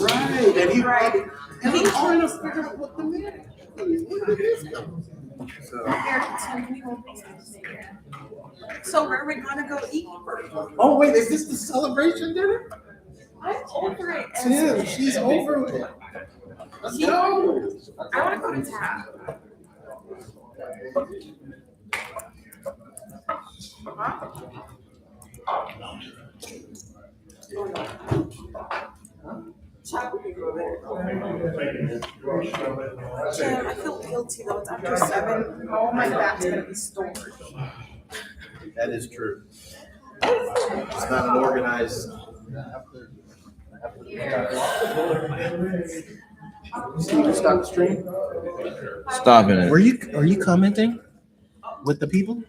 right, and he probably and he trying to figure out what the man is. Where did this go? So where are we gonna go eat? Oh wait, is this the celebration dinner? I'm over it. Tim, she's over it. Let's go. I wanna go to Tab. Tim, I feel guilty though. It's after 7. All my back's gonna be stored. That is true. It's not an organized. Steve, stop the stream. Stopping it. Are you commenting with the people?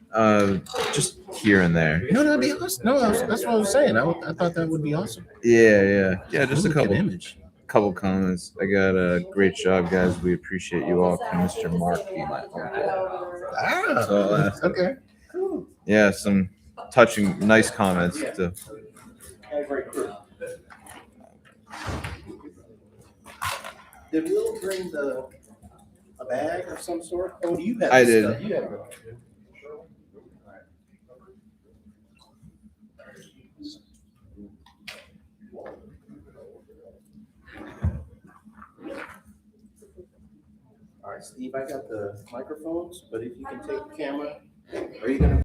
Just here and there. No, that'd be awesome. No, that's what I was saying. I thought that would be awesome. Yeah. Just a Look at couple. image. Couple comments. I got a great job, guys. We appreciate you all. Can Mr. Mark be my uncle? Ah, So, okay. Cool. yeah, some touching, nice comments. To, Did Will bring the a bag of some sort? Oh, you have. I the did. stuff. You have it. All right, Steve, I got the microphones, but if you can take the camera, are you gonna